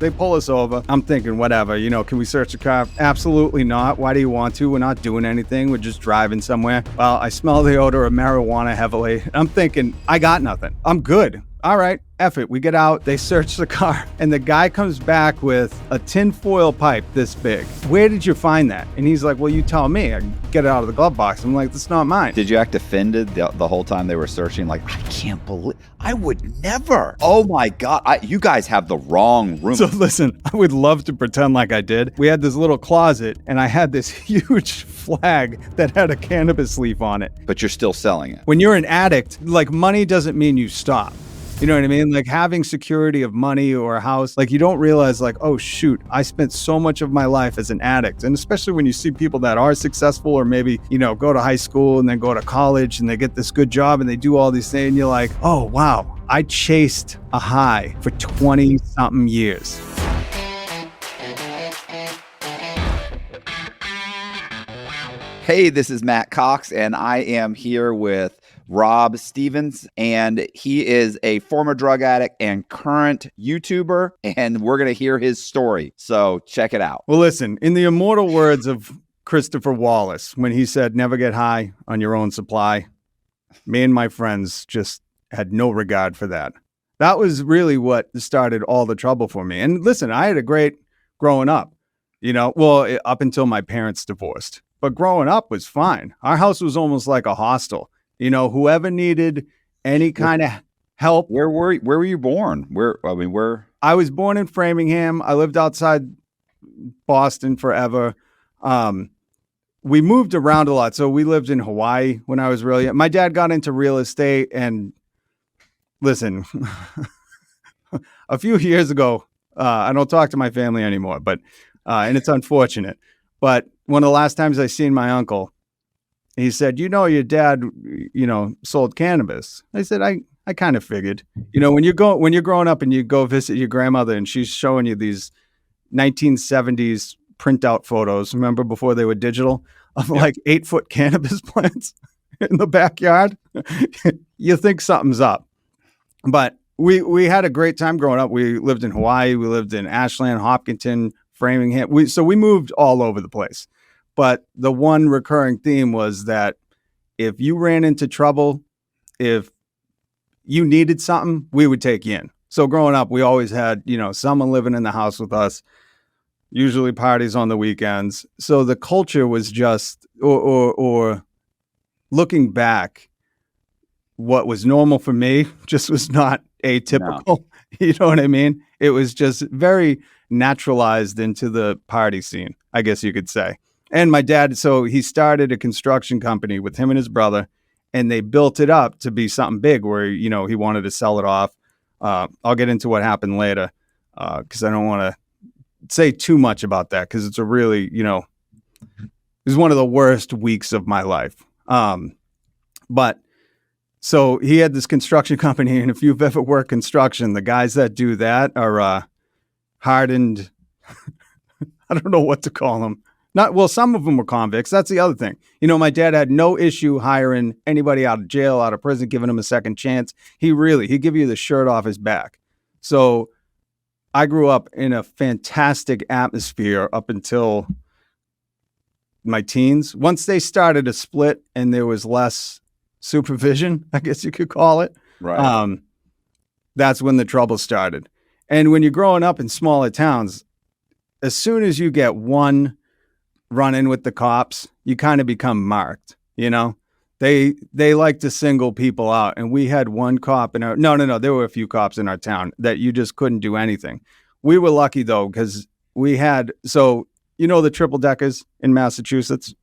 They pull us over. I'm thinking, whatever, can we search the car? Absolutely not. Why do you want to? We're not doing anything. We're just driving somewhere. Well, I smell the odor of marijuana heavily. I'm thinking, I got nothing. I'm good. All right, F it. We get out, they search the car, and the guy comes back with a tinfoil pipe this big. Where did you find that? And he's like, well, you tell me. I get it out of the glove box. I'm like, that's not mine. Did you act offended the whole time they were searching? Like, I can't believe, I would never. Oh my God, you guys have the wrong room. So listen, I would love to pretend like I did. We had this little closet, and I had this huge flag that had a cannabis leaf on it. But you're still selling it. When you're an addict, like, money doesn't mean you stop. You know what I mean? Like, having security of money or a house, like, you don't realize, like, oh shoot, I spent so much of my life as an addict. And especially when you see people that are successful, or maybe, go to high school and then go to college and they get this good job and they do all these things, and you're like, oh wow, I chased a high for 20 something years. Hey, this is Matt Cox, and I am here with Rob Stevens, and he is a former drug addict and current YouTuber, and we're going to hear his story. So check it out. Well, listen, in the immortal words of Christopher Wallace, when he said, never get high on your own supply, me and my friends just had no regard for that. That was really what started all the trouble for me. And listen, I had a great growing up, up until my parents divorced. But growing up was fine. Our house was almost like a hostel. Whoever needed any kind of help. Where were you born? Where? I was born in Framingham. I lived outside Boston forever. We moved around a lot. So we lived in Hawaii when I was really young. My dad got into real estate, and listen, a few years ago, I don't talk to my family anymore, but and it's unfortunate. But one of the last times I seen my uncle, he said, your dad, sold cannabis. I said, I kind of figured, when you're growing up and you go visit your grandmother and she's showing you these 1970s printout photos, remember before they were digital, of like 8-foot cannabis plants in the backyard, you think something's up. But we had a great time growing up. We lived in Hawaii. We lived in Ashland, Hopkinton, Framingham. So we moved all over the place. But the one recurring theme was that if you ran into trouble, if you needed something, we would take you in. So growing up, we always had, someone living in the house with us, usually parties on the weekends. So the culture was just, or looking back, what was normal for me just was not atypical. No. You know what I mean? It was just very naturalized into the party scene, I guess you could say. And my dad, so he started a construction company with him and his brother, and they built it up to be something big where, he wanted to sell it off. I'll get into what happened later because I don't want to say too much about that because it's a really, it was one of the worst weeks of my life. But so he had this construction company, and if you've ever worked construction, the guys that do that are hardened, I don't know what to call them. Some of them were convicts. That's the other thing. My dad had no issue hiring anybody out of jail, out of prison, giving them a second chance. He'd give you the shirt off his back. So I grew up in a fantastic atmosphere up until my teens. Once they started to split and there was less supervision, I guess you could call it. Right. That's when the trouble started. And when you're growing up in smaller towns, as soon as you get one run-in with the cops, you kind of become marked, They like to single people out. And we had one cop in our... No. There were a few cops in our town that you just couldn't do anything. We were lucky, though, because we had... So, the triple-deckers in Massachusetts?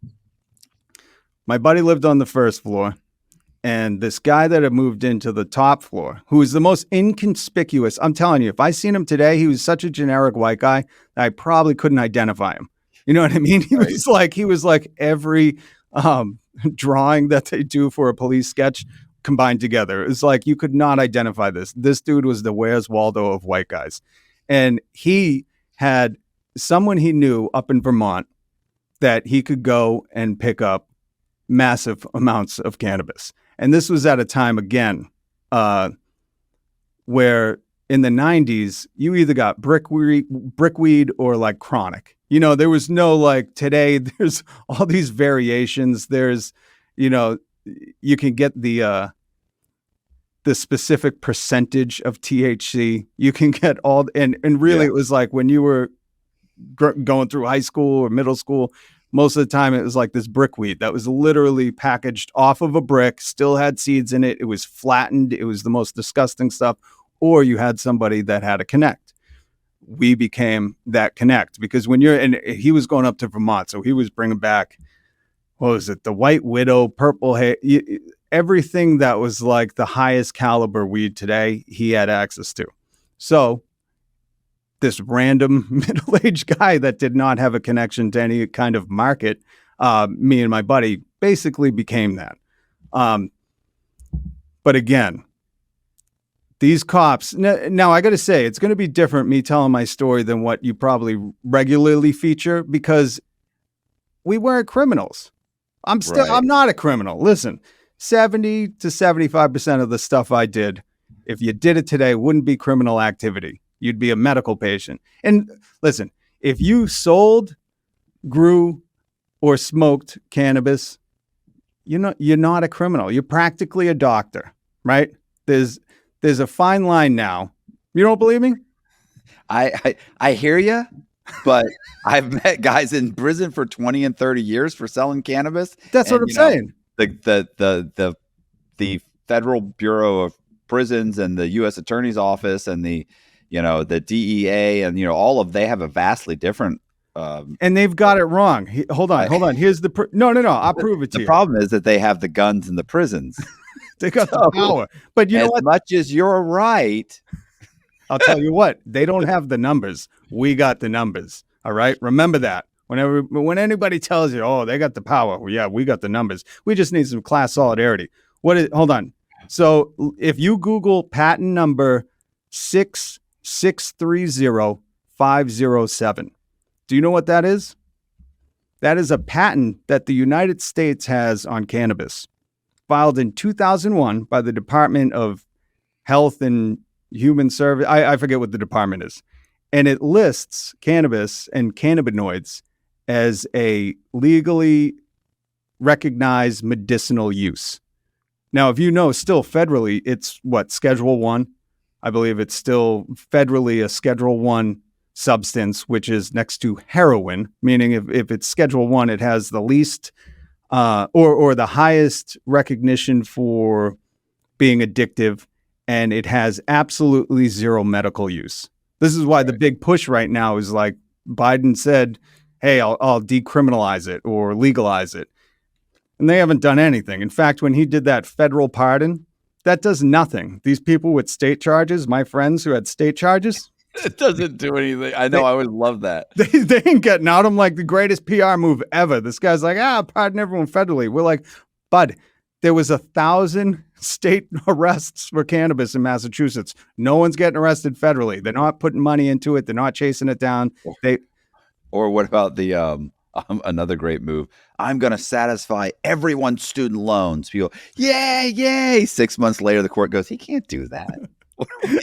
My buddy lived on the first floor. And this guy that had moved into the top floor, who was the most inconspicuous... I'm telling you, if I seen him today, he was such a generic white guy that I probably couldn't identify him. You know what I mean? He was like every drawing that they do for a police sketch combined together. It's like you could not identify this. This dude was the Where's Waldo of white guys. And he had someone he knew up in Vermont that he could go and pick up massive amounts of cannabis. And this was at a time, again, where in the 90s, you either got brickweed or like chronic. There was no like today, there's all these variations. There's, you know, you can get the specific percentage of THC. You can get all, and really Yeah. it was like when you were going through high school or middle school, most of the time it was like this brickweed that was literally packaged off of a brick, still had seeds in it. It was flattened. It was the most disgusting stuff. Or you had somebody that had a connect. We became that connect because and he was going up to Vermont. So he was bringing back, what was it? The White Widow, purple hair, everything that was like the highest caliber weed today, he had access to. So this random middle-aged guy that did not have a connection to any kind of market, me and my buddy basically became that. But again, these cops, now I got to say, it's going to be different me telling my story than what you probably regularly feature because we weren't criminals. I'm not a criminal. Listen, 70 to 75% of the stuff I did, if you did it today, wouldn't be criminal activity. You'd be a medical patient. And listen, if you sold, grew, or smoked cannabis, you're not a criminal. You're practically a doctor, right? There's a fine line now. You don't believe me? I hear you, but I've met guys in prison for 20 and 30 years for selling cannabis. That's what I'm saying. The Federal Bureau of Prisons and the U.S. Attorney's Office and the DEA and they have a vastly different. And they've got it wrong. Hold on. Here's the no. I'll prove it to you. The problem is that they have the guns in the prisons. They got the power. But you know what? As much as you're right, I'll tell you what, they don't have the numbers. We got the numbers. All right. Remember that. When anybody tells you, oh, they got the power. Well, yeah, we got the numbers. We just need some class solidarity. Hold on. So if you Google patent number 6630507, do you know what that is? That is a patent that the United States has on cannabis, filed in 2001 by the Department of Health and Human Service. I forget what the department is. And it lists cannabis and cannabinoids as a legally recognized medicinal use. Now, if you know, still federally, it's what, Schedule 1? I believe it's still federally a Schedule 1 substance, which is next to heroin, meaning if it's Schedule 1, it has the least or the highest recognition for being addictive, and it has absolutely zero medical use. This is why the big push right now is like Biden said, hey, I'll decriminalize it or legalize it. And they haven't done anything. In fact, when he did that federal pardon, that does nothing. These people with state charges, my friends who had state charges, it doesn't do anything. I know. I would love that. They ain't getting out. I'm like the greatest PR move ever. This guy's like, pardon everyone federally. We're like, bud, there was 1,000 state arrests for cannabis in Massachusetts. No one's getting arrested federally. They're not putting money into it. They're not chasing it down. Or what about the another great move? I'm going to satisfy everyone's student loans. People, yay! 6 months later, the court goes, he can't do that.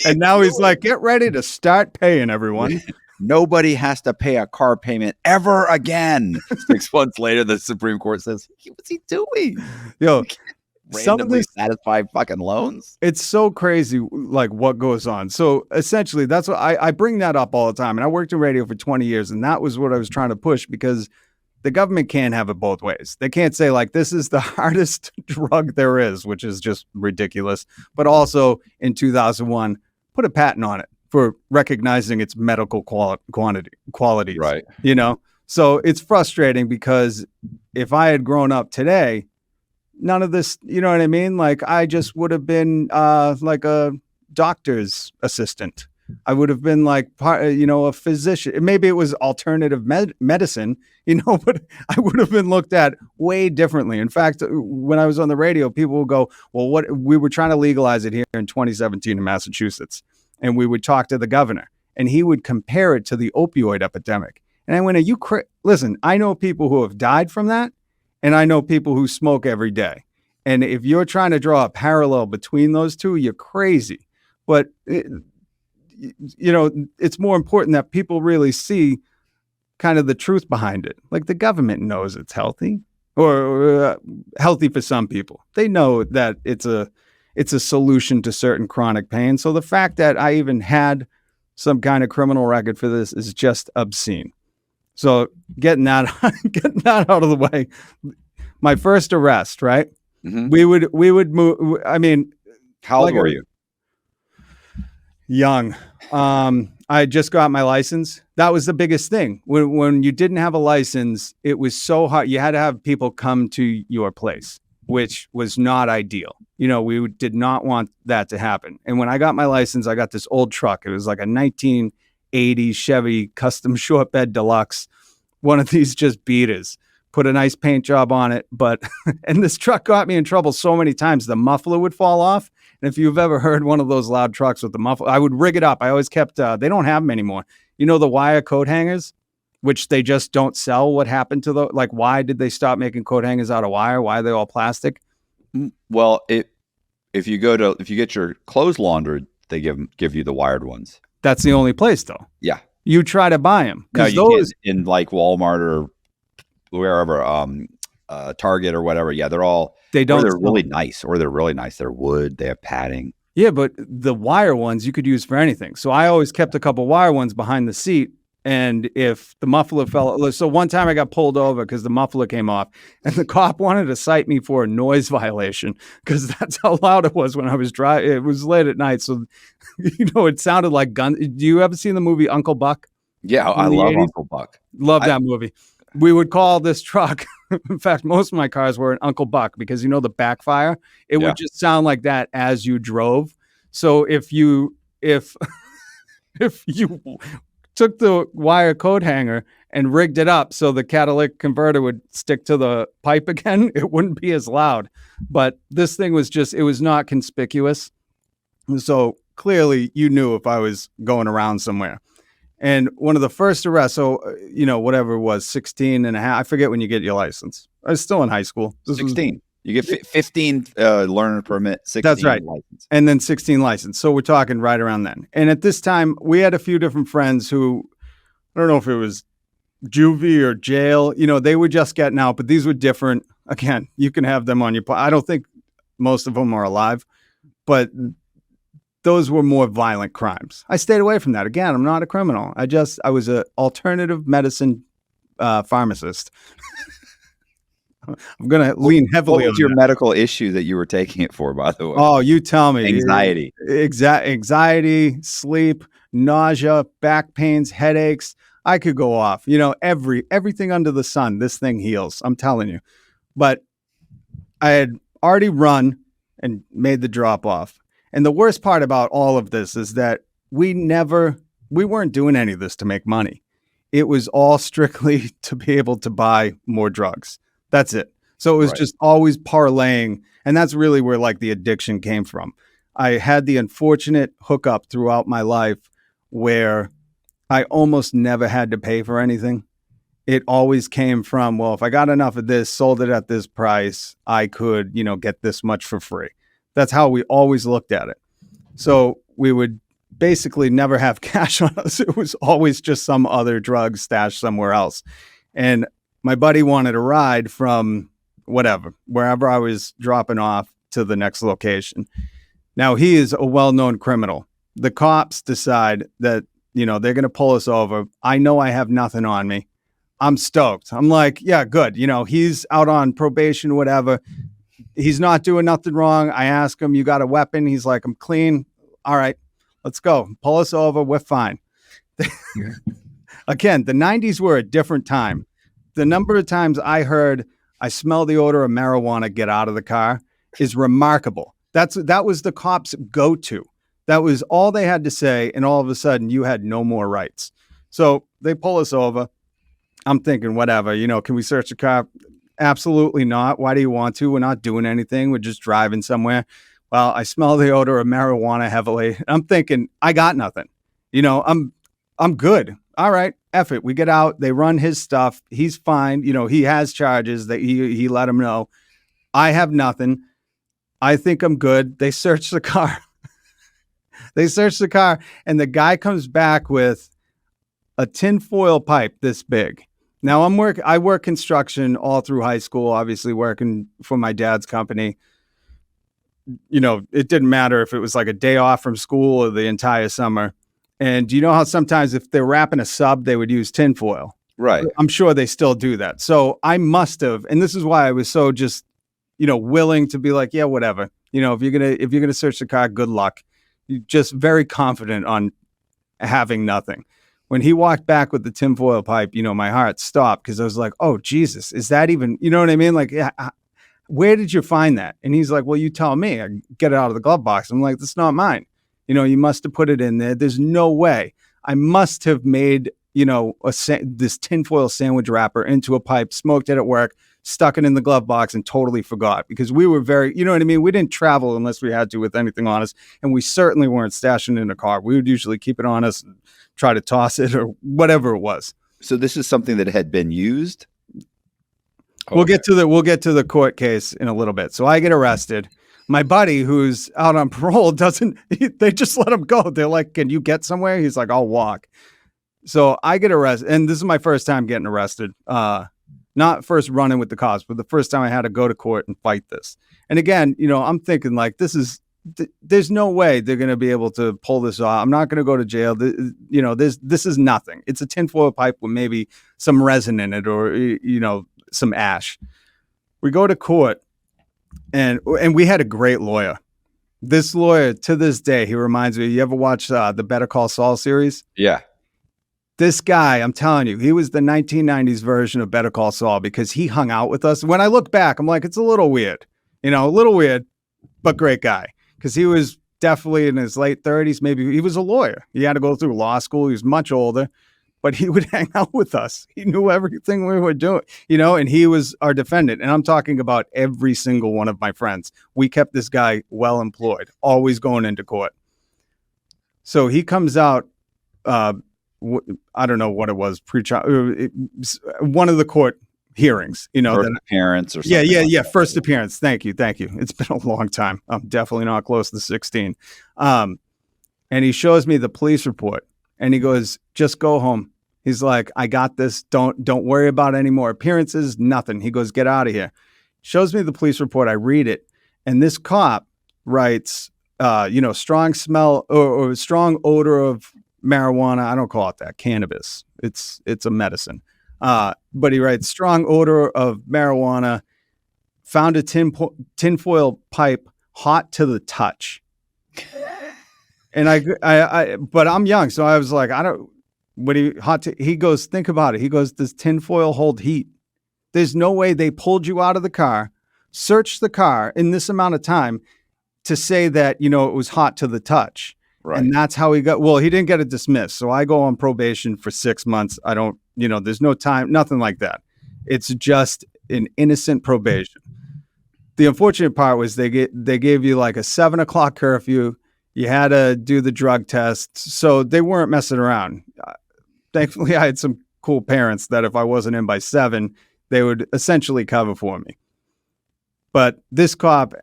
And now he's like, get ready to start paying everyone. Nobody has to pay a car payment ever again. 6 months later, the Supreme Court says, what's he doing? Yo, randomly satisfy fucking loans. It's so crazy, like what goes on. So essentially, that's what I bring that up all the time. And I worked in radio for 20 years, and that was what I was trying to push because the government can't have it both ways. They can't say like, this is the hardest drug there is, which is just ridiculous. But also in 2001, put a patent on it for recognizing its medical qualities. Right. So it's frustrating because if I had grown up today, none of this, you know what I mean? Like I just would have been like a doctor's assistant. I would have been like, a physician. Maybe it was alternative medicine, but I would have been looked at way differently. In fact, when I was on the radio, people would go, well, we were trying to legalize it here in 2017 in Massachusetts. And we would talk to the governor and he would compare it to the opioid epidemic. And I went, listen, I know people who have died from that. And I know people who smoke every day. And if you're trying to draw a parallel between those two, you're crazy. But it's more important that people really see kind of the truth behind it. Like the government knows it's healthy or healthy for some people. They know that it's a solution to certain chronic pain. So the fact that I even had some kind of criminal record for this is just obscene. So getting that out of the way, my first arrest, right? Mhm. We would move. I mean, How old like were you? young. I just got my license. That was the biggest thing. When you didn't have a license, it was so hard. You had to have people come to your place, which was not ideal. We did not want that to happen. And when I got my license, I got this old truck. It was like a 1980 Chevy custom short bed deluxe, one of these just beaters. Put a nice paint job on it, but and this truck got me in trouble so many times. The muffler would fall off, and if you've ever heard one of those loud trucks with the muffler, I would rig it up. I always kept. They don't have them anymore. The wire coat hangers, which they just don't sell. What happened to why did they stop making coat hangers out of wire? Why are they all plastic? Well, if you get your clothes laundered, they give you the wired ones. That's the only place, though. Yeah. You try to buy them No, because you can't in like Walmart or wherever, Target or whatever. Yeah, they're all they don't. They're really nice, or they're really nice. They're wood. They have padding. Yeah, but the wire ones you could use for anything. So I always kept a couple wire ones behind the seat. And if the muffler fell, so one time I got pulled over because the muffler came off, and the cop wanted to cite me for a noise violation because that's how loud it was when I was driving. It was late at night, so it sounded like gun. Do you ever see the movie Uncle Buck? Yeah, I love 80s? Uncle Buck. Love that movie. We would call this truck. In fact, most of my cars were an Uncle Buck because the backfire. It would just sound like that as you drove. So if you took the wire coat hanger and rigged it up so the catalytic converter would stick to the pipe again, it wouldn't be as loud. But this thing was it was not conspicuous. So clearly you knew if I was going around somewhere. And one of the first arrests, so, whatever it was, 16 and a half. I forget when you get your license. I was still in high school. 16. You get 15 learner permit, 16 That's right. license. And then 16 license. So we're talking right around then. And at this time, we had a few different friends who, I don't know if it was juvie or jail, they were just getting out, but these were different. Again, you can have them on your, I don't think most of them are alive, but those were more violent crimes. I stayed away from that. Again, I'm not a criminal. I was an alternative medicine pharmacist. I'm going to lean heavily on What was your that. medical issue that you were taking it for, by the way? Oh, you tell me. Anxiety. Anxiety, sleep, nausea, back pains, headaches. I could go off. Everything under the sun, this thing heals. I'm telling you. But I had already run and made the drop off. And the worst part about all of this is that we weren't doing any of this to make money. It was all strictly to be able to buy more drugs. That's it. So it was just always parlaying. And that's really where the addiction came from. I had the unfortunate hookup throughout my life where I almost never had to pay for anything. It always came from, well, if I got enough of this, sold it at this price, I could, get this much for free. That's how we always looked at it. So we would basically never have cash on us. It was always just some other drug stashed somewhere else. And my buddy wanted a ride from wherever I was dropping off to the next location. Now he is a well-known criminal. The cops decide that, they're going to pull us over. I know I have nothing on me. I'm stoked. I'm like, yeah, good. He's out on probation, whatever. He's not doing nothing wrong. I ask him, you got a weapon? He's like, I'm clean. All right, let's go. Pull us over. We're fine. Again, the 90s were a different time. The number of times I heard, I smell the odor of marijuana, get out of the car is remarkable. That was the cops' go-to. That was all they had to say. And all of a sudden you had no more rights. So they pull us over. I'm thinking, whatever, can we search the car? Absolutely not. Why do you want to? We're not doing anything. We're just driving somewhere. Well, I smell the odor of marijuana heavily. I'm thinking, I got nothing. I'm good. All right, F it. We get out. They run his stuff. He's fine. He has charges that he let him know. I have nothing. I think I'm good. They search the car. They search the car, and the guy comes back with a tinfoil pipe this big. Now I work construction all through high school, obviously working for my dad's company. It didn't matter if it was like a day off from school or the entire summer. And do you know how sometimes if they're wrapping a sub, they would use tinfoil? Right. I'm sure they still do that. So I must have, and this is why I was so just, willing to be like, yeah, whatever. If you're gonna search the car, good luck. You're just very confident on having nothing. When he walked back with the tinfoil pipe, my heart stopped because I was like, oh Jesus, is that even? You know what I mean? Like, yeah, where did you find that? And he's like, well, you tell me. I get it out of the glove box. I'm like, that's not mine. You must have put it in there. There's no way. I must have made this tinfoil sandwich wrapper into a pipe, smoked it at work, stuck it in the glove box, and totally forgot because we were very, you know what I mean? We didn't travel unless we had to with anything on us. And we certainly weren't stashing it in a car. We would usually keep it on us and try to toss it or whatever it was. So this is something that had been used? We'll get to the court case in a little bit. So I get arrested. My buddy who's out on parole they just let him go. They're like, can you get somewhere? He's like, I'll walk. So I get arrested, and this is my first time getting arrested. Not first running with the cops, but the first time I had to go to court and fight this. And again, I'm thinking like, there's no way they're going to be able to pull this off. I'm not going to go to jail. This is nothing. It's a tinfoil pipe with maybe some resin in it or, some ash. We go to court, and we had a great lawyer. This lawyer, to this day, he reminds me, you ever watch the Better Call Saul series? Yeah. This guy, I'm telling you, he was the 1990s version of Better Call Saul because he hung out with us. When I look back, I'm like, it's a little weird, but great guy. Because he was definitely in his late 30s. Maybe he was a lawyer. He had to go through law school. He was much older, but he would hang out with us. He knew everything we were doing, and he was our defendant. And I'm talking about every single one of my friends. We kept this guy well employed, always going into court. So he comes out, I don't know what it was, one of the court hearings, first appearance or something. Yeah. First appearance. Thank you. It's been a long time. I'm definitely not close to 16. And he shows me the police report, and he goes, "Just go home." He's like, "I got this. Don't worry about any more appearances. Nothing." He goes, "Get out of here." Shows me the police report. I read it, and this cop writes, strong smell or strong odor of marijuana. I don't call it that. Cannabis. It's a medicine. But he writes strong odor of marijuana. Found a tinfoil pipe, hot to the touch. And but I'm young, so I was like, he goes, think about it. He goes, does tinfoil hold heat? There's no way they pulled you out of the car, searched the car in this amount of time to say that, it was hot to the touch. Right. And that's how he didn't get it dismissed. So I go on probation for 6 months. I don't, there's no time, nothing like that. It's just an innocent probation. The unfortunate part was they gave you like a 7 o'clock curfew. You had to do the drug test. So they weren't messing around. Thankfully, I had some cool parents that if I wasn't in by 7, they would essentially cover for me. But this cop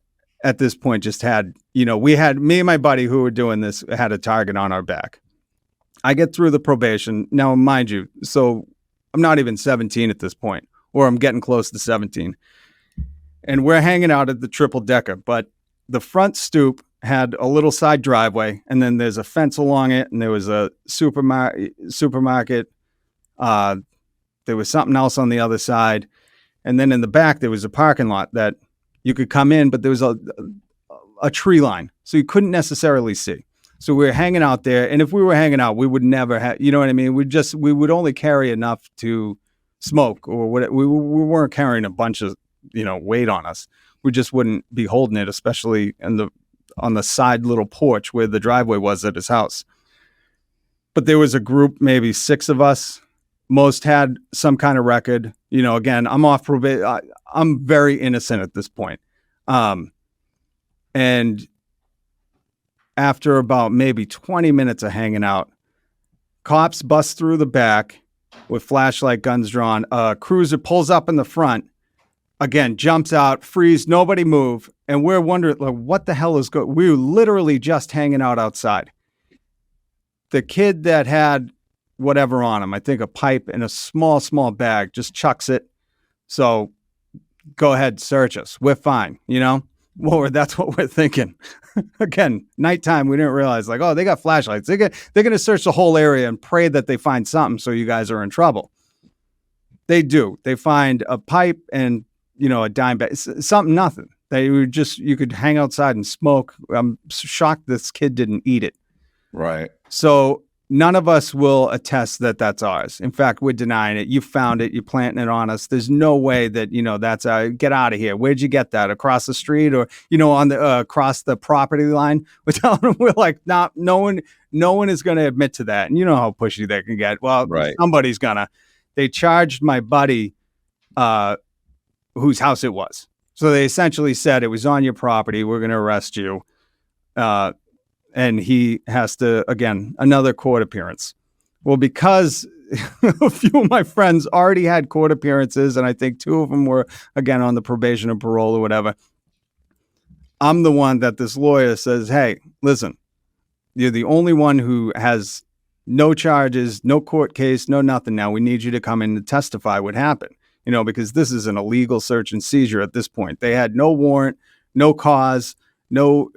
at this point just had, me and my buddy who were doing this had a target on our back. I get through the probation. Now, mind you, so I'm not even 17 at this point, or I'm getting close to 17. And we're hanging out at the triple decker, but the front stoop had a little side driveway, and then there's a fence along it, and there was a supermarket. There was something else on the other side. And then in the back, there was a parking lot that you could come in, but there was a tree line, so you couldn't necessarily see. So we were hanging out there, and if we were hanging out, we would never have, you know what I mean? We would only carry enough to smoke, or what. We weren't carrying a bunch of, weight on us. We just wouldn't be holding it, especially on the side little porch where the driveway was at his house. But there was a group, maybe 6 of us. Most had some kind of record. Again, I'm off probation. I'm very innocent at this point. And after about maybe 20 minutes of hanging out, cops bust through the back with flashlight guns drawn. A cruiser pulls up in the front. again, jumps out, freeze, nobody move. And we're wondering, like, what the hell is going? We were literally just hanging out outside. The kid that had whatever on him, I think a pipe in a small, small bag, just chucks it. So go ahead, search us. We're fine, you know? Well, that's what we're thinking. Again, nighttime, we didn't realize, like, oh, they got flashlights. They're going to search the whole area and pray that they find something so you guys are in trouble. They do. They find a pipe and, a dime bag, something, nothing. They were just, you could hang outside and smoke. I'm shocked this kid didn't eat it. Right. So none of us will attest that that's ours. In fact, we're denying it. You found it. You're planting it on us. There's no way that, that's get out of here. Where'd you get that? Across the street or, on the across the property line? We're telling them, we're like, nah, no one is going to admit to that. And you know how pushy they can get. Well, right. Somebody's gonna. They charged my buddy whose house it was. So they essentially said, it was on your property. We're going to arrest you. And he has to, again, another court appearance. Well, because a few of my friends already had court appearances, and I think 2 of them were, again, on the probation or parole or whatever, I'm the one that this lawyer says, hey, listen, you're the only one who has no charges, no court case, no nothing. Now we need you to come in and testify what happened, because this is an illegal search and seizure at this point. They had no warrant, no cause, no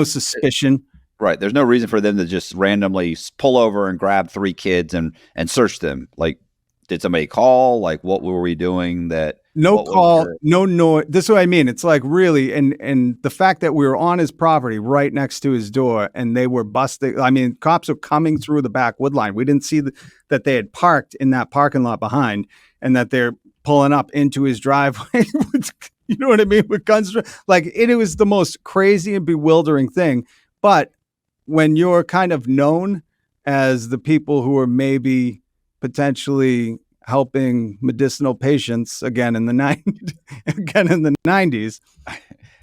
suspicion. Right. There's no reason for them to just randomly pull over and grab 3 kids and search them. Like, did somebody call? Like, what were we doing? No call, no noise. This is what I mean. It's like, really, and the fact that we were on his property right next to his door and they were busting. I mean, cops are coming through the back wood line. We didn't see that they had parked in that parking lot behind and that they're pulling up into his driveway. You know what I mean? With guns. Like, it was the most crazy and bewildering thing. But when you're kind of known as the people who are maybe potentially helping medicinal patients again in the 90s.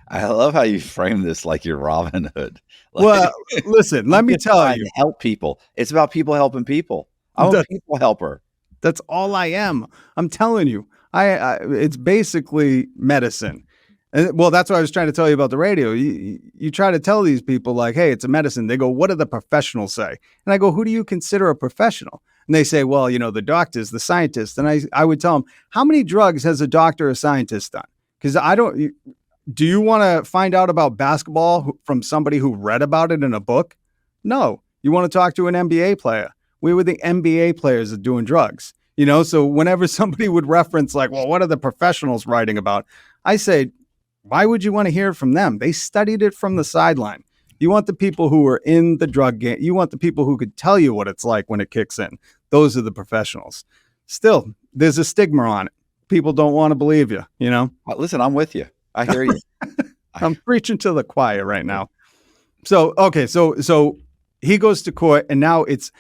I love how you frame this like you're Robin Hood. Well, listen, let me tell you. Help people. It's about people helping people. I'm a people helper. That's all I am. I'm telling you. It's basically medicine. And, well, that's what I was trying to tell you about the radio. You try to tell these people, like, hey, it's a medicine. They go, what do the professionals say? And I go, who do you consider a professional? And they say, well, the doctors, the scientists. And I would tell them, how many drugs has a doctor or scientist done? Because do you want to find out about basketball from somebody who read about it in a book? No. You want to talk to an NBA player. We were the NBA players that doing drugs. So whenever somebody would reference, like, well, what are the professionals writing about? I say, why would you want to hear it from them? They studied it from the sideline. You want the people who are in the drug game. You want the people who could tell you what it's like when it kicks in. Those are the professionals. Still, there's a stigma on it. People don't want to believe you, Listen, I'm with you. I hear you. I'm preaching to the choir right now. So, okay. So he goes to court and now it's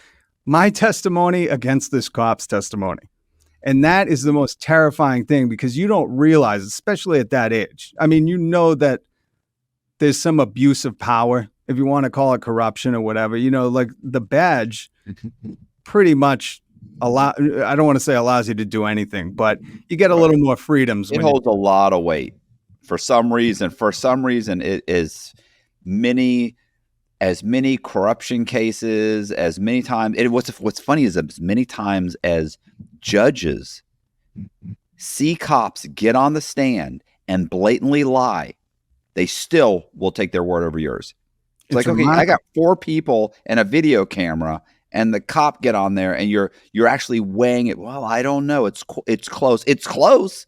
my testimony against this cop's testimony. And that is the most terrifying thing because you don't realize, especially at that age. I mean, that there's some abuse of power, if you want to call it corruption or whatever, like the badge pretty much I don't want to say allows you to do anything, but you get a little more freedoms. It holds a lot of weight for some reason. It is as many corruption cases, as many times. What's funny is as many times as judges see cops get on the stand and blatantly lie, they still will take their word over yours. It's like, okay, I got 4 people and a video camera, and the cop get on there, and you're actually weighing it. Well, I don't know. It's close. It's close.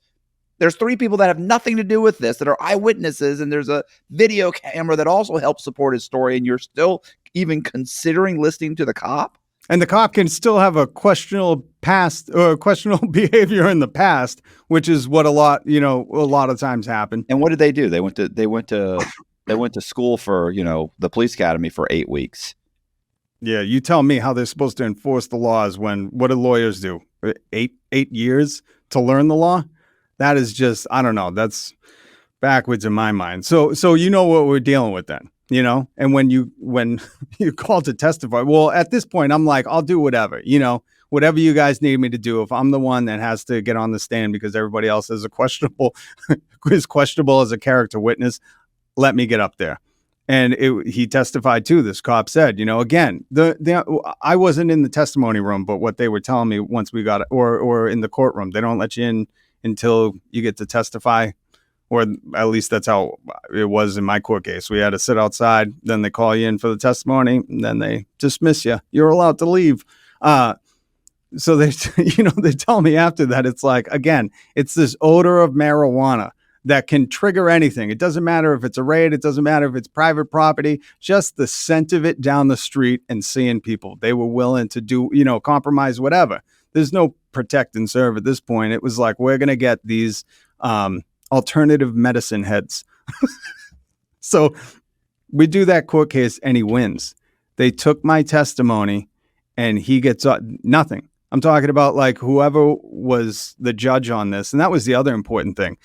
There's 3 people that have nothing to do with this that are eyewitnesses, and there's a video camera that also helps support his story, and you're still even considering listening to the cop? And the cop can still have a questionable past or questionable behavior in the past, which is what a lot of times happen. And what did they do? They went to school for, the police academy for 8 weeks. Yeah, you tell me how they're supposed to enforce the laws when what do lawyers do? 8 years to learn the law? That is just, I don't know. That's backwards in my mind. So what we're dealing with then. And when you called to testify, well, at this point, I'm like, I'll do whatever, whatever you guys need me to do. If I'm the one that has to get on the stand because everybody else is is questionable as a character witness, let me get up there. And he testified too. This cop said, again, I wasn't in the testimony room, but what they were telling me once we got, or in the courtroom, they don't let you in until you get to testify, or at least that's how it was in my court case. We had to sit outside, then they call you in for the testimony, and then they dismiss you. You're allowed to leave. So they, they tell me after that, it's like, again, it's this odor of marijuana that can trigger anything. It doesn't matter if it's a raid. It doesn't matter if it's private property. Just the scent of it down the street and seeing people. They were willing to do, compromise, whatever. There's no protect and serve at this point. It was like, we're going to get these alternative medicine heads. So we do that court case and he wins. They took my testimony and he gets nothing. I'm talking about like whoever was the judge on this. And that was the other important thing.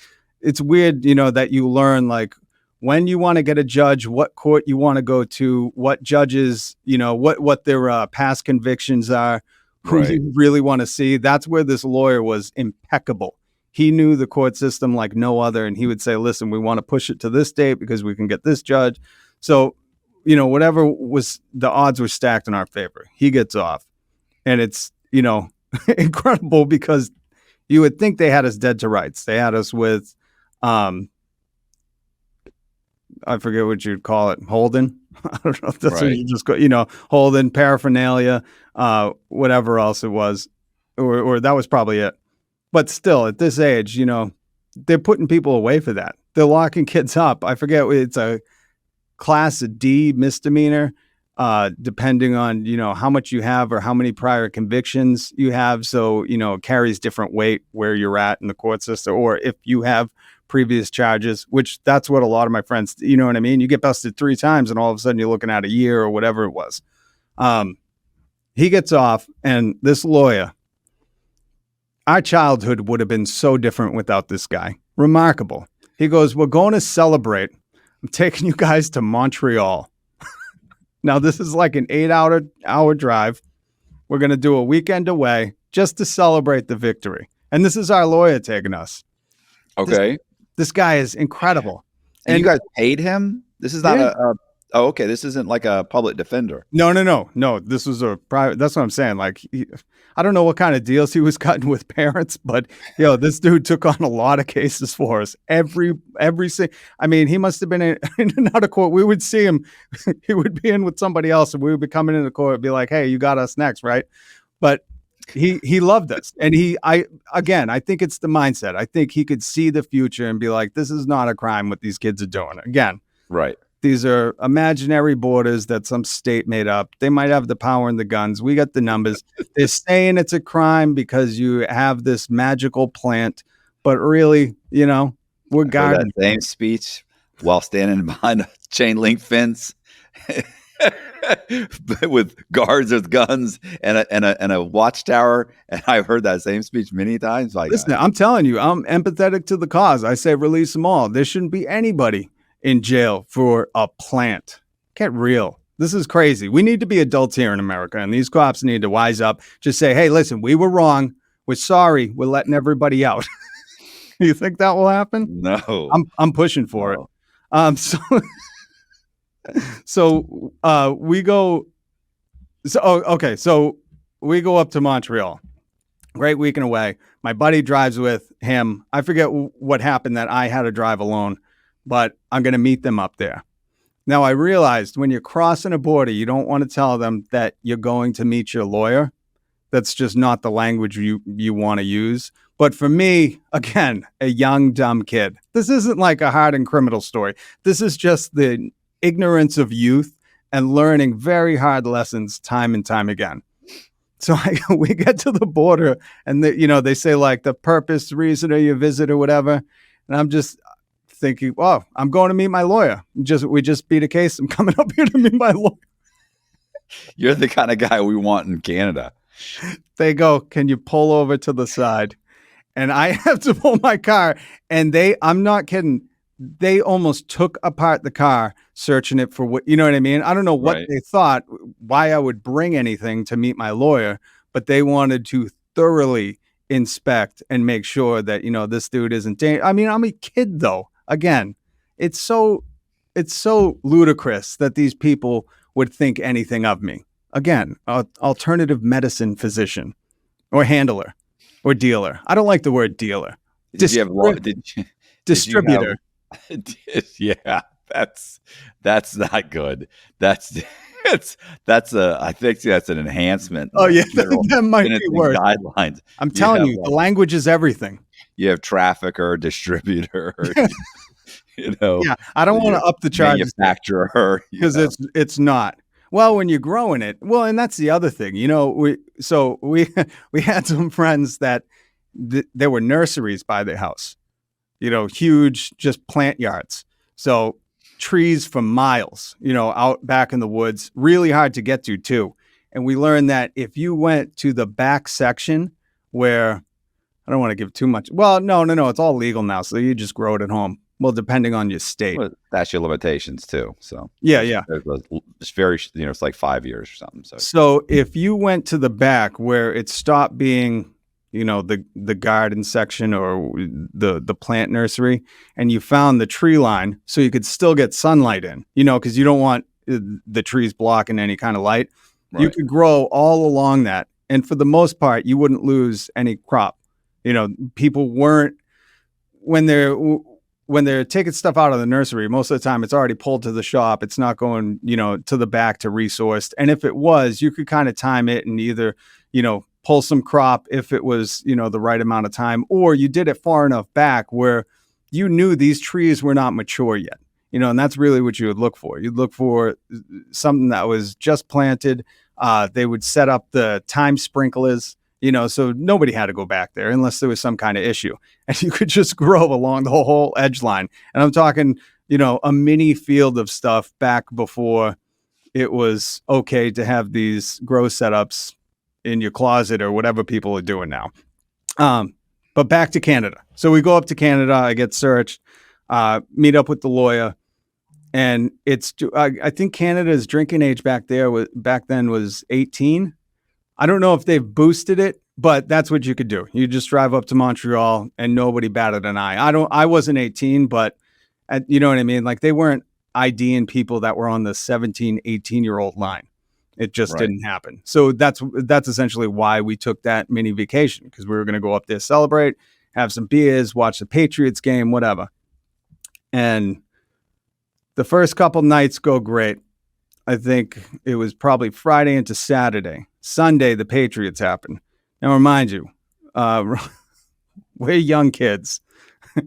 It's weird, that you learn like when you want to get a judge, what court you want to go to, what judges, what their past convictions are, who Right. you really want to see. That's where this lawyer was impeccable. He knew the court system like no other. And he would say, listen, we want to push it to this date because we can get this judge. So, whatever was, the odds were stacked in our favor. He gets off. And it's, incredible because you would think they had us dead to rights. They had us with, I forget what you'd call it, Holden. I don't know if that's what you just go, Holden, paraphernalia, whatever else it was, or that was probably it. But still, at this age, they're putting people away for that. They're locking kids up. I forget, it's a class D misdemeanor, depending on, how much you have or how many prior convictions you have. So, it carries different weight where you're at in the court system, or if you have previous charges, which that's what a lot of my friends, you know what I mean? You get busted 3 times and all of a sudden you're looking at a year or whatever it was. He gets off, and this lawyer, our childhood would have been so different without this guy. Remarkable. He goes, we're going to celebrate. I'm taking you guys to Montreal. Now, this is like an 8-hour drive. We're going to do a weekend away just to celebrate the victory. And this is our lawyer taking us. Okay. This guy is incredible. And you guys paid him? This is not Yeah. okay. This isn't like a public defender. No. This was a private. That's what I'm saying. Like, I don't know what kind of deals he was cutting with parents, but this dude took on a lot of cases for us. Every I mean, he must have been in and out of court. We would see him. He would be in with somebody else, and we would be coming into court and be like, "Hey, you got us next, right?" But he loved us, and I think it's the mindset. I think he could see the future and be like, "This is not a crime what these kids are doing." Again, right. These are imaginary borders that some state made up. They might have the power and the guns. We got the numbers. They're saying it's a crime because you have this magical plant, but really, we're guarding. That same speech while standing behind a chain link fence with guards with guns and a watchtower. And I've heard that same speech many times. Listen, I'm telling you, I'm empathetic to the cause. I say release them all. There shouldn't be anybody in jail for a plant. Get real. This is crazy. We need to be adults here in America, and these cops need to wise up. Just say, hey, listen, we were wrong. We're sorry. We're letting everybody out. You think that will happen? No. I'm pushing for it. So we go. Okay. So we go up to Montreal. Great weekend away. My buddy drives with him. I forget what happened that I had to drive alone, but I'm going to meet them up there. Now, I realized when you're crossing a border, you don't want to tell them that you're going to meet your lawyer. That's just not the language you want to use. But for me, again, a young, dumb kid, this isn't like a hardened criminal story. This is just the ignorance of youth and learning very hard lessons time and time again. So we get to the border and they say like the purpose, reason of your visit or whatever. And I'm just thinking, oh, I'm going to meet my lawyer. We just beat a case. I'm coming up here to meet my lawyer. You're the kind of guy we want in Canada. They go, can you pull over to the side? And I have to pull my car. And I'm not kidding. They almost took apart the car, searching it for what, you know what I mean? I don't know what they thought, why I would bring anything to meet my lawyer, but they wanted to thoroughly inspect and make sure that, this dude isn't I mean, I'm a kid though. Again, it's so ludicrous that these people would think anything of me. Again, alternative medicine physician or handler or dealer. I don't like the word dealer. Did you have Distributor. Yeah, that's not good. That's I think that's an enhancement. Oh yeah, that might be worse. Guidelines. I'm telling you, the language is everything. You have trafficker, distributor. Yeah, I don't want to up the charges, manufacturer, because it's not. Well, when you're growing it, and that's the other thing. We had some friends that there were nurseries by their house. Huge, just plant yards. So trees for miles, out back in the woods, really hard to get to too. And we learned that if you went to the back section where, I don't want to give too much. Well, no, it's all legal now. So you just grow it at home. Well, depending on your state. Well, that's your limitations too. So yeah. It's very, it's like 5 years or something. So if you went to the back where it stopped being, the garden section or the plant nursery, and you found the tree line so you could still get sunlight in, because you don't want the trees blocking any kind of light. Right. You could grow all along that. And for the most part, you wouldn't lose any crop. People weren't, when they're taking stuff out of the nursery, most of the time it's already pulled to the shop. It's not going, to the back to resourced. And if it was, you could kind of time it and either, pull some crop if it was, the right amount of time, or you did it far enough back where you knew these trees were not mature yet, and that's really what you would look for. You'd look for something that was just planted. They would set up the time sprinklers, so nobody had to go back there unless there was some kind of issue, and you could just grow along the whole edge line. And I'm talking, a mini field of stuff back before it was okay to have these grow setups in your closet or whatever people are doing now. But back to Canada. So we go up to Canada, I get searched, meet up with the lawyer, and I think Canada's drinking age back then was 18. I don't know if they've boosted it, but that's what you could do. You just drive up to Montreal and nobody batted an eye. I wasn't 18, but you know what I mean? Like, they weren't IDing people that were on the 17, 18-year-old line. It just didn't happen. So that's essentially why we took that mini vacation, because we were going to go up there, celebrate, have some beers, watch the Patriots game, whatever. And the first couple nights go great. I think it was probably Friday into Saturday. Sunday, the Patriots happened. Now, remind you, we're young kids.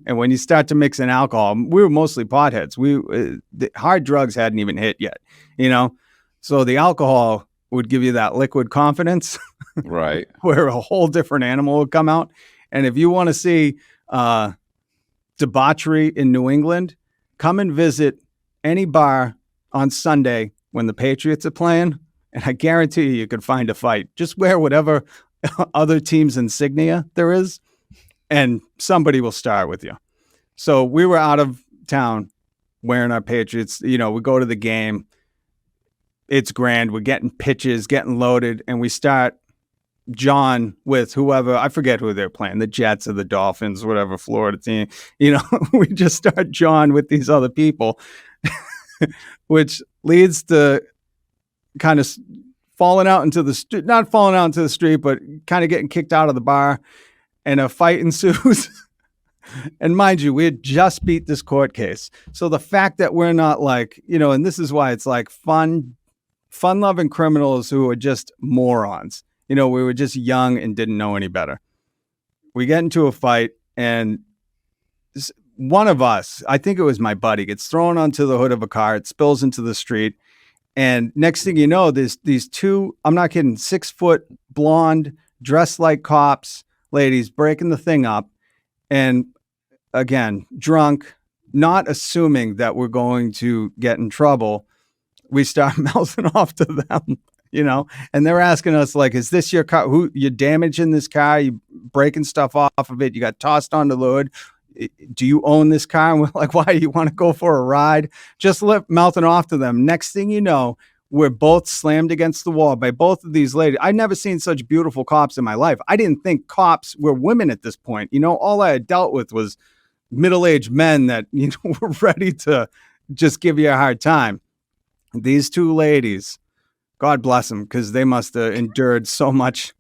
And when you start to mix in alcohol, we were mostly potheads. The hard drugs hadn't even hit yet, So the alcohol would give you that liquid confidence, right? Where a whole different animal would come out. And if you want to see debauchery in New England, come and visit any bar on Sunday when the Patriots are playing, and I guarantee you could find a fight. Just wear whatever other team's insignia there is, and somebody will start with you. So we were out of town wearing our Patriots. We go to the game. It's grand. We're getting pitches, getting loaded, and we start John with whoever, I forget who they're playing, the Jets or the Dolphins, whatever Florida team. We just start John with these other people, which leads to kind of falling out into the street, not falling out into the street, but kind of getting kicked out of the bar, and a fight ensues. And mind you, we had just beat this court case. So the fact that we're not like, and this is why it's like fun-loving criminals who are just morons. We were just young and didn't know any better. We get into a fight, and one of us, I think it was my buddy, gets thrown onto the hood of a car. It spills into the street. And next thing you know, there's these two, I'm not kidding, 6-foot blonde, dressed like cops ladies breaking the thing up. And again, drunk, not assuming that we're going to get in trouble, we start mouthing off to them, and they're asking us, like, is this your car? Who you're damaging this car? You breaking stuff off of it? You got tossed onto the hood. Do you own this car? And we're like, why do you want to go for a ride? Just mouthing off to them. Next thing you know, We're both slammed against the wall by both of these ladies. I'd never seen such beautiful cops in my life. I didn't think cops were women at this point. All I had dealt with was middle-aged men that were ready to just give you a hard time. These two ladies, God bless them, because they must have endured so much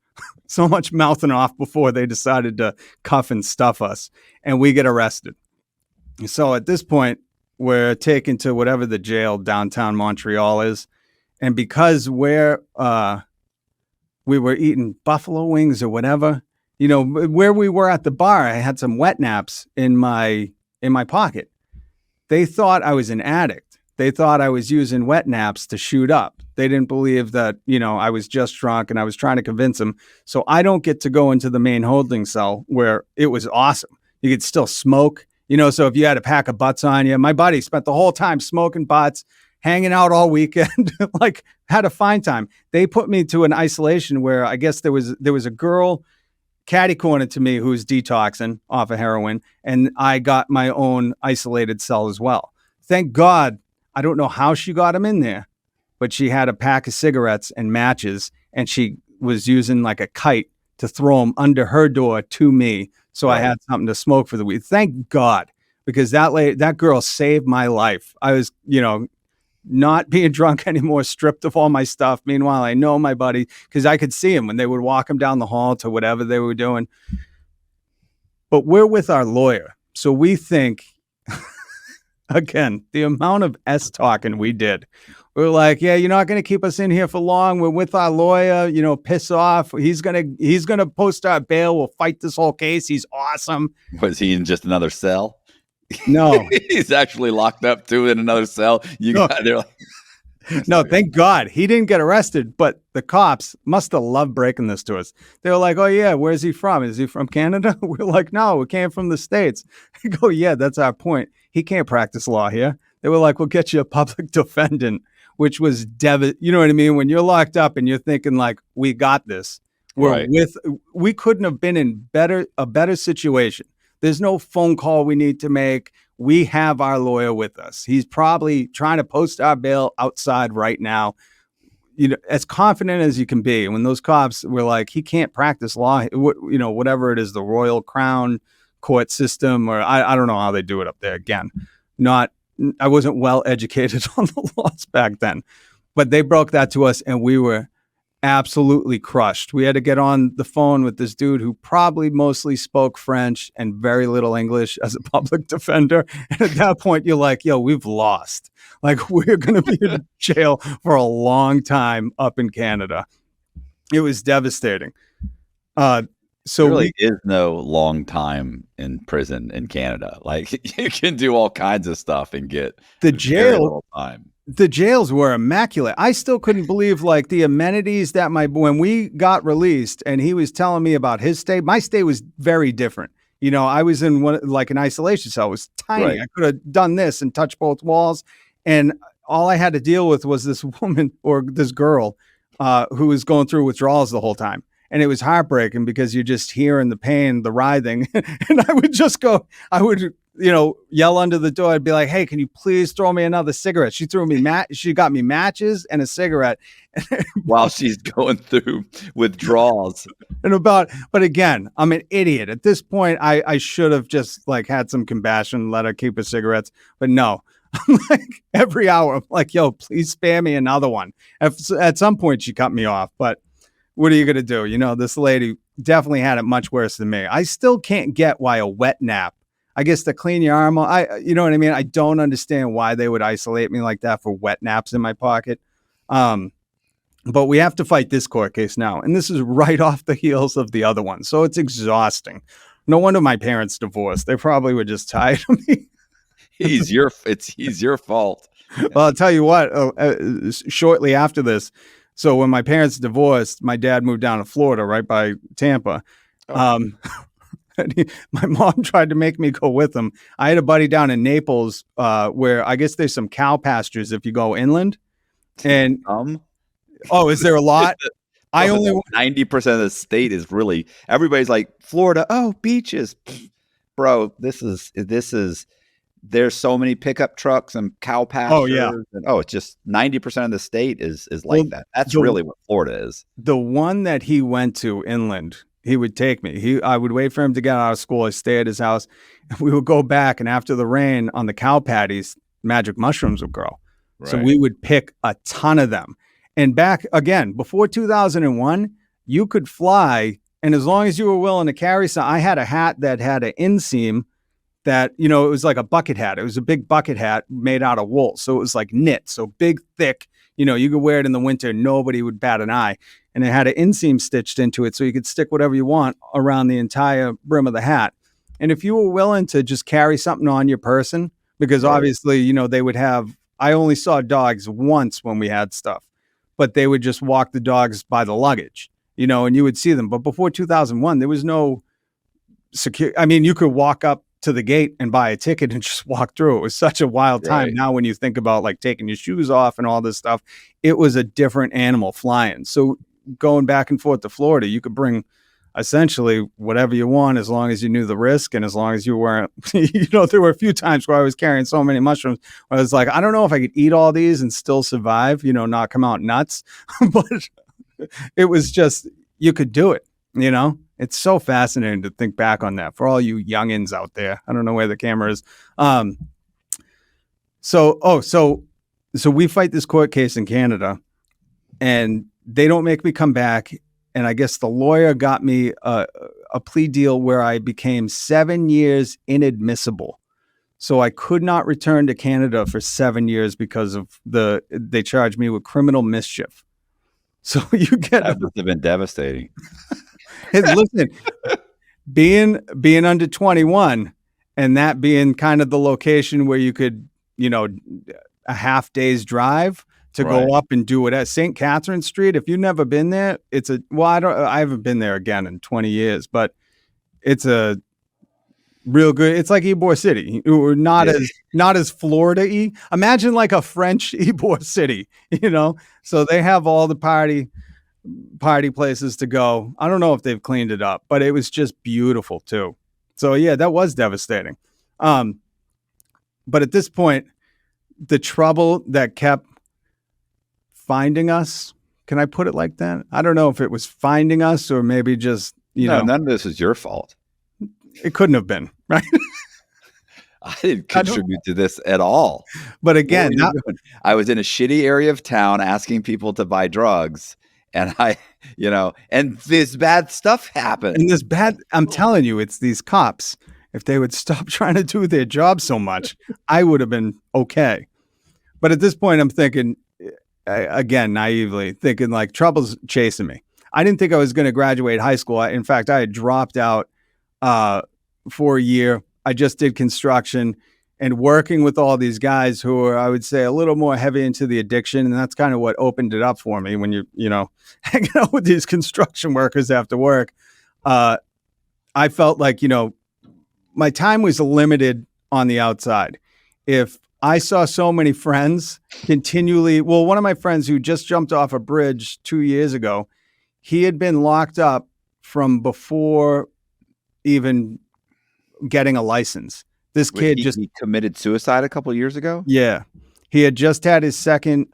mouthing off before they decided to cuff and stuff us, and we get arrested. So at this point, we're taken to whatever the jail downtown Montreal is, and because we were eating buffalo wings or whatever, where we were at the bar, I had some wet naps in my pocket. They thought I was an addict. They thought I was using wet naps to shoot up. They didn't believe that, I was just drunk, and I was trying to convince them. So I don't get to go into the main holding cell where it was awesome. You could still smoke, so if you had a pack of butts on you, my buddy spent the whole time smoking butts, hanging out all weekend, like had a fine time. They put me to an isolation where I guess there was a girl catty corner to me who's detoxing off of heroin, and I got my own isolated cell as well. Thank God. I don't know how she got them in there, but she had a pack of cigarettes and matches, and she was using like a kite to throw them under her door to me. So right. I had something to smoke for the week. Thank God, because that girl saved my life. I was, not being drunk anymore, stripped of all my stuff. Meanwhile, I know my buddy, because I could see him when they would walk him down the hall to whatever they were doing. But we're with our lawyer. So we think, again, the amount of S-talking we did. We're like, yeah, you're not going to keep us in here for long. We're with our lawyer, piss off. He's going to post our bail. We'll fight this whole case. He's awesome. Was he in just another cell? No. He's actually locked up too in another cell. They're like, no, thank God he didn't get arrested, but the cops must have loved breaking this to us. They were like, oh yeah, where's he from? Is he from Canada? We're like, no, we came from the States. They go, yeah, that's our point. He can't practice law here. They were like, we'll get you a public defendant, which was you know what I mean? When you're locked up and you're thinking like, we got this. We couldn't have been in a better situation. There's no phone call we need to make. We have our lawyer with us. He's probably trying to post our bail outside right now, as confident as you can be. And when those cops were like, he can't practice law, whatever it is, the Royal Crown court system, or I don't know how they do it up there. Again, I wasn't well educated on the laws back then, but they broke that to us, and we were absolutely crushed. We had to get on the phone with this dude who probably mostly spoke French and very little English as a public defender. And at that point, you're like, yo, we've lost. Like, we're going to be in jail for a long time up in Canada. It was devastating. So there really is no long time in prison in Canada. Like, you can do all kinds of stuff and get the very little time. The jails were immaculate. I still couldn't believe like the amenities that when we got released and he was telling me about his stay, my stay was very different. I was in an isolation cell. It was tiny. Right. I could have done this and touched both walls. And all I had to deal with was this woman or this girl who was going through withdrawals the whole time. And it was heartbreaking because you're just hearing the pain, the writhing. And I would yell under the door. I'd be like, hey, can you please throw me another cigarette? She she got me matches and a cigarette. While she's going through withdrawals. But again, I'm an idiot. At this point, I should have just like had some compassion, let her keep her cigarettes. But no, I'm like every hour, I'm like, yo, please spare me another one. At some point, she cut me off, but what are you going to do? This lady definitely had it much worse than me. I still can't get why a wet nap, I guess to clean your arm. You know what I mean? I don't understand why they would isolate me like that for wet naps in my pocket. But we have to fight this court case now. And this is right off the heels of the other one. So it's exhausting. No wonder my parents divorced. They probably were just tired of me. He's your fault. Well, I'll tell you what, shortly after this, so when my parents divorced, my dad moved down to Florida, right by Tampa. Oh. My mom tried to make me go with him. I had a buddy down in Naples where I guess there's some cow pastures if you go inland. And oh, is there a lot? I only 90% of the state is really everybody's like Florida. Oh, beaches, bro. This is there's so many pickup trucks and cow Oh yeah. pastures, and it's just 90% of the state is Well, like that. That's the really what Florida is. the one that he went to inland, he would take me. I would wait for him to get out of school. I stay at his house. We would go back, and after the rain on the cow patties, magic mushrooms would grow. So we would pick a ton of them. And back again, before 2001, you could fly, and as long as you were willing to carry some, I had a hat that had an inseam that, it was like a bucket hat. It was a big bucket hat made out of wool. So it was like knit, so big, thick. You could wear it in the winter. Nobody would bat an eye. And it had an inseam stitched into it so you could stick whatever you want around the entire brim of the hat. And if you were willing to just carry something on your person, because obviously, they would have, I only saw dogs once when we had stuff, but they would just walk the dogs by the luggage, and you would see them. But before 2001, there was no secure. I mean, you could walk up to the gate and buy a ticket and just walk through. It was such a wild time. Right. Now, when you think about like taking your shoes off and all this stuff, it was a different animal flying. So going back and forth to Florida, you could bring essentially whatever you want as long as you knew the risk and as long as you weren't, there were a few times where I was carrying so many mushrooms where I was like, I don't know if I could eat all these and still survive, not come out nuts. But it was just, you could do it, It's so fascinating to think back on that for all you youngins out there. I don't know where the camera is. So we fight this court case in Canada, and they don't make me come back. And I guess the lawyer got me a plea deal where I became 7 years inadmissible. So I could not return to Canada for 7 years because of they charged me with criminal mischief. So you get That must have been devastating. Listen, being under 21 and that being kind of the location where you could, a half day's drive to go up and do it at St. Catherine Street. If you've never been there, I haven't been there again in 20 years, but it's a real good. It's like Ybor City, or not as Florida-y. Imagine like a French Ybor City, So they have all the party places to go. I don't know if they've cleaned it up, but it was just beautiful too. So yeah, that was devastating. But at this point, the trouble that kept finding us, can I put it like that? I don't know if it was finding us or maybe just, none of this is your fault. It couldn't have been, right? I didn't contribute to this at all. But again, I was in a shitty area of town asking people to buy drugs, and and this bad stuff happened. And I'm telling you, it's these cops. If they would stop trying to do their job so much, I would have been okay. But at this point, I'm thinking, again, naively thinking like trouble's chasing me. I didn't think I was going to graduate high school. In fact, I had dropped out for a year. I just did construction and working with all these guys who are, I would say, a little more heavy into the addiction. And that's kind of what opened it up for me when you're, hanging out with these construction workers after work. I felt like, my time was limited on the outside. If I saw so many friends continually, one of my friends who just jumped off a bridge 2 years ago, he had been locked up from before even getting a license. This kid he committed suicide a couple of years ago. Yeah, he had just had his second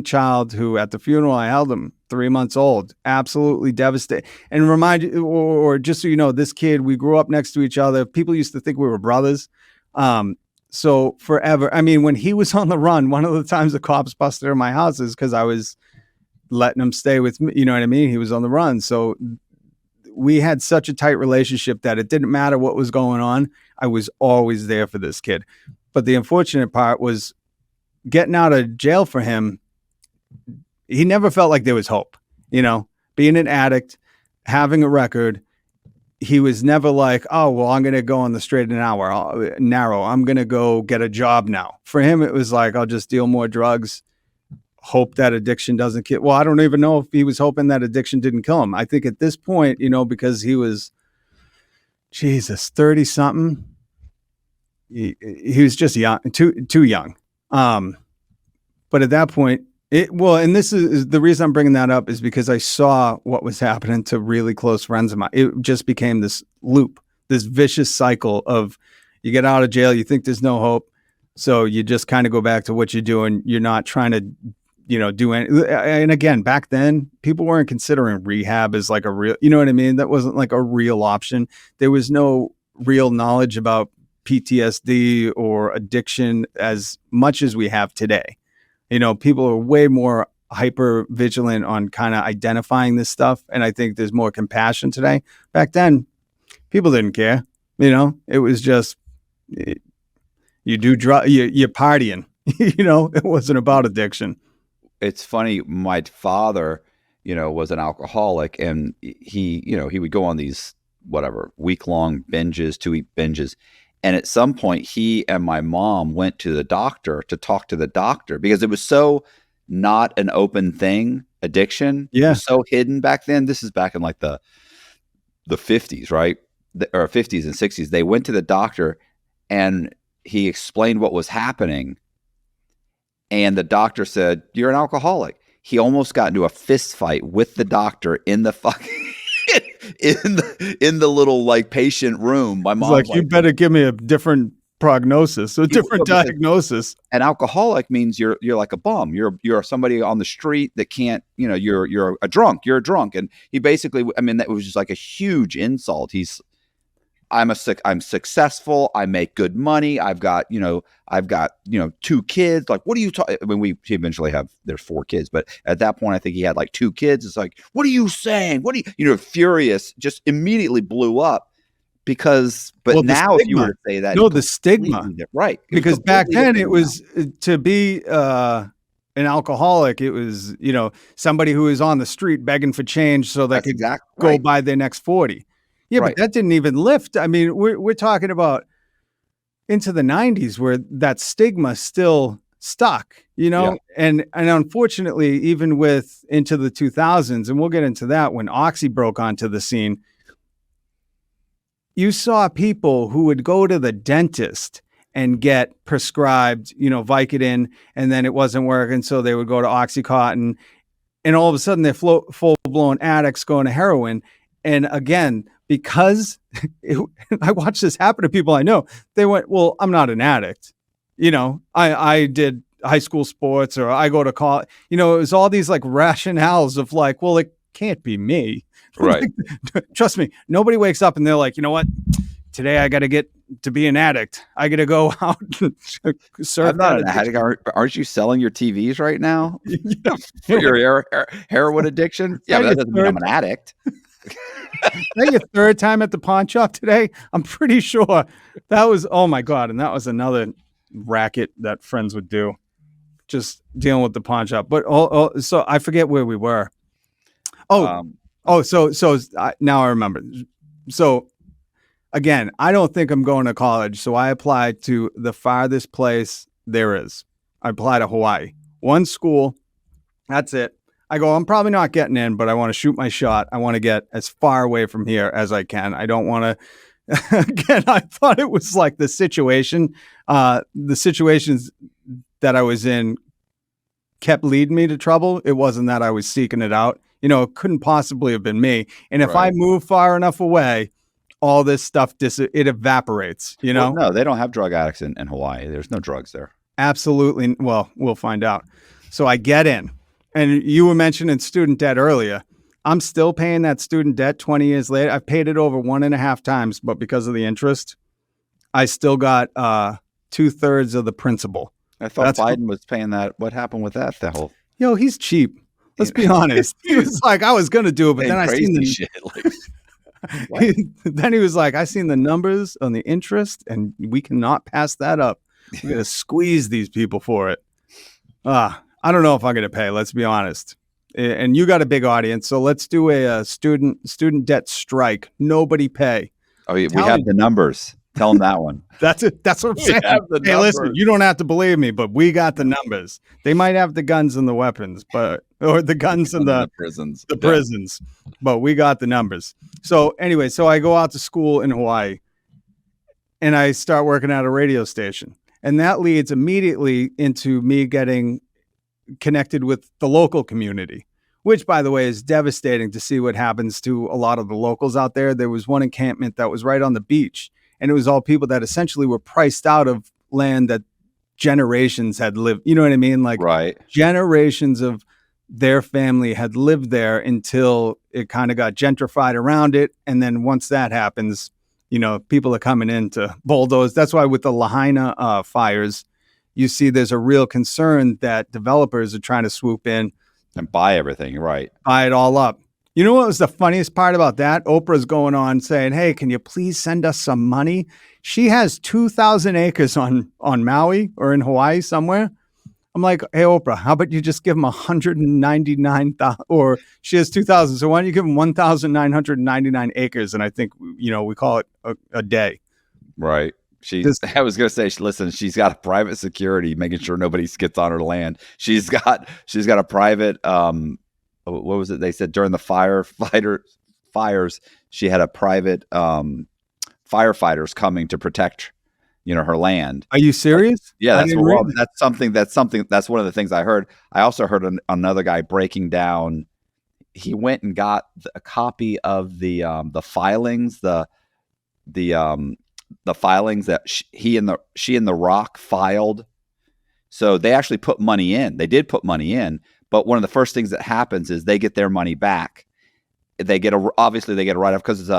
child, who at the funeral I held him, 3 months old, absolutely devastated. And remind you, or just so you know, this kid, we grew up next to each other. People used to think we were brothers. So forever. I mean, when he was on the run, one of the times the cops busted in my house is because I was letting him stay with me. You know what I mean? He was on the run. So we had such a tight relationship that it didn't matter what was going on. I was always there for this kid. But the unfortunate part was getting out of jail for him. He never felt like there was hope, being an addict, having a record. He was never like, oh, well, I'm going to go on the straight and narrow. I'm going to go get a job now. For him, it was like, I'll just deal more drugs, hope that addiction doesn't kill. Well, I don't even know if he was hoping that addiction didn't kill him. I think at this point, because he was, 30 something, he was just young, too young. But at that point, and this is the reason I'm bringing that up is because I saw what was happening to really close friends of mine. It just became this loop, this vicious cycle of, You get out of jail, you think there's no hope. So you just kind of go back to what you're doing. You're not trying to, do any. And again, back then, people weren't considering rehab as like a real, you know what I mean? That wasn't like a real option. There was no real knowledge about PTSD or addiction as much as we have today. People are way more hyper vigilant on kind of identifying this stuff. And I think there's more compassion today. Back then, people didn't care. It was just, you do you're partying. It wasn't about addiction. It's funny. My father, was an alcoholic, and he would go on these whatever week-long binges, 2-week binges. And at some point, he and my mom went to the doctor to talk to the doctor because it was so not an open thing. Addiction was so hidden back then. This is back in like the 50s, right? Or 50s and 60s. They went to the doctor and he explained what was happening. And the doctor said, "You're an alcoholic." He almost got into a fist fight with the doctor in the fucking in the little like patient room. My mom's like, "You better give me a different prognosis, a different diagnosis." An alcoholic means you're like a bum. You're somebody on the street that can't, you're a drunk. You're a drunk. And he basically, that was just like a huge insult. I'm successful. I make good money. I've got 2 kids. Like, what are you talking? He eventually there's 4 kids, but at that point, I think he had like 2 kids. It's like, what are you saying? What are you, furious, just immediately blew up because, now if you were to say that, the stigma, right. Because back then it was to be, an alcoholic. It was, somebody who was on the street begging for change so they could go buy their next 40. Yeah, right. But that didn't even lift. We're talking about into the 90s where that stigma still stuck, and unfortunately, even with into the 2000s, and we'll get into that when Oxy broke onto the scene, you saw people who would go to the dentist and get prescribed, Vicodin, and then it wasn't working, so they would go to Oxycontin, and all of a sudden they're full-blown addicts going to heroin. And again, because I watched this happen to people I know, they went, "Well, I'm not an addict. I did high school sports, or I go to college." It was all these like rationales of like, well, it can't be me. Right. Trust me, nobody wakes up and they're like, "You know what? Today I got to get to be an addict. I got to go out and serve." I'm not an addict. Aren't you selling your TVs right now for your heroin addiction? Yeah, but that doesn't mean I'm an addict. Is that your 3rd time at the pawn shop today? I'm pretty sure that was, oh my God. And that was another racket that friends would do, just dealing with the pawn shop. But so I forget where we were. So now I remember. So again, I don't think I'm going to college. So I applied to the farthest place there is. I applied to Hawaii. One school. That's it. I go, I'm probably not getting in, but I want to shoot my shot. I want to get as far away from here as I can. I don't want to, again, I thought it was like the situations that I was in kept leading me to trouble. It wasn't that I was seeking it out. It couldn't possibly have been me. And if I move far enough away, all this stuff, it evaporates, Well, no, they don't have drug addicts in Hawaii. There's no drugs there. Absolutely. Well, we'll find out. So I get in. And you were mentioning student debt earlier. I'm still paying that student debt 20 years later. I've paid it over 1.5 times, but because of the interest, I still got 2/3 of the principal. I thought Biden was paying that. What happened with that? He's cheap. Let's be honest. He was like, I was going to do it, but then I seen the shit. Then he was like, I seen the numbers on the interest, and we cannot pass that up. We're going to squeeze these people for it. I don't know if I'm going to pay. Let's be honest. And you got a big audience, so let's do a student debt strike. Nobody pay. Oh, we have the numbers. Tell them that one. That's it. That's what I'm saying. Hey, listen, you don't have to believe me, but we got the numbers. They might have the guns and the weapons, or the guns and the prisons. The prisons, but we got the numbers. So anyway, I go out to school in Hawaii, and I start working at a radio station, and that leads immediately into me getting connected with the local community, which, by the way, is devastating to see what happens to a lot of the locals out there. There was one encampment that was right on the beach, and it was all people that essentially were priced out of land that generations had lived. You know what I mean? Like Right. generations of their family had lived there until it kind of got gentrified around it. And then once that happens, people are coming in to bulldoze. That's why with the Lahaina fires, you see there's a real concern that developers are trying to swoop in and buy everything. Right. buy it all up. You know what was the funniest part about that? Oprah's going on saying, "Hey, can you please send us some money?" She has 2,000 acres on Maui or in Hawaii somewhere. I'm like, "Hey, Oprah, how about you just give them 199,000?" Or she has 2,000, so why don't you give them 1,999 acres? And I think we call it a day. Right. I was going to say, listen, she's got a private security making sure nobody gets on her land. She's got a private, what was it? They said during the fires, she had a private, firefighters coming to protect, her land. Are you serious? Yeah, that's something. That's one of the things I heard. I also heard another guy breaking down. He went and got a copy of the filings, the filings that she and the Rock filed. So they actually put money in. They did put money in, but one of the first things that happens is they get their money back. They get a write-off because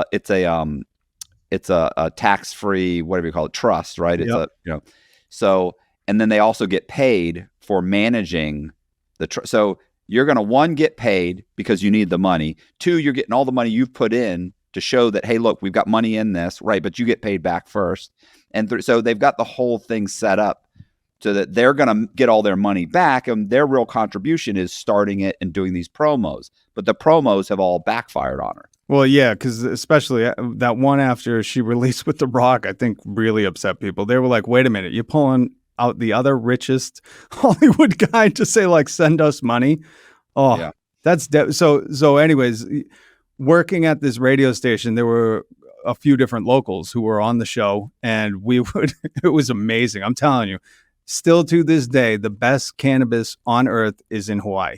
it's a tax-free, whatever you call it, trust, right? It's Yep. So, and then they also get paid for managing the trust. So you're going to, one, get paid because you need the money. Two, you're getting all the money you've put in to show that, hey, look, we've got money in this, right? But you get paid back first. And so they've got the whole thing set up so that they're going to get all their money back. And their real contribution is starting it and doing these promos. But the promos have all backfired on her. Well, yeah, because especially that one after she released with The Rock, I think really upset people. They were like, wait a minute, you're pulling out the other richest Hollywood guy to say, like, send us money. Oh, yeah. That's so anyways, working at this radio station, there were a few different locals who were on the show, and it was amazing. I'm telling you, still to this day, the best cannabis on earth is in Hawaii.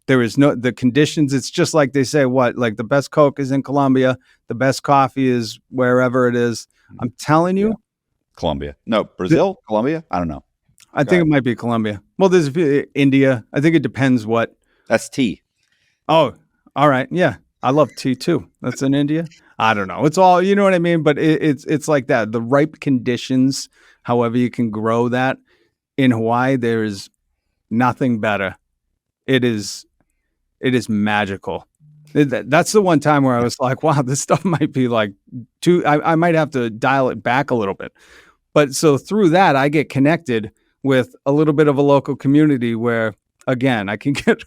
There is the conditions. It's just like they say, like the best Coke is in Colombia. The best coffee is wherever it is. I'm telling you. Yeah. Colombia. No, Brazil, Colombia. I don't know. I think it might be Colombia. Well, there's India. I think it depends what. That's tea. Oh, all right. Yeah. I love tea too. That's in India. I don't know. It's all, you know what I mean? But it's like that. The ripe conditions, however you can grow that in Hawaii, there is nothing better. It is magical. That's the one time where I was like, wow, this stuff might be like I might have to dial it back a little bit. But so through that, I get connected with a little bit of a local community where, again, I can get,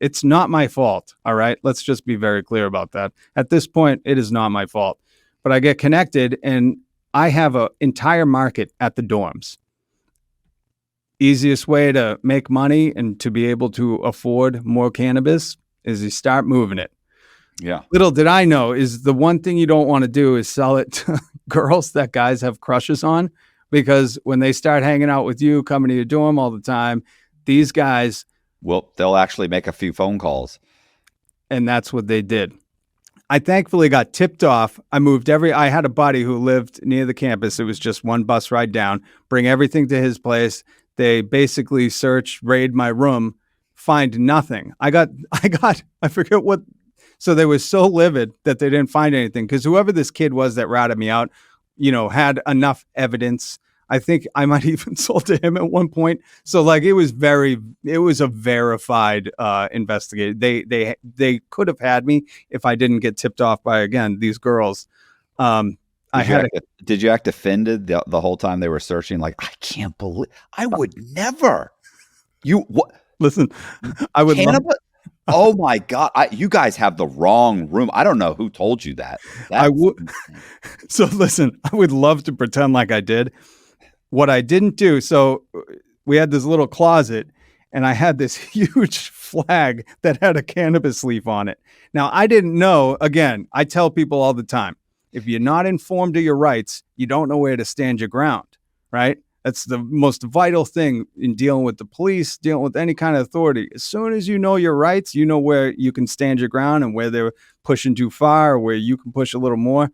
it's not my fault. All right. Let's just be very clear about that. At this point, it is not my fault, but I get connected and I have an entire market at the dorms. Easiest way to make money and to be able to afford more cannabis is you start moving it. Yeah. Little did I know is the one thing you don't want to do is sell it to girls that guys have crushes on, because when they start hanging out with you, coming to your dorm all the time, these guys, well, they'll actually make a few phone calls. And that's what they did. I thankfully got tipped off. I had a buddy who lived near the campus. It was just one bus ride down, bring everything to his place. They basically raid my room, find nothing. I forget what. So they were so livid that they didn't find anything, because whoever this kid was that ratted me out, had enough evidence. I think I might even sold to him at one point. So like it was a verified investigation. They could have had me if I didn't get tipped off by, again, these girls. Did you act offended the whole time they were searching? Like, I can't believe I would never. Listen, I would cannabis. Oh my God! You guys have the wrong room. I don't know who told you that. I would. So listen, I would love to pretend like I did. What I didn't do. So we had this little closet, and I had this huge flag that had a cannabis leaf on it. Now I didn't know. Again, I tell people all the time, if you're not informed of your rights, you don't know where to stand your ground, right? That's the most vital thing in dealing with the police, dealing with any kind of authority. As soon as you know your rights, you know where you can stand your ground and where they're pushing too far or where you can push a little more.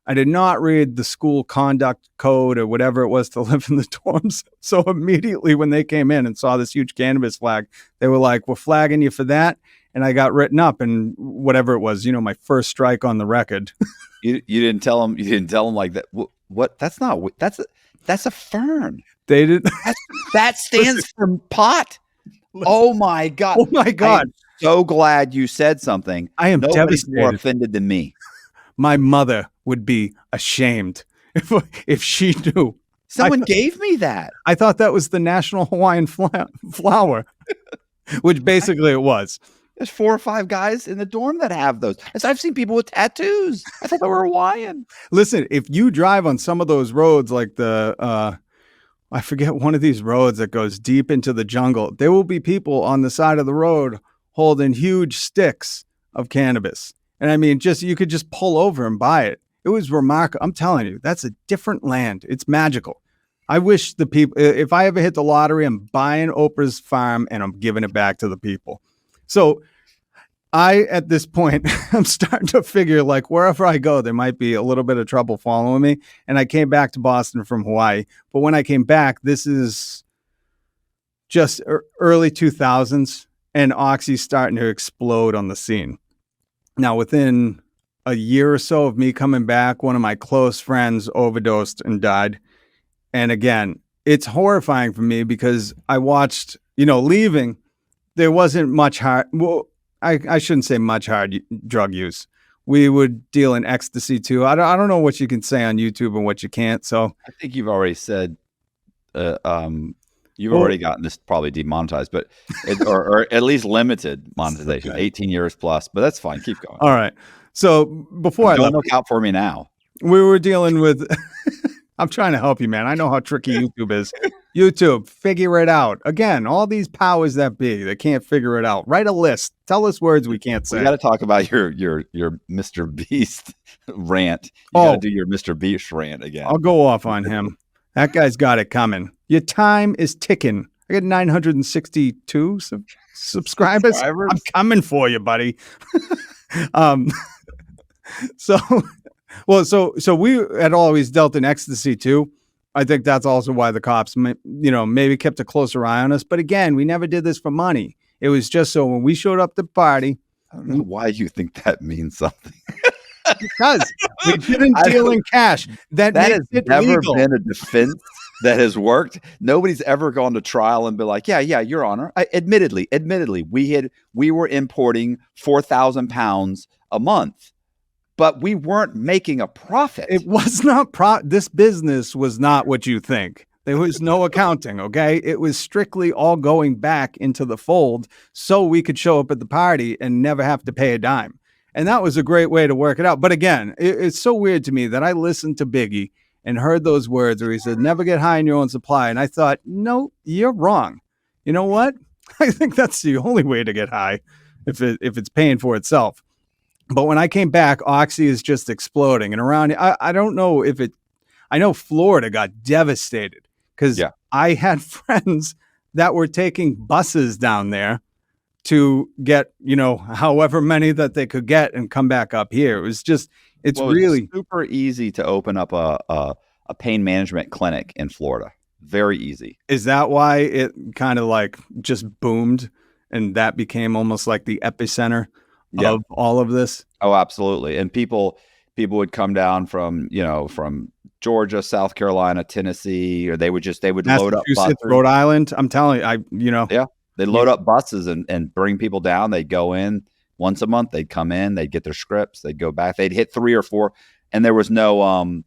I did not read the school conduct code or whatever it was to live in the dorms. So immediately when they came in and saw this huge cannabis flag, they were like, "We're flagging you for that." And I got written up, and whatever it was, my first strike on the record. You didn't tell them. You didn't tell them like that. What? That's not. That's a fern. They did. That stands for pot. Oh my God. Oh my God. I'm so glad you said something. I am Nobody's devastated. more offended than me. My mother would be ashamed if she knew. Someone gave me that. I thought that was the national Hawaiian flower, which basically it was. There's 4 or 5 guys in the dorm that have those. I've seen people with tattoos. I thought they were Hawaiian. Listen, if you drive on some of those roads, like I forget one of these roads that goes deep into the jungle, there will be people on the side of the road holding huge sticks of cannabis. And I mean, you could just pull over and buy it. It was remarkable. I'm telling you, that's a different land. It's magical. I wish the people, if I ever hit the lottery, I'm buying Oprah's farm and I'm giving it back to the people. So at this point, I'm starting to figure like wherever I go, there might be a little bit of trouble following me. And I came back to Boston from Hawaii. But when I came back, this is just early 2000s, and Oxy's starting to explode on the scene. Now, within a year or so of me coming back, one of my close friends overdosed and died. And again, it's horrifying for me because I watched, leaving, there wasn't much hard. Well, I shouldn't say much hard drug use. We would deal in ecstasy too. I don't know what you can say on YouTube and what you can't. So I think you've already said, you've already gotten this probably demonetized, but or at least limited monetization, okay. 18 years plus. But that's fine. Keep going. All right. So before don't look out for me now. We were dealing with. I'm trying to help you, man. I know how tricky YouTube is. YouTube, figure it out. Again, all these powers that be, they can't figure it out. Write a list. Tell us words we can't say. We got to talk about your Mr. Beast rant. You got to do your Mr. Beast rant again. I'll go off on him. That guy's got it coming. Your time is ticking. I got 962 subscribers. I'm coming for you, buddy. So we had always dealt in ecstasy too. I think that's also why the cops, maybe kept a closer eye on us. But again, we never did this for money. It was just so when we showed up to the party. I don't know why you think that means something. Because we didn't deal in cash. That has never legal. Been a defense that has worked. Nobody's ever gone to trial and been like, yeah, Your Honor. Admittedly, we were importing 4,000 pounds a month. But we weren't making a profit. It was not this business was not what you think. There was no accounting, okay? It was strictly all going back into the fold so we could show up at the party and never have to pay a dime. And that was a great way to work it out. But again, it's so weird to me that I listened to Biggie and heard those words where he said, never get high in your own supply. And I thought, no, you're wrong. You know what? I think that's the only way to get high if it's paying for itself. But when I came back, Oxy is just exploding. And around, I don't know I know Florida got devastated because I had friends that were taking buses down there to get, however many that they could get and come back up here. It was just, it's really super easy to open up a pain management clinic in Florida. Very easy. Is that why it kind of like just boomed and that became almost like the epicenter of all of this? Oh, absolutely. And people would come down from Georgia, South Carolina, Tennessee, or they would load up buses. Rhode Island. I'm telling you, they load up buses and bring people down. They'd go in once a month. They'd come in, they'd get their scripts. They'd go back. They'd hit 3 or 4. And there was no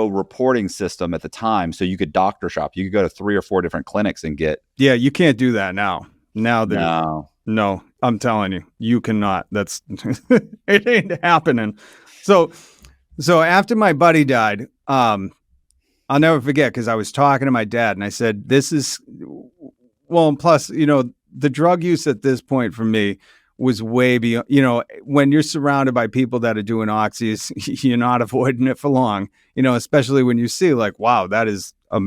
reporting system at the time. So you could doctor shop. You could go to 3 or 4 different clinics and get. Yeah. You can't do that now. No, I'm telling you, you cannot. That's it ain't happening. So after my buddy died, I'll never forget because I was talking to my dad and I said, this is and plus, the drug use at this point for me was way beyond, when you're surrounded by people that are doing oxys, you're not avoiding it for long, especially when you see like, wow, that is a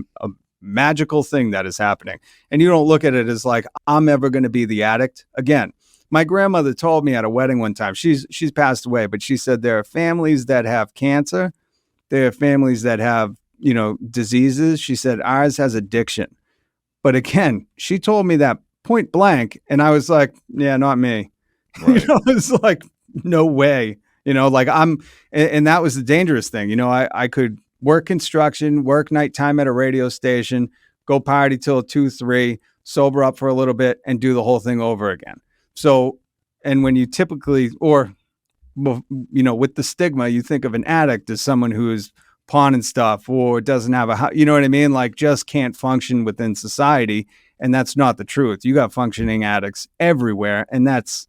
magical thing that is happening. And you don't look at it as like, I'm ever going to be the addict again. My grandmother told me at a wedding one time, she's passed away, but she said there are families that have cancer. There are families that have, diseases. She said ours has addiction. But again, she told me that point blank. And I was like, yeah, not me. Right. It's like, no way. Like and that was the dangerous thing. I could work construction, work nighttime at a radio station, go party till 2, 3, sober up for a little bit and do the whole thing over again. So, and when you typically, or, with the stigma, you think of an addict as someone who is pawning stuff or doesn't have you know what I mean? Like just can't function within society. And that's not the truth. You got functioning addicts everywhere. And that's,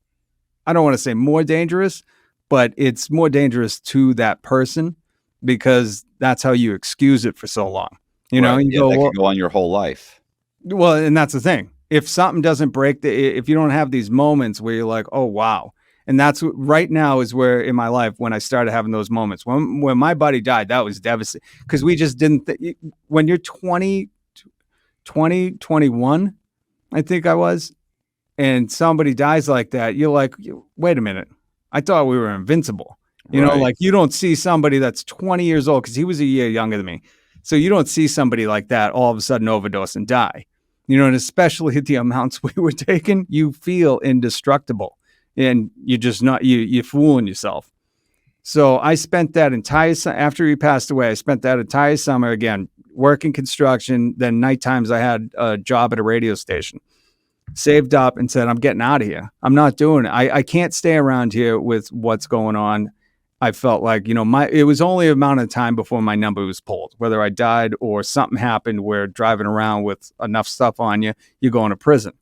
I don't want to say more dangerous, but it's more dangerous to that person because that's how you excuse it for so long. You Right. you Yeah, go, that well, could go on your whole life. well, and that's the thing. If something doesn't break if you don't have these moments where you're like, oh, wow. And that's what right now is where in my life, when I started having those moments, when my buddy died, that was devastating because we just didn't, when you're 21, I think I was, and somebody dies like that, you're like, wait a minute. I thought we were invincible. Right. Like you don't see somebody that's 20 years old because he was a year younger than me. So you don't see somebody like that all of a sudden overdose and die. And especially at the amounts we were taking, you feel indestructible and you're just not, you're fooling yourself. So I spent that entire, after he passed away, I spent that entire summer again, working construction. Then night times I had a job at a radio station, saved up and said, I'm getting out of here. I'm not doing it. I can't stay around here with what's going on. I felt like, it was only an amount of time before my number was pulled, whether I died or something happened where driving around with enough stuff on you, you're going to prison.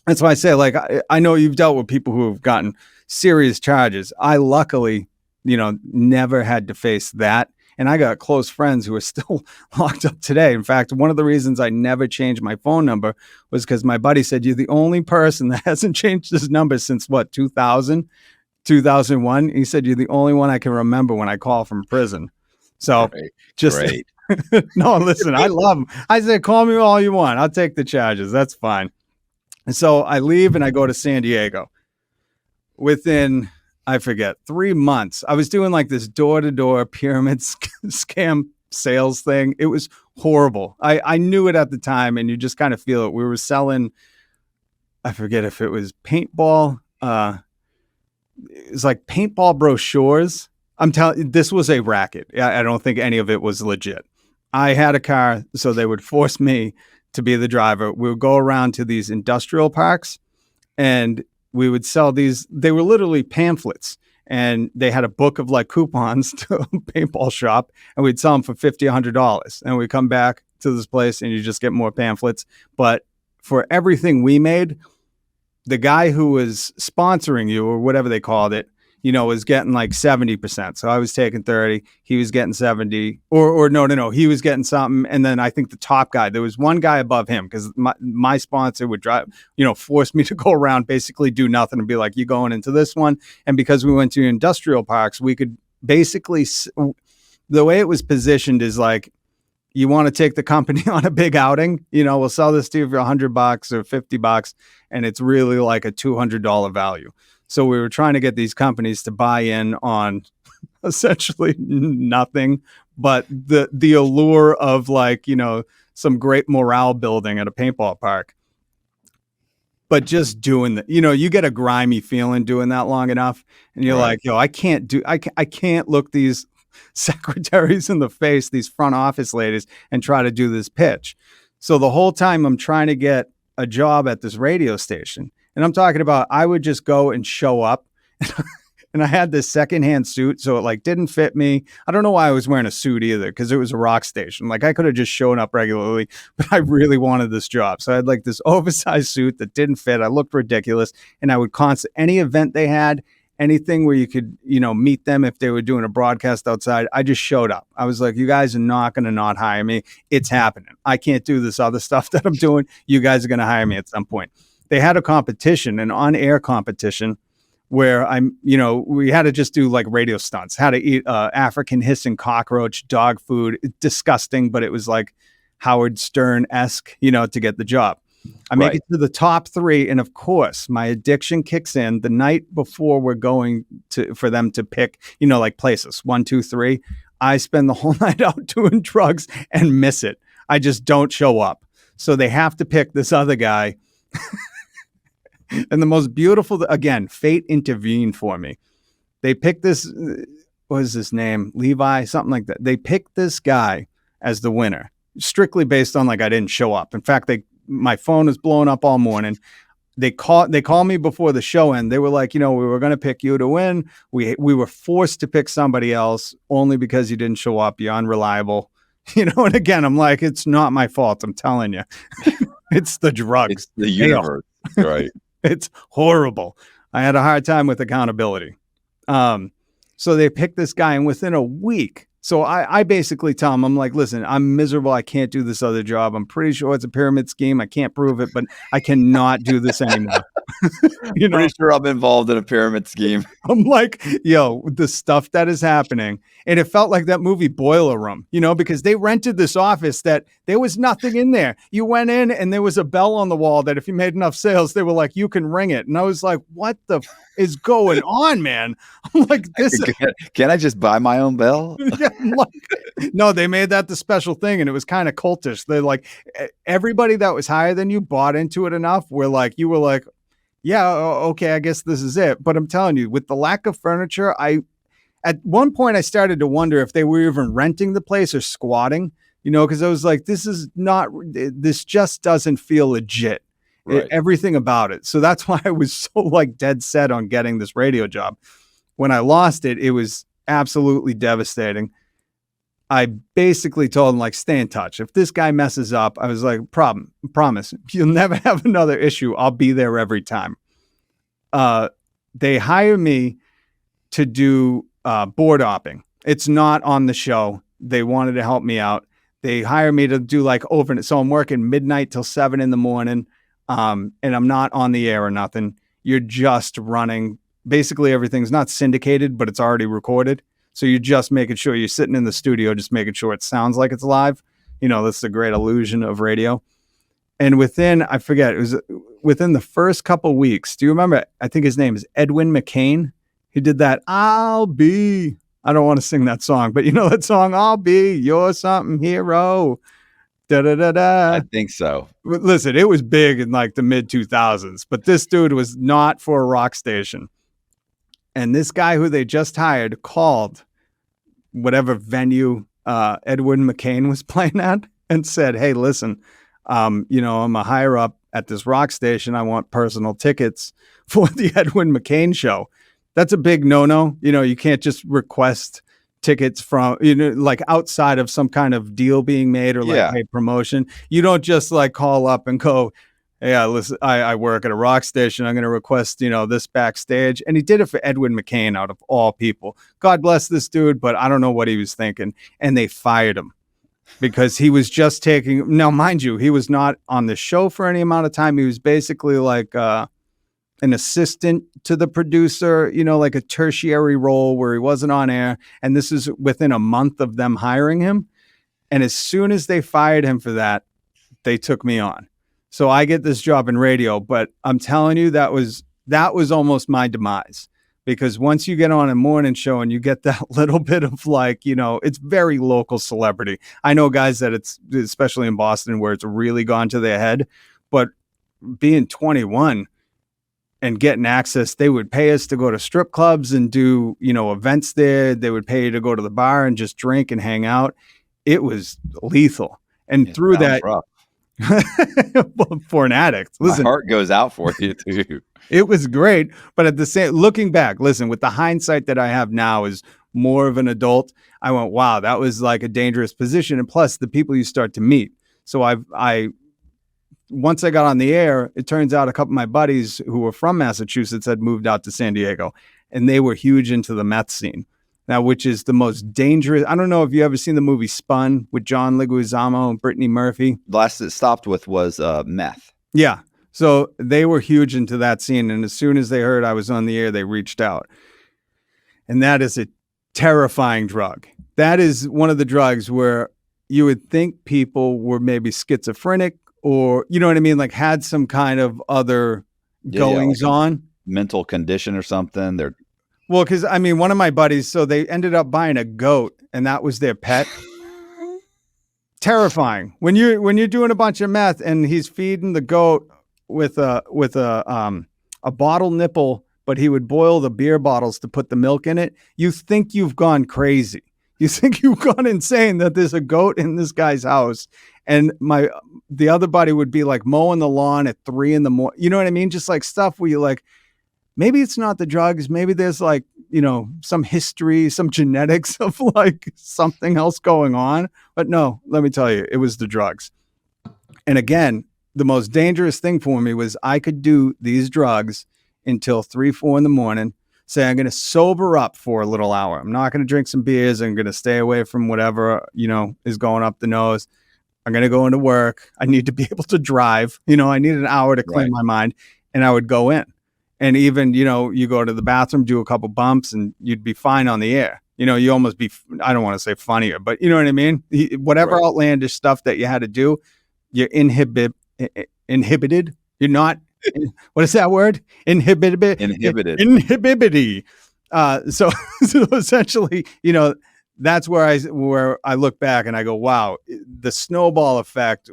That's why I say, like, I know you've dealt with people who have gotten serious charges. I luckily, never had to face that. And I got close friends who are still locked up today. In fact, one of the reasons I never changed my phone number was because my buddy said, you're the only person that hasn't changed his number since 2001. He said, you're the only one I can remember when I call from prison. So just Great. no, listen, I love him. I said, call me all you want. I'll take the charges. That's fine. And so I leave and I go to San Diego. Within, I forget, 3 months, I was doing like this door-to-door pyramid scam sales thing. It was horrible. I knew it at the time and you just kind of feel it. We were selling, I forget if it was paintball, it was like paintball brochures. I'm telling you, this was a racket. I don't think any of it was legit. I had a car, so they would force me to be the driver. We would go around to these industrial parks and we would sell these. They were literally pamphlets and they had a book of like coupons to a paintball shop and we'd sell them for $50, $100. And we'd come back to this place and you just get more pamphlets. But for everything we made, the guy who was sponsoring you or whatever they called it, was getting like 70%. So I was taking 30, he was getting 70 or no. He was getting something. And then I think the top guy, there was one guy above him because my sponsor would drive, force me to go around, basically do nothing and be like, you're going into this one. And because we went to industrial parks, we could basically, the way it was positioned is like, you want to take the company on a big outing, we'll sell this to you for $100 or $50. And it's really like a $200 value. So we were trying to get these companies to buy in on essentially nothing, but the allure of like, some great morale building at a paintball park. But just doing that, you get a grimy feeling doing that long enough and you're Right. like, I can't look these secretaries in the face, these front office ladies, and try to do this pitch. So the whole time I'm trying to get a job at this radio station. And I'm talking about, I would just go and show up and I had this secondhand suit. So it like didn't fit me. I don't know why I was wearing a suit either, because it was a rock station. Like I could have just shown up regularly, but I really wanted this job. So I had like this oversized suit that didn't fit. I looked ridiculous and I would any event they had, anything where you could, meet them if they were doing a broadcast outside, I just showed up. I was like, you guys are not going to not hire me. It's happening. I can't do this other stuff that I'm doing. You guys are going to hire me at some point. They had a competition, an on-air competition where we had to just do like radio stunts, how to eat African hissing cockroach, dog food, disgusting, but it was like Howard Stern-esque, to get the job. I make it to the top 3, and of course, my addiction kicks in the night before we're going for them to pick, like places 1, 2, 3. I spend the whole night out doing drugs and miss it. I just don't show up. So they have to pick this other guy. And the most beautiful, again, fate intervened for me. They picked this, what is his name? Levi, something like that. They picked this guy as the winner, strictly based on I didn't show up. In fact, my phone is blowing up all morning. They called me before the show, and they were like, we were going to pick you to win. We were forced to pick somebody else only because you didn't show up. You're unreliable. And again, I'm like, it's not my fault. I'm telling you, it's the drugs. It's the universe, right? It's horrible. I had a hard time with accountability. So they picked this guy, and within a week, so I basically tell him, I'm like, listen, I'm miserable. I can't do this other job. I'm pretty sure it's a pyramid scheme. I can't prove it, but I cannot do this anymore. Pretty sure I'm involved in a pyramid scheme. I'm like, yo, the stuff that is happening. And it felt like that movie Boiler Room, because they rented this office that there was nothing in there. You went in and there was a bell on the wall that if you made enough sales, they were like, you can ring it. And I was like, what the is going on, man? I'm like, this. Can I just buy my own bell? No, they made that the special thing, and it was kind of cultish. They're like, everybody that was higher than you bought into it enough where you were like, yeah, okay, I guess this is it. But I'm telling you, with the lack of furniture, at one point I started to wonder if they were even renting the place or squatting, because I was like, this just doesn't feel legit. Right. Everything about it. So that's why I was so dead set on getting this radio job. When I lost it, it was absolutely devastating. I basically told him, stay in touch. If this guy messes up, I was like, promise, you'll never have another issue. I'll be there every time. They hire me to do board hopping. It's not on the show. They wanted to help me out. They hire me to do overnight. So I'm working midnight till 7 in the morning. And I'm not on the air or nothing. You're just running. Basically, everything's not syndicated, but it's already recorded. So you're just making sure you're sitting in the studio, just making sure it sounds like it's live. That's the great illusion of radio. And within the first couple weeks, do you remember? I think his name is Edwin McCain. He did that. I don't want to sing that song, but that song, I'll be your something hero. Da, da, da, da. I think so. Listen, it was big in the mid 2000s, but this dude was not for a rock station. And this guy who they just hired called whatever venue Edwin McCain was playing at and said, hey, listen, I'm a higher up at this rock station. I want personal tickets for the Edwin McCain show. That's a big no-no. You can't just request tickets from, outside of some kind of deal being made or hey, promotion. You don't just call up and go, hey, listen, I work at a rock station. I'm going to request, this backstage. And he did it for Edwin McCain out of all people. God bless this dude, but I don't know what he was thinking. And they fired him because he was just taking, now mind you, he was not on the show for any amount of time. He was basically an assistant to the producer, a tertiary role where he wasn't on air. And this is within a month of them hiring him. And as soon as they fired him for that, they took me on. So I get this job in radio, but I'm telling you, that was almost my demise, because once you get on a morning show and you get that little bit of it's very local celebrity. I know guys that it's, especially in Boston, where it's really gone to their head, but being 21 and getting access, they would pay us to go to strip clubs and do, events there. They would pay you to go to the bar and just drink and hang out. It was lethal. And through that, rough. For an addict, listen, my heart goes out for you too. It was great, but at the same, looking back, listen, with the hindsight that I have now as more of an adult, I went, wow, that was a dangerous position. And plus the people you start to meet. So once I got on the air, it turns out a couple of my buddies who were from Massachusetts had moved out to San Diego, and they were huge into the meth scene. Now, which is the most dangerous. I don't know if you ever seen the movie Spun with John Leguizamo and Brittany Murphy. Last it stopped with was meth. Yeah. So they were huge into that scene. And as soon as they heard I was on the air, they reached out. And that is a terrifying drug. That is one of the drugs where you would think people were maybe schizophrenic or you know what I mean, like had some kind of other Yeah, like goings on. mental condition or something. They're Well, because I mean, one of my buddies, so they ended up buying a goat, and that was their pet. Terrifying when you're doing a bunch of meth, and he's feeding the goat with a bottle nipple, but he would boil the beer bottles to put the milk in it. You think you've gone crazy. You think you've gone insane that there's a goat in this guy's house, and the other buddy would be like mowing the lawn at 3 a.m. You know what I mean? Just like stuff where you like, maybe it's not the drugs. Maybe there's like, some history, some genetics of like something else going on. But no, let me tell you, it was the drugs. And again, the most dangerous thing for me was I could do these drugs until 3, 4 in the morning. Say, I'm going to sober up for a little hour. I'm not going to drink some beers. I'm going to stay away from whatever, is going up the nose. I'm going to go into work. I need to be able to drive. I need an hour to clear my mind. And I would go in. And even, you go to the bathroom, do a couple bumps, and you'd be fine on the air. You almost be, I don't want to say funnier, but you know what I mean? Whatever outlandish stuff that you had to do, you're inhibited. You're not, what is that word? Inhibited. So essentially, that's where I look back and I go, wow, the snowball effect,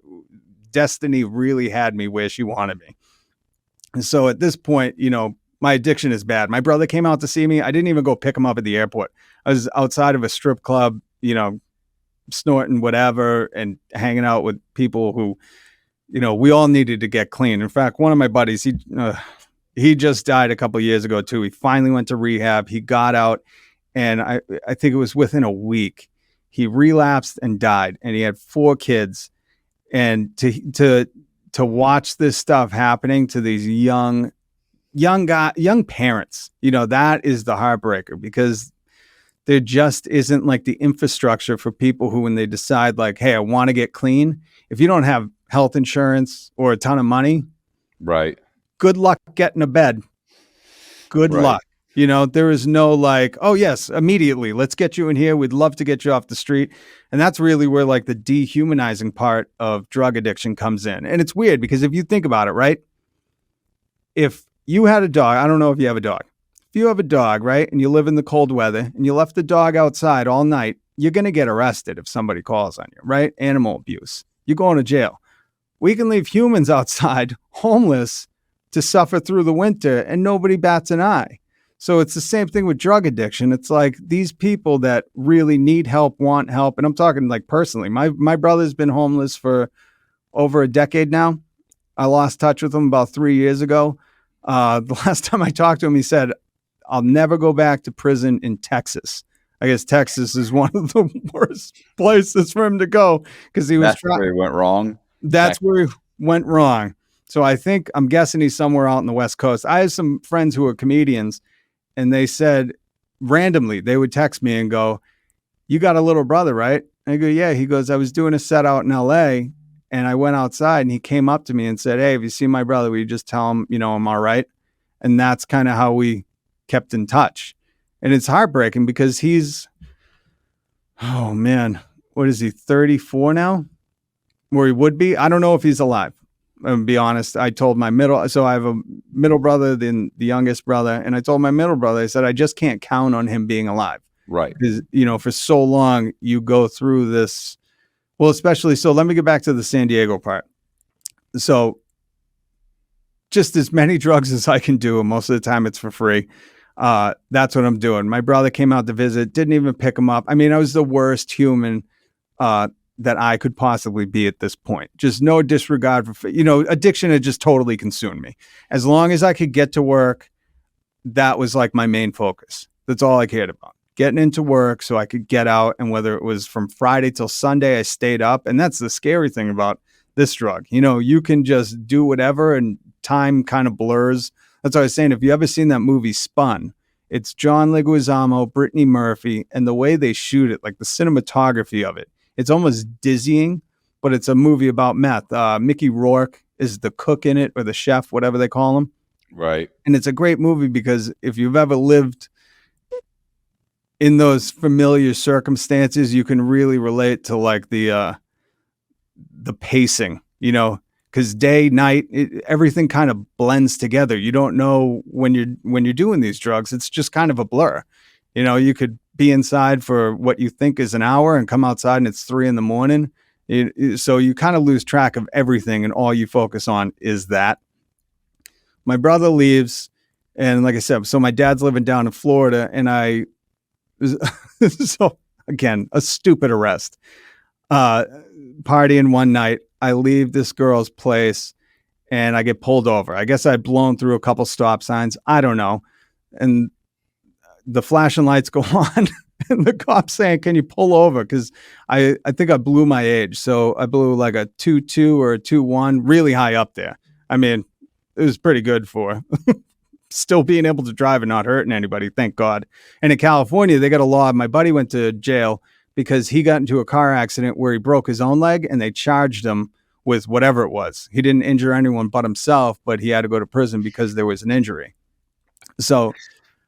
destiny really had me where she wanted me. And so at this point, my addiction is bad. My brother came out to see me. I didn't even go pick him up at the airport. I was outside of a strip club, snorting whatever and hanging out with people who, we all needed to get clean. In fact, one of my buddies, he just died a couple of years ago too. He finally went to rehab. He got out, and I think it was within a week, he relapsed and died. And he had 4 kids. And to watch this stuff happening to these young parents, that is the heartbreaker, because there just isn't like the infrastructure for people who, when they decide like, hey, I want to get clean, if you don't have health insurance or a ton of money, right, good luck getting a bed. Good luck. There is no like, oh yes, immediately, let's get you in here. We'd love to get you off the street. And that's really where like the dehumanizing part of drug addiction comes in. And it's weird because if you think about it, right? If you had a dog, I don't know if you have a dog. If you have a dog, right, and you live in the cold weather and you left the dog outside all night, you're going to get arrested if somebody calls on you, right? Animal abuse. You're going to jail. We can leave humans outside homeless to suffer through the winter and nobody bats an eye. So it's the same thing with drug addiction. It's like these people that really need help, want help. And I'm talking like personally, my brother's been homeless for over a decade now. I lost touch with him about 3 years ago. The last time I talked to him, he said, I'll never go back to prison in Texas. I guess Texas is one of the worst places for him to go because he was where he went wrong. That's where he went wrong. So I'm guessing he's somewhere out in the West Coast. I have some friends who are comedians, and they said randomly, they would text me and go, you got a little brother, right? And I go, yeah. He goes, I was doing a set out in LA and I went outside and he came up to me and said, hey, have you seen my brother? Will you just tell him, I'm all right? And that's kind of how we kept in touch. And it's heartbreaking because he's, oh man, what is he, 34 now? Where he would be? I don't know if he's alive. I'm gonna be honest. I told so I have a middle brother, then the youngest brother. And I told my middle brother, I said, I just can't count on him being alive. Right. Because, for so long you go through this. Well, especially, so let me get back to the San Diego part. So just as many drugs as I can do, and most of the time it's for free. That's what I'm doing. My brother came out to visit, didn't even pick him up. I mean, I was the worst human that I could possibly be at this point. Just no disregard for, addiction had just totally consumed me. As long as I could get to work, that was like my main focus. That's all I cared about. Getting into work so I could get out. And whether it was from Friday till Sunday, I stayed up. And that's the scary thing about this drug. You can just do whatever and time kind of blurs. That's what I was saying. If you ever seen that movie Spun, it's John Leguizamo, Brittany Murphy, and the way they shoot it, like the cinematography of it, it's almost dizzying, but it's a movie about meth. Mickey Rourke is the cook in it, or the chef, whatever they call him. Right. And it's a great movie because if you've ever lived in those familiar circumstances, you can really relate to like the pacing, because day, night, everything kind of blends together. You don't know when you're doing these drugs. It's just kind of a blur. You could be inside for what you think is an hour and come outside and it's 3 a.m. So you kind of lose track of everything, and all you focus on is that. My brother leaves, and like I said, so my dad's living down in Florida, and so again, a stupid arrest. Partying one night, I leave this girl's place and I get pulled over. I guess I'd blown through a couple stop signs. I don't know. And the flashing lights go on and the cop's saying, "Can you pull over?" Because I think I blew my age. So I blew like a 2.2 or a 2.1, really high up there. I mean, it was pretty good for still being able to drive and not hurting anybody, thank God. And in California, they got a law. My buddy went to jail because he got into a car accident where he broke his own leg, and they charged him with whatever it was. He didn't injure anyone but himself, but he had to go to prison because there was an injury. So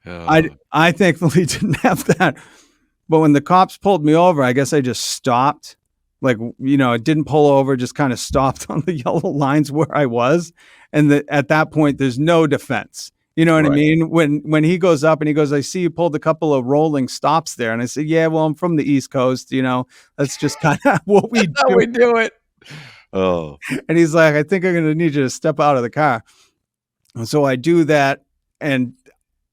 I thankfully didn't have that. But when the cops pulled me over, I guess I just stopped. Like, it didn't pull over, just kind of stopped on the yellow lines where I was. And at that point, there's no defense. You know what I mean? When he goes up and he goes, "I see you pulled a couple of rolling stops there." And I said, "Yeah, well, I'm from the East Coast. That's just kind of what we do." How we do it. Oh. And he's like, "I think I'm going to need you to step out of the car." And so I do that. And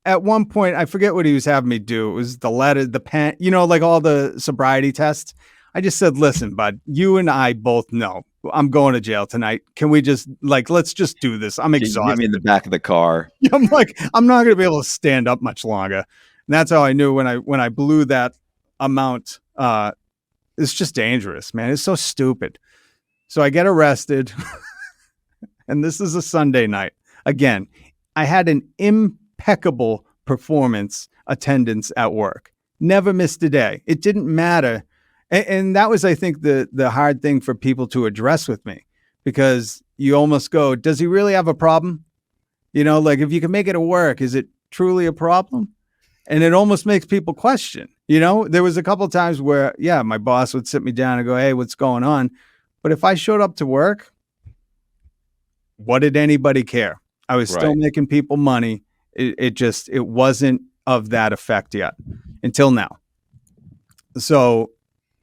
at one point, I forget what he was having me do. It was the letter, the pen, like all the sobriety tests. I just said, "Listen, bud, you and I both know I'm going to jail tonight. Can we just let's just do this? I'm exhausted." Get me in the back of the car. I'm like, I'm not going to be able to stand up much longer. And that's how I knew when I blew that amount. It's just dangerous, man. It's so stupid. So I get arrested, and this is a Sunday night. Again, I had an impeccable performance attendance at work. Never missed a day. It didn't matter. And that was, I think, the hard thing for people to address with me, because you almost go, does he really have a problem? If you can make it work, is it truly a problem? And it almost makes people question. There was a couple of times where, my boss would sit me down and go, "Hey, what's going on?" But if I showed up to work, what did anybody care? I was still making people money. It wasn't of that effect yet until now. So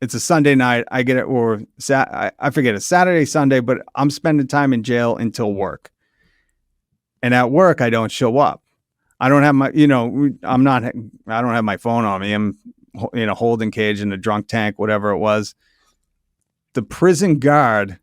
it's a Sunday night. I get it, or I forget, it's Saturday, Sunday, but I'm spending time in jail until work. And at work, I don't show up. I don't have my, I don't have my phone on me. I'm in a holding cage in a drunk tank, whatever it was. The prison guard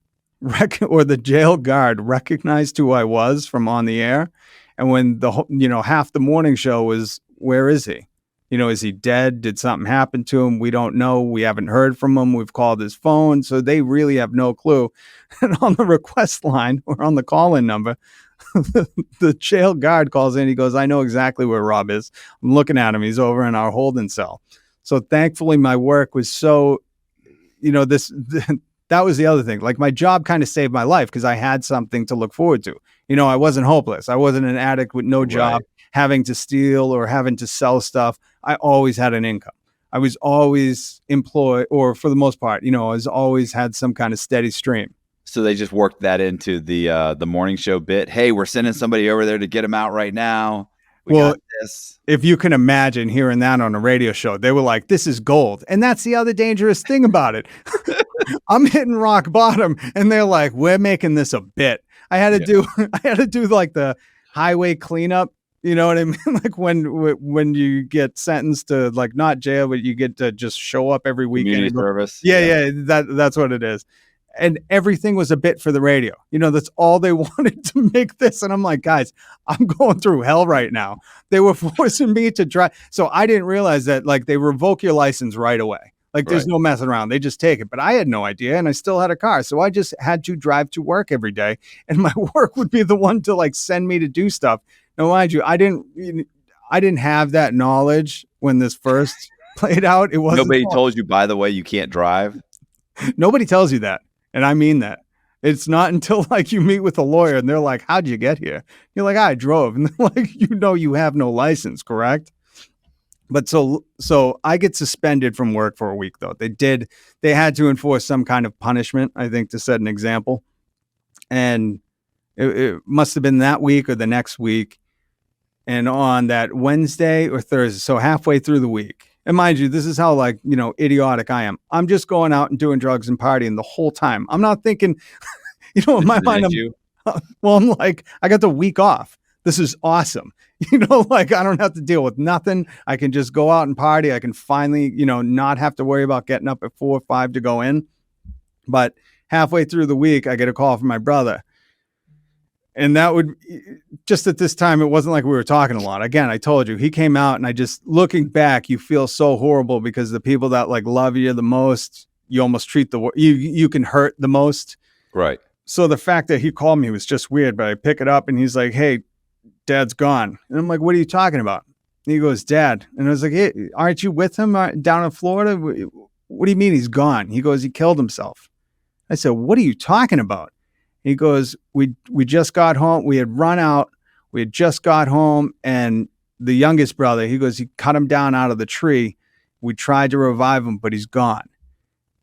or the jail guard recognized who I was from on the air. And when half the morning show was, "Where is he? Is he dead? Did something happen to him? We don't know. We haven't heard from him. We've called his phone." So they really have no clue. And on the request line or on the call-in number, the jail guard calls in. He goes, "I know exactly where Rob is. I'm looking at him. He's over in our holding cell." So thankfully my work was so, that was the other thing. Like, my job kind of saved my life because I had something to look forward to. I wasn't hopeless. I wasn't an addict with no job, having to steal or having to sell stuff. I always had an income. I was always employed, or for the most part, I was always had some kind of steady stream. So they just worked that into the morning show bit. "Hey, we're sending somebody over there to get him out right now. We got this." If you can imagine hearing that on a radio show, they were like, "This is gold." And that's the other dangerous thing about it. I'm hitting rock bottom, and they're like, "We're making this a bit." I had to do like the highway cleanup. You know what I mean? Like when you get sentenced to, like, not jail, but you get to just show up every weekend. Community service. Yeah. That's what it is. And everything was a bit for the radio. That's all they wanted to make this. And I'm like, guys, I'm going through hell right now. They were forcing me to drive. So I didn't realize that, like, they revoke your license right away. Like, there's no messing around. They just take it. But I had no idea, and I still had a car. So I just had to drive to work every day. And my work would be the one to, like, send me to do stuff. Now, mind you, I didn't have that knowledge when this first played out. It wasn't. Nobody told you, by the way, you can't drive. Nobody tells you that. And I mean that. It's not until, like, you meet with a lawyer and they're like, "How'd you get here?" You're like, "I drove." And they're like, "You have no license, correct?" But so I get suspended from work for a week, though. They had to enforce some kind of punishment, I think, to set an example. And it must have been that week or the next week. And on that Wednesday or Thursday, so halfway through the week, and mind you, this is how like, idiotic I am. I'm just going out and doing drugs and partying the whole time. I'm not thinking, in my mind, I'm like, I got the week off. This is awesome. Like I don't have to deal with nothing. I can just go out and party. I can finally, not have to worry about getting up at 4 or 5 to go in. But halfway through the week, I get a call from my brother. And that would just at this time, it wasn't like we were talking a lot. Again, I told you, he came out and I just looking back, you feel so horrible because the people that like love you the most, you almost treat you can hurt the most. Right. So the fact that he called me was just weird, but I pick it up and he's like, "Hey, Dad's gone." And I'm like, "What are you talking about?" And he goes, "Dad." And I was like, "Hey, aren't you with him down in Florida? What do you mean he's gone?" He goes, "He killed himself." I said, "What are you talking about?" He goes, we just got home. We had run out. We had just got home. And the youngest brother, he goes, he cut him down out of the tree. We tried to revive him, but he's gone.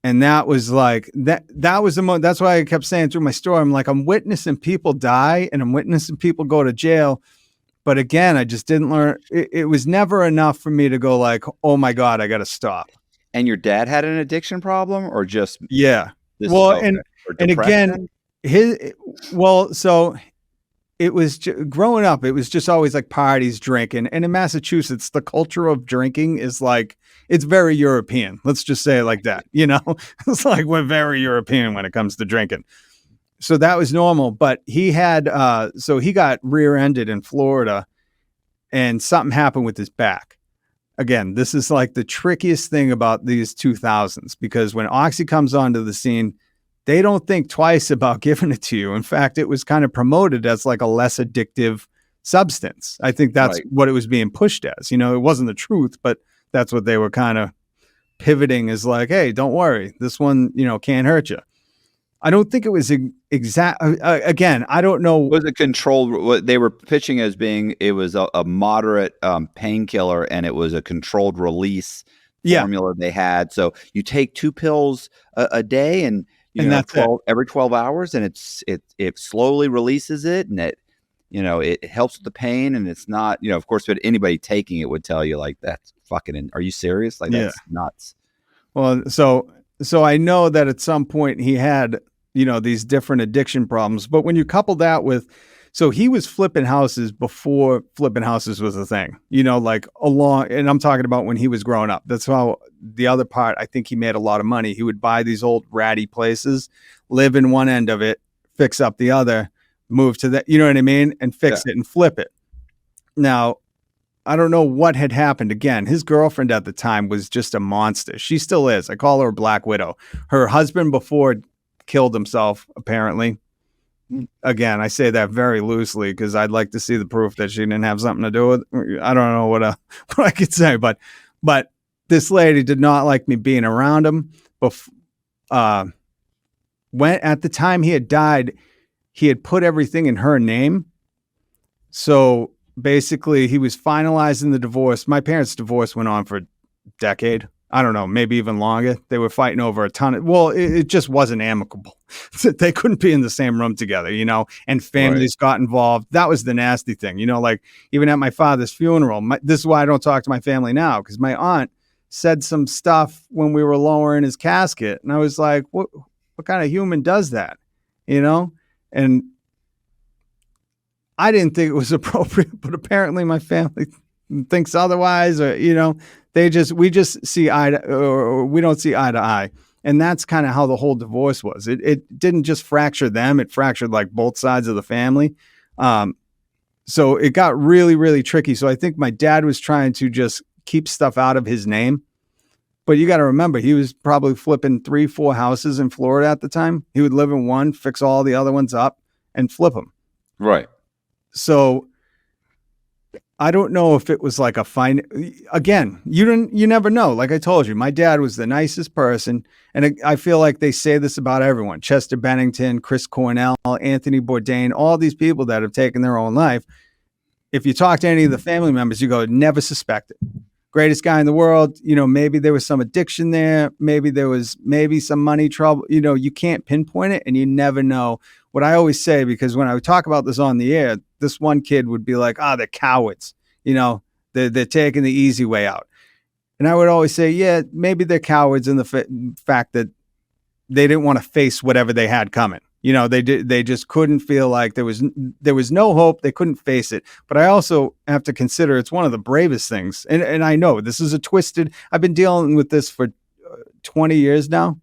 And that was like, that was the moment. That's why I kept saying through my story, I'm like, I'm witnessing people die and I'm witnessing people go to jail. But again, I just didn't learn. It was never enough for me to go like, oh my God, I got to stop. And your dad had an addiction problem or just? Yeah. And again, so it was growing up, it was just always like parties, drinking. And in Massachusetts, the culture of drinking is like, it's very European. Let's just say it like that. It's like we're very European when it comes to drinking. So that was normal. But he had, so he got rear-ended in Florida and something happened with his back. Again, this is like the trickiest thing about these 2000s, because when Oxy comes onto the scene, they don't think twice about giving it to you. In fact, it was kind of promoted as like a less addictive substance. I think that's what it was being pushed as. It wasn't the truth, but that's what they were kind of pivoting as like, hey, don't worry. This one, can't hurt you. I don't think it was exact. Again, I don't know. Was it controlled? What they were pitching as being, it was a moderate painkiller and it was a controlled release formula they had. So you take 2 pills a day and that's every 12 hours, and it slowly releases it, and it helps with the pain, and it's not, of course, but anybody taking it would tell you like, that's fucking, are you serious? Like that's nuts. Well, so I know that at some point he had, these different addiction problems, but when you couple that with, so he was flipping houses before flipping houses was a thing, like and I'm talking about when he was growing up. That's how the other part, I think he made a lot of money. He would buy these old ratty places, live in one end of it, fix up the other, move to that, you know what I mean? And fix it and flip it. Now, I don't know what had happened. Again, his girlfriend at the time was just a monster. She still is. I call her a Black Widow. Her husband before killed himself, apparently. Again, I say that very loosely because I'd like to see the proof that she didn't have something to do with it. I don't know what I could say, but this lady did not like me being around him. When at the time he had died, he had put everything in her name. So basically, he was finalizing the divorce. My parents' divorce went on for a decade. I don't know, maybe even longer. They were fighting over a ton of, it just wasn't amicable. They couldn't be in the same room together, and families got involved. That was the nasty thing, like even at my father's funeral, this is why I don't talk to my family now, because my aunt said some stuff when we were lowering his casket. And I was like, what kind of human does that? And I didn't think it was appropriate, but apparently my family thinks otherwise, or, we just see or we don't see eye to eye. And that's kind of how the whole divorce was. It didn't just fracture them. It fractured like both sides of the family. So it got really, really tricky. So I think my dad was trying to just keep stuff out of his name. But you got to remember, he was probably flipping 3-4 houses in Florida at the time. He would live in one, fix all the other ones up, and flip them. Right. So I don't know if it was like a fine. Again, you never know. Like I told you, my dad was the nicest person. And I feel like they say this about everyone. Chester Bennington, Chris Cornell, Anthony Bourdain, all these people that have taken their own life. If you talk to any of the family members, you go, never suspect it. greatest guy in the world. Maybe there was some addiction there. Maybe there was some money trouble. You can't pinpoint it, and you never know. What I always say, because when I would talk about this on the air, this one kid would be like, they're cowards. They're taking the easy way out. And I would always say, yeah, maybe they're cowards in the fact that they didn't want to face whatever they had coming. They just couldn't feel like there was no hope. They couldn't face it. But I also have to consider it's one of the bravest things. And I know this is I've been dealing with this for 20 years now,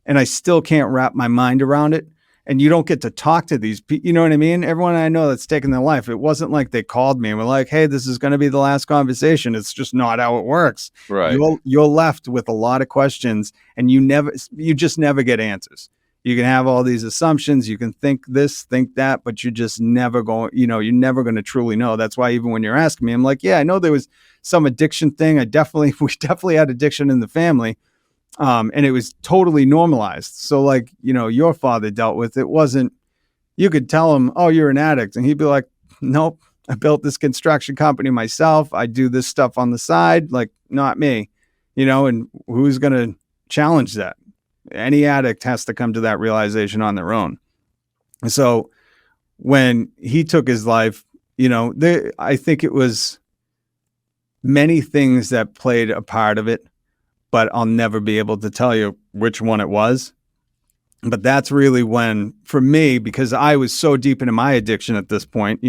and I still can't wrap my mind around it. And you don't get to talk to these people. You know what I mean? Everyone I know that's taken their life, it wasn't like they called me and were like, hey, this is going to be the last conversation. It's just not how it works. Right. You're left with a lot of questions, and you just never get answers. You can have all these assumptions. You can think this, think that, but you're just never going, you're never going to truly know. That's why even when you're asking me, I'm like, yeah, I know there was some addiction thing. We definitely had addiction in the family. And it was totally normalized. So like, your father dealt with it. You could tell him, oh, you're an addict. And he'd be like, nope, I built this construction company myself. I do this stuff on the side. Like, not me, and who's going to challenge that? Any addict has to come to that realization on their own. So when he took his life, I think it was many things that played a part of it, but I'll never be able to tell you which one it was. But that's really when, for me, because I was so deep into my addiction at this point,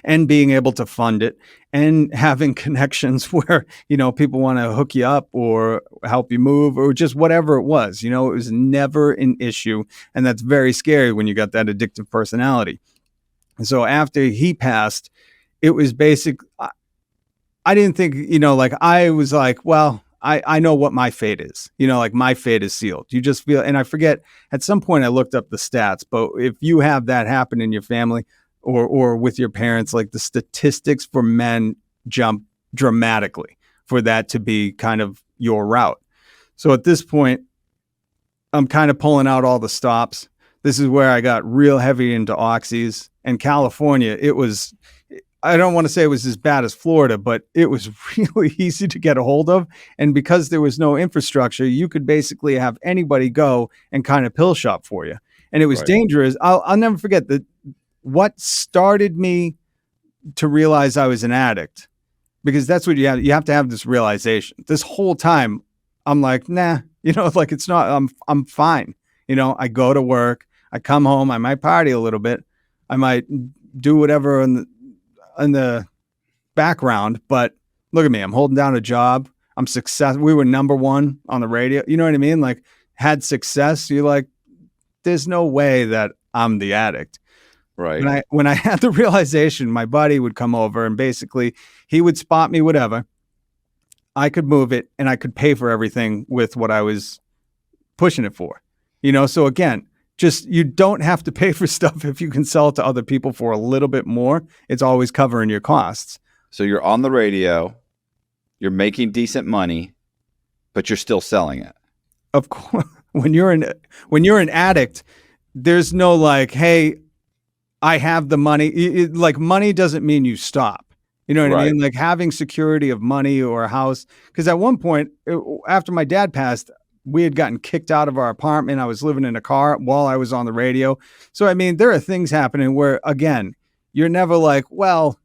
and being able to fund it and having connections where, people want to hook you up or help you move or just whatever it was, it was never an issue. And that's very scary when you got that addictive personality. And so after he passed, it was I didn't think, I was like, well, I know what my fate is, like my fate is sealed. You just feel, and I forget, at some point I looked up the stats, but if you have that happen in your family or with your parents, like the statistics for men jump dramatically for that to be kind of your route. So at this point, I'm kind of pulling out all the stops. This is where I got real heavy into oxys. And California, I don't want to say it was as bad as Florida, but it was really easy to get a hold of. And because there was no infrastructure, you could basically have anybody go and kind of pill shop for you. And it was dangerous. I'll never forget that what started me to realize I was an addict, because that's what you have to have this realization. This whole time I'm like, nah, like it's not, I'm fine. I go to work, I come home, I might party a little bit. I might do whatever in the background, but look at me, I'm holding down a job. I'm successful. We were number one on the radio. You know what I mean? Like, had success. You're like, there's no way that I'm the addict. Right. When I had the realization, my buddy would come over and basically he would spot me, whatever. I could move it and I could pay for everything with what I was pushing it for. So again, just, you don't have to pay for stuff if you can sell it to other people for a little bit more. It's always covering your costs. So you're on the radio, you're making decent money, but you're still selling it. Of course, when you're an addict, there's no like, hey, I have the money. Like, money doesn't mean you stop. You know what I mean? Like having security of money or a house. Because at one point, after my dad passed, we had gotten kicked out of our apartment. I was living in a car while I was on the radio. So, I mean, there are things happening where, again, you're never like, well,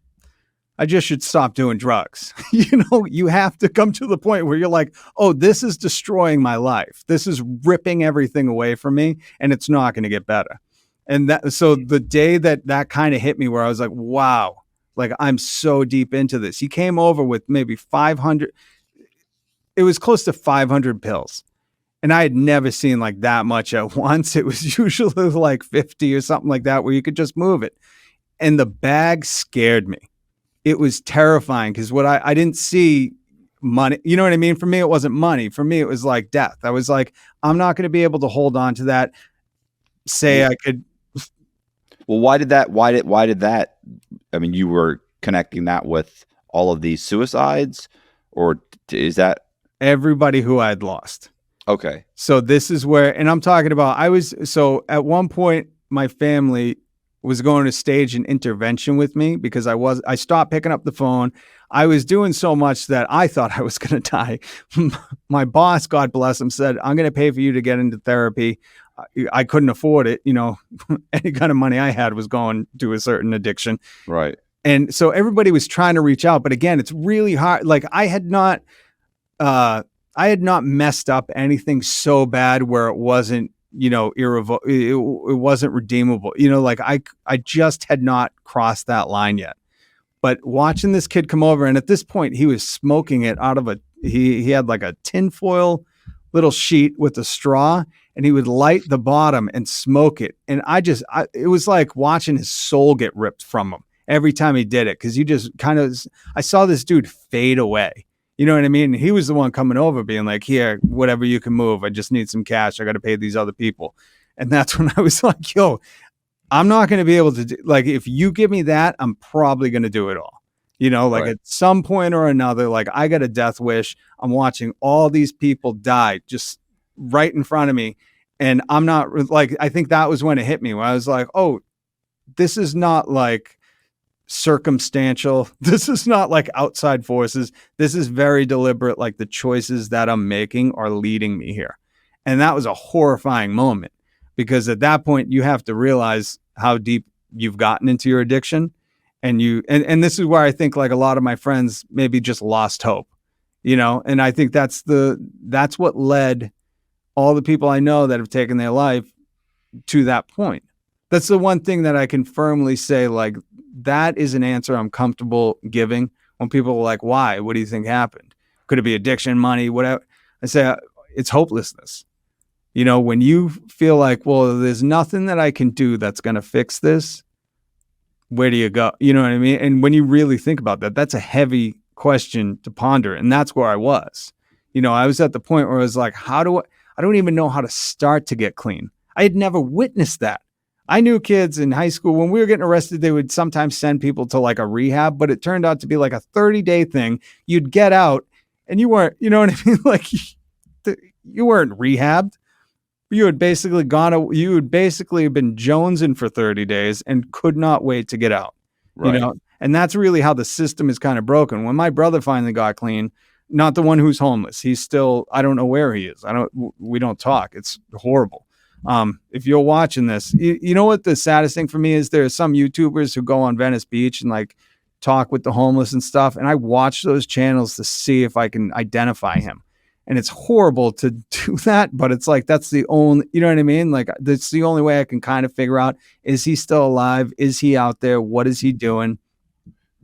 I just should stop doing drugs. You have to come to the point where you're like, oh, this is destroying my life. This is ripping everything away from me, and it's not going to get better. And so the day that kind of hit me, where I was like, wow, like I'm so deep into this. He came over with maybe 500. It was close to 500 pills. And I had never seen like that much at once. It was usually like 50 or something like that, where you could just move it. And the bag scared me. It was terrifying because I didn't see money. You know what I mean? For me, it wasn't money. For me, it was like death. I was like, I'm not going to be able to hold on to that. Say I could. Well, why did that? I mean, you were connecting that with all of these suicides, or is that everybody who I'd lost? Okay. So this is where, and I'm talking about, so at one point, my family was going to stage an intervention with me because I stopped picking up the phone. I was doing so much that I thought I was going to die. My boss, God bless him, said, I'm going to pay for you to get into therapy. I couldn't afford it. Any kind of money I had was going to a certain addiction. Right. And so everybody was trying to reach out. But again, it's really hard. Like I had not messed up anything so bad where it wasn't, it wasn't redeemable. Like I just had not crossed that line yet. But watching this kid come over, and at this point he was smoking it out of he had like a tinfoil little sheet with a straw, and he would light the bottom and smoke it. And it was like watching his soul get ripped from him every time he did it. Cause you just I saw this dude fade away. You know what I mean? He was the one coming over being like, here, whatever you can move. I just need some cash. I got to pay these other people. And that's when I was like, yo, I'm not going to be able to do, like, if you give me that, I'm probably going to do it all. Like at some point or another, like I got a death wish. I'm watching all these people die just right in front of me. And I'm not like, I think that was when it hit me when I was like, oh, this is not like circumstantial. This is not like outside forces. This is very deliberate. Like the choices that I'm making are leading me here. And that was a horrifying moment because at that point you have to realize how deep you've gotten into your addiction. And this is where I think like a lot of my friends maybe just lost hope, and I think that's what led all the people I know that have taken their life to that point. That's the one thing that I can firmly say, like, that is an answer I'm comfortable giving when people are like, why? What do you think happened? Could it be addiction, money, whatever? I say, it's hopelessness. When you feel like, well, there's nothing that I can do that's going to fix this, where do you go? You know what I mean? And when you really think about that, that's a heavy question to ponder. And that's where I was. I was at the point where I was like, I don't even know how to start to get clean. I had never witnessed that. I knew kids in high school, when we were getting arrested, they would sometimes send people to like a rehab, but it turned out to be like a 30-day thing. You'd get out and you weren't, you know what I mean? Like you weren't rehabbed. You had basically been jonesing for 30 days and could not wait to get out, Right. And that's really how the system is kind of broken. When my brother finally got clean, not the one who's homeless, he's still, I don't know where he is. We don't talk. It's horrible. If you're watching this, you know what the saddest thing for me is? There are some YouTubers who go on Venice Beach and like talk with the homeless and stuff. And I watch those channels to see if I can identify him. And it's horrible to do that, but it's like, that's the only, you know what I mean? Like that's the only way I can kind of figure out, is he still alive? Is he out there? What is he doing?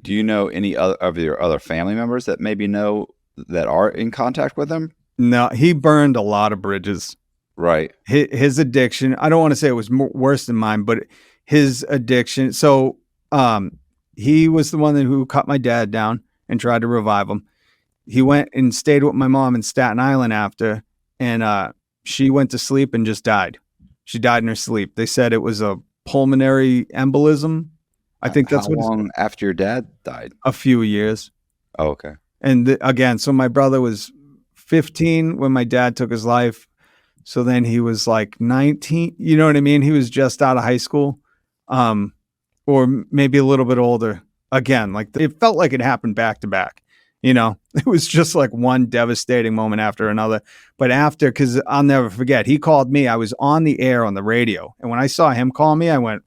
Do you know any other of your other family members that maybe know that are in contact with him? No, he burned a lot of bridges. Right. His addiction, I don't want to say it was worse than mine, but his addiction. So he was the one who cut my dad down and tried to revive him. He went and stayed with my mom in Staten Island after, and she went to sleep and just died. She died in her sleep. They said it was a pulmonary embolism. I think that's how long after your dad died? A few years. Oh, okay. And again, so my brother was 15 when my dad took his life. So then he was like 19, you know what I mean? He was just out of high school, or maybe a little bit older. Again, like it felt like it happened back to back. It was just like one devastating moment after another. But after, because I'll never forget, he called me. I was on the air on the radio. And when I saw him call me, I went,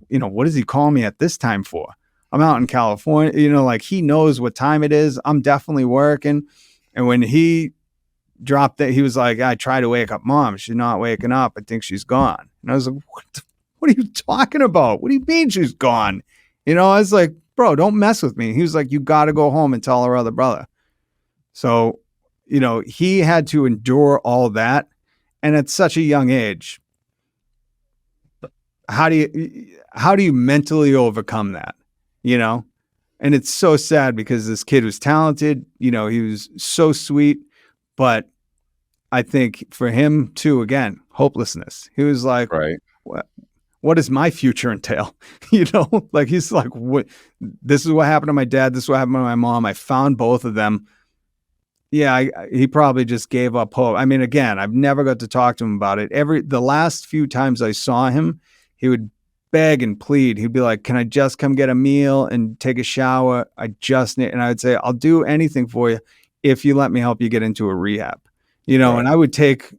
what does he call me at this time for? I'm out in California, like he knows what time it is. I'm definitely working. And when he dropped it, he was like, I tried to wake up mom. She's not waking up. I think she's gone. And I was like, what are you talking about? What do you mean she's gone? I was like, bro, don't mess with me. He was like, you got to go home and tell her other brother. So, he had to endure all that. And at such a young age, how do you mentally overcome that? And it's so sad because this kid was talented. He was so sweet, but I think for him too, again, hopelessness. He was like, right. What does my future entail? Like he's like, what? This is what happened to my dad. This is what happened to my mom. I found both of them. Yeah, he probably just gave up hope. I mean, again, I've never got to talk to him about it. The last few times I saw him, he would beg and plead. He'd be like, can I just come get a meal and take a shower? I just need, and I would say, I'll do anything for you if you let me help you get into a rehab, Right. and I would take,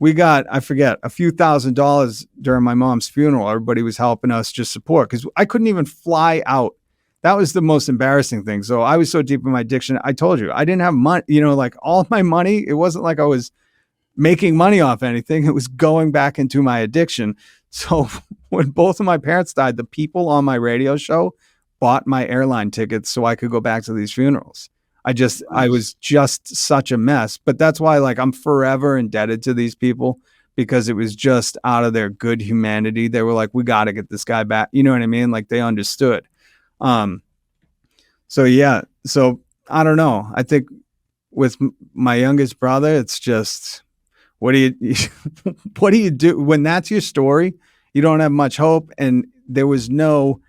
we got, I forget, a few $1,000s during my mom's funeral. Everybody was helping us just support because I couldn't even fly out. That was the most embarrassing thing. So I was so deep in my addiction. I told you, I didn't have money, like all of my money. It wasn't like I was making money off anything. It was going back into my addiction. So when both of my parents died, the people on my radio show bought my airline tickets so I could go back to these funerals. I was just such a mess. But that's why, like, I'm forever indebted to these people because it was just out of their good humanity. They were like, we got to get this guy back. You know what I mean? Like, they understood. So yeah. So I don't know. I think with my youngest brother, it's just, what do you what do you do when that's your story? You don't have much hope, and there was no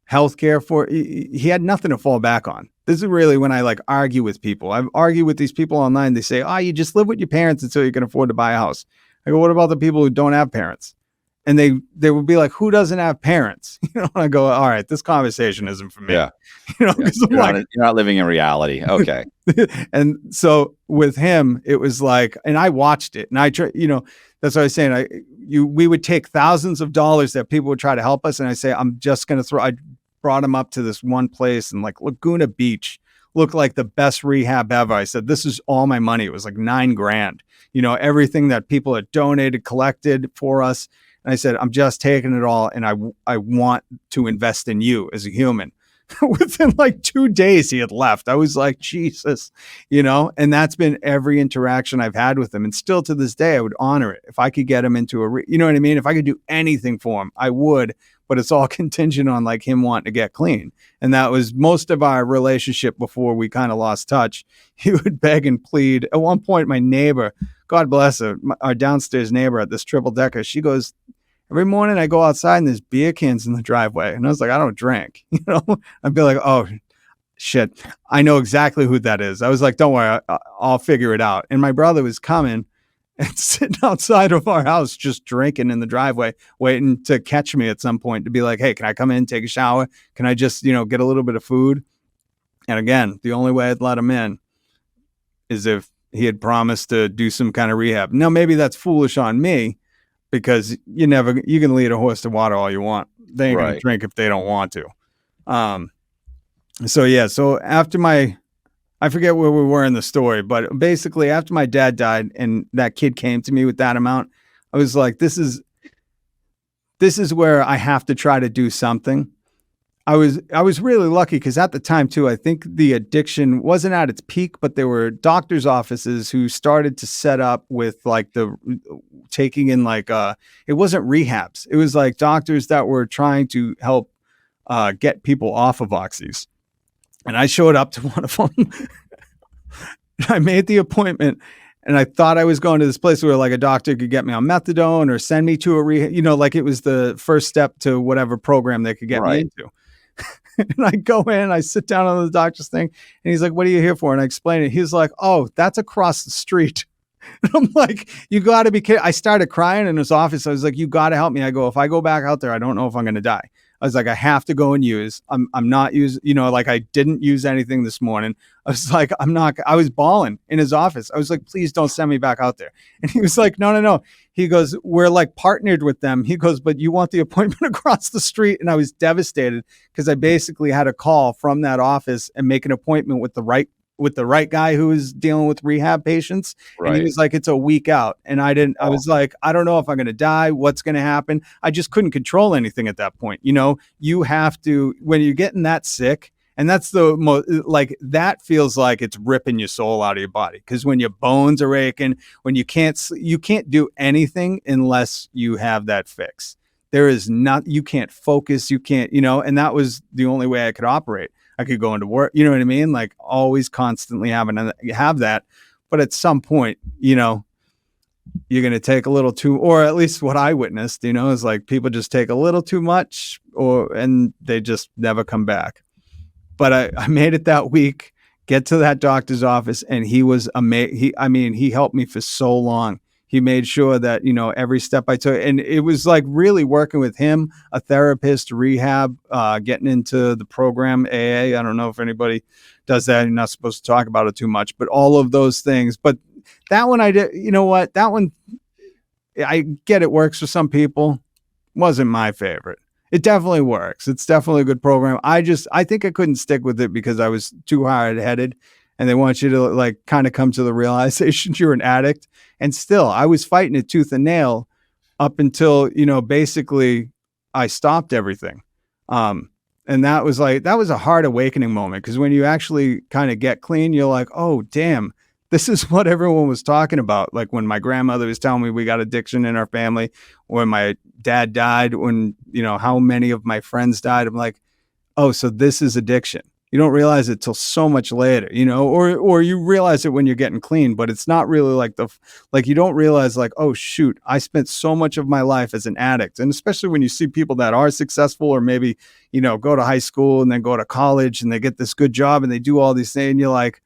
health care for. He had nothing to fall back on. This is really when I like argue with people. I've argued with these people online. They say, "Oh, you just live with your parents until you can afford to buy a house." I go, "What about the people who don't have parents?" And they would be like, "Who doesn't have parents?" And I go, "All right, this conversation isn't for me." Yeah. Because You're, you're not living in reality. Okay. And so with him, it was like, and I watched it, and I try, that's what I was saying. We would take thousands of dollars that people would try to help us, and I say, I'm just going to throw. I brought him up to this one place, and like Laguna Beach looked like the best rehab ever. I said, this is all my money. It was like $9,000. Everything that people had donated, collected for us. And I said, I'm just taking it all, and I want to invest in you as a human. Within like 2 days, he had left. I was like, Jesus, and that's been every interaction I've had with him. And still to this day, I would honor it. If I could get him into you know what I mean? If I could do anything for him, I would, but it's all contingent on like him wanting to get clean. And that was most of our relationship before we kind of lost touch. He would beg and plead. At one point, my neighbor, God bless her, our downstairs neighbor at this triple decker, she goes, every morning I go outside and there's beer cans in the driveway. And I was like, I don't drink, I'd be like, oh shit, I know exactly who that is. I was like, don't worry, I'll figure it out. And my brother was coming and sitting outside of our house, just drinking in the driveway, waiting to catch me at some point to be like, hey, can I come in, take a shower? Can I just, get a little bit of food? And again, the only way I'd let him in is if he had promised to do some kind of rehab. Now, maybe that's foolish on me, because you can lead a horse to water all you want. They ain't gonna drink if they don't want to. So after I forget where we were in the story, but basically after my dad died and that kid came to me with that amount, I was like, this is where I have to try to do something. I was really lucky because at the time too, I think the addiction wasn't at its peak, but there were doctors' offices who started to set up with like the taking in like it wasn't rehabs. It was like doctors that were trying to help get people off of oxys. And I showed up to one of them. I made the appointment, and I thought I was going to this place where like a doctor could get me on methadone or send me to a rehab, like it was the first step to whatever program they could get me into. And I go in, I sit down on the doctor's thing, and he's like, what are you here for? And I explain it. He's like, oh, that's across the street. And I'm like, you got to be kidding. I started crying in his office. I was like, you got to help me. I go, if I go back out there, I don't know if I'm going to die. I was like, I have to go and use. I'm not using, like I didn't use anything this morning. I was like, I was bawling in his office. I was like, please don't send me back out there. And he was like, no. He goes, we're like partnered with them. He goes, but you want the appointment across the street. And I was devastated because I basically had a call from that office and make an appointment with the right guy who was dealing with rehab patients. Right. And he was like, it's a week out. And I was like, I don't know if I'm going to die. What's going to happen? I just couldn't control anything at that point. You have to, when you're getting that sick, and that's the most, like, that feels like it's ripping your soul out of your body. Cause when your bones are aching, when you can't do anything unless you have that fix. You can't focus. You can't, and that was the only way I could operate. I could go into work, you know what I mean? Like always constantly have that. But at some point, you're going to take a little too, or at least what I witnessed, is like people just take a little too much and they just never come back. But I made it that week, get to that doctor's office, and he was amazing. He helped me for so long. He made sure that, every step I took, and it was like really working with him, a therapist, rehab, getting into the program AA. I don't know if anybody does that. You're not supposed to talk about it too much, but all of those things. But that one I did, you know what? That one, I get it works for some people. Wasn't my favorite. It definitely works. It's definitely a good program. I think I couldn't stick with it because I was too hard headed, and they want you to like kind of come to the realization you're an addict. And still, I was fighting it tooth and nail up until, basically I stopped everything. And that was a hard awakening moment, because when you actually kind of get clean, you're like, oh, damn, this is what everyone was talking about. Like when my grandmother was telling me we got addiction in our family, when my dad died, when, how many of my friends died. I'm like, oh, so this is addiction. You don't realize it till so much later, or you realize it when you're getting clean, but it's not really like you don't realize like, oh shoot, I spent so much of my life as an addict. And especially when you see people that are successful, or maybe, go to high school and then go to college and they get this good job and they do all these things, and you're like,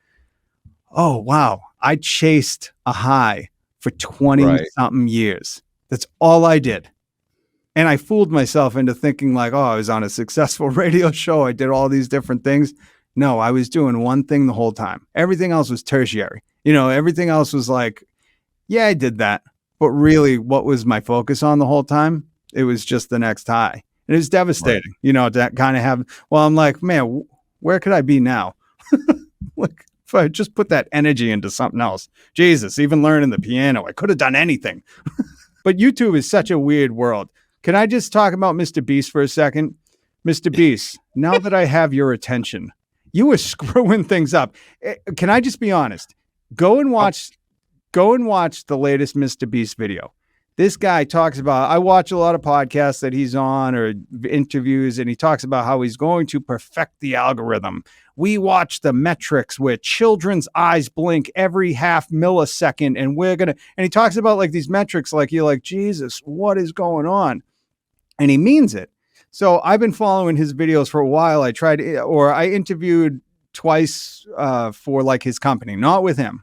oh wow, I chased a high for 20 something years. That's all I did. And I fooled myself into thinking like, oh, I was on a successful radio show. I did all these different things. No, I was doing one thing the whole time. Everything else was tertiary. Everything else was like, yeah, I did that. But really, what was my focus on the whole time? It was just the next high. And it was devastating, to kind of have, well, I'm like, man, where could I be now? Like, if I just put that energy into something else. Jesus, even learning the piano, I could have done anything. But YouTube is such a weird world. Can I just talk about Mr. Beast for a second? Mr. Beast, now that I have your attention, you were screwing things up. Can I just be honest? Go and watch the latest Mr. Beast video. This guy talks about, I watch a lot of podcasts that he's on or interviews, and he talks about how he's going to perfect the algorithm. We watch the metrics where children's eyes blink every half millisecond, and he talks about like these metrics, like you're like, Jesus, what is going on? And he means it. So I've been following his videos for a while. I interviewed twice for like his company, not with him.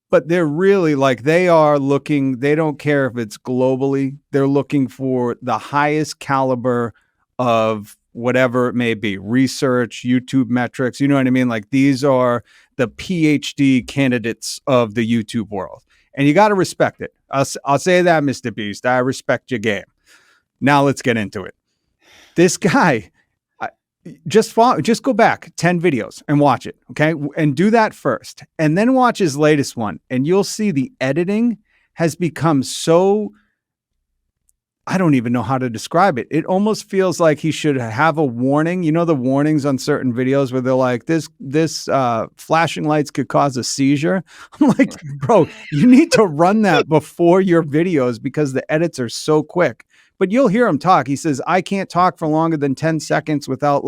But they're really like, they don't care if it's globally. They're looking for the highest caliber of whatever it may be, research, YouTube metrics. You know what I mean? Like these are the PhD candidates of the YouTube world. And you got to respect it. I'll say that, Mr. Beast. I respect your game. Now let's get into it. This guy, just go back 10 videos and watch it, okay? And do that first. And then watch his latest one. And you'll see the editing has become so, I don't even know how to describe it. It almost feels like he should have a warning. You know the warnings on certain videos where they're like, this flashing lights could cause a seizure? I'm like, bro, you need to run that before your videos because the edits are so quick. But you'll hear him talk. He says, I can't talk for longer than 10 seconds without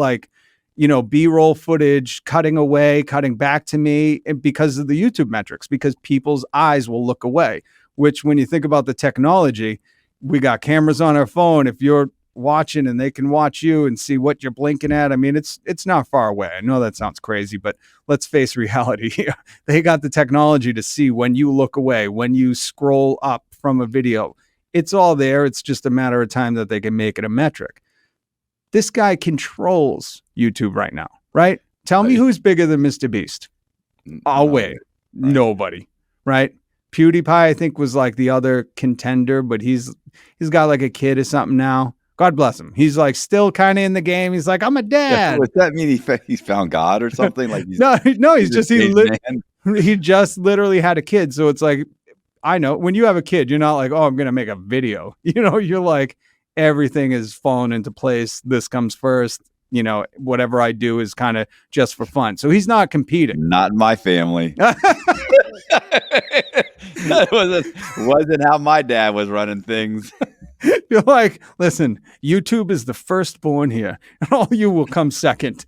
B-roll footage, cutting back to me, because of the YouTube metrics, because people's eyes will look away, which when you think about the technology, we got cameras on our phone. If you're watching and they can watch you and see what you're blinking at, I mean, it's not far away. I know that sounds crazy, but let's face reality here. They got the technology to see when you look away, when you scroll up from a video. It's all there. It's just a matter of time that they can make it a metric. This guy controls YouTube right now, right? Tell me who's bigger than Mr. Beast. I'll wait. Right. Nobody, right? PewDiePie, I think, was like the other contender, but he's got like a kid or something now. God bless him. He's like still kind of in the game. He's like, I'm a dad. Yeah, does that mean he's found God or something? Like no, he just literally had a kid. So it's like, I know when you have a kid, you're not like, oh, I'm going to make a video. You're like, everything is falling into place. This comes first. Whatever I do is kind of just for fun. So he's not competing. Not in my family. That wasn't how my dad was running things. You're like, listen, YouTube is the firstborn here, and all you will come second.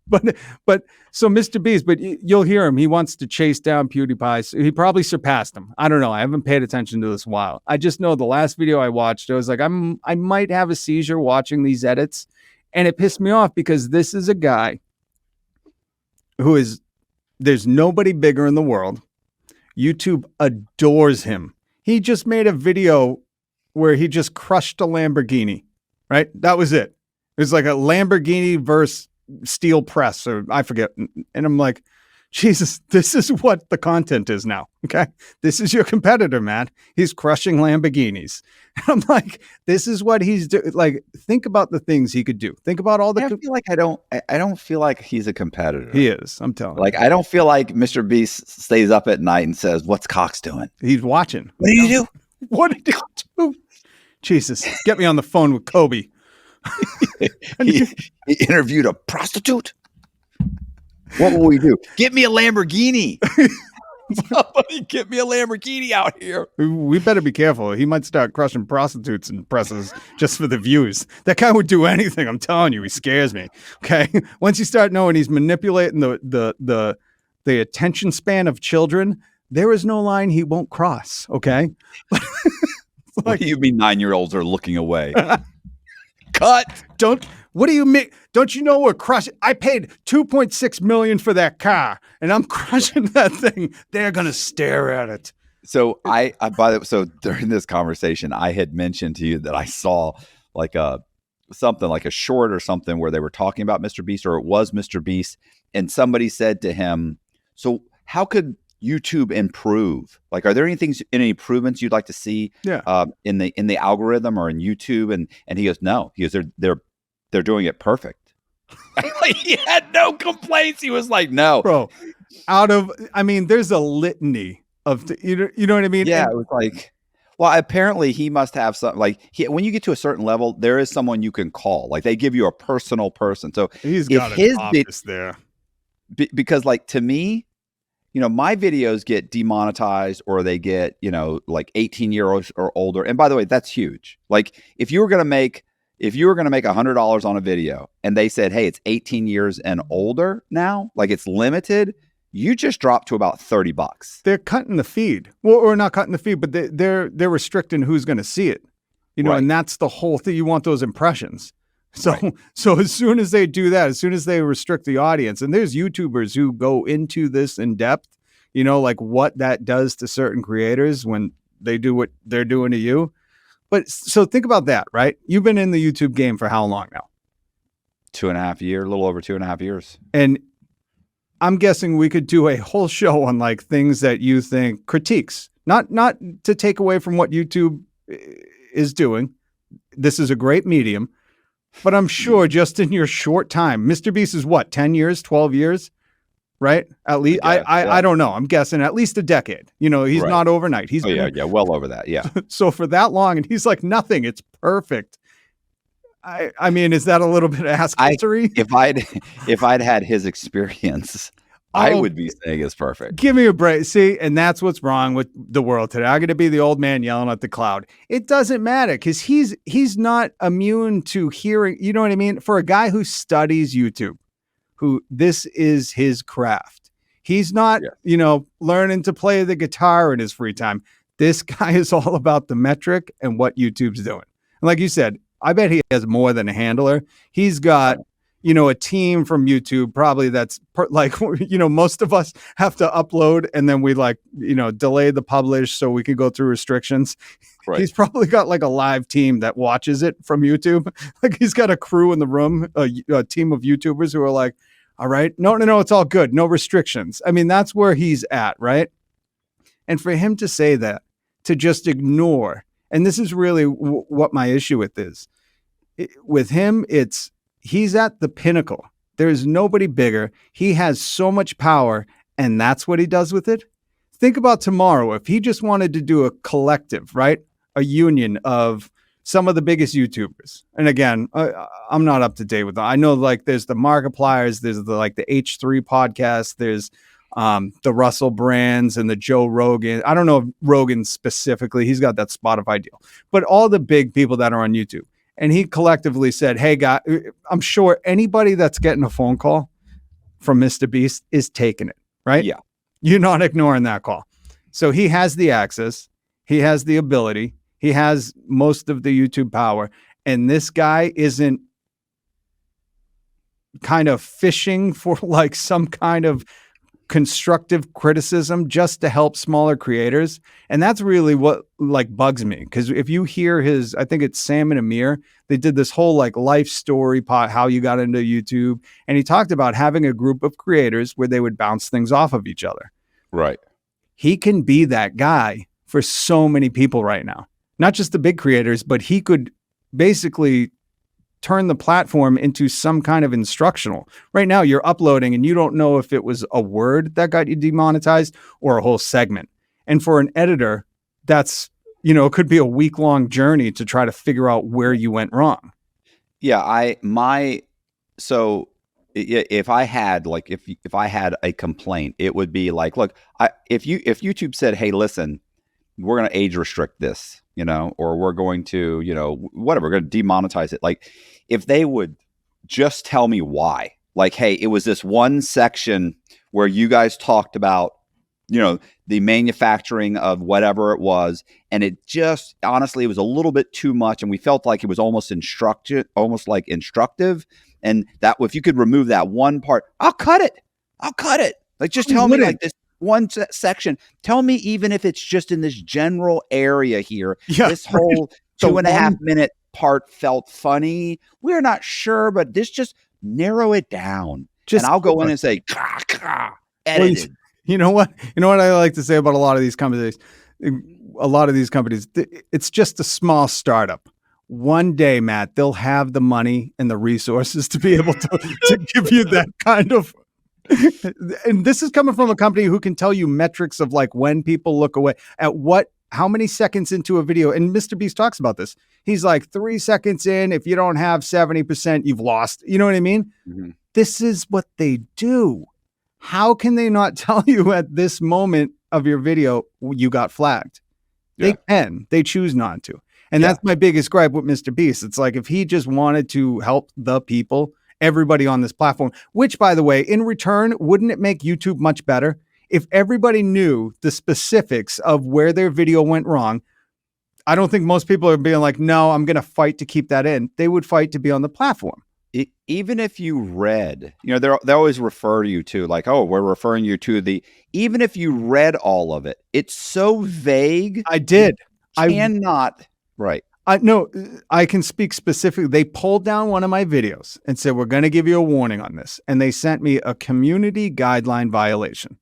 But so Mr. Beast, but you'll hear him. He wants to chase down PewDiePie. So he probably surpassed him. I don't know. I haven't paid attention to this in a while. I just know the last video I watched, I was like, I might have a seizure watching these edits. And it pissed me off because this is a guy there's nobody bigger in the world. YouTube adores him. He just made a video where he just crushed a Lamborghini, right? That was it. It was like a Lamborghini versus steel press, or I forget. And I'm like, Jesus, this is what the content is now. Okay. This is your competitor, man. He's crushing Lamborghinis. And I'm like, this is what he's doing. Like, think about the things he could do. Think about all the. I feel like I don't feel like he's a competitor. He is. I'm telling Like, you. I don't feel like Mr. Beast stays up at night and says, "What's Cox doing? He's watching. What did you do? What did you do? Jesus, get me on the phone with Kobe. He interviewed a prostitute. What will we do? Get me a Lamborghini. Somebody get me a Lamborghini out here. We better be careful. He might start crushing prostitutes and presses just for the views. That guy would do anything. I'm telling you, he scares me. Okay. Once you start knowing he's manipulating the attention span of children, there is no line he won't cross. Okay. What do you mean 9-year-olds are looking away? Cut. What do you mean? Don't you know we're crushing? I paid $2.6 million for that car, and I'm crushing that thing. They're gonna stare at it. So so during this conversation, I had mentioned to you that I saw like something like a short or something where they were talking about Mr. Beast, or it was Mr. Beast, and somebody said to him, "So how could YouTube improve? Like, are there any improvements you'd like to see in the algorithm or in YouTube?" And he goes, "No." He goes, they're doing it perfect. Like, he had no complaints. He was like, "No, bro." There's a litany of you know what I mean? Yeah, it was like, well, apparently he must have something. Like, when you get to a certain level, there is someone you can call. Like, they give you a personal person. So he's got his office there. Because, like, to me, my videos get demonetized, or they get, like 18-year-olds or older. And by the way, that's huge. Like, if you were going to make $100 on a video and they said, "Hey, it's 18 years and older now," like, it's limited, you just dropped to about $30. They're cutting the feed. Well, or not cutting the feed, but they're restricting who's going to see it. Right. And that's the whole thing. You want those impressions. So as soon as they do that, as soon as they restrict the audience, and there's YouTubers who go into this in depth, like what that does to certain creators when they do what they're doing to you. But so think about that, right? You've been in the YouTube game for how long now? 2.5 years, a little over 2.5 years. And I'm guessing we could do a whole show on like things that you think critiques, not to take away from what YouTube is doing. This is a great medium, but I'm sure just in your short time, Mr. Beast is what, 10 years, 12 years, right? At least I don't know. I'm guessing at least a decade. He's not overnight. He's well over that. Yeah. So for that long, and he's like, nothing. It's perfect. I mean, is that a little bit of ass kissery? If I'd had his experience, I would be saying it's perfect. Give me a break. See, and that's what's wrong with the world today. I'm going to be the old man yelling at the cloud. It doesn't matter because he's not immune to hearing. You know what I mean? For a guy who studies YouTube, who this is his craft. He's not, learning to play the guitar in his free time. This guy is all about the metric and what YouTube's doing. And like you said, I bet he has more than a handler. He's got, a team from YouTube, probably that's most of us have to upload and then we delay the publish so we can go through restrictions. Right. He's probably got like a live team that watches it from YouTube. Like he's got a crew in the room, a team of YouTubers who are like, all right, no, it's all good. No restrictions. I mean, that's where he's at, right? And for him to say that, to just ignore, and this is really what my issue with with him, he's at the pinnacle. There's nobody bigger. He has so much power, and that's what he does with it. Think about tomorrow. If he just wanted to do a collective, right? A union of some of the biggest YouTubers. And again, I'm not up to date with them. I know like there's the Markipliers, there's the H3 podcast, there's the Russell Brands and the Joe Rogan. I don't know if Rogan specifically, he's got that Spotify deal, but all the big people that are on YouTube. And he collectively said, "Hey, guy, I'm sure anybody that's getting a phone call from Mr. Beast is taking it, right? Yeah. You're not ignoring that call." So he has the access. He has the ability. He has most of the YouTube power. And this guy isn't kind of fishing for like some kind of constructive criticism just to help smaller creators. And that's really what like bugs me. Because if you hear his, I think it's Sam and Amir, they did this whole like life story pot, how you got into YouTube. And he talked about having a group of creators where they would bounce things off of each other. Right. He can be that guy for so many people right now, not just the big creators, but he could basically turn the platform into some kind of instructional. Right now you're uploading and you don't know if it was a word that got you demonetized or a whole segment. And for an editor, that's, it could be a week-long journey to try to figure out where you went wrong. Yeah, so if I had like if I had a complaint, it would be like, look, if YouTube said, hey, listen, we're going to age restrict this, or we're going to, whatever, we're going to demonetize it. Like if they would just tell me why, like, hey, it was this one section where you guys talked about, the manufacturing of whatever it was. And it just, honestly, it was a little bit too much. And we felt like it was almost instructive. And that if you could remove that one part, I'll cut it. Like, just tell me like this one section. Tell me, even if it's just in this general area here, this whole 2.5 minute part felt funny. We're not sure, but just narrow it down. And I'll go in and say, edited. You know what I like to say about a lot of these companies? It's just a small startup. One day, Matt, they'll have the money and the resources to be able to give you that kind of. And this is coming from a company who can tell you metrics of like when people look away at how many seconds into a video. And Mr. Beast talks about this. He's like 3 seconds in. If you don't have 70%, you've lost. You know what I mean? Mm-hmm. This is what they do. How can they not tell you at this moment of your video you got flagged? Yeah. They can. They choose not to. And that's my biggest gripe with Mr. Beast. It's like if he just wanted to help the people, everybody on this platform, which, by the way, in return, wouldn't it make YouTube much better? If everybody knew the specifics of where their video went wrong, I don't think most people are being like, no, I'm going to fight to keep that in. They would fight to be on the platform. Even if you read, they always refer you to like, oh, we're referring you to even if you read all of it, it's so vague. I did. I cannot. Right. I can speak specifically. They pulled down one of my videos and said, we're going to give you a warning on this. And they sent me a community guideline violation.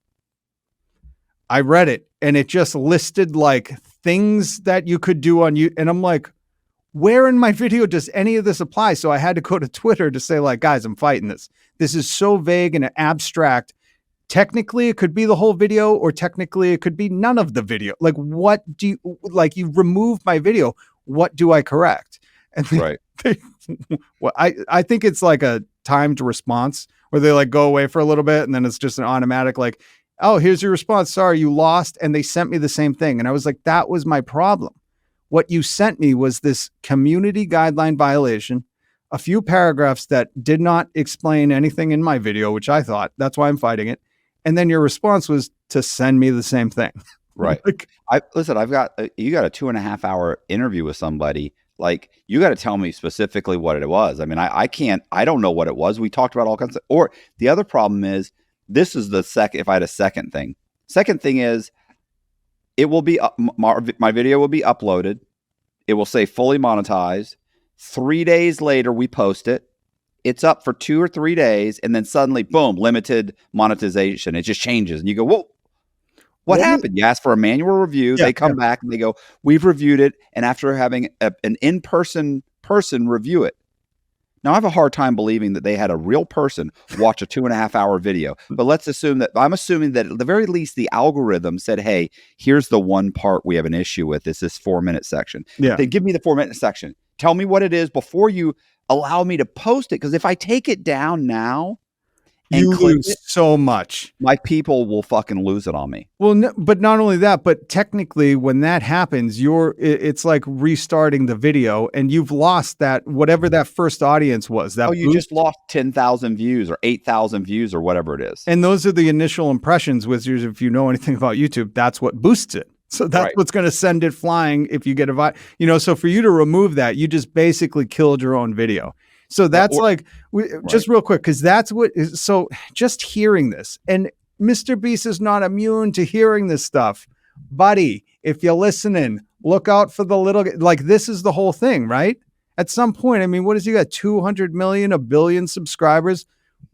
I read it and it just listed like things that you could do on you. And I'm like, where in my video does any of this apply? So I had to go to Twitter to say like, guys, I'm fighting this. This is so vague and abstract. Technically, it could be the whole video, or technically it could be none of the video. Like, what do you, like, you removed my video. What do I correct? And I think it's like a timed response where they like go away for a little bit and then it's just an automatic like, oh, here's your response. Sorry, you lost. And they sent me the same thing. And I was like, that was my problem. What you sent me was this community guideline violation, a few paragraphs that did not explain anything in my video, which I thought that's why I'm fighting it. And then your response was to send me the same thing. Right. Like, you got a 2.5 hour interview with somebody. Like, you got to tell me specifically what it was. I mean, I don't know what it was. We talked about all kinds of, or the other problem is, this is the second, if I had a second thing is, it will be, my video will be uploaded. It will say fully monetized. 3 days later, we post it. It's up for 2 or 3 days. And then suddenly, boom, limited monetization. It just changes. And you go, whoa, what happened? You ask for a manual review. They come back and they go, we've reviewed it. And after having an in-person person review it. Now, I have a hard time believing that they had a real person watch a 2.5 hour video. But I'm assuming that at the very least, the algorithm said, hey, here's the one part we have an issue with. It's this 4-minute section. Yeah. Then give me the 4-minute section. Tell me what it is before you allow me to post it. Because if I take it down now, you lose so much. My people will fucking lose it on me. Well, no, but not only that, but technically when that happens, it's like restarting the video and you've lost that, whatever that first audience was. That you just lost 10,000 views or 8,000 views or whatever it is. And those are the initial impressions, which is, if you know anything about YouTube, that's what boosts it. So that's what's going to send it flying if you get so for you to remove that, you just basically killed your own video. So that's just real quick, because that's what is, so just hearing this, and Mr. Beast is not immune to hearing this stuff. Buddy, if you're listening, look out for the little, like, this is the whole thing, right? At some point, I mean, what does he got? 200 million, a billion subscribers?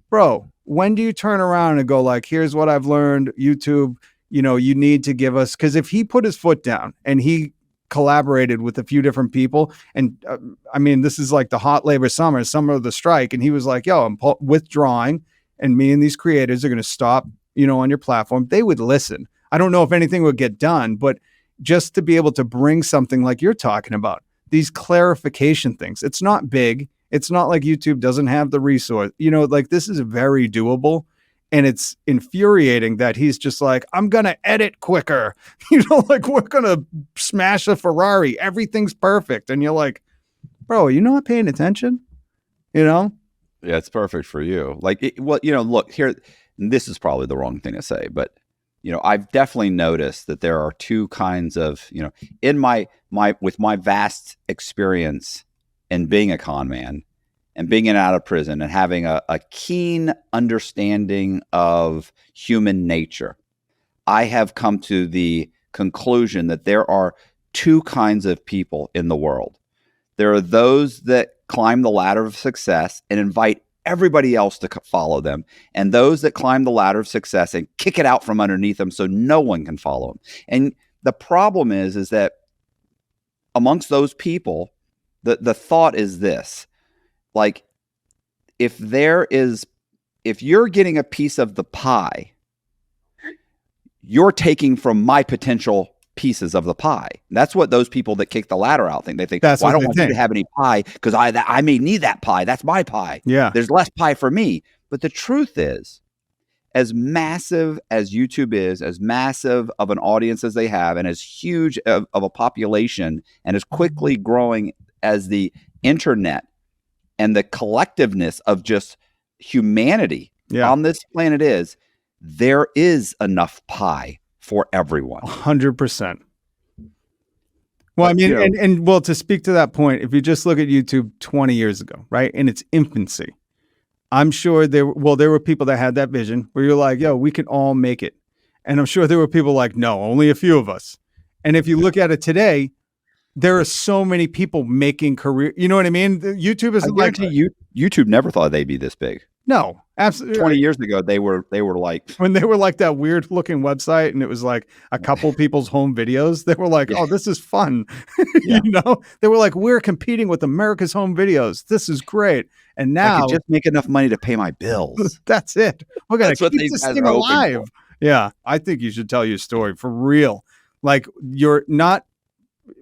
Bro, when do you turn around and go like, here's what I've learned, YouTube, you need to give us, because if he put his foot down and he collaborated with a few different people, and I mean, this is like the hot labor summer of the strike, and he was like, yo, I'm withdrawing, and me and these creators are going to stop, on your platform, they would listen. I don't know if anything would get done, but just to be able to bring something like you're talking about, these clarification things, it's not big. It's not like YouTube doesn't have the resource, like, this is very doable. And it's infuriating that he's just like, I'm going to edit quicker. Like, we're going to smash a Ferrari. Everything's perfect. And you're like, bro, you're not paying attention, Yeah, it's perfect for you. Like, look here, this is probably the wrong thing to say, but, I've definitely noticed that there are two kinds of, in with my vast experience in being a con man and being out of prison and having a keen understanding of human nature, I have come to the conclusion that there are two kinds of people in the world. There are those that climb the ladder of success and invite everybody else to follow them, and those that climb the ladder of success and kick it out from underneath them so no one can follow them. And the problem is that amongst those people, the thought is this: like, if you're getting a piece of the pie, you're taking from my potential pieces of the pie. That's what those people that kick the ladder out think. They think, well, I don't want you to have any pie because I may need that pie. That's my pie. Yeah. There's less pie for me. But the truth is, as massive as YouTube is, as massive of an audience as they have, and as huge of a population, and as quickly growing as the internet and the collectiveness of just humanity on this planet is, there is enough pie for everyone. 100%. Well, I mean, and well, to speak to that point, if you just look at YouTube 20 years ago, right, in its infancy, I'm sure there were people that had that vision where you're like, yo, we can all make it. And I'm sure there were people like, no, only a few of us. And if you look at it today, there are so many people making career. You know what I mean? YouTube is like, YouTube never thought they'd be this big. No, absolutely. 20 years ago, they were like, when they were like that weird looking website and it was like a couple people's home videos, they were like, oh, this is fun. They were like, we're competing with America's Home Videos. This is great. And now I could just make enough money to pay my bills. That's it. We're going to keep this thing alive. Yeah. I think you should tell your story for real. Like, you're not,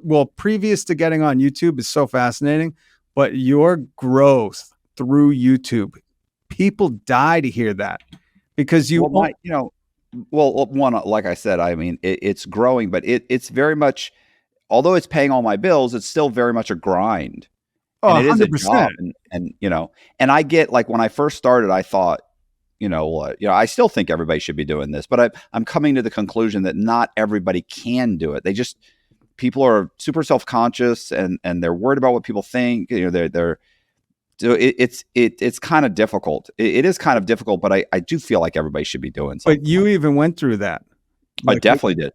well, previous to getting on YouTube is so fascinating, but your growth through YouTube, people die to hear that because one, like I said, I mean, it's growing, but it's very much, although it's paying all my bills, it's still very much a grind. Oh, and it 100%. is a job. And I get, like, when I first started, I thought, I still think everybody should be doing this, but I'm coming to the conclusion that not everybody can do it. People are super self-conscious and they're worried about what people think. So it's kind of difficult. It is kind of difficult, but I do feel like everybody should be doing something. But you even went through that. I definitely did.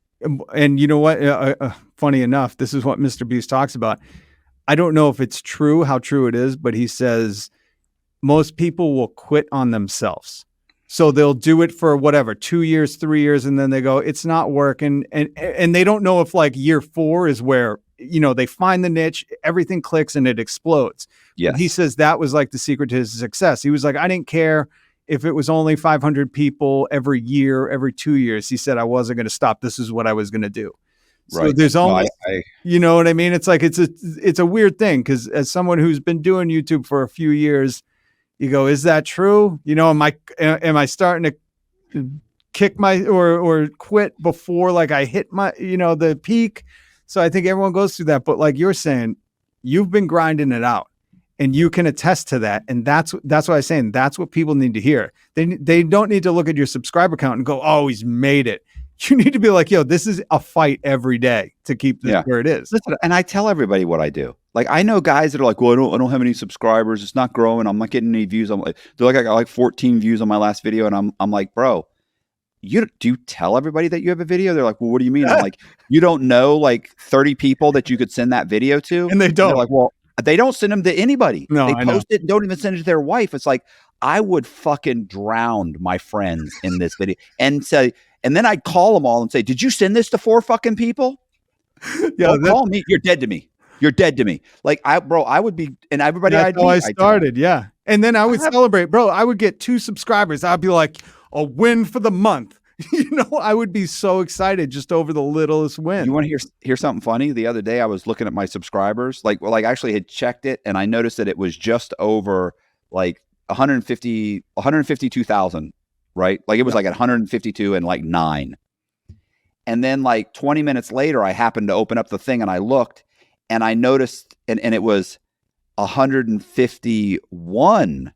And you know what? Funny enough, this is what Mr. Beast talks about. I don't know if it's true, how true it is, but he says most people will quit on themselves. So they'll do it for whatever, 2 years, 3 years, and then they go, it's not working. And they don't know if like year 4 is where, they find the niche, everything clicks and it explodes. Yes. He says that was like the secret to his success. He was like, I didn't care if it was only 500 people every year, every 2 years. He said, I wasn't going to stop. This is what I was going to do. Right. So there's almost, you know what I mean? It's like, it's a weird thing. Cause as someone who's been doing YouTube for a few years, you go, is that true? Am I starting to kick or quit before like I hit my, the peak? So I think everyone goes through that, but like you're saying, you've been grinding it out and you can attest to that. And that's what I'm saying. That's what people need to hear. They don't need to look at your subscriber count and go, oh, he's made it. You need to be like, yo, this is a fight every day to keep this where it is. Listen, and I tell everybody what I do. Like, I know guys that are like, well, I don't have any subscribers. It's not growing. I'm not getting any views. They're like, I got like 14 views on my last video. And I'm like, bro, you do you tell everybody that you have a video? They're like, well, what do you mean? I'm like, you don't know like 30 people that you could send that video to? And they And they're don't. like, well, they don't send them to anybody. No, They I know. post it and don't even send it to their wife. It's like, I would fucking drown my friends in this video and say, and then I'd call them all and say, did you send this to 4 fucking people? Yeah, Don't call me. You're dead to me. You're dead to me. Like I would be, and everybody that's I'd how meet, I I'd tell them, started. Yeah. And then I would I have- celebrate, bro. I would get 2 subscribers. I'd be like, a win for the month. I would be so excited just over the littlest win. you want to hear something funny? The other day I was looking at my subscribers, like I actually had checked it, and I noticed that it was just over like 152,000, right? Like it was like at 152 and like 9. And then like 20 minutes later, I happened to open up the thing and I looked and I noticed, and it was 151.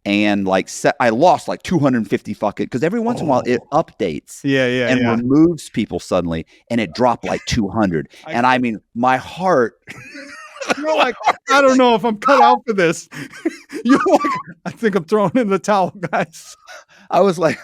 And like I lost like 250 fucking, because every once in a while it updates Yeah. and removes people suddenly, and it dropped like 200. And I mean, my heart. You're like, I don't know if I'm cut out for this. You're like, I think I'm throwing in the towel, guys. I was like,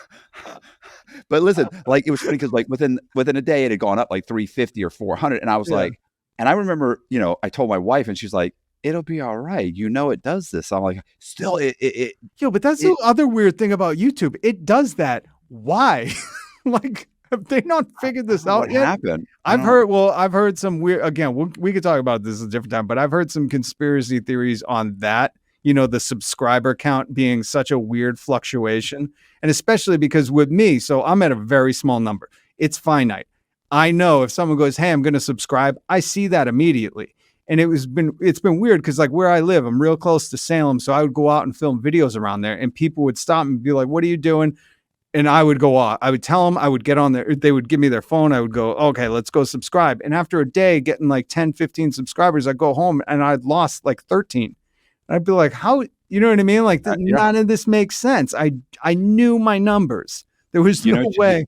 but listen, like it was funny because like within a day it had gone up like 350 or 400, and I was like, and I remember, I told my wife, and she's like, it'll be all right. It does this. I'm like, still, Yo, but that's the other weird thing about YouTube. It does that. Why? Like, have they not figured this out what yet? happened? I've heard some weird, again, we could talk about this at a different time, but I've heard some conspiracy theories on that, the subscriber count being such a weird fluctuation. And especially because with me, so I'm at a very small number. It's finite. I know if someone goes, hey, I'm going to subscribe, I see that immediately. And it's been weird because like where I live, I'm real close to Salem. So I would go out and film videos around there, and people would stop and be like, what are you doing? And I would go off. I would tell them, I would get on there. They would give me their phone. I would go, okay, let's go subscribe. And after a day getting like 10, 15 subscribers, I'd go home and I'd lost like 13. And I'd be like, how, you know what I mean? Like none of this makes sense. I knew my numbers. There was no way.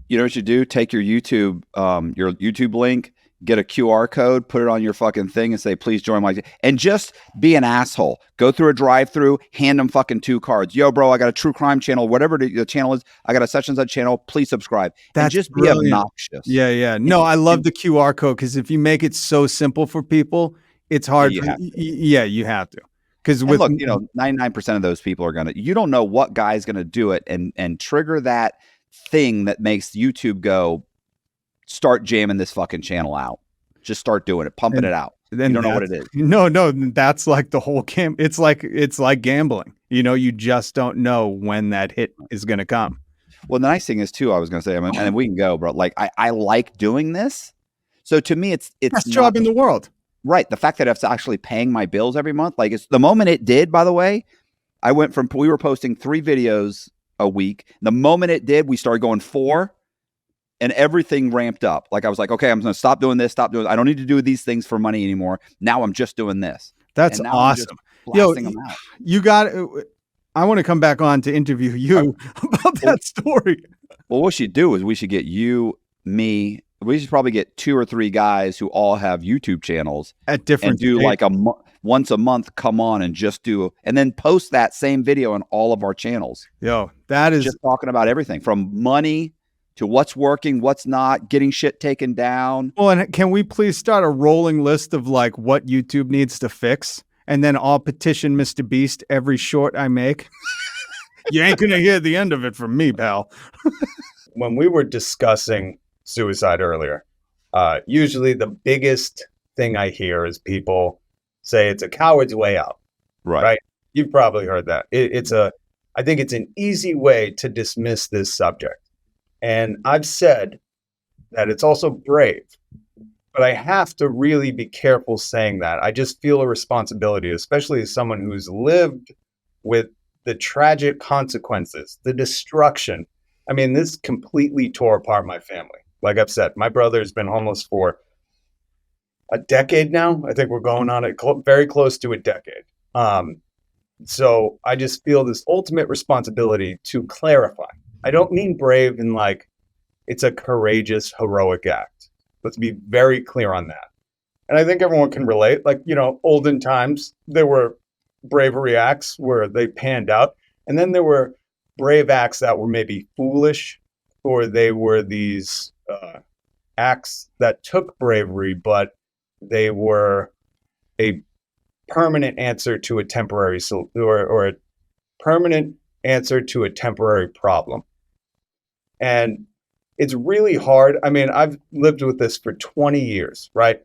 You know what you do? Take your YouTube link, get a QR code, put it on your fucking thing and say, please join my, and just be an asshole. Go through a drive-through, hand them fucking 2 cards. Yo, bro, I got a true crime channel, whatever the channel is. I got a such and such channel. Please subscribe. That's and just brilliant. Be obnoxious. Yeah. No, I love the QR code because if you make it so simple for people, it's hard. You have to. Because look, 99% of those people are gonna. You don't know what guy's gonna do it and trigger that thing that makes YouTube go, start jamming this fucking channel out. Just start doing it, pumping it out. You don't know what it is. No, that's like the whole game. It's like gambling. You just don't know when that hit is going to come. Well, the nice thing is too, I was going to say, and we can go, bro. Like I like doing this. So to me, it's best job in the world. Right. The fact that it's actually paying my bills every month. Like it's the moment it did, by the way, we were posting 3 videos a week. The moment it did, we started going 4. And everything ramped up. Like I was like, okay, I'm going to stop doing this. I don't need to do these things for money anymore. Now I'm just doing this. That's awesome. Yo, you got. I want to come back on to interview you about that story. Well, what we should do is we should get you, me. We should probably get 2 or 3 guys who all have YouTube channels at different and do like once a month. Come on and just do, and then post that same video on all of our channels. Yo, that is just talking about everything from money to what's working, what's not, getting shit taken down. Well, and can we please start a rolling list of like what YouTube needs to fix? And then I'll petition Mr. Beast every short I make. You ain't going to hear the end of it from me, pal. When we were discussing suicide earlier, usually the biggest thing I hear is people say it's a coward's way out. Right? You've probably heard that. I think it's an easy way to dismiss this subject. And I've said that it's also brave, but I have to really be careful saying that. I just feel a responsibility, especially as someone who's lived with the tragic consequences, the destruction. I mean, this completely tore apart my family. Like I've said, my brother's been homeless for a decade now. I think we're going on it very close to a decade. So I just feel this ultimate responsibility to clarify. I don't mean brave in like it's a courageous, heroic act. Let's be very clear on that. And I think everyone can relate. Like, olden times, there were bravery acts where they panned out. And then there were brave acts that were maybe foolish, or they were these acts that took bravery, but they were a permanent answer to a temporary or a permanent answer to a temporary problem. And it's really hard. I mean, I've lived with this for 20 years, right?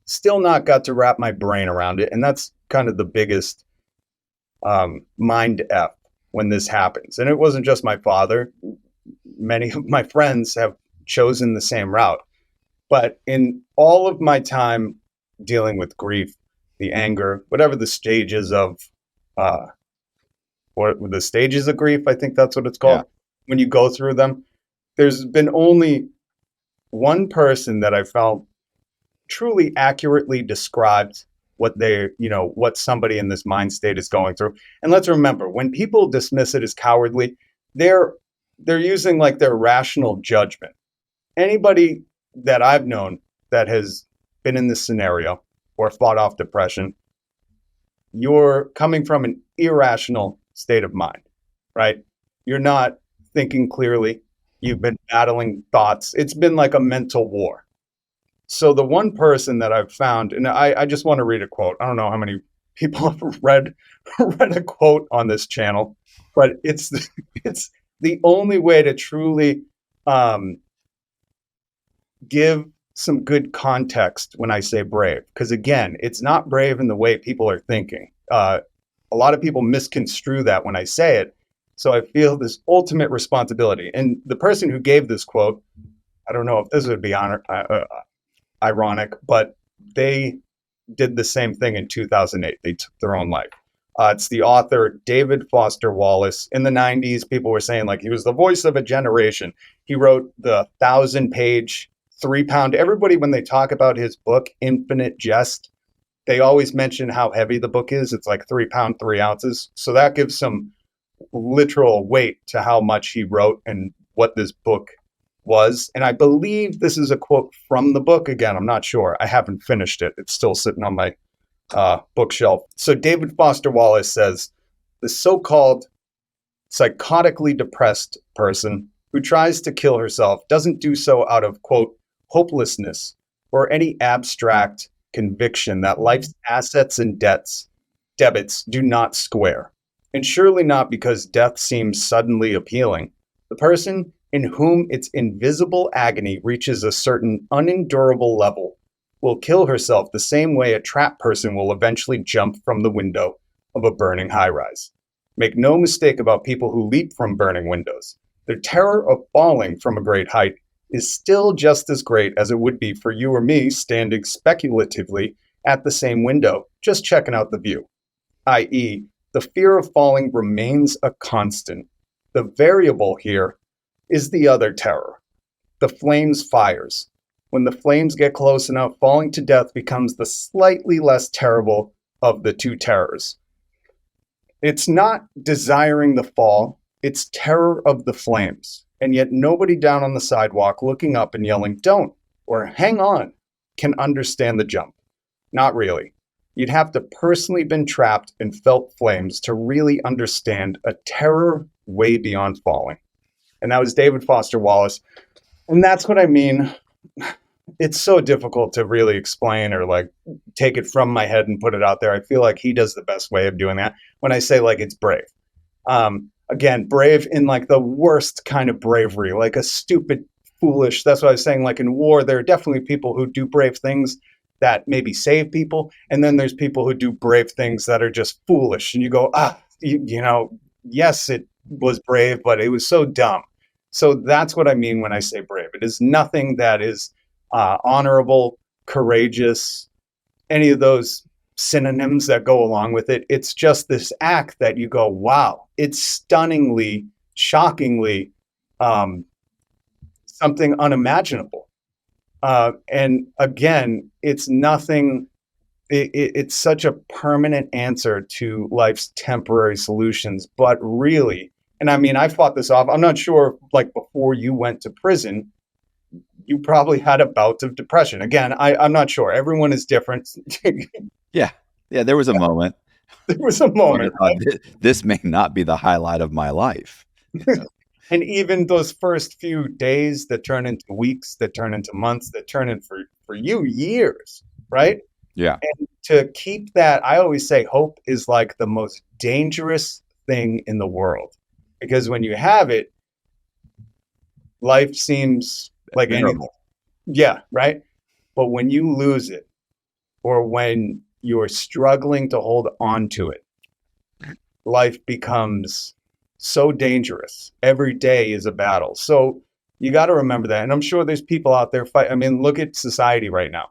Still not got to wrap my brain around it. And that's kind of the biggest mind F when this happens. And it wasn't just my father. Many of my friends have chosen the same route. But in all of my time dealing with grief, the anger, whatever the stages of, or the stages of grief, I think that's what it's called. Yeah. When you go through them, there's been only one person that I felt truly accurately described what somebody in this mind state is going through. And let's remember, when people dismiss it as cowardly, they're using like their rational judgment. Anybody that I've known that has been in this scenario or fought off depression, you're coming from an irrational state of mind, right? You're not thinking clearly. You've been battling thoughts. It's been like a mental war. So the one person that I've found, and I just want to read a quote. I don't know how many people have read a quote on this channel, but it's the only way to truly give some good context when I say brave. Because again, it's not brave in the way people are thinking. A lot of people misconstrue that when I say it. So I feel this ultimate responsibility. And the person who gave this quote, I don't know if this would be ironic, but they did the same thing in 2008. They took their own life. It's the author David Foster Wallace. In the 90s, people were saying like he was the voice of a generation. He wrote the 1,000-page, 3-pound. Everybody, when they talk about his book, Infinite Jest, they always mention how heavy the book is. It's like 3 pounds, 3 ounces. So that gives some literal weight to how much he wrote and what this book was. And I believe this is a quote from the book. Again, I'm not sure. I haven't finished it. It's still sitting on my bookshelf. So David Foster Wallace says, the so-called psychotically depressed person who tries to kill herself doesn't do so out of, quote, hopelessness or any abstract conviction that life's assets and debits do not square. And surely not because death seems suddenly appealing. The person in whom its invisible agony reaches a certain unendurable level will kill herself the same way a trapped person will eventually jump from the window of a burning high-rise. Make no mistake about people who leap from burning windows. Their terror of falling from a great height is still just as great as it would be for you or me standing speculatively at the same window, just checking out the view. I.e., the fear of falling remains a constant. The variable here is the other terror, the flame's fires. When the flames get close enough, falling to death becomes the slightly less terrible of the two terrors. It's not desiring the fall, it's terror of the flames. And yet nobody down on the sidewalk looking up and yelling, don't, or hang on, can understand the jump. Not really. You'd have to personally been trapped and felt flames to really understand a terror way beyond falling. And that was David Foster Wallace. And that's what I mean. It's so difficult to really explain or like take it from my head and put it out there. I feel like he does the best way of doing that when I say like it's brave. Again, brave in like the worst kind of bravery, like a stupid, foolish. That's what I was saying. Like in war, there are definitely people who do brave things that maybe save people. And then there's people who do brave things that are just foolish. And you go, yes, it was brave, but it was so dumb. So that's what I mean when I say brave. It is nothing that is honorable, courageous, any of those synonyms that go along with it. It's just this act that you go, wow, it's stunningly, shockingly something unimaginable. And again, it's nothing, it's such a permanent answer to life's temporary solutions, but really, and I mean, I fought this off. I'm not sure, like before you went to prison, you probably had a bout of depression. Again, I'm not sure. Everyone is different. Yeah. Yeah. There was a moment. There was a moment, right? This may not be the highlight of my life. And even those first few days that turn into weeks, that turn into months, that turn in for you years, right? Yeah. And to keep that, I always say hope is like the most dangerous thing in the world. Because when you have it, life seems like anything. Bearable. Yeah, right? But when you lose it, or when you're struggling to hold on to it, life becomes so dangerous. Every day is a battle. So you got to remember that. And I'm sure there's people out there fight. I mean, look at society right now,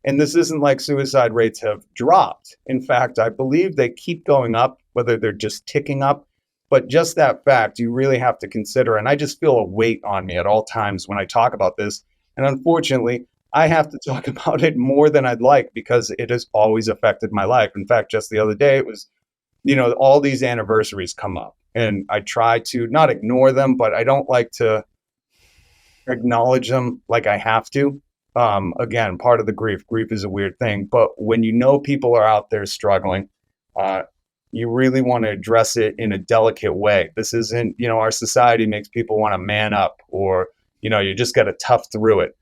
and this isn't like suicide rates have dropped. In fact, I believe they keep going up, whether they're just ticking up. But just that fact, you really have to consider. And I just feel a weight on me at all times when I talk about this. And unfortunately, I have to talk about it more than I'd like because it has always affected my life. In fact, just the other day, it was all these anniversaries come up and I try to not ignore them, but I don't like to acknowledge them like I have to. Again, part of the grief is a weird thing, but when people are out there struggling, uh, you really want to address it in a delicate way. This isn't, our society makes people want to man up or, you just got to tough through it.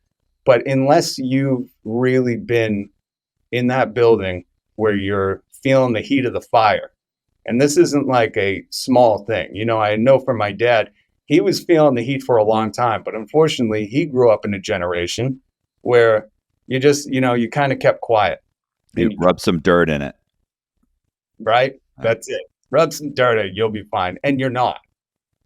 But unless you've really been in that building where you're feeling the heat of the fire, and this isn't like a small thing. I know from my dad, he was feeling the heat for a long time, but unfortunately, he grew up in a generation where you just, you kind of kept quiet. You rub some dirt in it. Right? That's it. Rub some dirt in it, you'll be fine. And you're not.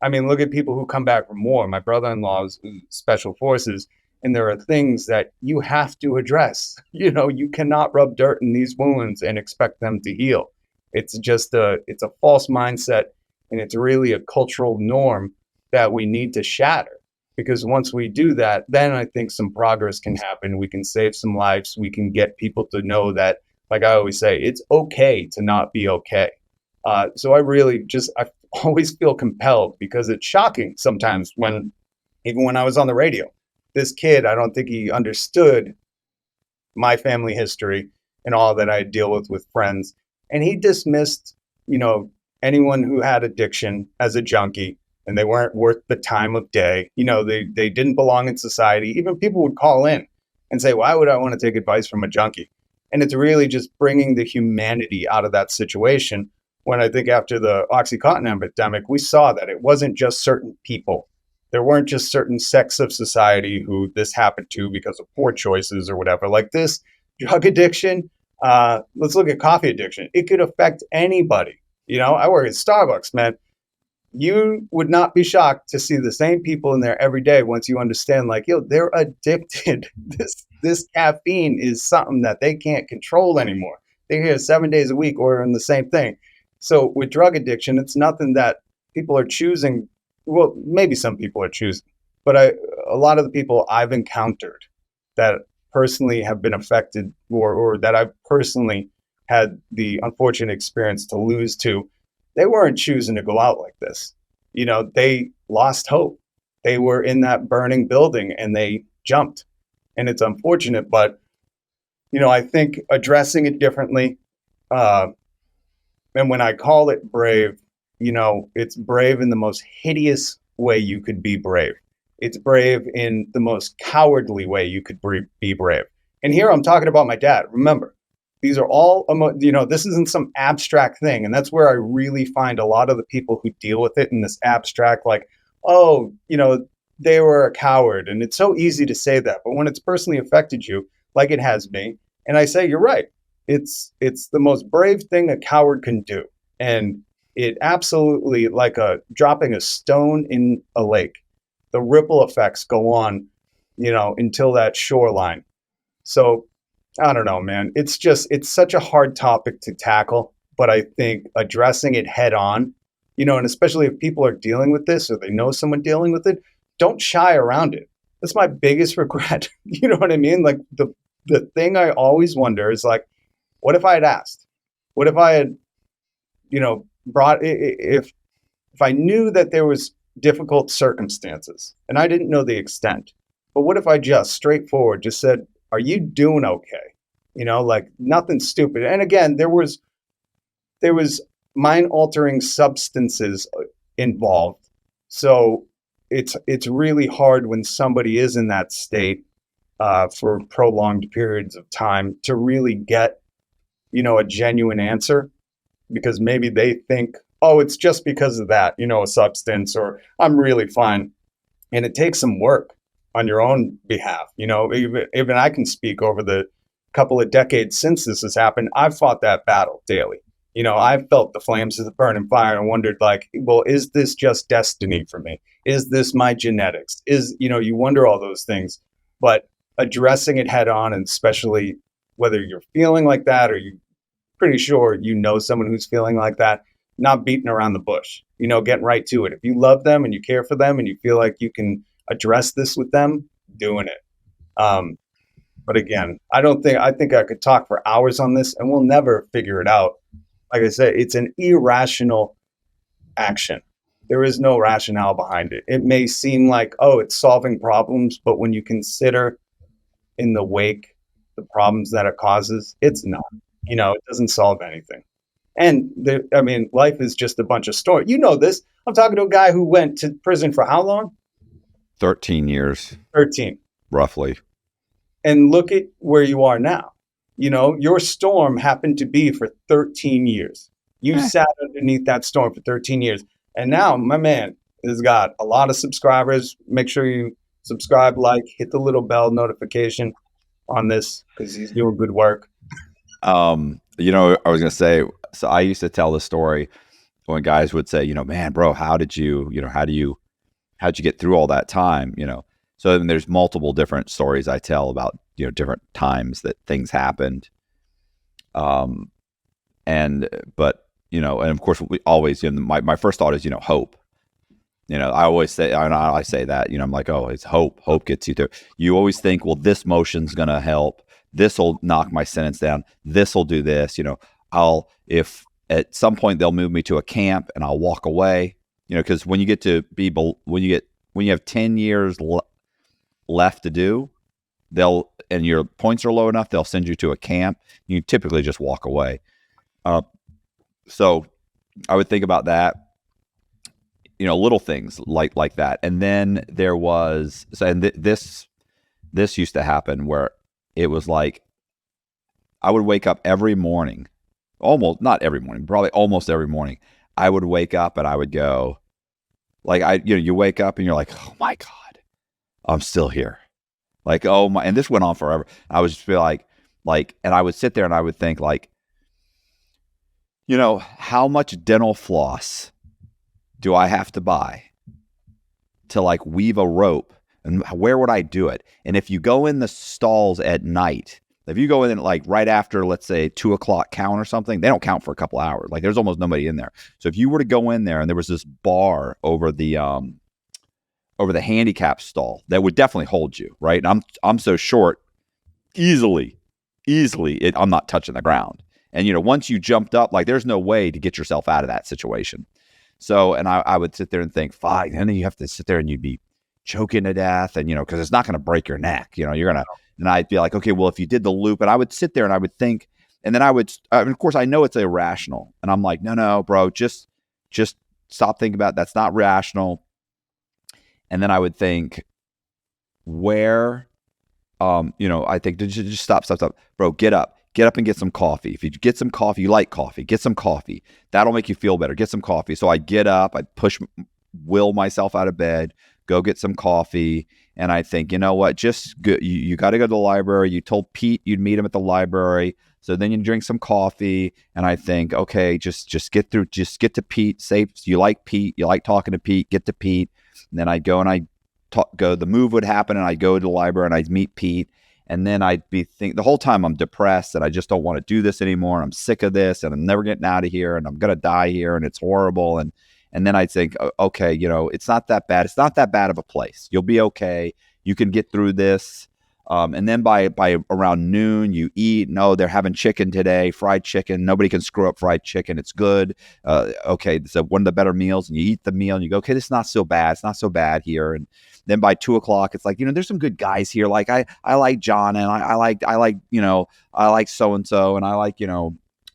I mean, look at people who come back from war. My brother-in-law's special forces, and there are things that you have to address. You cannot rub dirt in these wounds and expect them to heal. It's just it's a false mindset, and it's really a cultural norm that we need to shatter. Because once we do that, then I think some progress can happen. We can save some lives. We can get people to know that, like I always say, it's okay to not be okay. So I always feel compelled because it's shocking sometimes even when I was on the radio, this kid, I don't think he understood my family history and all that I deal with friends. And he dismissed, anyone who had addiction as a junkie and they weren't worth the time of day. They didn't belong in society. Even people would call in and say, why would I want to take advice from a junkie? And it's really just bringing the humanity out of that situation. When I think after the Oxycontin epidemic, we saw that it wasn't just certain people. There weren't just certain sects of society who this happened to because of poor choices or whatever. Like this drug addiction, let's look at coffee addiction. It could affect anybody. I work at Starbucks, man. You would not be shocked to see the same people in there every day once you understand, like, they're addicted. This caffeine is something that they can't control anymore. They're here 7 days a week ordering the same thing. So with drug addiction, it's nothing that people are choosing. Well, maybe some people are choosing, but a lot of the people I've encountered that personally have been affected or that I've personally had the unfortunate experience to lose to, they weren't choosing to go out like this. They lost hope. They were in that burning building and they jumped. And it's unfortunate, but I think addressing it differently, and when I call it brave, it's brave in the most hideous way you could be brave. It's brave in the most cowardly way you could be brave. And here I'm talking about my dad. Remember, these are all, this isn't some abstract thing. And that's where I really find a lot of the people who deal with it in this abstract, like, oh, they were a coward. And it's so easy to say that. But when it's personally affected you, like it has me, and I say, you're right. It's the most brave thing a coward can do. And it absolutely, like dropping a stone in a lake. The ripple effects go on, until that shoreline. So I don't know, man. It's such a hard topic to tackle, but I think addressing it head on, and especially if people are dealing with this or they know someone dealing with it, don't shy around it. That's my biggest regret. You know what I mean? Like the thing I always wonder is like, what if I had asked? What if I had, brought if I knew that there was difficult circumstances and I didn't know the extent, but what if I just straightforward just said, are you doing okay? Like nothing stupid. And again, there was there was mind-altering substances involved. So it's really hard when somebody is in that state for prolonged periods of time to really get, a genuine answer, because maybe they think, oh, it's just because of that, a substance, or I'm really fine. And it takes some work on your own behalf. Even I can speak over the couple of decades since this has happened. I've fought that battle daily. I've felt the flames of the burning fire and wondered, like, well, is this just destiny for me? Is this my genetics? You wonder all those things, but addressing it head on, and especially whether you're feeling like that, or you're pretty sure someone who's feeling like that, not beating around the bush, getting right to it. If you love them and you care for them and you feel like you can address this with them, doing it. But again, I think I could talk for hours on this and we'll never figure it out. Like I said, it's an irrational action. There is no rationale behind it. It may seem like, oh, it's solving problems, but when you consider in the wake the problems that it causes, it's not. It doesn't solve anything. And life is just a bunch of stories. This. I'm talking to a guy who went to prison for how long? 13 years. 13. Roughly. And look at where you are now. Your storm happened to be for 13 years. You sat underneath that storm for 13 years. And now my man has got a lot of subscribers. Make sure you subscribe, like, hit the little bell notification on this, because he's doing good work. I was going to say, so I used to tell the story when guys would say, man, bro, how'd you get through all that time? So then there's multiple different stories I tell about, different times that things happened. And of course we always, my first thought is, hope. I always say, I say that, I'm like, oh, it's hope. Hope gets you through. You always think, well, this motion's going to help. This will knock my sentence down. This will do this. If at some point they'll move me to a camp and I'll walk away, because when you get to be, when you have 10 years left to do, and your points are low enough, they'll send you to a camp. You typically just walk away. So I would think about that, little things like that. And then there was, this used to happen where it was like, I would wake up every morning, not every morning, probably almost every morning. I would wake up and I would go, like, you wake up and you're like, oh my God, I'm still here. Like, oh my, and this went on forever. I would just feel like, and I would sit there and I would think, like, how much dental floss do I have to buy to, like, weave a rope, and where would I do it? And if you go in the stalls at night, if you go in like right after, let's say 2:00 count or something, they don't count for a couple hours. Like, there's almost nobody in there. So if you were to go in there and there was this bar over the handicap stall, that would definitely hold you, right? And I'm so short, easily, I'm not touching the ground. And once you jumped up, like, there's no way to get yourself out of that situation. So, and I would sit there and think, fine, and then you have to sit there and you'd be choking to death, and because it's not going to break your neck, you're gonna. And I'd be like, okay, well, if you did the loop, and I would sit there and I would think, and then of course, I know it's irrational, and I'm like, no, bro, just stop thinking about it. That's not rational. And then I would think, where, I think, just stop, bro, get up and get some coffee. If you get some coffee, you like coffee, get some coffee. That'll make you feel better. Get some coffee. So I get up, I will myself out of bed, go get some coffee. And I think, you know what, just go, you got to go to the library. You told Pete you'd meet him at the library. So then you drink some coffee. And I think, okay, just get to Pete. Say you like Pete, you like talking to Pete, get to Pete. And then I'd go and the move would happen and I'd go to the library and I'd meet Pete. And then I'd be the whole time I'm depressed and I just don't want to do this anymore. I'm sick of this and I'm never getting out of here and I'm going to die here and it's horrible. And then I'd think, okay, it's not that bad. It's not that bad of a place. You'll be okay. You can get through this. And then by around noon, you eat. No, they're having chicken today, fried chicken. Nobody can screw up fried chicken. It's good. Okay, so one of the better meals, and you eat the meal, and you go, okay, this is not so bad. It's not so bad here. And then by 2:00, it's like, there's some good guys here. Like I like John, and I like so and so, and I like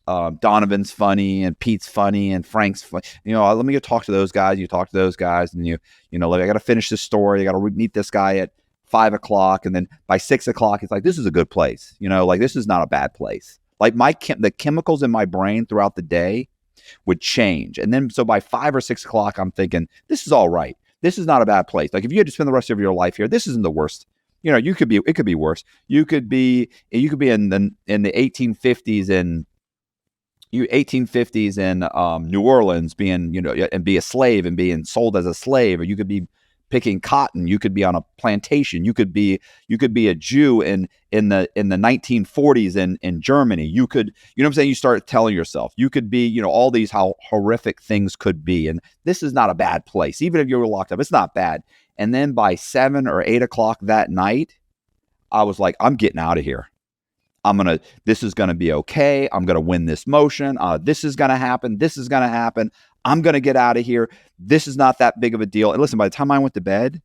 Donovan's funny and Pete's funny and Frank's funny. Let me go talk to those guys. You talk to those guys, and like, I got to finish this story. I got to meet this guy at 5 o'clock, and then by 6 o'clock, it's like, this is a good place. Like, this is not a bad place. Like, the chemicals in my brain throughout the day would change, and then so by 5 or 6 o'clock, I'm thinking, this is all right. This is not a bad place. Like, if you had to spend the rest of your life here, this isn't the worst. It could be worse. You could be in the 1850s in 1850s in New Orleans, being and be a slave and being sold as a slave, or you could be picking cotton. You could be on a plantation. You could be a Jew in the 1940s in Germany. You could, what I'm saying? You start telling yourself you could be, all these, how horrific things could be, and this is not a bad place. Even if you were locked up, it's not bad. And then by 7 or 8 o'clock that night, I was like, I'm getting out of here. This is going to be okay. I'm going to win this motion. This is going to happen. This is going to happen. I'm going to get out of here. This is not that big of a deal. And listen, by the time I went to bed,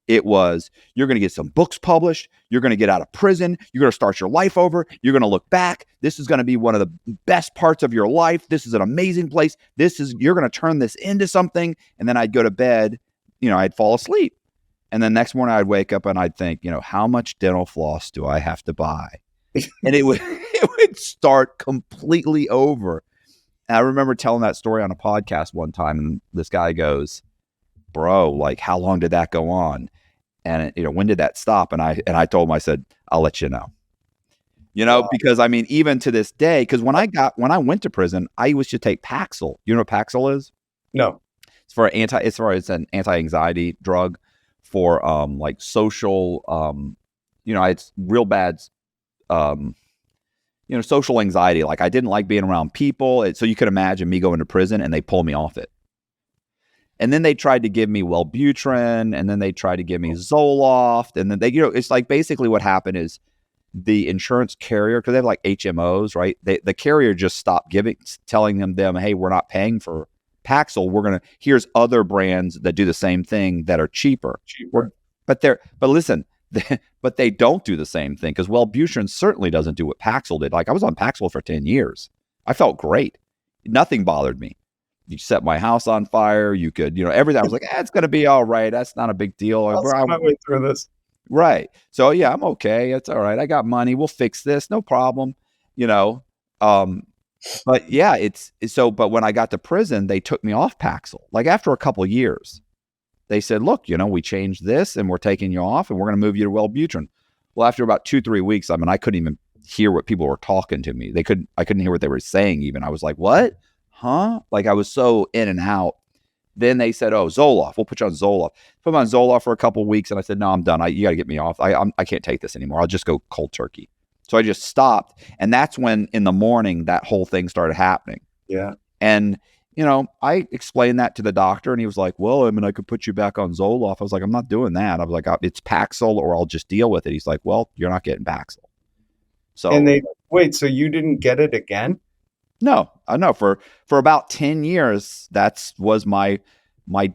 it was, you're going to get some books published. You're going to get out of prison. You're going to start your life over. You're going to look back. This is going to be one of the best parts of your life. This is an amazing place. You're going to turn this into something. And then I'd go to bed, I'd fall asleep. And then next morning I'd wake up and I'd think, how much dental floss do I have to buy? And it would start completely over. And I remember telling that story on a podcast one time, and this guy goes, "Bro, like, how long did that go on? And when did that stop?" And I told him, I said, "I'll let you know." Wow. Because I mean, even to this day, because when I went to prison, I used to take Paxil. You know what Paxil is? No. It's an anti-anxiety drug for like social it's real bad social anxiety. Like, I didn't like being around people. So you could imagine me going to prison and they pull me off it. And then they tried to give me Wellbutrin, and then they tried to give me Zoloft. And then it's like, basically what happened is the insurance carrier, because they have like HMOs, right? The carrier just stopped telling them, hey, we're not paying for Paxil. Here's other brands that do the same thing that are cheaper. But listen, but they don't do the same thing, because Wellbutrin certainly doesn't do what Paxil did. Like, I was on Paxil for 10 years. I felt great. Nothing bothered me. You set my house on fire. You could, everything. I was like, it's going to be all right. That's not a big deal. I'll see my way through this. Right. So yeah, I'm okay. It's all right. I got money. We'll fix this. No problem. But yeah, but when I got to prison, they took me off Paxil. Like, after a couple of years, they said, look, we changed this and we're taking you off and we're going to move you to Wellbutrin. Well, after about 2-3 weeks, I mean, I couldn't even hear what people were talking to me. I couldn't hear what they were saying even. I was like, what? Huh? Like, I was so in and out. Then they said, oh, Zoloft. We'll put you on Zoloft. Put me on Zoloft for a couple of weeks. And I said, no, I'm done. You got to get me off. I can't take this anymore. I'll just go cold turkey. So I just stopped. And that's when in the morning, that whole thing started happening. Yeah. And, I explained that to the doctor, and he was like, well, I mean, I could put you back on Zoloft. I was like, I'm not doing that. I was like, it's Paxil, or I'll just deal with it. He's like, well, you're not getting Paxil. So, and so you didn't get it again? No, I know for about 10 years, that was my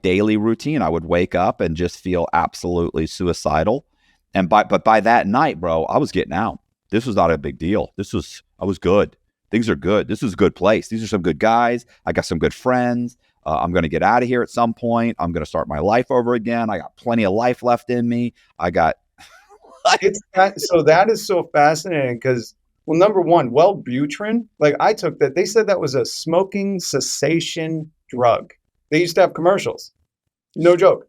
daily routine. I would wake up and just feel absolutely suicidal. But by that night, bro, I was getting out. This was not a big deal. I was good. Things are good. This is a good place. These are some good guys. I got some good friends. I'm going to get out of here at some point. I'm going to start my life over again. I got plenty of life left in me. I got. So that is so fascinating, because, well, number one, Wellbutrin, like, I took that. They said that was a smoking cessation drug. They used to have commercials. No joke.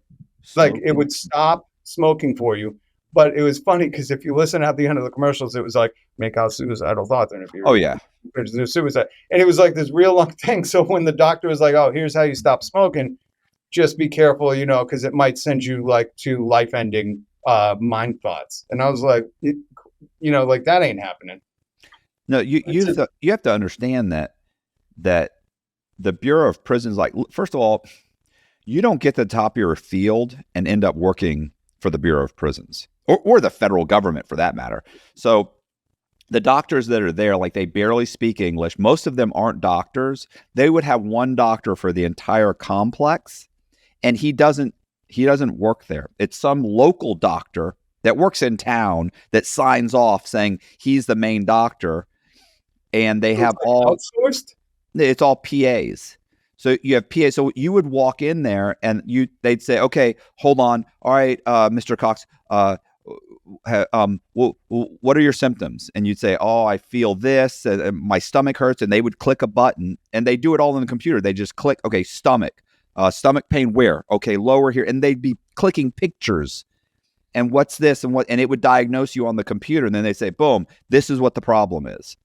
Like, it would stop smoking for you. But it was funny, because if you listen at the end of the commercials, it was like, make out suicidal thoughts. And if you're suicide. And it was like this real long thing. So when the doctor was like, oh, here's how you stop smoking, just be careful, because it might send you like to life-ending mind thoughts. And I was like, like, that ain't happening. No, you have to understand that the Bureau of Prisons, like, first of all, you don't get to the top of your field and end up working for the Bureau of Prisons, or the federal government for that matter. So the doctors that are there, like, they barely speak English. Most of them aren't doctors. They would have one doctor for the entire complex, and he doesn't work there. It's some local doctor that works in town that signs off saying he's the main doctor. and they So have it's like outsourced. it's all PAs. So you have PAs. So you would walk in there and they'd say, okay, hold on. All right, Mr. Cox, what are your symptoms? And you'd say, oh, I feel this, and my stomach hurts. And they would click a button, and they do it all in the computer. They just click, okay, stomach pain where? Okay, lower here. And they'd be clicking pictures. And what's this? And it would diagnose you on the computer. And then they say, boom, this is what the problem is.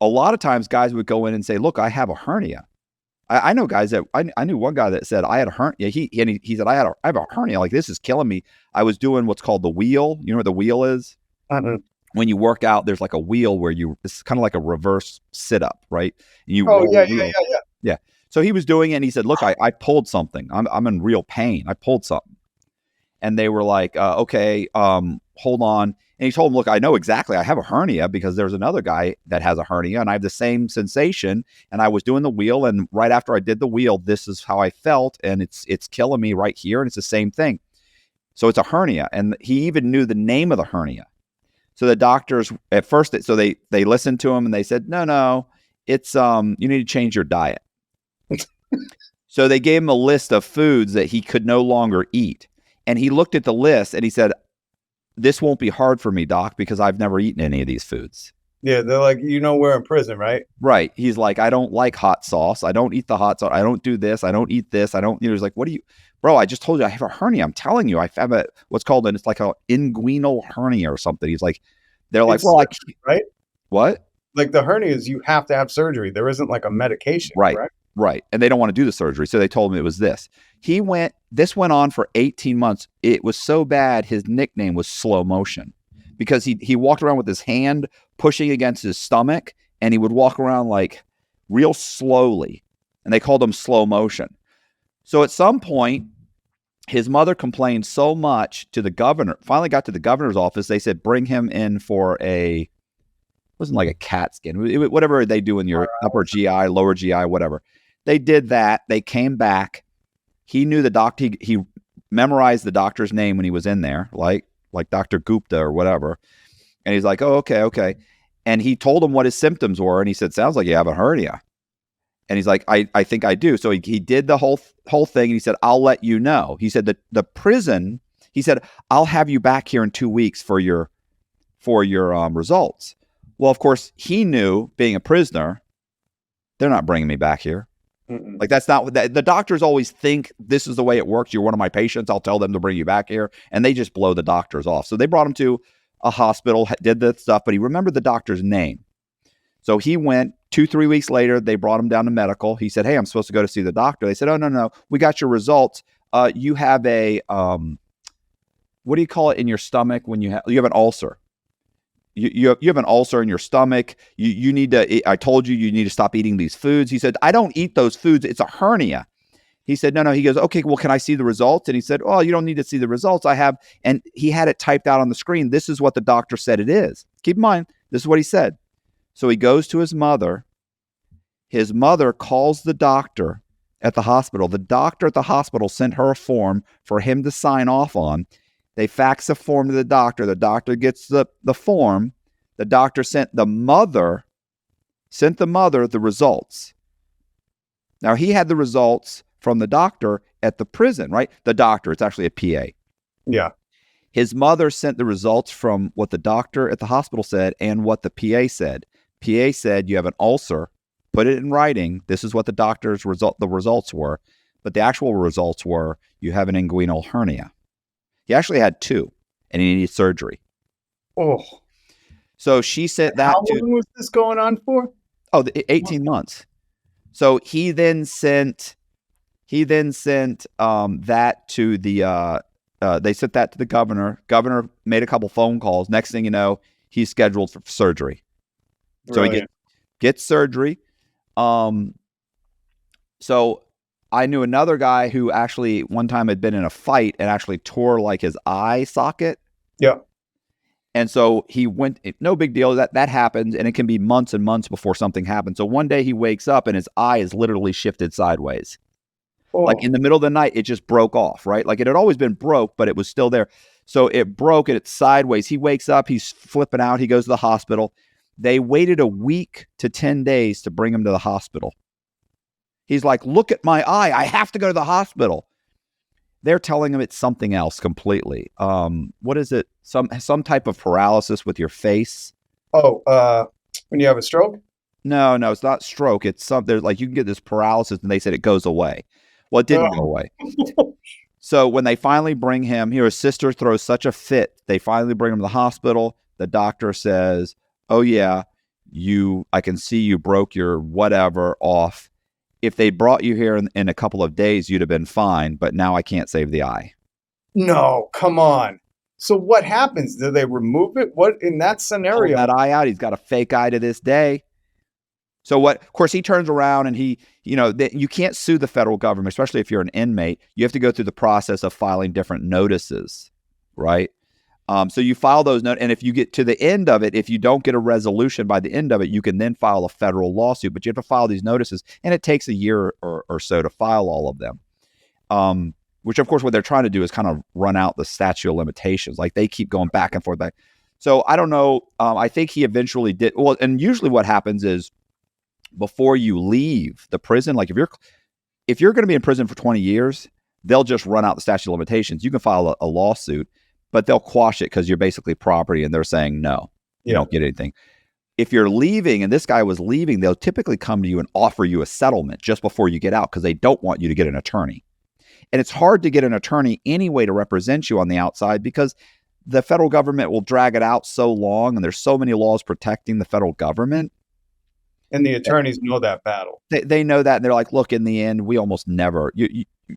A lot of times guys would go in and say, look, I have a hernia. I know guys that I knew one guy that said I had a hernia. He said I have a hernia. Like, this is killing me. I was doing what's called the wheel. You know what the wheel is? When you work out, there's like a wheel where it's kind of like a reverse sit up, right? And you roll the wheel. Yeah. So he was doing it, and he said, look, I pulled something. I'm in real pain. I pulled something. And they were like, okay, hold on. And he told him, look, I know exactly. I have a hernia because there's another guy that has a hernia, and I have the same sensation. And I was doing the wheel, and right after I did the wheel, this is how I felt, and it's killing me right here, and it's the same thing. So it's a hernia, and he even knew the name of the hernia. So the doctors at first, so they listened to him, and they said, no, it's you need to change your diet. So they gave him a list of foods that he could no longer eat. And he looked at the list and he said, this won't be hard for me, doc, because I've never eaten any of these foods. Yeah, they're like, we're in prison, right? Right. He's like, I don't like hot sauce. I don't eat the hot sauce. I don't do this. I don't eat this. I don't, he's like, bro, I just told you I have a hernia. I'm telling you, I have what's called, and it's like an inguinal hernia or something. He's like, they're like, well, right? What? Like the hernias, you have to have surgery. There isn't like a medication, right? Correct? Right. And they don't want to do the surgery. So they told him it was this. This went on for 18 months. It was so bad, his nickname was Slow Motion, because he walked around with his hand pushing against his stomach, and he would walk around like real slowly, and they called him Slow Motion. So at some point, his mother complained so much to the governor, finally got to the governor's office. They said, bring him in for it wasn't like a CAT scan, whatever they do in your upper GI, lower GI, whatever. They did that. They came back. He knew the doctor. He memorized the doctor's name when he was in there, like Dr. Gupta or whatever. And he's like, oh, okay. And he told him what his symptoms were. And he said, sounds like you have a hernia. And he's like, I think I do. So he did the whole thing. And he said, I'll let you know. He said that the prison, he said, I'll have you back here in 2 weeks for your results. Well, of course, he knew, being a prisoner, they're not bringing me back here. Mm-mm. Like, that's not what the doctors always think this is the way it works. You're one of my patients. I'll tell them to bring you back here. And they just blow the doctors off. So they brought him to a hospital, did the stuff, but he remembered the doctor's name. So he went 2-3 weeks later. They brought him down to medical. He said, hey, I'm supposed to go to see the doctor. They said, oh, no. We got your results. You have a, what do you call it in your stomach when you have an ulcer? You have an ulcer in your stomach. You need to, I told you need to stop eating these foods. He said, I don't eat those foods. It's a hernia. He said, no. He goes, okay, well, can I see the results? And he said, oh, you don't need to see the results. I have, and he had it typed out on the screen. This is what the doctor said it is. Keep in mind, this is what he said. So he goes to his mother. His mother calls the doctor at the hospital. The doctor at the hospital sent her a form for him to sign off on. They fax a form to the doctor. The doctor gets the form. The doctor sent the mother the results. Now, he had the results from the doctor at the prison, right? The doctor, it's actually a PA. Yeah. His mother sent the results from what the doctor at the hospital said and what the PA said. PA said, you have an ulcer. Put it in writing. This is what the doctor's the results were. But the actual results were, you have an inguinal hernia. He actually had 2, and he needed surgery. Oh. So she sent that How long was this going on for? 18 months. So he then sent that to the, they sent that to the governor. Governor made a couple phone calls. Next thing you know, he's scheduled for surgery. So he gets surgery. So I knew another guy who actually one time had been in a fight and actually tore like his eye socket. Yeah. And so he went, no big deal. That happens, and it can be months and months before something happens. So one day he wakes up and his eye is literally shifted sideways. Oh. Like in the middle of the night, it just broke off, right? Like it had always been broke, but it was still there. So it broke and it's sideways. He wakes up, he's flipping out. He goes to the hospital. They waited a week to 10 days to bring him to the hospital. He's like, look at my eye. I have to go to the hospital. They're telling him it's something else completely. What is it? Some type of paralysis with your face. Oh, when you have a stroke? No, it's not stroke. It's there's like you can get this paralysis, and they said it goes away. Well, it didn't go away. So when they finally bring him here, his sister throws such a fit. They finally bring him to the hospital. The doctor says, "Oh yeah, I can see you broke your whatever off. If they brought you here in a couple of days, you'd have been fine. But now I can't save the eye." No, come on. So what happens? Do they remove it? What in that Pull scenario? that eye out. He's got a fake eye to this day. So what? Of course, he turns around and you can't sue the federal government, especially if you're an inmate. You have to go through the process of filing different notices, right? So you file those notes, and if you get to the end of it, if you don't get a resolution by the end of it, you can then file a federal lawsuit. But you have to file these notices, and it takes a year or so to file all of them. Which, of course, what they're trying to do is kind of run out the statute of limitations. Like they keep going back and forth. So I don't know. I think he eventually did. Well, and usually what happens is, before you leave the prison, like if you're going to be in prison for 20 years, they'll just run out the statute of limitations. You can file a lawsuit, but they'll quash it because you're basically property, and they're saying no, you don't get anything. If you're leaving, and this guy was leaving, they'll typically come to you and offer you a settlement just before you get out because they don't want you to get an attorney. And it's hard to get an attorney anyway to represent you on the outside because the federal government will drag it out so long, and there's so many laws protecting the federal government. And the attorneys know that battle. They know that, and they're like, look, in the end, we almost never,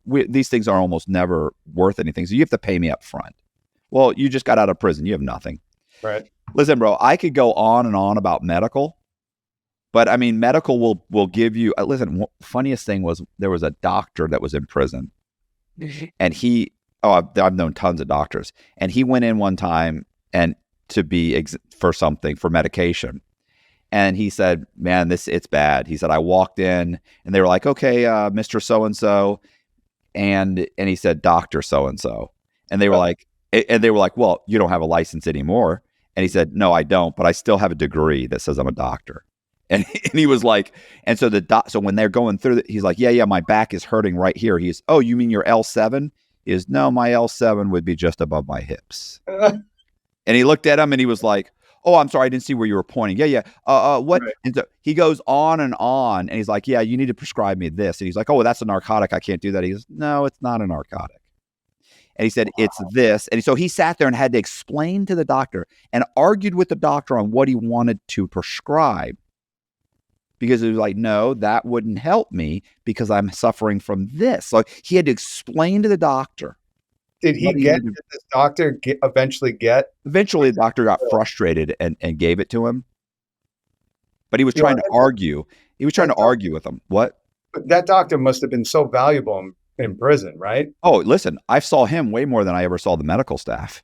these things are almost never worth anything. So you have to pay me up front. Well, you just got out of prison. You have nothing. Right. Listen, bro, I could go on and on about medical, but I mean, medical will give you, listen, funniest thing was there was a doctor that was in prison, and I've known tons of doctors, and he went in one time and for medication. And he said, man, it's bad. He said, I walked in and they were like, okay, Mr. So-and-so. And he said, Dr. So-and-so. And they were like, well, you don't have a license anymore. And he said, no, I don't, but I still have a degree that says I'm a doctor. And he was like, and so so when they're going through he's like, yeah, my back is hurting right here. Oh, you mean your L7? No, my L7 would be just above my hips. And he looked at him and he was like, oh, I'm sorry, I didn't see where you were pointing. Yeah. What? Right. And so he goes on, and he's like, yeah, you need to prescribe me this. And he's like, oh, well, that's a narcotic. I can't do that. He goes, no, it's not a narcotic. And he said, it's this. And so he sat there and had to explain to the doctor and argued with the doctor on what he wanted to prescribe. Because he was like, no, that wouldn't help me because I'm suffering from this. So he had to explain to the doctor. Did this doctor eventually get? Eventually, the doctor got frustrated and gave it to him. But he was trying to argue. He was trying to argue with him. What? That doctor must have been so valuable in prison, right? Oh, listen, I saw him way more than I ever saw the medical staff.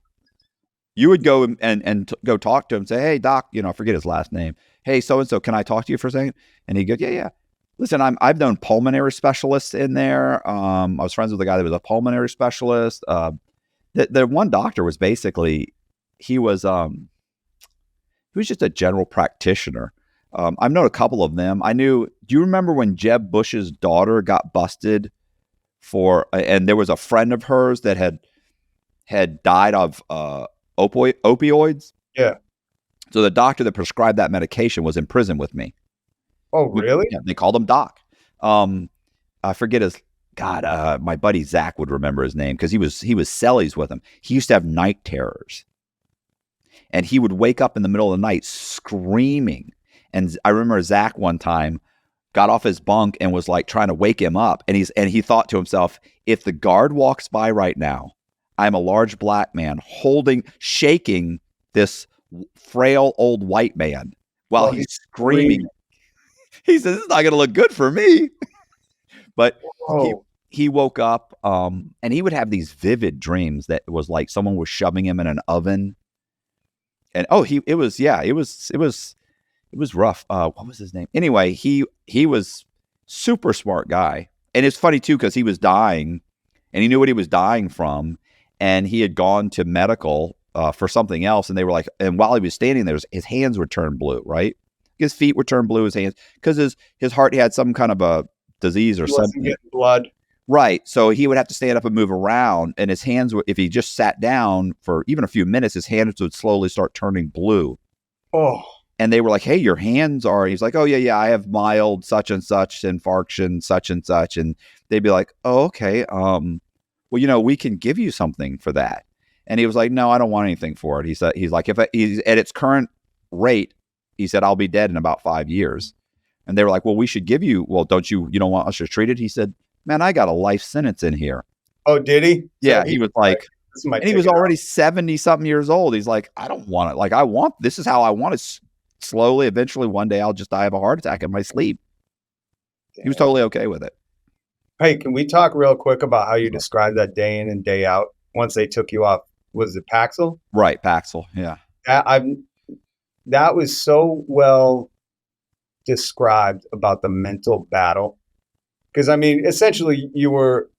You would go and go talk to him and say, hey, doc, I forget his last name. Hey, so-and-so, can I talk to you for a second? And he'd go, yeah. Listen, I've known pulmonary specialists in there. I was friends with a guy that was a pulmonary specialist. The one doctor was basically, he was just a general practitioner. I've known a couple of them. Do you remember when Jeb Bush's daughter got busted and there was a friend of hers that had died of opioids? Yeah. So the doctor that prescribed that medication was in prison with me. Oh, really? Yeah, they called him Doc. I forget my buddy Zach would remember his name because he was cellies with him. He used to have night terrors, and he would wake up in the middle of the night screaming. And I remember Zach one time got off his bunk and was like trying to wake him up, and he thought to himself, if the guard walks by right now, I'm a large black man shaking this frail old white man while he's screaming. He says, this is not going to look good for me. But he woke up and he would have these vivid dreams that it was like someone was shoving him in an oven. And it was rough. What was his name? Anyway, he was super smart guy. And it's funny too, because he was dying and he knew what he was dying from. And he had gone to medical for something else, and they were like, and while he was standing there, his hands would turn blue, right? His feet would turn blue, his hands, because his heart had some kind of a disease or He wasn't something. getting blood. Right. So he would have to stand up and move around, and his hands would, if he just sat down for even a few minutes, his hands would slowly start turning blue. Oh, And they were like, "Hey, your hands are." He's like, "Oh yeah, I have mild such and such infarction, such and such." And they'd be like, "Oh, okay. Well, we can give you something for that." And he was like, "No, I don't want anything for it." He said, "He's like, if he's at its current rate, he said, I'll be dead in about 5 years." And they were like, "Well, we should give you. Well, you don't want us to treat it?" He said, "Man, I got a life sentence in here." oh, did he? Yeah, So he was like, this is my and he was ticket out. already 70 something years old. He's like, "I don't want it. Like, this is how I want it. Slowly, eventually, one day I'll just die of a heart attack in my sleep." He was totally okay with it. Hey, can we talk real quick about how you described that day in and day out once they took you off? Was it Paxil? Right, Paxil. Yeah. That was so well described about the mental battle. Because I mean, essentially, you were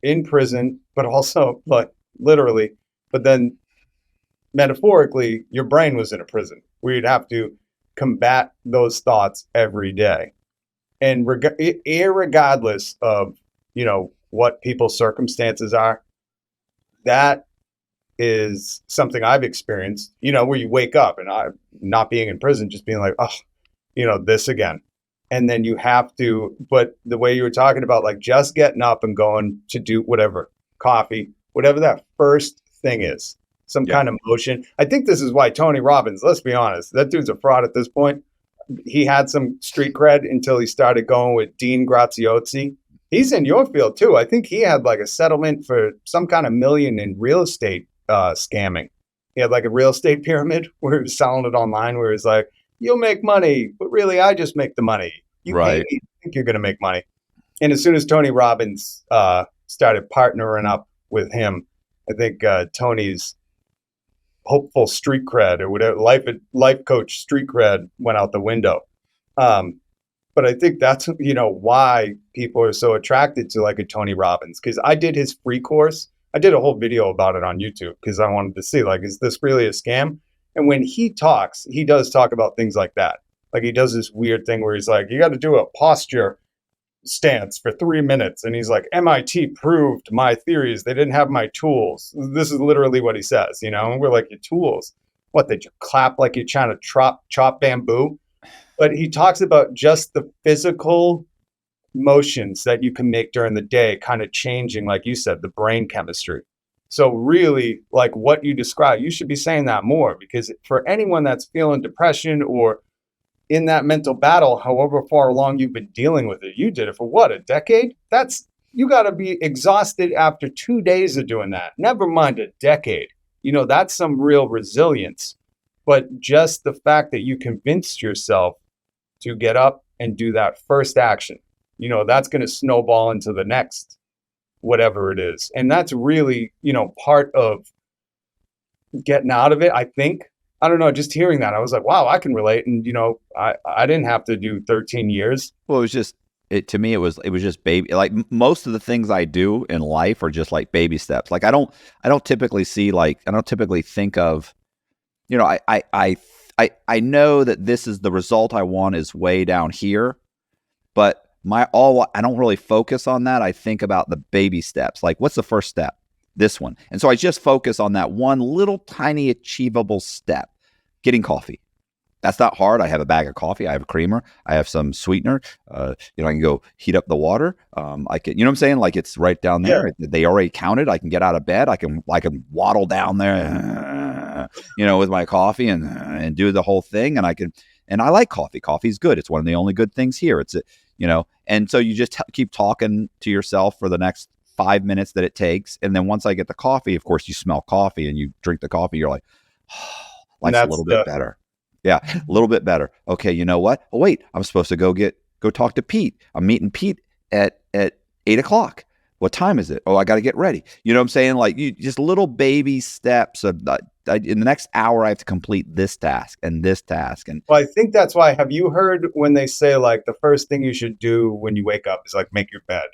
in prison, but also like literally, but then metaphorically, your brain was in a prison where you'd have to combat those thoughts every day. And irregardless of, what people's circumstances are, that is something I've experienced, where you wake up and I not being in prison, just being like, oh, this again. And then you have to, but the way you were talking about, like just getting up and going to do whatever, coffee, whatever that first thing is, some kind of motion. I think this is why Tony Robbins, let's be honest, that dude's a fraud at this point. He had some street cred until he started going with Dean Graziosi. He's in your field too. I think he had like a settlement for some kind of million in real estate scamming. He had like a real estate pyramid where he was selling it online, where he's like, you'll make money, but really I just make the money. You pay me, you think you're going to make money. And as soon as Tony Robbins started partnering up with him, I think Tony's hopeful street cred or whatever life coach street cred went out the window. But I think that's why people are so attracted to like a Tony Robbins, because I did his free course. I did a whole video about it on YouTube because I wanted to see, like, is this really a scam? And when he talks, he does talk about things like that. Like he does this weird thing where he's like, you got to do a posture stance for 3 minutes. And he's like, MIT proved my theories. They didn't have my tools. This is literally what he says, And we're like, your tools? What, did you clap like you're trying to chop bamboo? But he talks about just the physical motions that you can make during the day, kind of changing, like you said, the brain chemistry. So really, like what you described, you should be saying that more, because for anyone that's feeling depression or in that mental battle, however far along you've been dealing with it, you did it for what, a decade? You got to be exhausted after 2 days of doing that. Never mind a decade. That's some real resilience. But just the fact that you convinced yourself to get up and do that first action, that's going to snowball into the next, whatever it is. And that's really, part of getting out of it, I think. I don't know, just hearing that, I was like, wow, I can relate. And, I didn't have to do 13 years. Well, to me, it was just baby. Like most of the things I do in life are just like baby steps. Like I don't typically think of, I know that this is the result I want is way down here, but I don't really focus on that. I think about the baby steps. Like, what's the first step? This one. And so I just focus on that one little tiny achievable step, getting coffee. That's not hard. I have a bag of coffee. I have a creamer. I have some sweetener. I can go heat up the water. I can, you know what I'm saying? Like it's right down there. Yeah. They already counted. I can get out of bed. I can waddle down there, with my coffee and do the whole thing. And I like coffee. Coffee's good. It's one of the only good things here. And so you just keep talking to yourself for the next 5 minutes that it takes. And then once I get the coffee, of course, you smell coffee and you drink the coffee. You're like, oh, life's a little bit better. Yeah, a little bit better. Okay, you know what? Oh, wait, I'm supposed to go talk to Pete. I'm meeting Pete at 8:00. What time is it? Oh, I got to get ready. You know what I'm saying? Like you just little baby steps of in the next hour, I have to complete this task and this task. And well, I think that's why. Have you heard when they say like the first thing you should do when you wake up is like make your bed?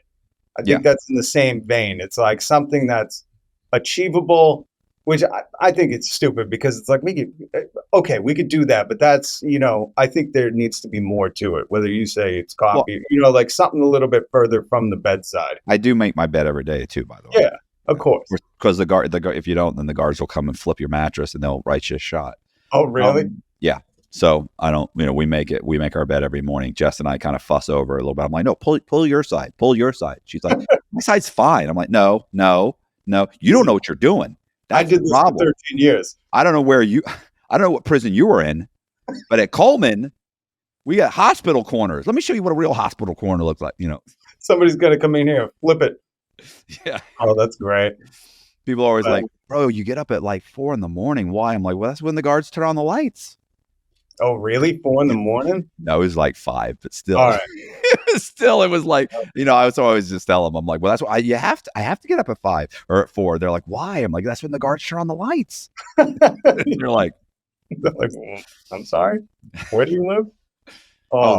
I think that's in the same vein. It's like something that's achievable, which I think it's stupid because it's like we could do that, but that's, I think there needs to be more to it. Whether you say it's Well, coffee, like something a little bit further from the bedside. I do make my bed every day too, by the way. Yeah, of course. Because the guard, if you don't, then the guards will come and flip your mattress and they'll write you a shot. Oh, really? Yeah. So I don't, we make our bed every morning. Jess and I kind of fuss over it a little bit. I'm like, no, pull your side. She's like, my side's fine. I'm like, no. You don't know what you're doing. That's I did this for 13 years. I don't know what prison you were in, but at Coleman, we got hospital corners. Let me show you what a real hospital corner looks like. Somebody's going to come in here and flip it. Yeah. Oh, that's great. People are always like, bro, you get up at like 4 a.m. Why? I'm like, well, that's when the guards turn on the lights. Oh, really? 4 a.m? No, it was like 5, but still. All right. It was like, I was always just tell them, I'm like, well, that's why I have to get up at 5 or at 4. They're like, why? I'm like, that's when the guards turn on the lights. They're like, I'm sorry. Where do you live? Oh,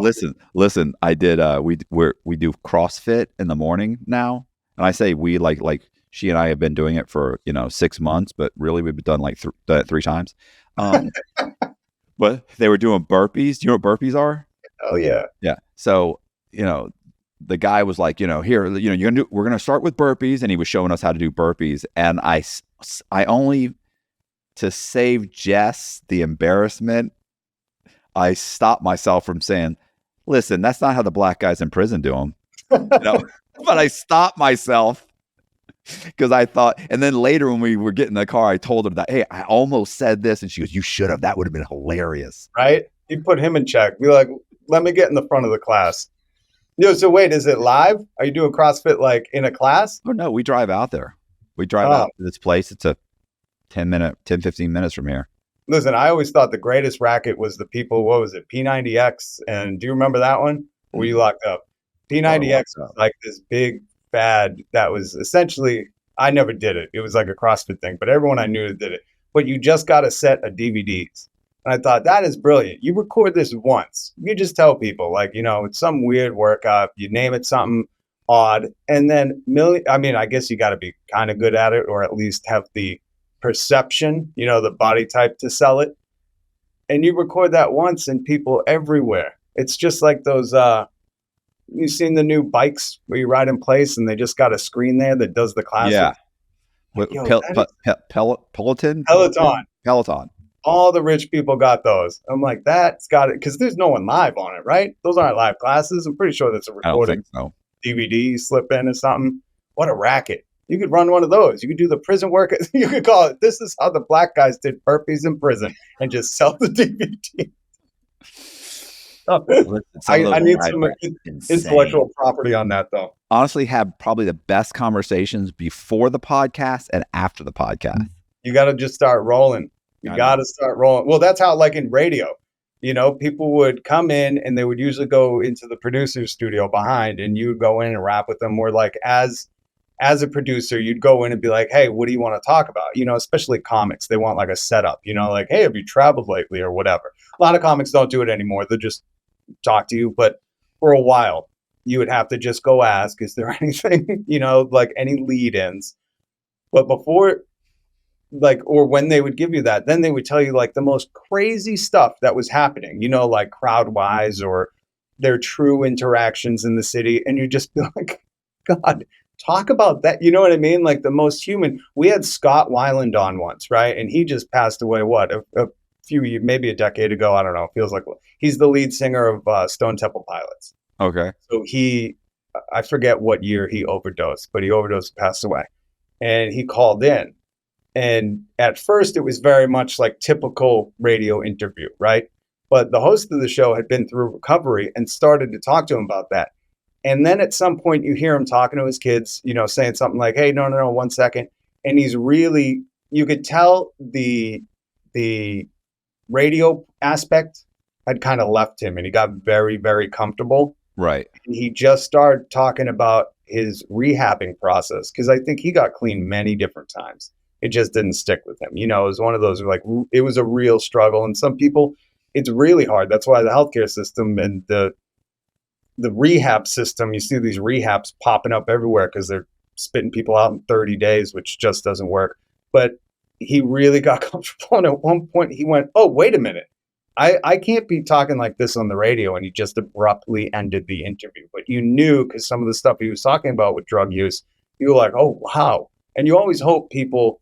listen. I did. We do CrossFit in the morning now, and I say we like she and I have been doing it for 6 months, but really we've done like 3 times. But they were doing burpees. Do you know what burpees are? Oh yeah. Yeah. So the guy was like, here, we're gonna start with burpees, and he was showing us how to do burpees, and I only, to save Jess the embarrassment, I stopped myself from saying, listen, that's not how the black guys in prison do them. But I stopped myself because I thought, and then later when we were getting in the car, I told her that, hey, I almost said this. And she goes, you should have. That would have been hilarious. Right? You put him in check. Be like, let me get in the front of the class. So wait, is it live? Are you doing CrossFit like in a class? Oh, no, we drive out there. We drive out to this place. It's a 10, 15 minutes from here. Listen, I always thought the greatest racket was the people, what was it, P90X? And do you remember that one? Were you locked up? P90X was like this big fad that was essentially, I never did it. It was like a CrossFit thing, but everyone I knew did it. But you just got a set of DVDs. And I thought, that is brilliant. You record this once. You just tell people, like, it's some weird workout. You name it something odd. And then, I guess you got to be kind of good at it, or at least have the perception, the body type to sell it. And you record that once and people everywhere. It's just like those, you've seen the new bikes where you ride in place and they just got a screen there that does the classic. Yeah. Peloton. All the rich people got those. I'm like, that's got it. Because there's no one live on it, right? Those aren't live classes. I'm pretty sure that's a recording. I don't think so. DVD slip in or something. What a racket. You could run one of those. You could do the prison work. You could call it, this is how the black guys did burpees in prison, and just sell the DVD. I need some intellectual property on that, though. Honestly, have probably the best conversations before the podcast and after the podcast. You got to just start rolling. You got to start rolling. Well, that's how, like in radio, people would come in and they would usually go into the producer's studio behind, and you would go in and rap with them. Where like as a producer, you'd go in and be like, hey, what do you want to talk about? Especially comics, they want like a setup, like, hey, have you traveled lately or whatever? A lot of comics don't do it anymore. They'll just talk to you. But for a while, you would have to just go ask, is there anything, like any lead ins? But before, like, or when they would give you that, then they would tell you like the most crazy stuff that was happening, like crowd wise or their true interactions in the city. And you just be like, God, talk about that. You know what I mean? Like the most human. We had Scott Weiland on once, right? And he just passed away, a few years, maybe a decade ago. I don't know. It feels like he's the lead singer of Stone Temple Pilots. Okay. So I forget what year he overdosed, but he overdosed, passed away. And he called in. And at first it was very much like typical radio interview, right? But the host of the show had been through recovery and started to talk to him about that. And then at some point you hear him talking to his kids, saying something like, hey, no, 1 second. And he's really, you could tell the radio aspect had kind of left him and he got very, very comfortable. Right. And he just started talking about his rehabbing process, because I think he got clean many different times. It just didn't stick with him. It was one of those like, it was a real struggle. And some people, it's really hard. That's why the healthcare system and the rehab system, you see these rehabs popping up everywhere because they're spitting people out in 30 days, which just doesn't work. But he really got comfortable. And at one point he went, "Oh, wait a minute. I can't be talking like this on the radio." And he just abruptly ended the interview. But you knew, because some of the stuff he was talking about with drug use, you were like, "Oh, wow." And you always hope people,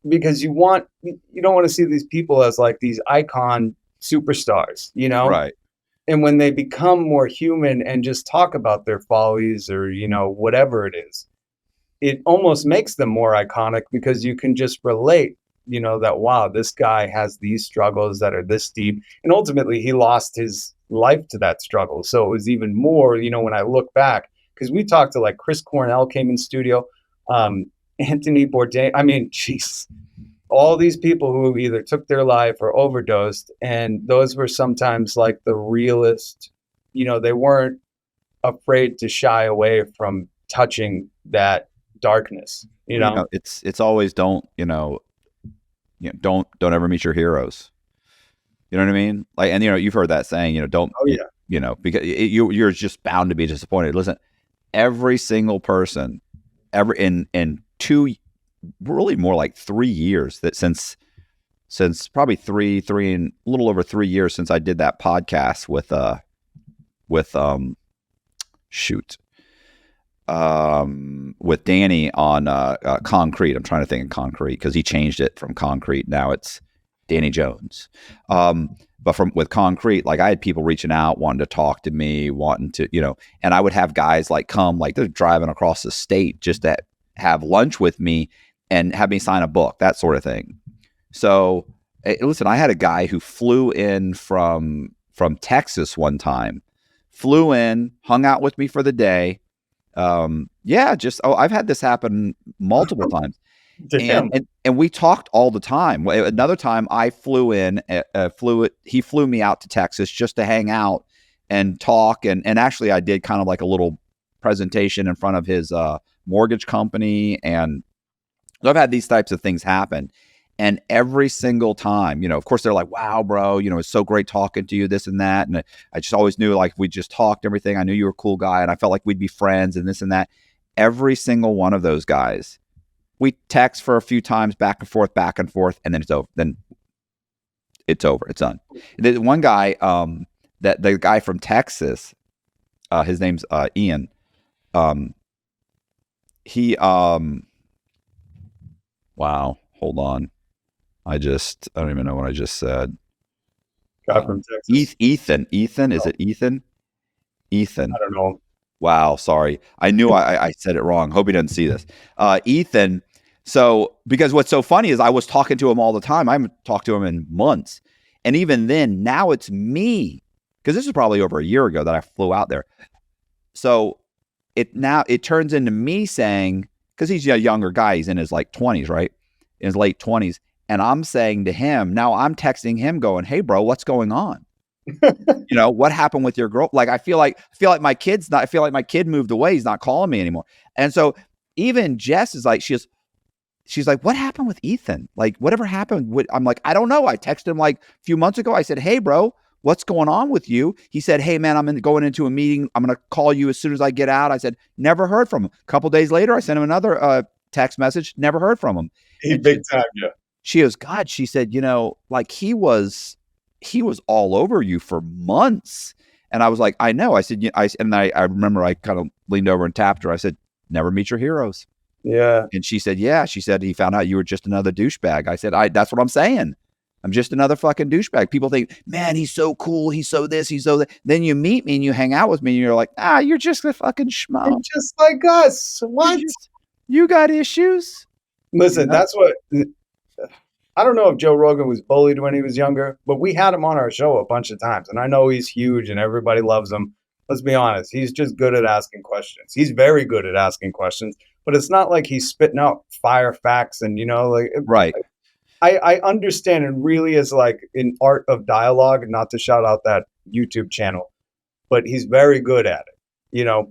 because you don't want to see these people as like these icon superstars, you know? Right. And when they become more human and just talk about their follies or, whatever it is, it almost makes them more iconic because you can just relate, that, wow, this guy has these struggles that are this deep. And ultimately, he lost his life to that struggle. So it was even more, when I look back, because we talked to like Chris Cornell came in studio, Anthony Bourdain. I mean, jeez, all these people who either took their life or overdosed. And those were sometimes like the realest, they weren't afraid to shy away from touching that darkness, Well, it's always don't ever meet your heroes. You know what I mean? Like, and you've heard that saying, don't. Oh yeah. Because you're just bound to be disappointed. Listen, every single person, ever in 2, really more like 3 years, that since probably three and a little over 3 years since I did that podcast with with Danny on Concrete. I'm trying to think of Concrete because he changed it from Concrete. Now it's Danny Jones. But with Concrete, like I had people reaching out, wanting to talk to me, wanting to, and I would have guys like come, like they're driving across the state just to have lunch with me and have me sign a book, that sort of thing. So listen, I had a guy who flew in from Texas one time, flew in, hung out with me for the day. I've had this happen multiple times. And we talked all the time. Another time I flew in, he flew me out to Texas just to hang out and talk. And actually I did kind of like a little presentation in front of his mortgage company. And so I've had these types of things happen. And every single time, of course they're like, "Wow, bro, it's so great talking to you, this and that." And I just always knew, like, we just talked everything. I knew you were a cool guy and I felt like we'd be friends and this and that. Every single one of those guys, we text for a few times back and forth, and then it's over. Then it's over. It's done. The one guy, the guy from Texas, his name's Ian. He wow, hold on. I don't even know what I just said. Guy from Texas. Ethan. Is it Ethan? Ethan. I don't know. Wow, sorry. I knew I said it wrong. Hope he doesn't see this. Ethan. So, because what's so funny is I was talking to him all the time. I haven't talked to him in months. And even then, now it's me. Because this is probably over a year ago that I flew out there. So it turns into me saying, because he's a younger guy, he's in his like 20s, right? In his late 20s. And I'm saying to him, now I'm texting him going, "Hey bro, what's going on? What happened with your girl?" Like, I feel like my kid moved away. He's not calling me anymore. And so even Jess is like, she's like, "What happened with Ethan? Like, whatever happened?" I'm like, "I don't know. I texted him like a few months ago. I said, 'Hey bro, what's going on with you?' He said, 'Hey man, I'm going into a meeting. I'm going to call you as soon as I get out.'" I said, "Never heard from him." A couple days later, I sent him another text message. Never heard from him. He big time, yeah. She goes, "God," she said, like he was all over you for months. And I was like, "I know." I said, I remember I kind of leaned over and tapped her. I said, "Never meet your heroes." Yeah. And she said, "Yeah." She said, "He found out you were just another douchebag." I said, "That's what I'm saying. I'm just another fucking douchebag." People think, "Man, he's so cool. He's so this, he's so that." Then you meet me and you hang out with me and you're like, "You're just a fucking schmo. You're just like us. What? You got issues." Listen, that's what... I don't know if Joe Rogan was bullied when he was younger, but we had him on our show a bunch of times. And I know he's huge and everybody loves him. Let's be honest. He's just good at asking questions. He's very good at asking questions, but it's not like he's spitting out fire facts and, Right. I understand it really is like an art of dialogue, not to shout out that YouTube channel, but he's very good at it,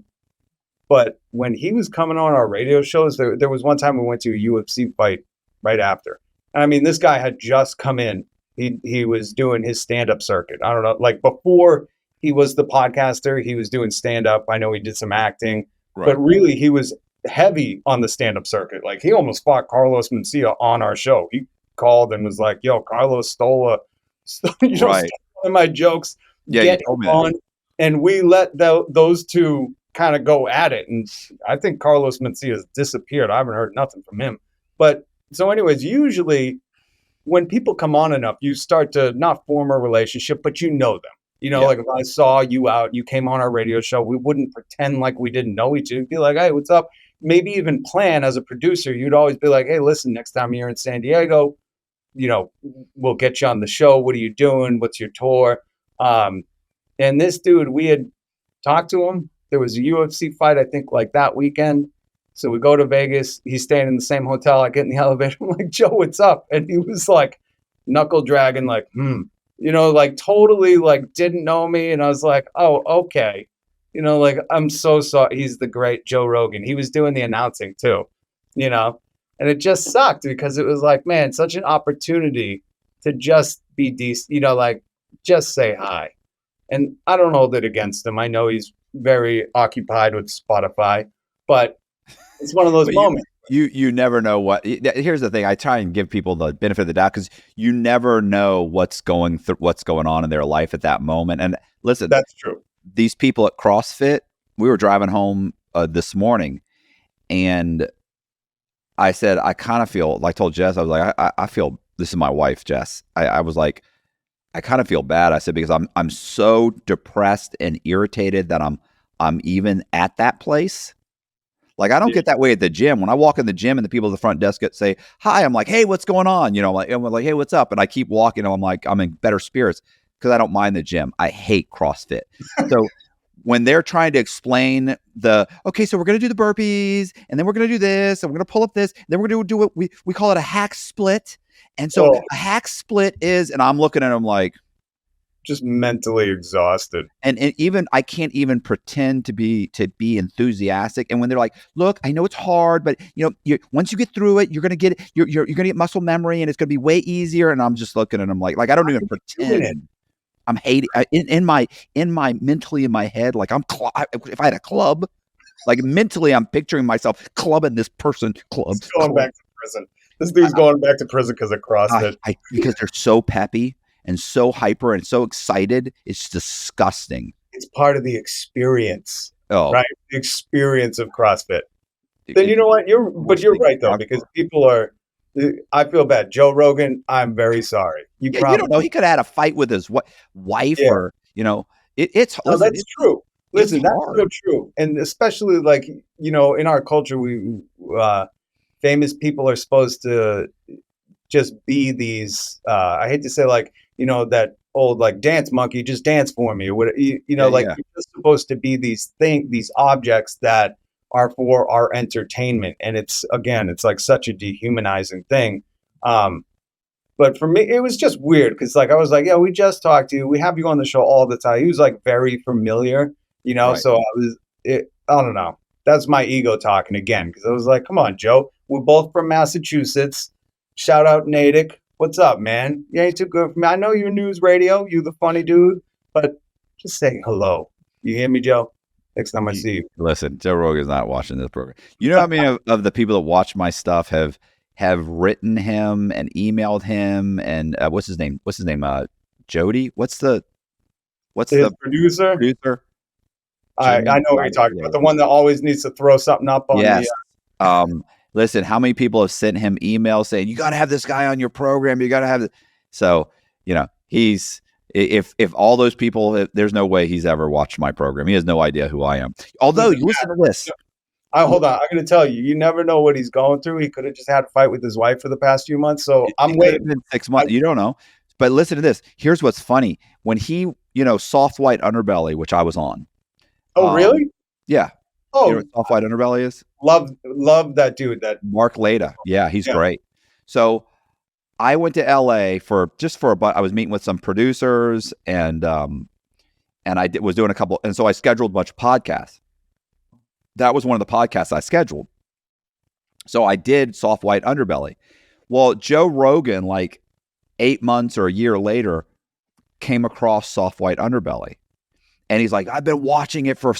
But when he was coming on our radio shows, there was one time we went to a UFC fight right after. I mean, this guy had just come in. He was doing his stand-up circuit. I don't know, like before he was the podcaster, he was doing stand-up. I know he did some acting, Right. But really he was heavy on the stand-up circuit. Like he almost fought Carlos Mencia on our show. He called and was like, "Yo, Carlos stole Right. stole one of my jokes. Yeah, you Get told him me that. on." And we let those two kind of go at it. And I think Carlos Mencia has disappeared. I haven't heard nothing from him. But so, anyways, usually when people come on enough, you start to not form a relationship, but you know them. Yeah. Like if I saw you out, you came on our radio show, we wouldn't pretend like we didn't know each other. We'd be like, "Hey, what's up?" Maybe even plan as a producer. You'd always be like, "Hey, listen, next time you're in San Diego, we'll get you on the show. What are you doing? What's your tour?" And this dude, we had talked to him. There was a UFC fight, I think, like that weekend. So we go to Vegas. He's staying in the same hotel. I get in the elevator. I'm like, "Joe, what's up?" And he was like, knuckle dragging, like, like totally like didn't know me. And I was like, "Oh, okay." Like, I'm so sorry. He's the great Joe Rogan. He was doing the announcing too, you know, and it just sucked because it was like, man, such an opportunity to just be decent, like just say hi. And I don't hold it against him. I know he's very occupied with Spotify, but it's one of those But moments. you never know what. Here's the thing: I try and give people the benefit of the doubt because you never know what's going on in their life at that moment. And listen, That's true. these people at CrossFit, we were driving home this morning, and I said I kind of feel like, told Jess, I was like, I feel, this is my wife, Jess. I was like, I kind of feel bad. I said, because I'm so depressed and irritated that I'm even at that place. Like, I don't get that way at the gym. When I walk in the gym and the people at the front desk say hi, I'm like, "Hey, what's going on?" And I'm like, "Hey, what's up?" And I keep walking. I'm like, I'm in better spirits because I don't mind the gym. I hate CrossFit. So when they're trying to explain okay, so we're going to do the burpees, and then we're going to do this, and we're going to pull up this, and then we're going to do what we call it a hack split. And so a hack split is, and I'm looking at them like, just mentally exhausted. And even I can't even pretend to be enthusiastic. And when they're like, "Look, I know it's hard, but once you get through it, you're gonna get you're gonna get muscle memory, and it's gonna be way easier." And I'm just looking at them like I don't even pretend. I'm hating in my mentally in my head, like if I had a club, like mentally I'm picturing myself clubbing this person. Going back to prison. This dude's going back to prison because of CrossFit. Because they're so peppy and so hyper and so excited. It's disgusting. It's part of the experience, right? The experience of CrossFit. Then you know what? You're right though, because people are. I feel bad. Joe Rogan, I'm very sorry. You don't know. He could have had a fight with his wife, or it's. No, that's true. Listen, that's so true, and especially like in our culture, we famous people are supposed to just be these. I hate to say like that old like dance monkey, just dance for me, or what like you're just supposed to be these objects that are for our entertainment, and it's like such a dehumanizing thing. But for me, it was just weird because like I was like, "Yeah, we just talked to you. We have you on the show all the time." He was like very familiar, Right. So I don't know. That's my ego talking again because I was like, "Come on, Joe. We're both from Massachusetts. Shout out Natick. What's up, man? You ain't too good for me. I know you're news radio. You the funny dude, but just say hello. You hear me, Joe? Next time I see you." Listen, Joe Rogan's not watching this program. You know how many of the people that watch my stuff have written him and emailed him, and what's his name? Jody? What's the producer? I know what you're talking about. The one that always needs to throw something up on the listen, how many people have sent him emails saying, "You got to have this guy on your program. You got to have it." So, he's, if all those people, there's no way he's ever watched my program. He has no idea who I am. Although, you listen to this. Hold on. I'm going to tell you, you never know what he's going through. He could have just had a fight with his wife for the past few months. So I'm waiting. 6 months. You don't know. But listen to this. Here's what's funny. When he, soft white underbelly, which I was on. Oh, really? Yeah. Oh, you know what soft white underbelly is? Love that dude. That Mark Leda. Yeah, he's great. So I went to LA I was meeting with some producers and I was doing a couple, and so I scheduled a bunch of podcasts. That was one of the podcasts I scheduled. So I did soft white underbelly. Well, Joe Rogan, like 8 months or a year later, came across soft white underbelly. And he's like, "I've been watching it for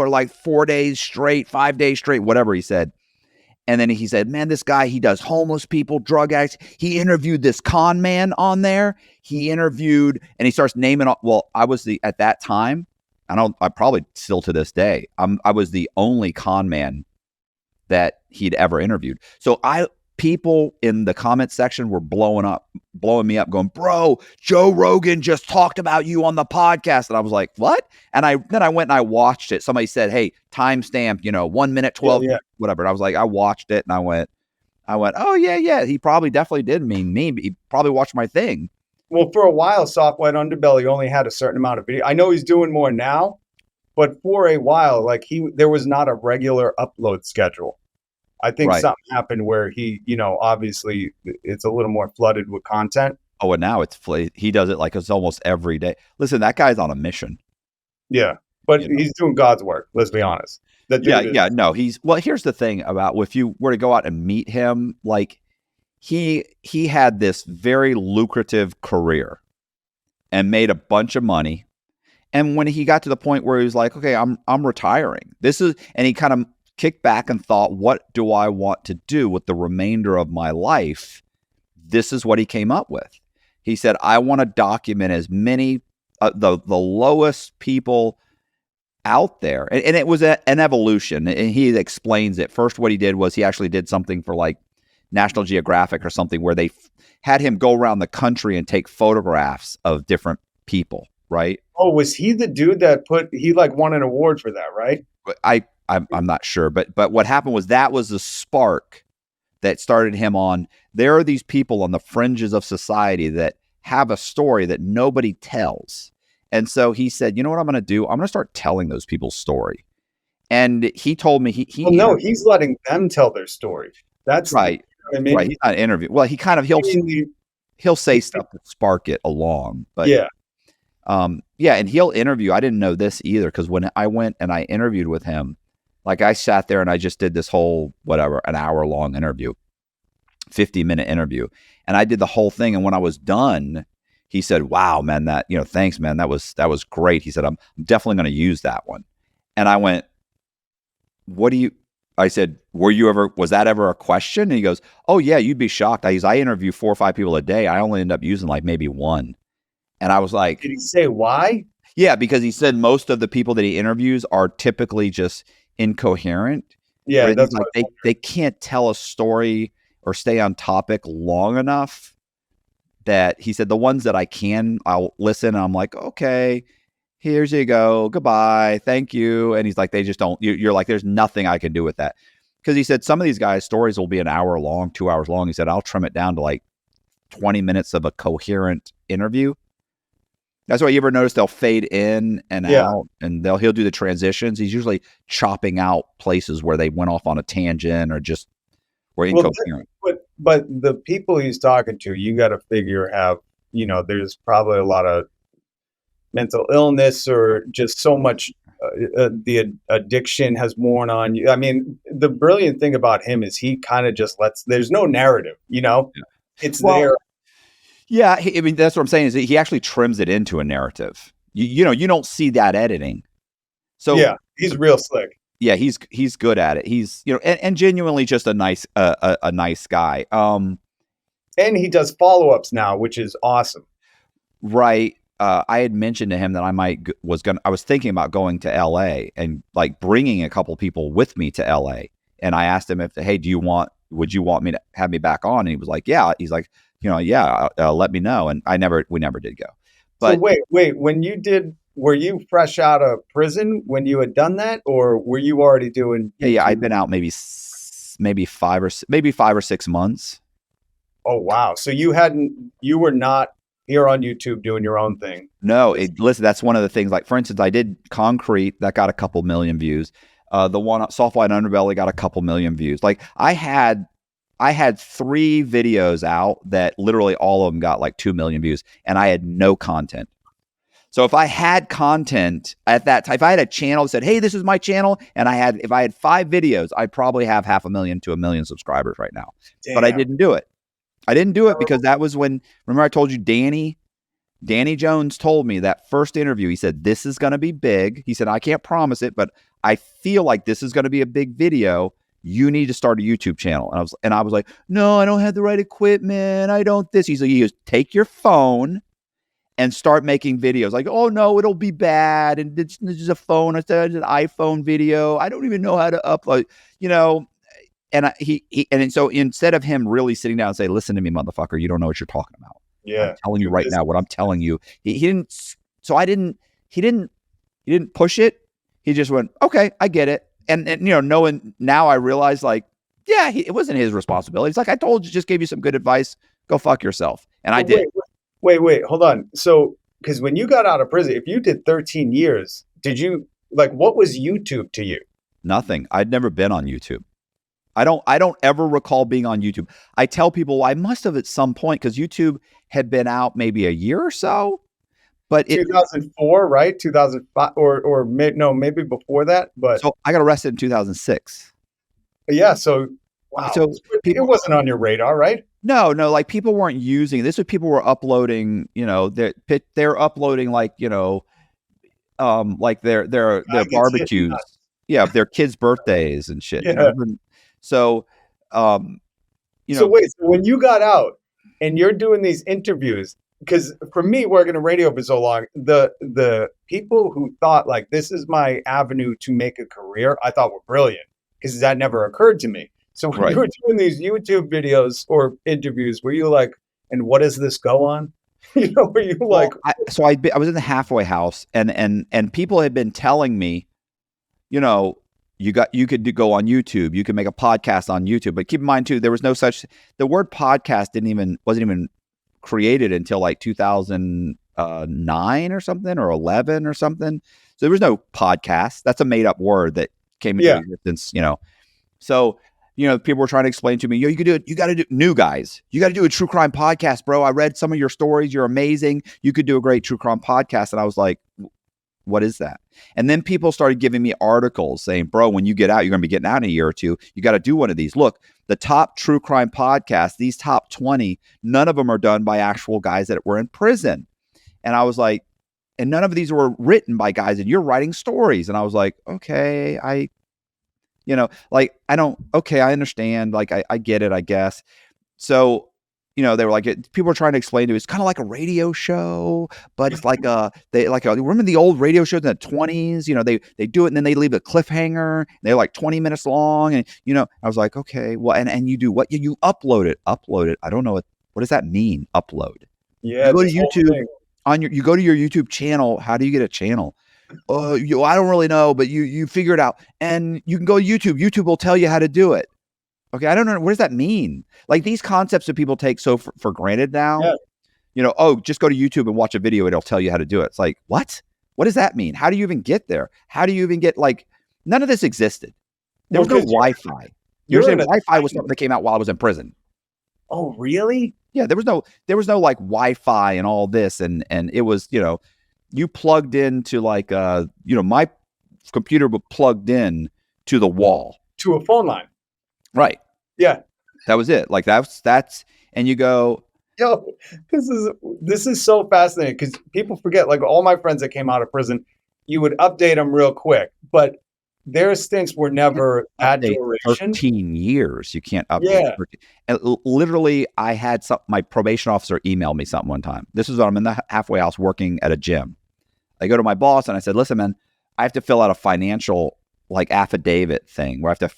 like 4 days straight, 5 days straight," whatever he said. And then he said, man, this guy, he does homeless people, drug addicts. He interviewed this con man on there. He interviewed, and he starts naming all, well, I was at that time, I probably still to this day, I was the only con man that he'd ever interviewed. So people in the comment section were blowing me up, going, bro, Joe Rogan just talked about you on the podcast. And I was like, what? And then I went and I watched it. Somebody said, hey, timestamp, 1 minute, 12, whatever. And I was like, I watched it and I went, oh yeah. He probably definitely did mean me. He probably watched my thing. Well, for a while, Soft White Underbelly only had a certain amount of video. I know he's doing more now, but for a while, like there was not a regular upload schedule. I think something happened where he, obviously it's a little more flooded with content. Oh, and now he does it like it's almost every day. Listen, that guy's on a mission. Yeah, but he's doing God's work. Let's be honest. No, here's the thing about if you were to go out and meet him, like he had this very lucrative career and made a bunch of money. And when he got to the point where he was like, okay, I'm retiring. And he kind of kicked back and thought, what do I want to do with the remainder of my life? This is what he came up with. He said, I want to document as many, the lowest people out there. And it was an evolution. And he explains it. First, what he did was he actually did something for like National Geographic or something where they had him go around the country and take photographs of different people, right? Oh, was he the dude that he won an award for that, right? I'm not sure, but what happened was that was the spark that started him on. There are these people on the fringes of society that have a story that nobody tells. And so he said, you know what I'm going to do? I'm going to start telling those people's story. And he told me he's letting them tell their story. That's right. Right. He's not interviewing. Well, he'll say stuff to spark it along, but and he'll interview. I didn't know this either. Cause when I went and I interviewed with him, like I sat there and I just did this whole, an hour long interview, 50-minute interview. And I did the whole thing. And when I was done, he said, wow, man, thanks, man. That was great. He said, I'm definitely going to use that one. And I went, I said, was that ever a question? And he goes, oh yeah, you'd be shocked. I interview 4 or 5 people a day. I only end up using like maybe one. And I was like, did he say why? Yeah, because he said most of the people that he interviews are typically just incoherent. Yeah, that's like they can't tell a story or stay on topic long enough. That he said the ones that I'll listen. And I'm like, okay, here's you go, goodbye, thank you. And he's like, they just don't. You're like, there's nothing I can do with that, because he said some of these guys' stories will be an hour long, 2 hours long. He said I'll trim it down to like 20 minutes of a coherent interview. That's why you ever notice they'll fade in and out, and he'll do the transitions. He's usually chopping out places where they went off on a tangent or just were incoherent. But the people he's talking to, you got to figure there's probably a lot of mental illness or just so much the addiction has worn on you. I mean, the brilliant thing about him is he kind of just there's no narrative, it's there. Yeah, I mean, that's what I'm saying is that he actually trims it into a narrative. You don't see that editing. So yeah, he's real slick. Yeah, he's good at it. He's and genuinely just a nice guy. And he does follow-ups now, which is awesome. Right. I had mentioned to him that I was thinking about going to LA and like bringing a couple people with me to LA. And I asked him hey, would you want me to have me back on? And he was like, yeah. He's like, let me know. And we never did go. But so wait, were you fresh out of prison when you had done that, or were you already doing? Yeah. I'd been out maybe 5 or 6 months. Oh, wow. So you were not here on YouTube doing your own thing. No, listen, that's one of the things. Like, for instance, I did Concrete that got a couple million views. The one Soft White Underbelly got a couple million views. Like I had 3 videos out that literally all of them got like 2 million views, and I had no content. So if I had content at that time, if I had a channel that said, hey, this is my channel, and if I had 5 videos, I'd probably have 500,000 to 1 million subscribers right now. Damn. But I didn't do it. I didn't do it because that was when, remember I told you Danny Jones told me that first interview, he said, this is going to be big. He said, I can't promise it, but I feel like this is going to be a big video. you need to start a YouTube channel. And I was like, no, I don't have the right equipment. I don't this. He goes, take your phone and start making videos. Like, oh no, it'll be bad. And this is a phone. It's an iPhone video. I don't even know how to upload, you know. And so instead of him really sitting down and say, listen to me, motherfucker, you don't know what you're talking about. Yeah. I'm telling you right now what I'm telling you. He didn't. So he didn't push it. He just went, okay, I get it. And you know, knowing now, I realize, like, yeah, it wasn't his responsibility. It's like, I told you, just gave you some good advice. Go fuck yourself. And I did. Wait, hold on. So, because when you got out of prison, if you did 13 years, did you, like, what was YouTube to you? Nothing. I'd never been on YouTube. I don't ever recall being on YouTube. I tell people, well, I must have at some point, because YouTube had been out maybe a year or so. But 2004, right? 2005, or maybe before that. But so I got arrested in 2006. Yeah. So wow. So it wasn't on your radar, right? No, like, people weren't using this. Was people were uploading. You know, they're uploading, like, you know, like their barbecues. Yeah, their kids' birthdays and shit. Yeah. You know? So, you know. So wait. So when you got out and you're doing these interviews, because for me, working in radio for so long, the people who thought, like, this is my avenue to make a career, I thought were brilliant, because that never occurred to me. So when you were doing these YouTube videos or interviews, were you like, and what does this go on? You know, were you like? I was in the halfway house, and people had been telling me, you know, you could go on YouTube, you could make a podcast on YouTube. But keep in mind too, there was no such, the word podcast wasn't even created until like 2009 or something, or 11 or something. So there was no podcast. That's a made up word that came into existence, you know. So, you know, people were trying to explain to me, yo, you could do it. You got to do, new guys. You got to do a true crime podcast, bro. I read some of your stories. You're amazing. You could do a great true crime podcast. And I was like, what is that? And then people started giving me articles saying, bro, when you get out, you're going to be getting out in a year or two. You got to do one of these. Look, the top true crime podcasts, these top 20, none of them are done by actual guys that were in prison. And I was like, and none of these were written by guys, and you're writing stories. And I was like, okay, I understand. Like, I get it, I guess. So, you know, they were like, people were trying to explain to me, it's kind of like a radio show, but it's like remember the old radio shows in the 20s? You know, they do it and then they leave a cliffhanger. They're like 20 minutes long. And, you know, I was like, okay, well, and you do what? You upload it. I don't know what does that mean? Upload. Yeah. You go to YouTube you go to your YouTube channel. How do you get a channel? I don't really know, but you figure it out, and you can go to YouTube. YouTube will tell you how to do it. Okay, I don't know. What does that mean? Like, these concepts that people take so for granted now. Yeah. You know, oh, just go to YouTube and watch a video. It'll tell you how to do it. It's like, what? What does that mean? How do you even get there? How do you even get, like, none of this existed. There was no Wi-Fi. You're saying Wi-Fi was something that came out while I was in prison. Oh, really? Yeah, there was no like Wi-Fi and all this, and it was, you know, you plugged into, like, you know, my computer was plugged in to the wall. To a phone line. Right. Yeah. That was it. Like, that's, and you go, yo, this is so fascinating, because people forget, like, all my friends that came out of prison, you would update them real quick, but their stints were never that duration. 13 years. You can't update. Yeah. And literally, I had my probation officer email me something one time. This is when I'm in the halfway house working at a gym. I go to my boss and I said, listen, man, I have to fill out a financial, like, affidavit thing where I have to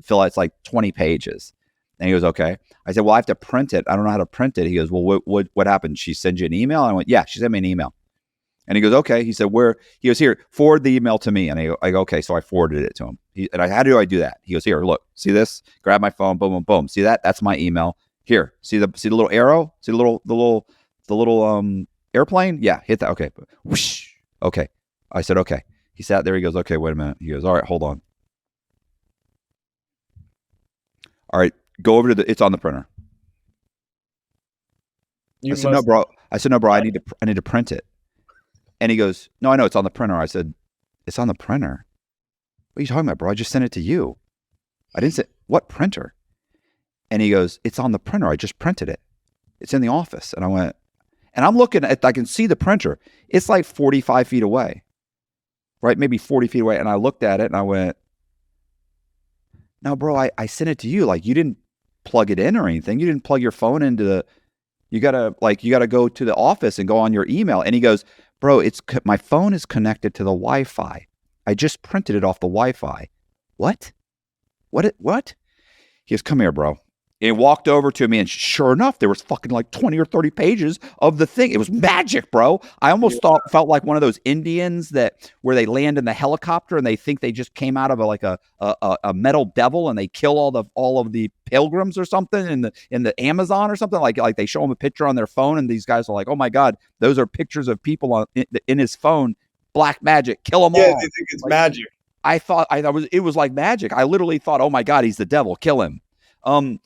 fill out, it's like 20 pages. And he goes, okay. I said, well, I have to print it. I don't know how to print it. He goes, well, what happened? She sent you an email? And I went, yeah, she sent me an email. And he goes, okay. He said, where? He goes, here, forward the email to me. And I go, okay. So I forwarded it to him. How do I do that? He goes, here, look, see this? Grab my phone, boom, boom, boom. See that? That's my email. Here, see the little arrow? See the little airplane? Yeah, hit that. Okay. Whoosh. Okay. I said, okay. He sat there. He goes, okay, wait a minute. He goes, all right, hold on. All right, go over to it's on the printer. I said, no, bro. I need to print it. And he goes, no, I know it's on the printer. I said, it's on the printer? What are you talking about, bro? I just sent it to you. I didn't say, what printer? And he goes, it's on the printer. I just printed it. It's in the office. And I went, and I'm looking at, I can see the printer. It's like 45 feet away, right? Maybe 40 feet away. And I looked at it and I went, now, bro, I sent it to you. Like, you didn't plug it in or anything. You didn't plug your phone into you gotta go to the office and go on your email. And he goes, bro, my phone is connected to the Wi-Fi. I just printed it off the Wi-Fi. What? What? He goes, come here, bro. And he walked over to me, and sure enough, there was fucking like 20 or 30 pages of the thing. It was magic, bro. I almost felt like one of those Indians where they land in the helicopter and they think they just came out of a metal devil, and they kill all of the pilgrims or something in the Amazon or something. Like they show them a picture on their phone, and these guys are like, oh my God, those are pictures of people in his phone. Black magic, kill them all. Yeah, they think it's magic. I thought it was like magic. I literally thought, oh my God, he's the devil, kill him. So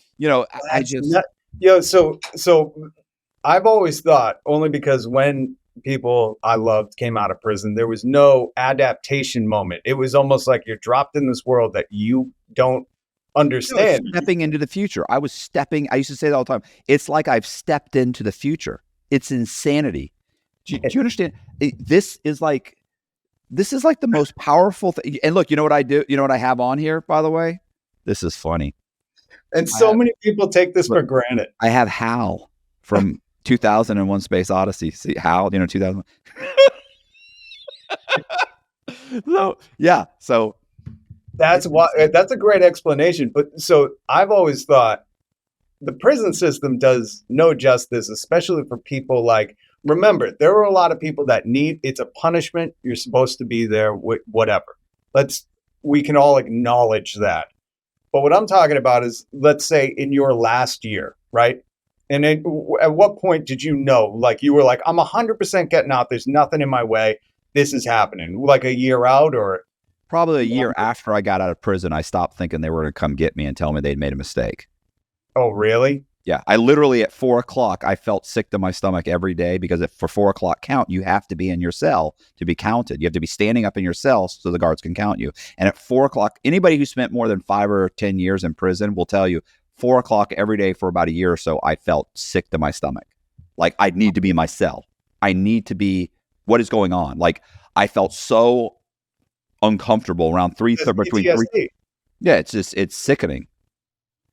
I've always thought, only because when people I loved came out of prison, there was no adaptation moment. It was almost like you're dropped in this world that you don't understand. Stepping into the future. I used to say that all the time. It's like I've stepped into the future. It's insanity. Do you understand? This is like the most powerful thing. And look, you know what I do? You know what I have on here, by the way? This is funny. And many people take this for granted. I have Hal from 2001 Space Odyssey. See, Hal, 2000. So that's a great explanation. But so I've always thought the prison system does no justice, especially for people like, remember, there are a lot of people that it's a punishment. You're supposed to be there, whatever. We can all acknowledge that. But what I'm talking about is, let's say in your last year, right? And at what point did you know, like you were like, I'm 100% getting out. There's nothing in my way. This is happening. Like a year out, or probably a year after I got out of prison, I stopped thinking they were going to come get me and tell me they'd made a mistake. Oh, really? Yeah. I literally at 4:00, I felt sick to my stomach every day, because for 4:00 count, you have to be in your cell to be counted. You have to be standing up in your cell so the guards can count you. And at 4:00, anybody who spent more than 5 or 10 years in prison will tell you 4:00 every day for about a year or so, I felt sick to my stomach. Like, I need to be in my cell. I need to be, what is going on? Like, I felt so uncomfortable around between 3. Yeah. It's sickening.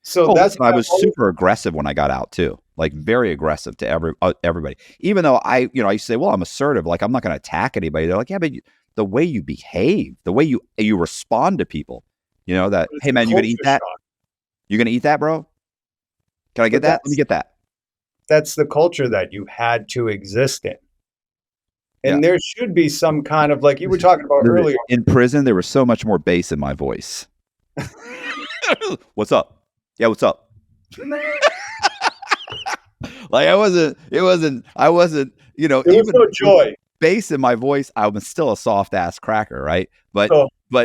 So I was super aggressive when I got out too, like very aggressive to everybody. Even though I used to say, well, I'm assertive, like I'm not going to attack anybody. They're like, yeah, but the way you behave, the way you respond to people, that, hey man, you gonna eat that? You gonna eat that, bro? Can I get that? Let me get that. That's the culture that you had to exist in. And there should be some kind of, like you were talking about earlier. In prison, there was so much more bass in my voice. What's up? Yeah, what's up? Like there was even no joy. Bass in my voice. I was still a soft ass cracker, right? But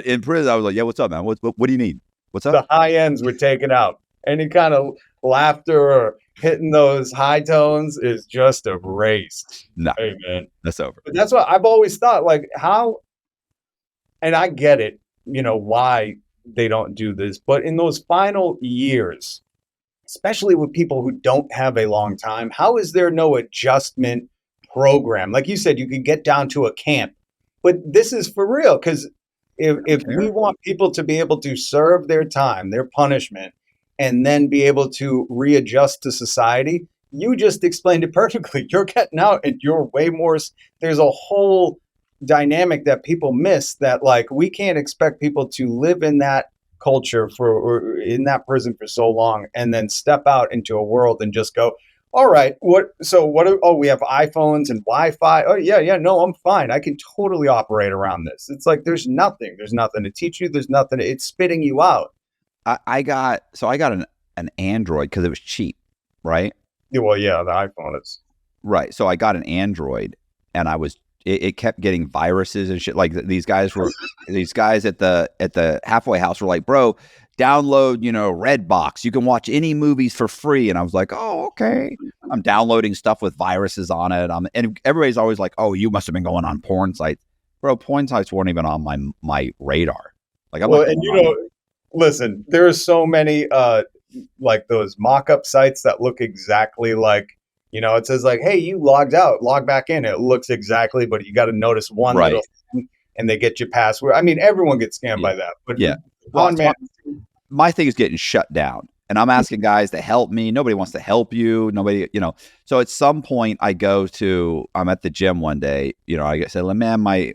in prison, I was like, yeah, what's up, man? What do you need? What's up? The high ends were taken out. Any kind of laughter or hitting those high tones is just erased. No, hey man, that's over. But that's what I've always thought. Like how, and I get it. Why they don't do this, but in those final years, especially with people who don't have a long time, how is there no adjustment program? Like you said, you could get down to a camp, but this is for real. Because if we want people to be able to serve their time, their punishment, and then be able to readjust to society, you just explained it perfectly. You're getting out and you're way more, there's a whole dynamic that people miss, that like we can't expect people to live in that culture or in that prison for so long and then step out into a world and just go, all right, we have iPhones and Wi-Fi. Oh yeah, no, I'm fine. I can totally operate around this. It's like there's nothing to teach you. There's nothing. It's spitting you out. I got an Android because it was cheap, right? Yeah, well, yeah, the iPhone is right. So I got an Android, and it kept getting viruses and shit. Like these guys at the halfway house were like, bro, download, Redbox. You can watch any movies for free. And I was like, oh, okay. I'm downloading stuff with viruses on it. And everybody's always like, oh, you must have been going on porn sites. Bro, porn sites weren't even on my radar. Like, listen, there are so many like those mock-up sites that look exactly like, it says like, hey, you logged out, log back in. It looks exactly, but you got to notice one little thing, and they get your password. I mean, everyone gets scammed by that. But yeah, my thing is getting shut down. And I'm asking guys to help me. Nobody wants to help you. Nobody, So at some point, I'm at the gym one day. I said, man, my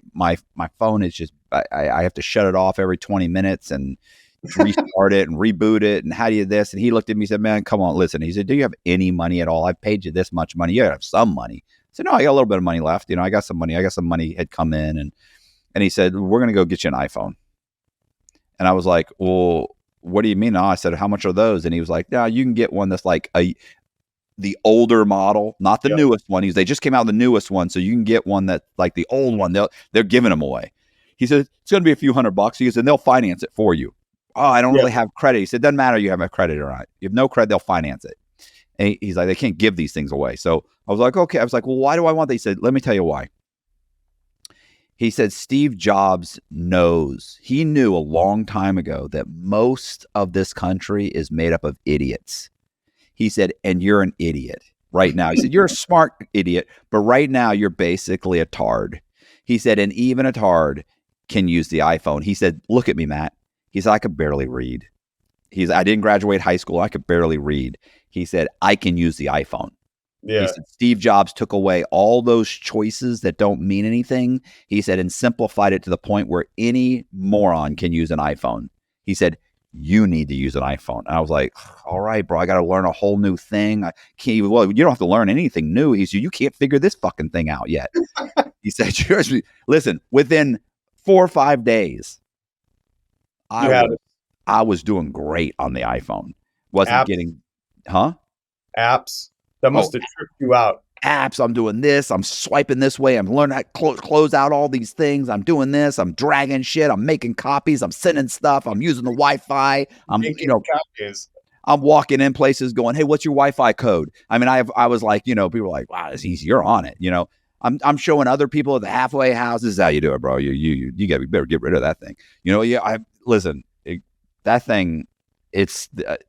phone is just, I have to shut it off every 20 minutes and restart it and reboot it. And how do you this? And he looked at me and said, man, come on, listen. He said, do you have any money at all? I've paid you this much money. You gotta have some money. I said, no, I got a little bit of money left. I got some money. I got some money had come in. And he said, we're going to go get you an iPhone. And I was like, well, what do you mean? I said, how much are those? And he was like, no, you can get one that's like the older model, not the newest one. They just came out with the newest one. So you can get one that like the old one, they're giving them away. He said, it's going to be a few $100. He said, they'll finance it for you. Oh, I don't really have credit. He said, doesn't matter you have a credit or not. You have no credit, they'll finance it. And he's like, they can't give these things away. So I was like, okay. I was like, well, why do I want that? He said, let me tell you why. He said Steve Jobs he knew a long time ago that most of this country is made up of idiots. He said, and you're an idiot right now. He said, you're a smart idiot, but right now you're basically a tard. He said, and even a tard can use the iPhone. He said, look at me, Matt. He said, I could barely read. I didn't graduate high school. I could barely read. He said, I can use the iPhone. Yeah. He said, Steve Jobs took away all those choices that don't mean anything. He said, and simplified it to the point where any moron can use an iPhone. He said, you need to use an iPhone. And I was like, all right, bro, I got to learn a whole new thing. I can't even, well, you don't have to learn anything new. He said, you can't figure this fucking thing out yet. He said, listen, within 4 or 5 days, I was doing great on the iPhone. Wasn't getting, apps. That must have tripped you out. Apps. I'm doing this. I'm swiping this way. I'm learning how to close out all these things. I'm doing this. I'm dragging shit. I'm making copies. I'm sending stuff. I'm using the Wi-Fi. I'm walking in places going, hey, what's your Wi-Fi code? I mean, I was like, people were like, wow, it's easy. You're on it. I'm showing other people at the halfway house. This is how you do it, bro. You better get rid of that thing. Listen, that thing. That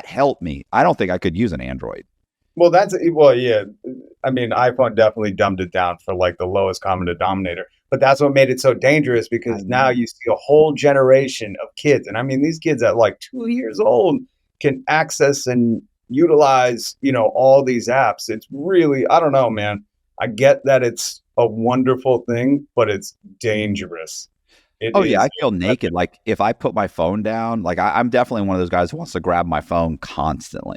helped me. I don't think I could use an Android. Well, yeah. I mean, iPhone definitely dumbed it down for like the lowest common denominator. But that's what made it so dangerous, because now you see a whole generation of kids. And I mean, these kids at like 2 years old can access and utilize, all these apps. It's really, I don't know, man. I get that it's a wonderful thing, but it's dangerous. I feel naked. Like if I put my phone down, like I'm definitely one of those guys who wants to grab my phone constantly.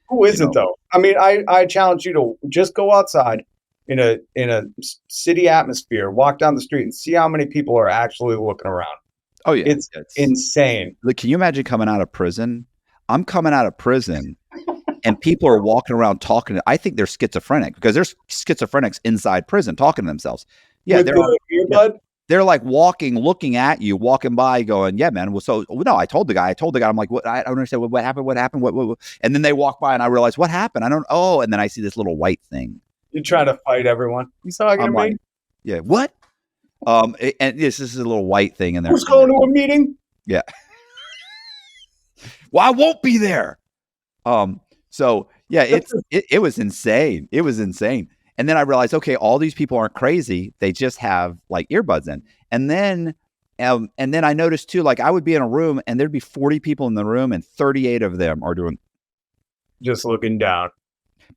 Who isn't though? I mean, I challenge you to just go outside in a city atmosphere, walk down the street and see how many people are actually looking around. Oh yeah. It's insane. Look, can you imagine coming out of prison? I'm coming out of prison and people are walking around talking. I think they're schizophrenic, because there's schizophrenics inside prison talking to themselves. Yeah. They're like looking at you, walking by, going, "Yeah, man." Well, so no, I told the guy. I'm like, "What? I don't understand. What happened? What happened? What?" And then they walk by, and I realize what happened. I don't. Oh, and then I see this little white thing. You're trying to fight everyone. You talking to me? Yeah. What? And this is a little white thing in there. Who's going to a meeting? Yeah. Well, I won't be there. So yeah, it was insane. It was insane. And then I realized, okay, all these people aren't crazy. They just have like earbuds in. And then I noticed too, like I would be in a room and there'd be 40 people in the room and 38 of them are doing. Just looking down.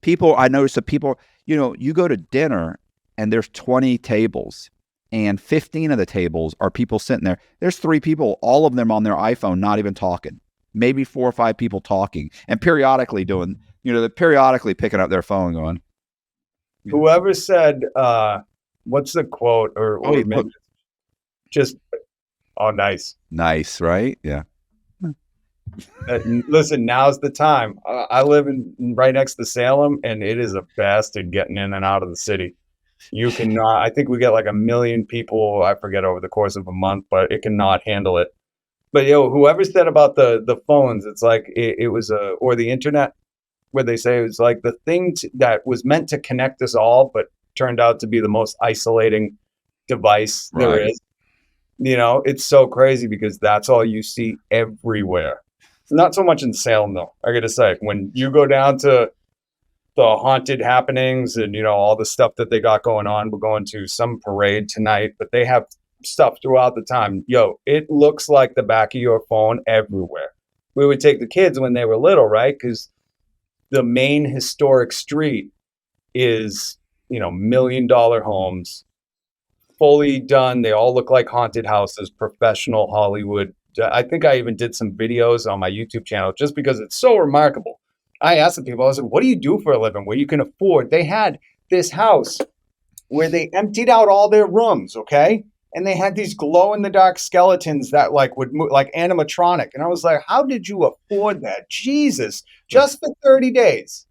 I noticed that people, you go to dinner and there's 20 tables and 15 of the tables are people sitting there. There's 3 people, all of them on their iPhone, not even talking. Maybe 4 or 5 people talking and periodically doing, they're periodically picking up their phone going. Whoever said, what's the quote nice. Nice, right? Yeah. Listen, now's the time. I live right next to Salem, and it is a bastard getting in and out of the city. You cannot, I think we get like 1 million people, I forget, over the course of a month, but it cannot handle it. But whoever said about the phones, it's like it was or the internet, where they say it was like the thing that was meant to connect us all, but turned out to be the most isolating device there is. It's so crazy because that's all you see everywhere. Not so much in Salem, though. I got to say, when you go down to the haunted happenings and, all the stuff that they got going on, we're going to some parade tonight, but they have stuff throughout the time. Yo, it looks like the back of your phone everywhere. We would take the kids when they were little, right? Because the main historic street is, $1 million homes, fully done. They all look like haunted houses, professional Hollywood. I think I even did some videos on my YouTube channel just because it's so remarkable. I asked the people, I said, what do you do for a living where you can afford? They had this house where they emptied out all their rooms, okay? And they had these glow in the dark skeletons that would move like animatronic. And I was like, how did you afford that? Jesus, just for 30 days.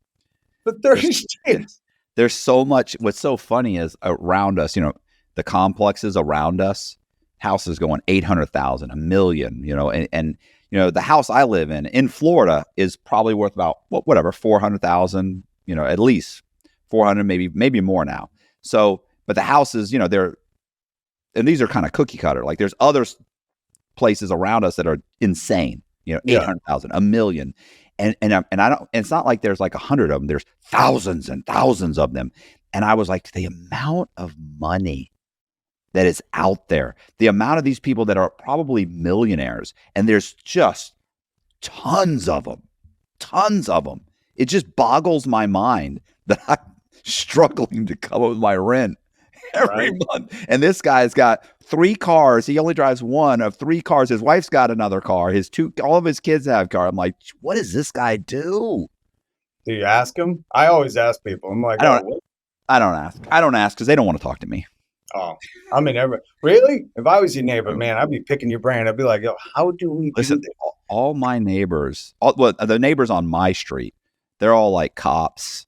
For 30 days. There's so much. What's so funny is around us, the complexes around us, houses going 800,000, $1 million, and the house I live in Florida is probably worth about whatever 400,000, at least 400, maybe more now. So, but the houses, and these are kind of cookie cutter. Like there's other places around us that are insane, 800,000, $1 million. And I don't, it's not like there's like 100 of them. There's thousands and thousands of them. And I was like, the amount of money that is out there, the amount of these people that are probably millionaires, and there's just tons of them. It just boggles my mind that I'm struggling to come up with my rent every month. And this guy's got 3 cars. He only drives 1 of 3 cars. His wife's got another car. All of his kids have cars. I'm like, what does this guy do? Do you ask him? I always ask people. I'm like, I don't ask. I don't ask because they don't want to talk to me. Oh, I mean, really? If I was your neighbor, man, I'd be picking your brain. I'd be like, yo, how do we do this? All my neighbors, the neighbors on my street, they're all like cops,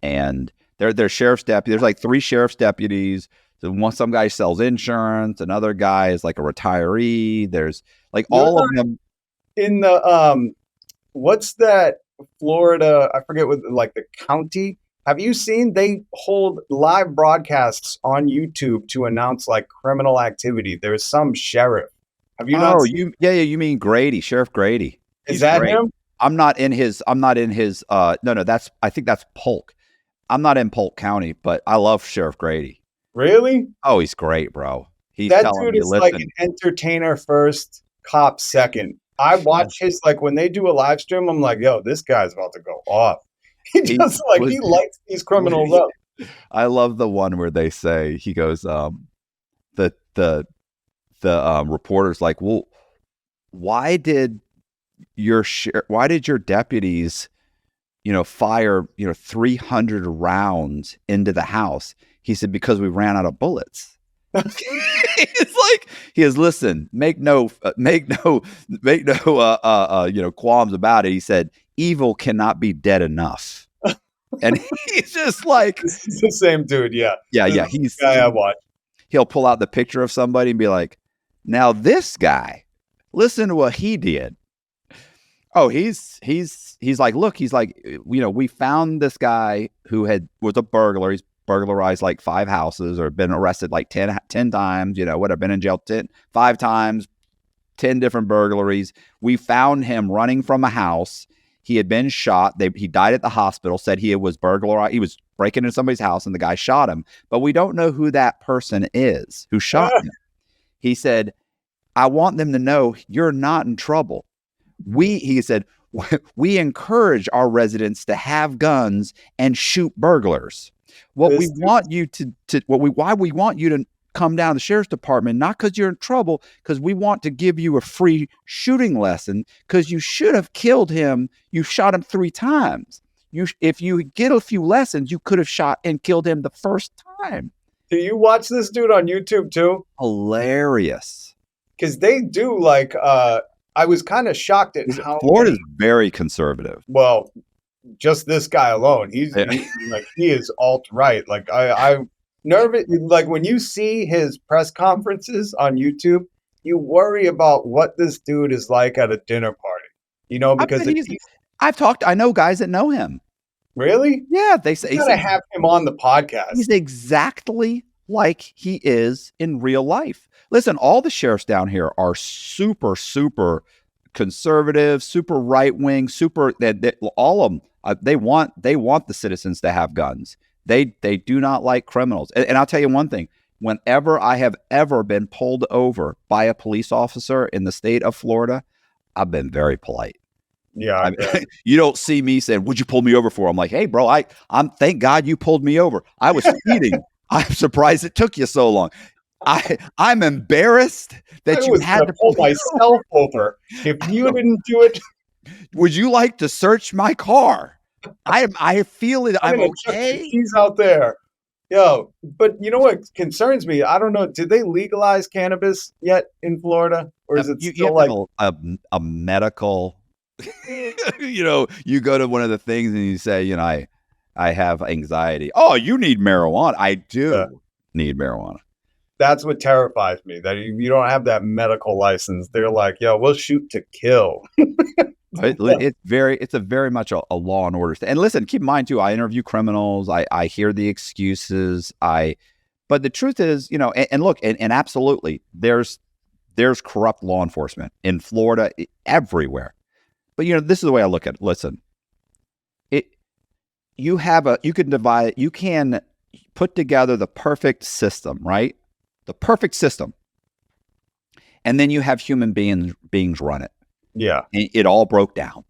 and they're sheriff's deputies. There's like 3 sheriff's deputies. So some guy sells insurance, another guy is like a retiree. There's like all of them in the what's that Florida? I forget what the county. Have you seen they hold live broadcasts on YouTube to announce like criminal activity? There's some sheriff. Have you not seen? You mean Grady, Sheriff Grady. Is that him? I'm not in his no, I think that's Polk. I'm not in Polk County, but I love Sheriff Grady. Really? Oh, he's great, bro. That dude is like an entertainer first, cop second. I watch his when they do a live stream, I'm like, yo, this guy's about to go off. He lights these criminals up. I love the one where they say, he goes, the reporter's like, well, why did your deputies, fire, 300 rounds into the house? He said, because we ran out of bullets. It's like, he has listen, make no qualms about it. He said, evil cannot be dead enough. And he's just like, he's the same dude. Yeah. He's the guy I watch. He'll pull out the picture of somebody and be like, now this guy, listen to what he did. Oh, he's like, look, he's like, we found this guy who was a burglar. He's burglarized like 5 houses or been arrested like 10 times, been in jail 5 times, 10 different burglaries. We found him running from a house. He had been shot. He died at the hospital, said he was burglarized. He was breaking into somebody's house and the guy shot him. But we don't know who that person is who shot him. He said, I want them to know you're not in trouble. He said, we encourage our residents to have guns and shoot burglars. Why we want you to come down to the sheriff's department, not because you're in trouble, because we want to give you a free shooting lesson, because you should have killed him. You shot him 3 times. If you get a few lessons, you could have shot and killed him the first time. Do you watch this dude on YouTube too? Hilarious. Because they do I was kind of shocked at how Florida's very conservative. Well, just this guy alone, he is alt-right. I'm nervous. Like when you see his press conferences on YouTube, you worry about what this dude is like at a dinner party. Because I know guys that know him. Really? Yeah, they say you gotta have him on the podcast. He's exactly like he is in real life. Listen, all the sheriffs down here are super, super conservative, super right wing, super. All of them. They want the citizens to have guns. They do not like criminals. And I'll tell you one thing: whenever I have ever been pulled over by a police officer in the state of Florida, I've been very polite. Yeah, I bet. You don't see me saying, "What'd you pull me over for?" I'm like, "Hey, bro, I'm thank God you pulled me over. I was speeding. I'm surprised it took you so long. I'm embarrassed that I you was had gonna to pull pull me over. myself over if you didn't do it. Would you like to search my car? I feel it. I'm I'm gonna chuck your okay." keys out there. Yo, but you know what concerns me? I don't know. Did they legalize cannabis yet in Florida, or is it You still have to like? have a medical. You go to one of the things and you say, I have anxiety. Oh, you need marijuana. I Yeah. do need marijuana. That's what terrifies me. That you don't have that medical license. They're like, yo, we'll shoot to kill. It's a very much a law and order thing. And listen, keep in mind too, I interview criminals. I hear the excuses. But the truth is, and look, and absolutely, there's corrupt law enforcement in Florida, everywhere. But this is the way I look at it. Listen, you can put together the perfect system, right? The perfect system. And then you have human beings run it. Yeah. And it all broke down.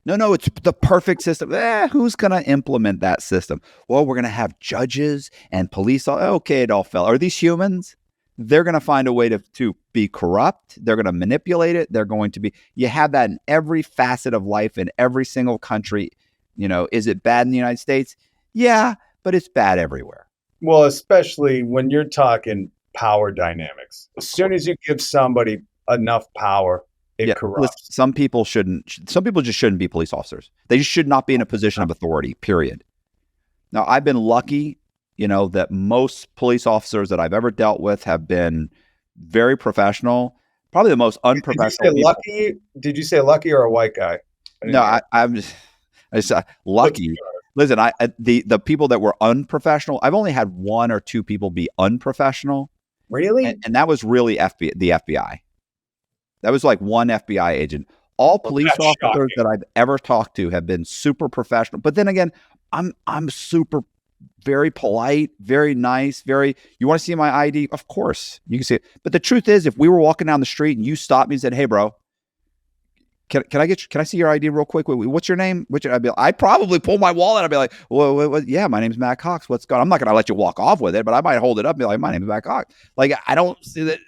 No, it's the perfect system. Who's going to implement that system? Well, we're going to have judges and police. Okay, it all fell. Are these humans? They're going to find a way to be corrupt. They're going to manipulate it. They're going to be, you have that in every facet of life in every single country. Is it bad in the United States? Yeah, but it's bad everywhere. Well, especially when you're talking power dynamics. As soon as you give somebody enough power, it corrupts. Listen, some people just shouldn't be police officers. They just should not be in a position of authority, period. Now, I've been lucky, that most police officers that I've ever dealt with have been very professional, probably the most unprofessional. Did you say lucky or a white guy? No, I'm just lucky. Listen, the people that were unprofessional, I've only had one or two people be unprofessional. Really? And that was really the FBI. That was like one FBI agent. All police officers that I've ever talked to have been super professional. But then again, I'm super, very polite, very nice, you want to see my ID? Of course, you can see it. But the truth is, if we were walking down the street and you stopped me and said, "Hey, bro, can I see your ID real quick? What's your name?" I'd probably pull my wallet. I'd be like, "Well, yeah, my name's Matt Cox. What's going on?" I'm not going to let you walk off with it, but I might hold it up and be like, "My name is Matt Cox." Like, I don't see that.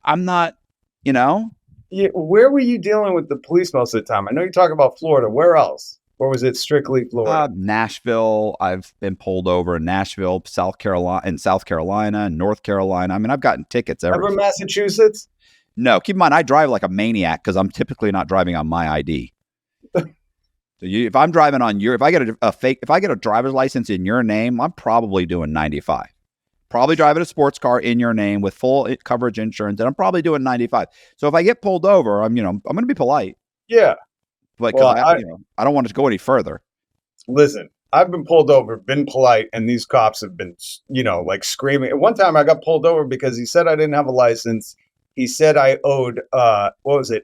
I'm not, Yeah, where were you dealing with the police most of the time? I know you talk about Florida. Where else? Or was it strictly Florida? Nashville. I've been pulled over in Nashville, South Carolina, and North Carolina. I mean, I've gotten tickets everywhere. Ever Massachusetts? No, keep in mind, I drive like a maniac because I'm typically not driving on my ID. So if I'm driving on if I get a driver's license in your name, I'm probably doing 95. Probably driving a sports car in your name with full coverage insurance, and I'm probably doing 95. So if I get pulled over, I'm going to be polite. Yeah. But I don't want it to go any further. Listen, I've been pulled over, been polite, and these cops have been, like screaming. At one time I got pulled over because he said I didn't have a license. He said I owed,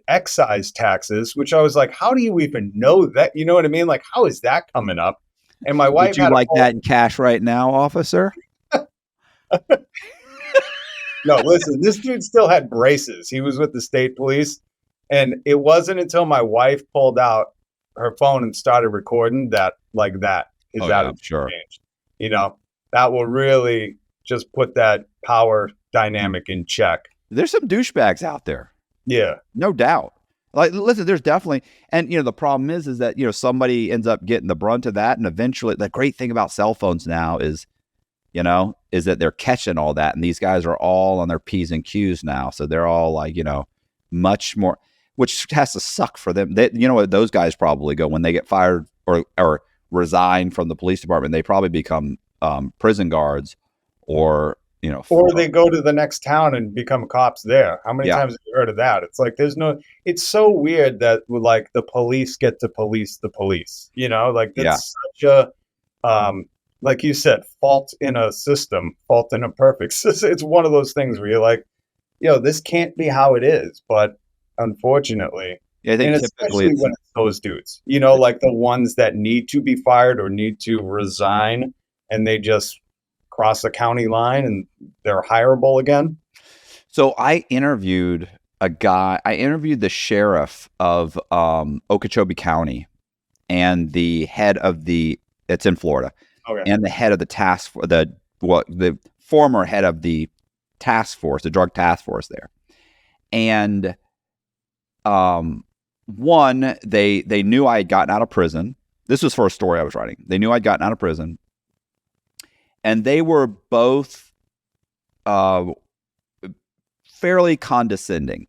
excise taxes, which I was like, how do you even know that? You know what I mean? Like, how is that coming up? And my wife Would you like that in cash right now, officer? No, listen, this dude still had braces. He was with the state police. And it wasn't until my wife pulled out her phone and started recording his attitude changed. That will really just put that power dynamic in check. There's some douchebags out there. Yeah. No doubt. Like, listen, there's definitely, and the problem is that, somebody ends up getting the brunt of that. And eventually, the great thing about cell phones now is that they're catching all that. And these guys are all on their P's and Q's now. So they're all like, much more, which has to suck for them. What those guys probably go when they get fired or resign from the police department, they probably become prison guards or they go to the next town and become cops there. How many times have you heard of that? It's like, it's so weird that like the police get to police the police, that's such a, like you said, fault in a system, fault in a perfect system. It's one of those things where you're like, this can't be how it is. But unfortunately, I think especially when it's those dudes, like the ones that need to be fired or need to resign, and they just cross the county line and they're hireable again? So I interviewed the sheriff of Okeechobee County and the head of it's in Florida, Okay. and the head of the former head of the task force, the drug task force there. And one, they knew I had gotten out of prison. This was for a story I was writing. They knew I'd gotten out of prison. And they were both fairly condescending,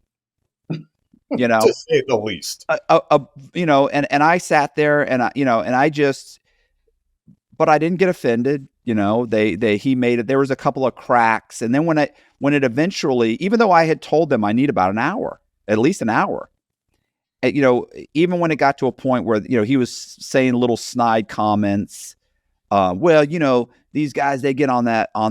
you know, To say the least. and I sat there and but I didn't get offended. He made it. There was a couple of cracks. And then when it eventually, even though I had told them I need about an hour, at least an hour, even when it got to a point where, he was saying little snide comments, these guys, they get on that, ice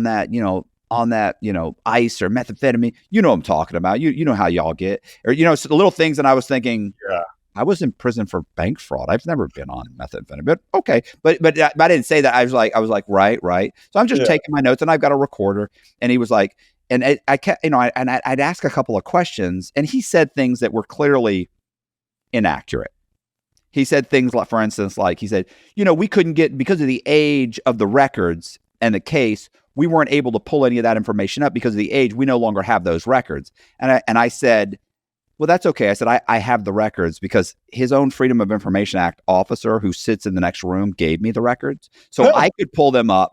or methamphetamine, what I'm talking about. You know how y'all get, or, so the little things that I was thinking, Yeah. I was in prison for bank fraud. I've never been on methamphetamine, but okay. But I didn't say that. I was like, right. So I'm just taking my notes, and I've got a recorder. And he was like, and I kept, I'd ask a couple of questions, and he said things that were clearly inaccurate. He said things like, for instance, he said, we couldn't get, because of the age of the records and the case, we weren't able to pull any of that information up because of the age. We no longer have those records. And I said, well, that's okay. I said, I have the records because his own Freedom of Information Act officer who sits in the next room gave me the records. So I could pull them up,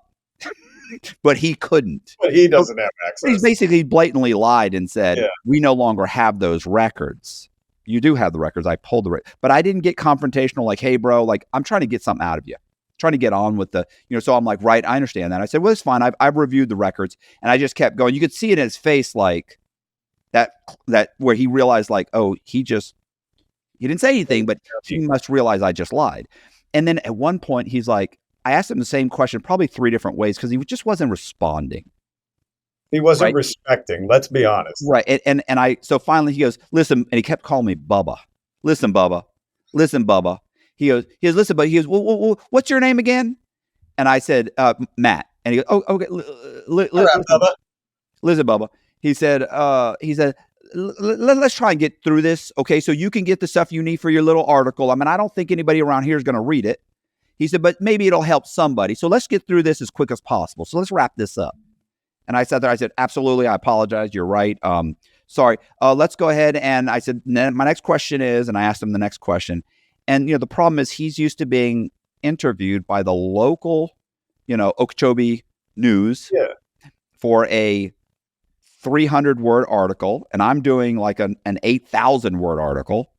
but he couldn't. But he doesn't have access. He's basically blatantly lied and said, we no longer have those records. You do have the records. I pulled the records. But I didn't get confrontational like, hey, bro, I'm trying to get something out of you. Trying to get on with the, so I'm like, right, I understand that. I said, well, it's fine. I've reviewed the records. And I just kept going. You could see it in his face, like that where he realized, like, oh, he didn't say anything, but he must realize I just lied. And then at one point, he's like, I asked him the same question, probably 3 different ways, because he just wasn't responding. He wasn't respecting, let's be honest. Right. So finally he goes, listen, and he kept calling me Bubba. Listen, Bubba. He goes, listen, but he goes, well, what's your name again? And I said, Matt. And he goes, oh, okay. Listen, Bubba. He said, let's try and get through this. Okay. So you can get the stuff you need for your little article. I mean, I don't think anybody around here is going to read it. He said, but maybe it'll help somebody. So let's get through this as quick as possible. So let's wrap this up. And I sat there, I said, absolutely, I apologize. You're right. Sorry. Let's go ahead. And I said, my next question is, and I asked him the next question. And, the problem is he's used to being interviewed by the local, Okeechobee News for a 300-word article. And I'm doing like an 8,000-word article.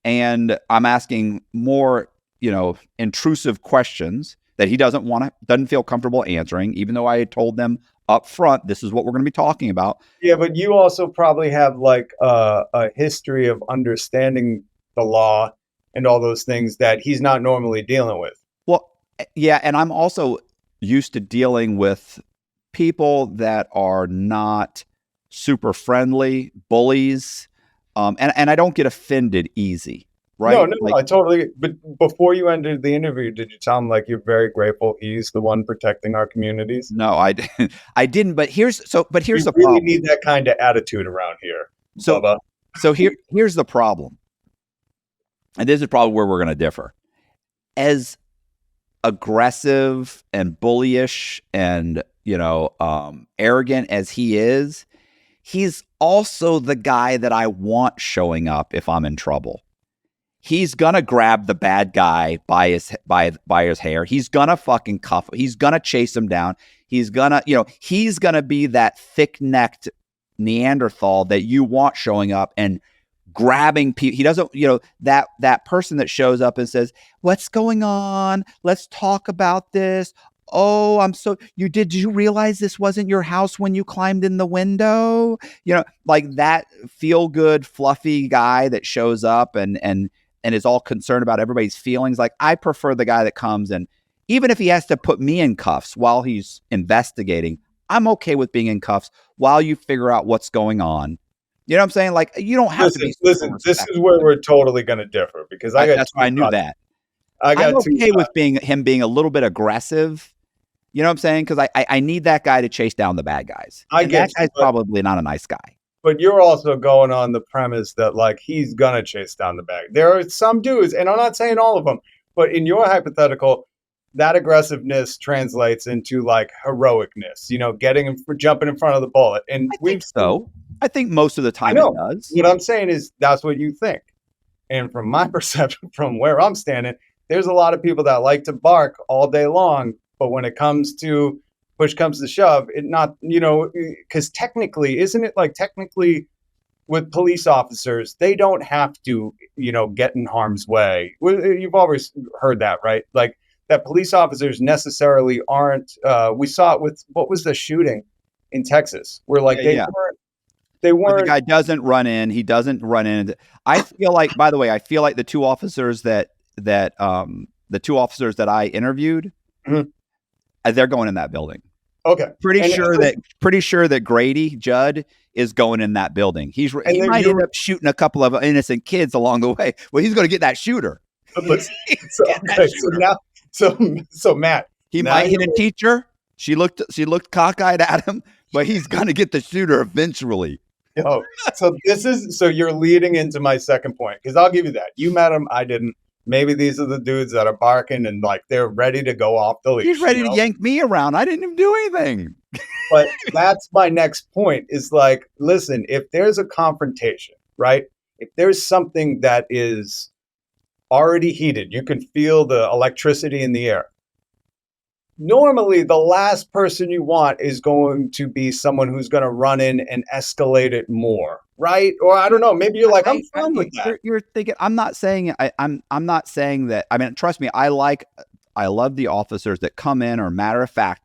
And I'm asking more, intrusive questions that he doesn't feel comfortable answering, even though I had told them up front, this is what we're going to be talking about. Yeah, but you also probably have like a history of understanding the law and all those things that he's not normally dealing with. Well, yeah, and I'm also used to dealing with people that are not super friendly, bullies, and I don't get offended easy. Right? No, I totally. But before you ended the interview, did you tell him like you're very grateful he's the one protecting our communities? No, I didn't. But here's the really problem. We need that kind of attitude around here. Bubba. So here's the problem, and this is probably where we're going to differ. As aggressive and bullyish and arrogant as he is, he's also the guy that I want showing up if I'm in trouble. He's gonna grab the bad guy by his hair. He's gonna fucking cuff him. He's gonna chase him down. He's gonna be that thick-necked Neanderthal that you want showing up and grabbing people. He doesn't, that person that shows up and says, "What's going on? Let's talk about this." Oh, did you realize this wasn't your house when you climbed in the window? Like that feel good, fluffy guy that shows up and is all concerned about everybody's feelings. Like, I prefer the guy that comes and even if he has to put me in cuffs while he's investigating, I'm okay with being in cuffs while you figure out what's going on. You know what I'm saying? Like, you don't have to be. Listen, this is where we're totally going to differ because that's why I knew that. I'm okay with him being a little bit aggressive, You know what I'm saying? Because I need that guy to chase down the bad guys. I And get that guy's probably not a nice guy. But you're also going on the premise that like he's gonna chase down the bag. There are some dudes, and I'm not saying all of them, but in your hypothetical, that aggressiveness translates into like heroicness. You know, jumping in front of the bullet. And I think most of the time it does. What I'm saying is that's what you think. And from my perception, from where I'm standing, there's a lot of people that like to bark all day long, but when it comes to push comes to shove, it not, you know, because technically, isn't it like technically with police officers, they don't have to, you know, get in harm's way. You've always heard that, right? Like that police officers necessarily aren't. We saw it with what was the shooting in Texas, where like they weren't. They weren't. The guy doesn't run in. He doesn't run in. I feel like, by the way, I feel like the two officers that I interviewed, they're going in that building. Okay. Pretty sure that Grady Judd is going in that building. He might end up shooting a couple of innocent kids along the way. Well, he's going to get that shooter. So Matt, he might hit a teacher. She looked cockeyed at him, but he's going to get the shooter eventually. Oh, so you're leading into my second point, because I'll give you that. You met him, I didn't. Maybe these are the dudes that are barking and like they're ready to go off the leash. He's ready to yank me around. I didn't even do anything. But that's my next point is like, listen, if there's a confrontation, right? If there's something that is already heated, you can feel the electricity in the air. Normally, the last person you want is going to be someone who's going to run in and escalate it more, right? Or I don't know. Maybe you're like, I'm fine with that. You're thinking. I'm not saying. I'm not saying that. I mean, trust me. I love the officers that come in or matter of fact,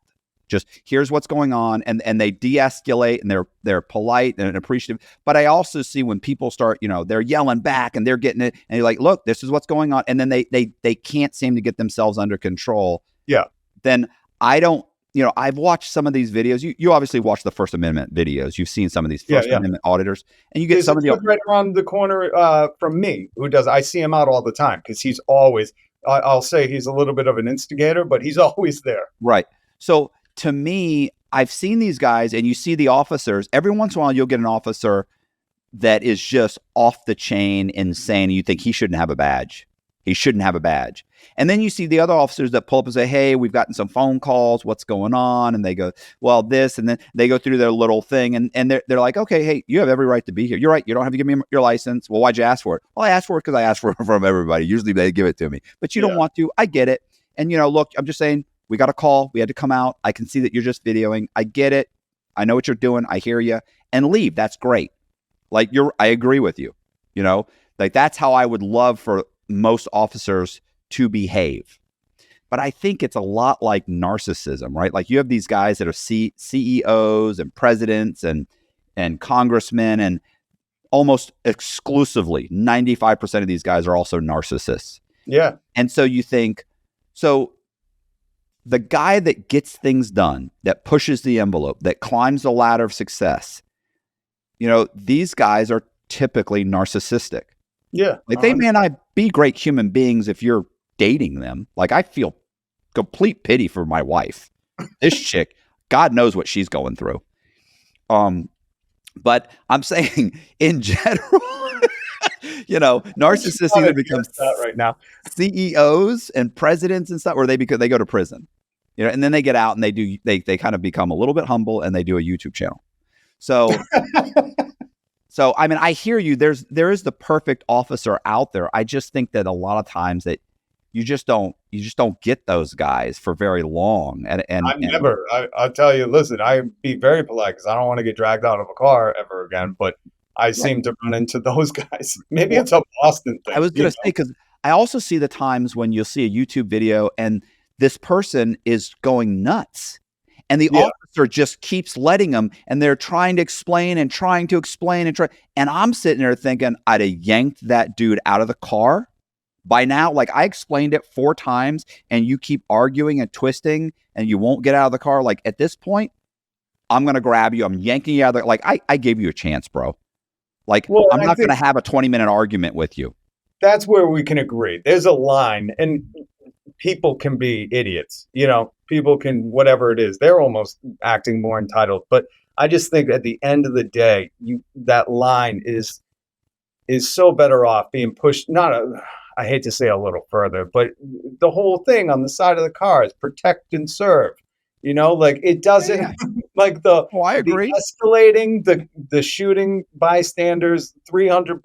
just here's what's going on, and they de-escalate and they're polite and appreciative. But I also see when people start, you know, they're yelling back and they're getting it, and you're like, look, this is what's going on, and then they can't seem to get themselves under control. Yeah. Then I don't, you know, I've watched some of these videos. You obviously watch the First Amendment videos. You've seen some of these First Amendment auditors, and you get some of the right around the corner from me. Who does? I see him out all the time because he's always. I'll say he's a little bit of an instigator, but he's always there. Right. So to me, I've seen these guys, and you see the officers. Every once in a while, you'll get an officer that is just off the chain, insane. And you think he shouldn't have a badge. He shouldn't have a badge. And then you see the other officers that pull up and say, hey, we've gotten some phone calls. What's going on? And they go, well, this, and then they go through their little thing. And they're like, okay, hey, you have every right to be here. You're right. You don't have to give me your license. Well, why'd you ask for it? Well, I asked for it because I asked for it from everybody. Usually they give it to me, but you don't want to. I get it. And, you know, look, I'm just saying we got a call. We had to come out. I can see that you're just videoing. I get it. I know what you're doing. I hear you. And leave. That's great. Like I agree with you. You know, like that's how I would love for most officers to behave. But I think it's a lot like narcissism, right? Like you have these guys that are CEOs and presidents and congressmen, and almost exclusively 95% of these guys are also narcissists. Yeah. And so you think, so the guy that gets things done, that pushes the envelope, that climbs the ladder of success, you know, these guys are typically narcissistic. Yeah. Like they may not be great human beings if you're dating them. Like I feel complete pity for my wife. This chick, God knows what she's going through. But I'm saying in general, you know, narcissists either become right now CEOs and presidents and stuff, or they go to prison. You know, and then they get out and they kind of become a little bit humble and they do a YouTube channel. So So, I mean, I hear you. There is the perfect officer out there. I just think that a lot of times that you just don't get those guys for very long. I'll tell you, listen, I'd be very polite because I don't want to get dragged out of a car ever again. But I seem to run into those guys. Maybe it's a Boston thing. I was going to say, because I also see the times when you'll see a YouTube video and this person is going nuts. And the officer just keeps letting them, and they're trying to explain. And I'm sitting there thinking, I'd have yanked that dude out of the car by now. Like I explained it 4 times, and you keep arguing and twisting, and you won't get out of the car. Like at this point, I'm gonna grab you. I'm yanking you out of the. Like I gave you a chance, bro. Like I'm not gonna have a 20-minute argument with you. That's where we can agree. There's a line, and people can be idiots, people can, whatever it is, they're almost acting more entitled. But I just think at the end of the day, that line is so better off being pushed. I hate to say a little further, but the whole thing on the side of the car is protect and serve. Like it doesn't Yeah. like I the agree. escalating, the shooting bystanders, 300.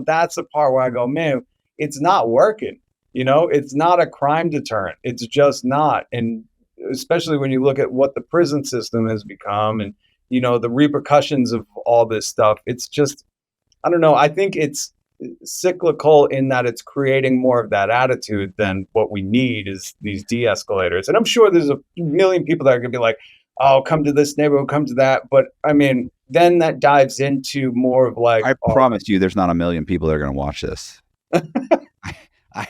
That's the part where I go, man, it's not working. It's not a crime deterrent. It's just not. And especially when you look at what the prison system has become, and the repercussions of all this stuff, it's just, I don't know. I think it's cyclical in that it's creating more of that attitude than what we need is these de-escalators. And I'm sure there's a million people that are going to be like, oh, come to this neighborhood, come to that. But I mean, then that dives into more of like, I promise you, there's not a million people that are going to watch this.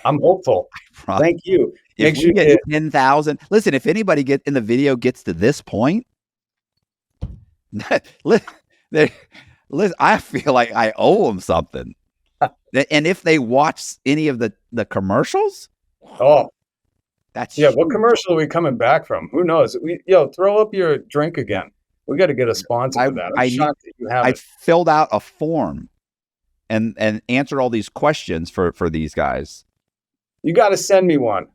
I'm hopeful. Thank you. If we get 10,000, listen, if anybody in the video gets to this point, listen, I feel like I owe them something. And if they watch any of the commercials, that's huge. What commercial are we coming back from? Who knows? Throw up your drink again. We got to get a sponsor for that. I'm shocked that you have I it. filled out a form and answered all these questions for these guys. You got to send me one.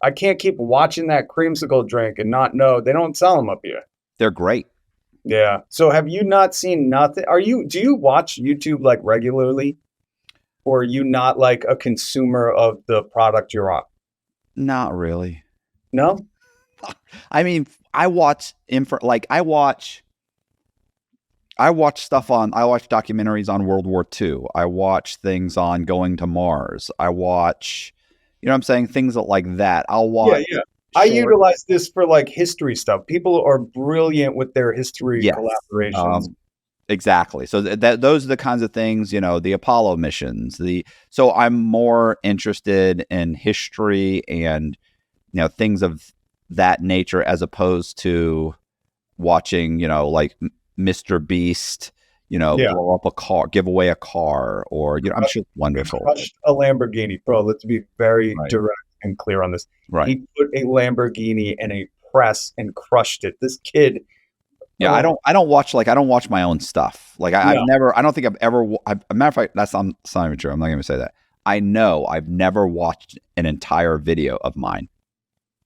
I can't keep watching that creamsicle drink and not know they don't sell them up here. They're great. Yeah. So have you not seen nothing? Do you watch YouTube like regularly? Or are you not like a consumer of the product you're on? Not really. No? I mean, I watch documentaries on World War II. I watch things on going to Mars. I watch, what I'm saying? Things like that. I'll watch. Yeah. I utilize this for like history stuff. People are brilliant with their history collaborations. Exactly. So those are the kinds of things, the Apollo missions, so I'm more interested in history and, things of that nature as opposed to watching, like Mr. Beast, blow up a car, give away a car, or, I'm sure it's wonderful. Crushed a Lamborghini, bro. Let's be very direct and clear on this. Right. He put a Lamborghini in a press and crushed it. This kid. Yeah, I don't watch my own stuff. Like I don't think I've ever. A matter of fact, that's not even true. I'm not going to say that. I know I've never watched an entire video of mine,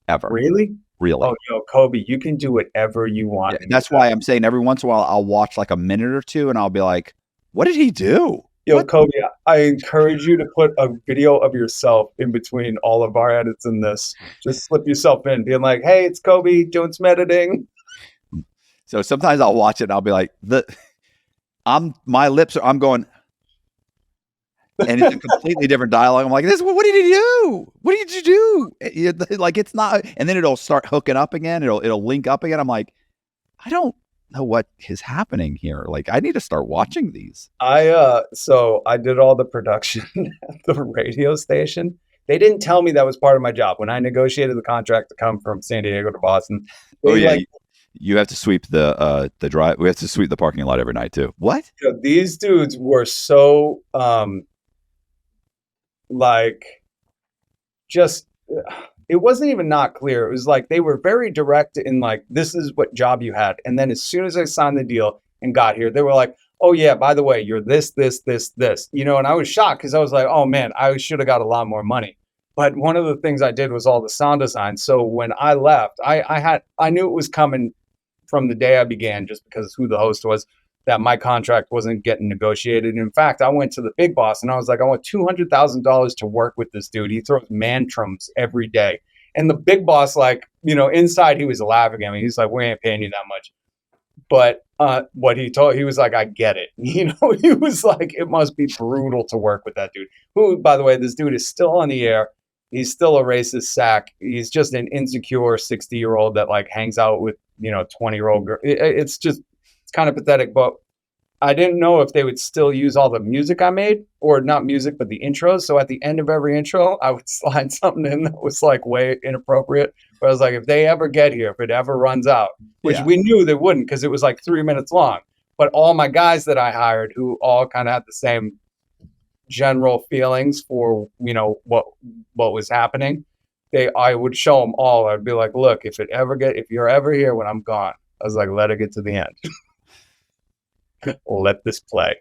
ever. Really? Really. Oh, Kobe, you can do whatever you want. Yeah, that's why I'm saying every once in a while I'll watch like a minute or two, and I'll be like, "What did he do?" Kobe, I encourage you to put a video of yourself in between all of our edits in this. Just slip yourself in, being like, "Hey, it's Kobe doing some editing." So sometimes I'll watch it and I'll be like, I'm going, and it's a completely different dialogue. I'm like, what did he do? What did you do? Like, it's not, and then it'll start hooking up again. It'll link up again. I'm like, I don't know what is happening here. Like, I need to start watching these. So I did all the production at the radio station. They didn't tell me that was part of my job when I negotiated the contract to come from San Diego to Boston. You have to sweep the drive. We have to sweep the parking lot every night too. What? These dudes were so it wasn't even not clear. It was like they were very direct in like, this is what job you had. And then as soon as I signed the deal and got here, they were like, oh yeah, by the way, you're this, and I was shocked because I was like, oh man, I should have got a lot more money. But one of the things I did was all the sound design. So when I left, I knew it was coming from the day I began, just because who the host was, that my contract wasn't getting negotiated. In fact, I went to the big boss and I was like, I want $200,000 to work with this dude. He throws mantrums every day. And the big boss, inside he was laughing at me. He's like, we ain't paying you that much. But what he was like, I get it. He was like, it must be brutal to work with that dude. Who, by the way, this dude is still on the air. He's still a racist sack. He's just an insecure 60-year-old that hangs out with 20-year-old girl. It's kind of pathetic. But I didn't know if they would still use all the music I made, or not music, but the intros. So at the end of every intro, I would slide something in that was way inappropriate. But I was like, if they ever get here, if it ever runs out, which we knew they wouldn't because it was 3 minutes long. But all my guys that I hired, who all kind of had the same general feelings for what was happening, I would show them all. I'd be like, look, if you're ever here when I'm gone, I was like, let it get to the end. Let this play.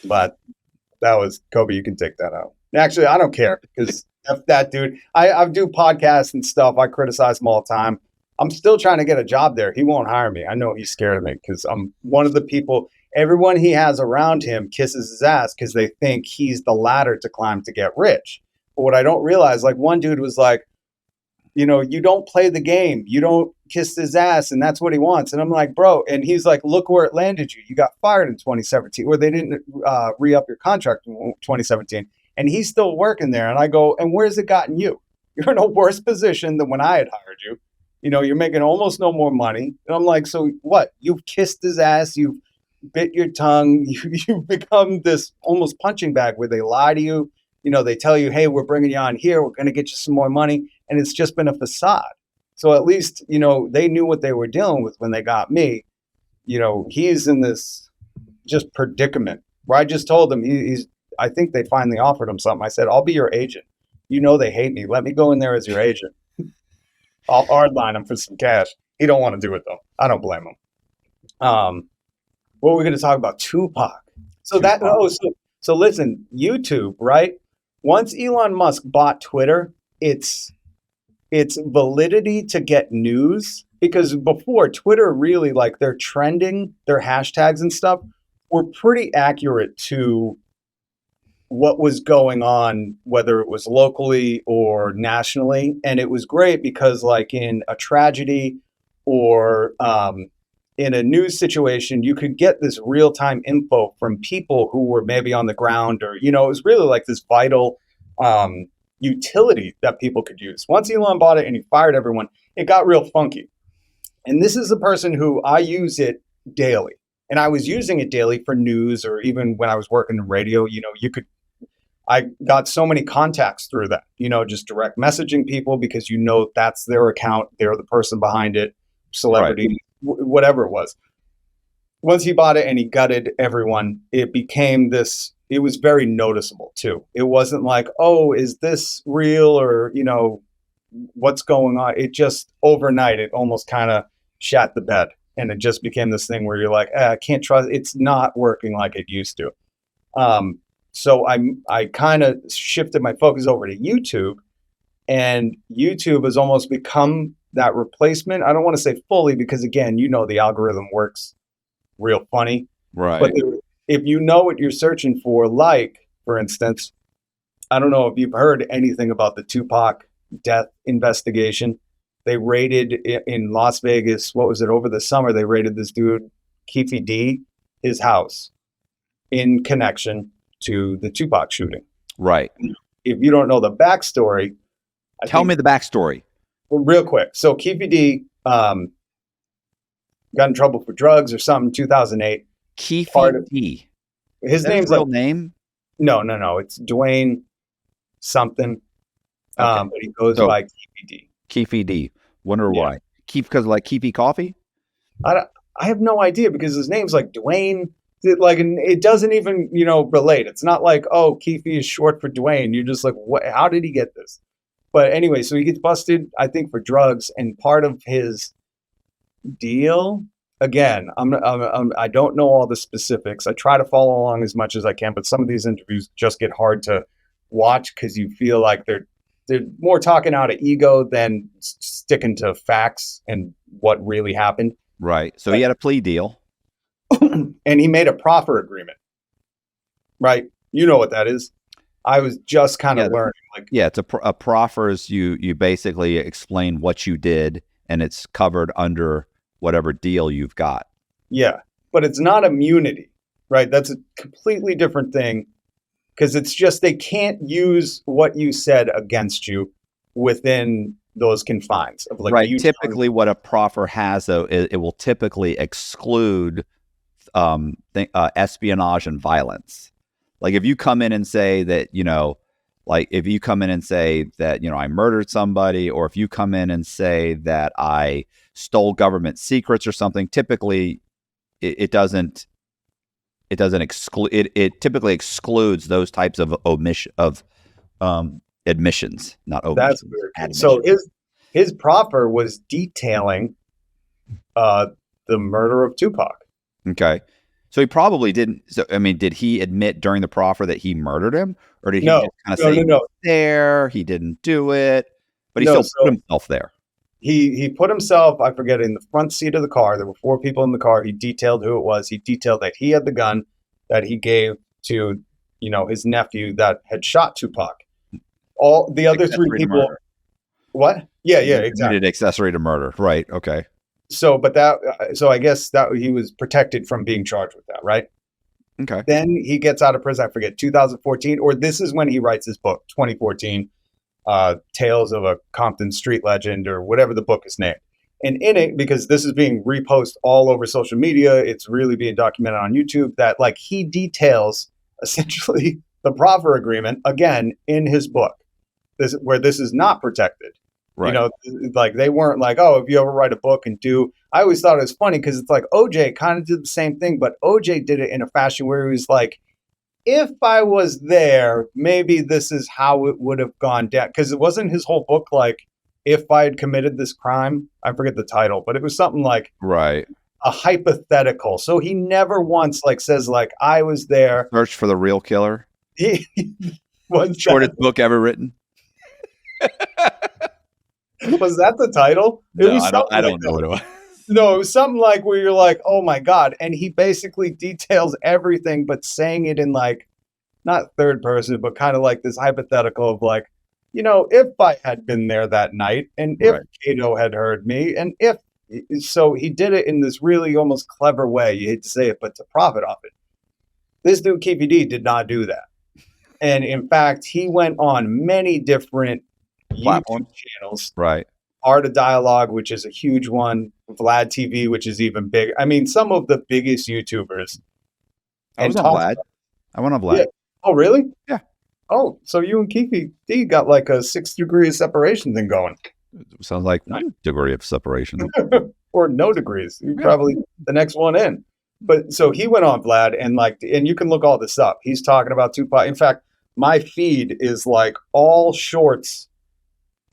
But that was Kobe. You can take that out. Actually, I don't care because that dude, I do podcasts and stuff. I criticize him all the time. I'm still trying to get a job there. He won't hire me. I know he's scared of me because I'm one of the people, everyone he has around him kisses his ass because they think he's the ladder to climb to get rich. But what I don't realize, like one dude was like, you don't play the game. You don't kiss his ass, and that's what he wants. And I'm like, bro. And he's like, look where it landed you. You got fired in 2017, or they didn't re-up your contract in 2017. And he's still working there. And I go, and where's it gotten you? You're in a worse position than when I had hired you. You're making almost no more money. And I'm like, so what? You've kissed his ass. You've bit your tongue. You've become this almost punching bag where they lie to you. They tell you, hey, we're bringing you on here. We're going to get you some more money. And it's just been a facade. So at least, they knew what they were dealing with when they got me. He's in this just predicament where I just told him I think they finally offered him something. I said, I'll be your agent. They hate me. Let me go in there as your agent. I'll hardline him for some cash. He don't want to do it though. I don't blame him. What we're going to talk about? Tupac. So listen, YouTube, right? Once Elon Musk bought Twitter, its validity to get news, because before Twitter really, like, their trending, their hashtags and stuff were pretty accurate to what was going on, whether it was locally or nationally. And it was great because, like, in a tragedy or in a news situation, you could get this real-time info from people who were maybe on the ground, or, it was really like this vital utility that people could use. Once Elon bought it and he fired everyone, it got real funky. And this is the person who I use it daily. And I was using it daily for news, or even when I was working in radio, I got so many contacts through that, just direct messaging people because, that's their account. They're the person behind it, celebrity, right. Whatever it was. Once he bought it and he gutted everyone, it became this, it was very noticeable too. It wasn't like, oh, is this real, or, what's going on? It just overnight, it almost kind of shat the bed. And it just became this thing where you're like, I can't trust, it's not working like it used to. So I kind of shifted my focus over to YouTube, and YouTube has almost become that replacement. I don't want to say fully because, again, the algorithm works real funny. Right. But if you know what you're searching for, like, for instance, I don't know if you've heard anything about the Tupac death investigation. They raided in Las Vegas, what was it, over the summer, they raided this dude, Keefe D, his house in connection to the Tupac shooting. Right. If you don't know the backstory, tell me the backstory. Well, real quick. So Keefe D got in trouble for drugs or something in 2008. Keefe D. His name's real name? No. It's Dwayne something. Okay. But he goes by Keefe D. Keefe D. Wonder why. Keefe, because like Keefe coffee? I have no idea, because his name's like Dwayne. It doesn't even, relate. It's not like, oh, Keefe is short for Dwayne. You're just like, what? How did he get this? But anyway, so he gets busted, I think, for drugs, and part of his deal, again, I don't know all the specifics. I try to follow along as much as I can, but some of these interviews just get hard to watch because you feel like they're more talking out of ego than sticking to facts and what really happened. Right. So he had a plea deal. And he made a proffer agreement. Right. You know what that is. I was just kind of learning. It's a proffer is you basically explain what you did, and it's covered under whatever deal you've got. Yeah. But it's not immunity, right? That's a completely different thing, because it's just they can't use what you said against you within those confines of right. Typically, what a proffer has, though, it will typically exclude espionage and violence. Like if you come in and say that, I murdered somebody, or if you come in and say that I stole government secrets or something, typically it typically excludes those types of admissions, not That's omissions. weird. Admissions. So his proffer was detailing the murder of Tupac. Okay. So he probably didn't. So, I mean, did he admit during the proffer that he murdered him? Or did he No, just kind of no, say no, he no. was there, he didn't do it, but he No, still put himself there? He put himself, I forget, in the front seat of the car. There were 4 people in the car. He detailed who it was. He detailed that he had the gun that he gave to, his nephew that had shot Tupac. All the other 3 Accessory to people. murder. What? Yeah, He exactly. admitted accessory to murder. Right. Okay. So, so I guess that he was protected from being charged with that, right? Okay. Then he gets out of prison, I forget, 2014, or this is when he writes his book, 2014, Tales of a Compton Street Legend, or whatever the book is named. And in it, because this is being reposted all over social media, it's really being documented on YouTube, that like he details essentially the proffer agreement again in his book. Where this is not protected. Right. Like they weren't like, oh, if you ever write a book and I always thought it was funny because it's like OJ kind of did the same thing, but OJ did it in a fashion where he was like, if I was there, maybe this is how it would have gone down. Because it wasn't his whole book like, if I had committed this crime, I forget the title, but it was something like Right. a hypothetical. So he never once like says like, I was there. Search for the real killer. He was Shortest book ever written. Was that the title? No, I don't know what it was. No, it was something like where you're like, oh my God. And he basically details everything, but saying it in like, not third person, but kind of like this hypothetical of like, if I had been there that night and if Kato had heard me and so he did it in this really almost clever way. You hate to say it, but to profit off it. This dude, KPD, did not do that. And in fact, he went on many different Platform YouTube channels. Right. Art of Dialogue, which is a huge one. Vlad TV, which is even big. I mean, some of the biggest YouTubers. I was on Vlad. I went on Vlad. Yeah. Oh, really? Yeah. Oh, so you and Kiki D got like a 6 degree of separation thing going. Sounds like 1 degree of separation. Or no degrees. You're probably the next one in. But so he went on Vlad and you can look all this up. He's talking about Tupac. In fact, my feed is like all shorts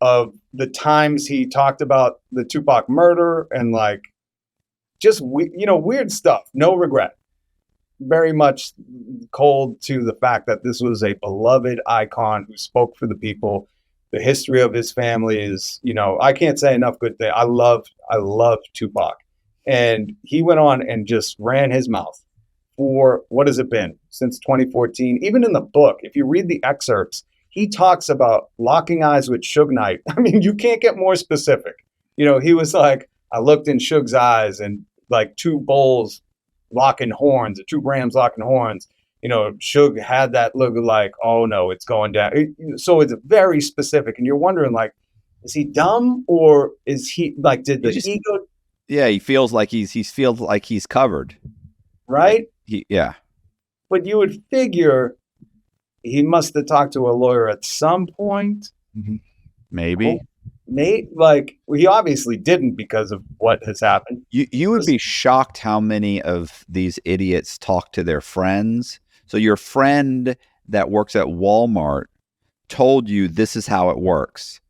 of the times he talked about the Tupac murder and like just weird stuff. No regret. Very much cold to the fact that this was a beloved icon who spoke for the people. The history of his family is, I can't say enough good things. I love Tupac. And he went on and just ran his mouth for, what has it been, since 2014? Even in the book, if you read the excerpts, he talks about locking eyes with Suge Knight. I mean, you can't get more specific. He was like, I looked in Suge's eyes and like 2 bulls locking horns, or 2 rams locking horns. Suge had that look of like, oh no, it's going down. So it's very specific. And you're wondering like, is he dumb or is he like, did the ego? Yeah, he feels like he feels like he's covered. Right? Yeah. But you would figure he must have talked to a lawyer at some point. Mm-hmm. Maybe. He obviously didn't because of what has happened. You would be shocked how many of these idiots talk to their friends. So your friend that works at Walmart told you this is how it works.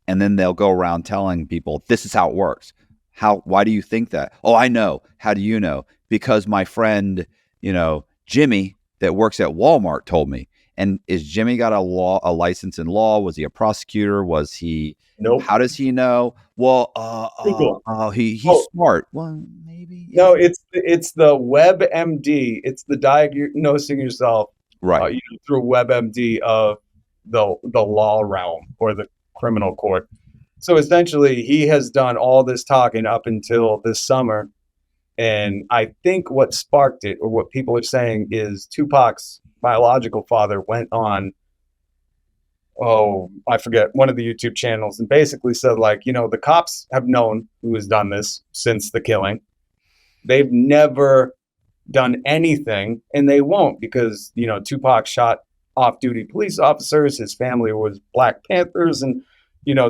And then they'll go around telling people this is how it works. Why do you think that? Oh, I know. How do you know? Because my friend, Jimmy that works at Walmart told me. And is Jimmy got a license in law? Was he a prosecutor? Was he? Nope. How does he know? Well, he's smart. Well, maybe. No, it's the WebMD. It's the diagnosing yourself right through WebMD of the law realm or the criminal court. So essentially, he has done all this talking up until this summer. And I think what sparked it, or what people are saying, is Tupac's biological father went on, I forget, one of the YouTube channels and basically said, like, the cops have known who has done this since the killing. They've never done anything, and they won't because, Tupac shot off-duty police officers. His family was Black Panthers, and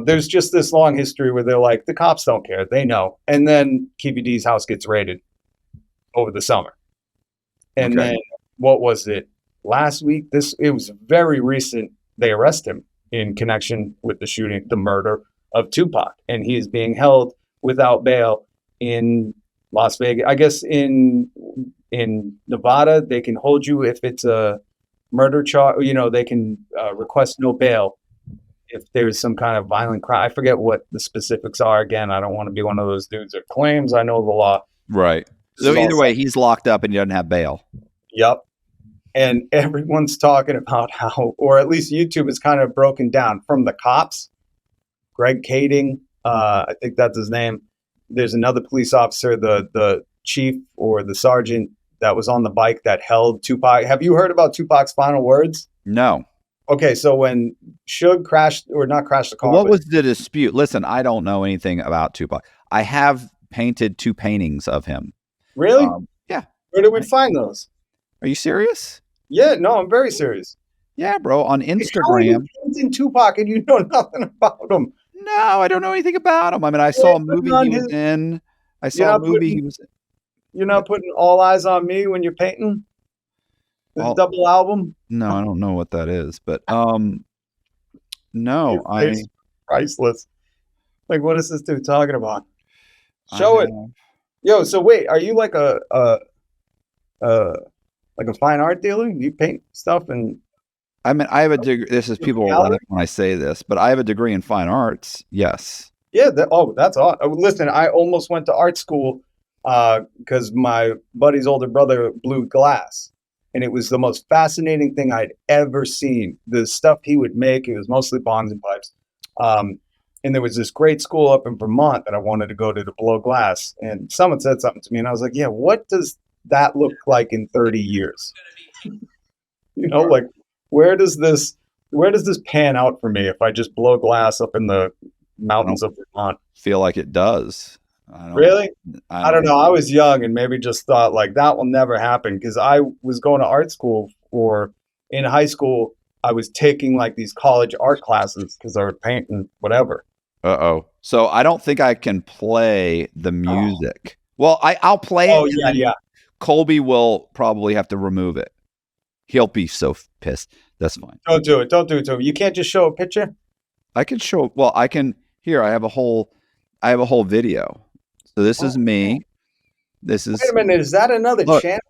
there's just this long history where they're like, the cops don't care. They know. And then KBD's house gets raided over the summer. And then what was it? Last week? It was very recent. They arrest him in connection with the murder of Tupac, and he is being held without bail in Las Vegas. I guess in Nevada, they can hold you if it's a murder charge. They can request no bail if there's some kind of violent crime. I forget what the specifics are. Again, I don't want to be one of those dudes that claims I know the law. Right. So either way, he's locked up and he doesn't have bail. Yep. And everyone's talking about how, or at least YouTube is kind of broken down from the cops. Greg Kading, I think that's his name. There's another police officer, the chief or the sergeant that was on the bike that held Tupac. Have you heard about Tupac's final words? No. Okay, so when Suge not crashed the car. What was the dispute? Listen, I don't know anything about Tupac. I have painted 2 paintings of him. Really? Yeah. Where did we find those? Are you serious? Yeah, no, I'm very serious. Yeah, bro. On How are you Instagram. painting Tupac and you know nothing about him? No, I don't know anything about him. I mean, I saw a movie he was in. I saw a movie he was in. You're not putting All Eyes on Me when you're painting? The double album? No, I don't know what that is, but no, It's priceless. Like, what is this dude talking about? Show it. Yo, so wait, are you like a fine art dealer? You paint stuff and I mean, I have a degree. This is people will laugh when I say this, but I have a degree in fine arts. Yes. Yeah. That's awesome. Listen, I almost went to art school because my buddy's older brother blew glass, and it was the most fascinating thing I'd ever seen. The stuff he would make, it was mostly bongs and pipes. And there was this great school up in Vermont that I wanted to go to blow glass. And someone said something to me, and I was like, yeah, what does that look like in 30 years? Like, where does this pan out for me if I just blow glass up in the mountains of Vermont? Feel like it does. Really? I don't know. I was young and maybe just thought like that will never happen because I was going to art school, or in high school, I was taking like these college art classes because I was painting whatever. So I don't think I can play the music. Well, I'll play it. Yeah. Colby will probably have to remove it. He'll be so pissed. That's fine. Don't do it. Don't do it to him. You can't just show a picture. I can show. Well, I can. Here, I have a whole video. So this is me. This is. Wait a minute. Is that another channel?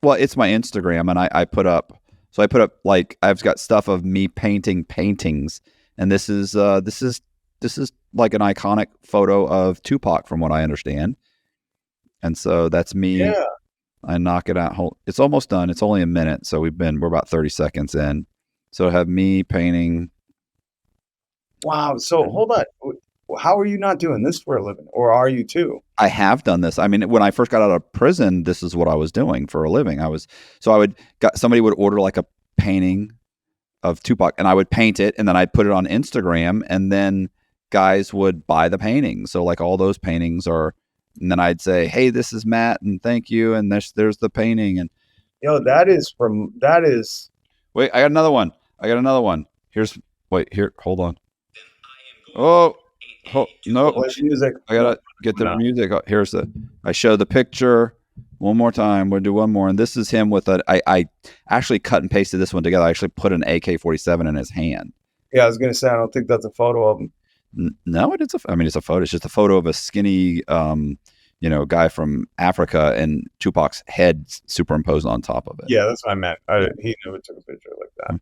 Well, it's my Instagram, and I put up. So I put up like I've got stuff of me painting paintings, and this is like an iconic photo of Tupac, from what I understand. And so that's me. Yeah. I knock it out. It's almost done. It's only a minute, so we're about 30 seconds in. So I have me painting. Wow. So hold on. How are you not doing this for a living, or are you too? I have done this. I mean, when I first got out of prison, this is what I was doing for a living. Somebody would order like a painting of Tupac, and I would paint it, and then I'd put it on Instagram, and then guys would buy the paintings. So like all those paintings are, and then I'd say, "Hey, this is Matt, and thank you." And there's the painting, and that is. Wait, I got another one. Here, hold on. No, music. I gotta get the music. I show the picture one more time. We'll do one more, and this is him with I actually cut and pasted this one together. I actually put an AK-47 in his hand. Yeah, I was gonna say I don't think that's a photo of him. No, it's a photo. It's just a photo of a skinny, guy from Africa, and Tupac's head superimposed on top of it. Yeah, that's what I meant. He never took a picture like that.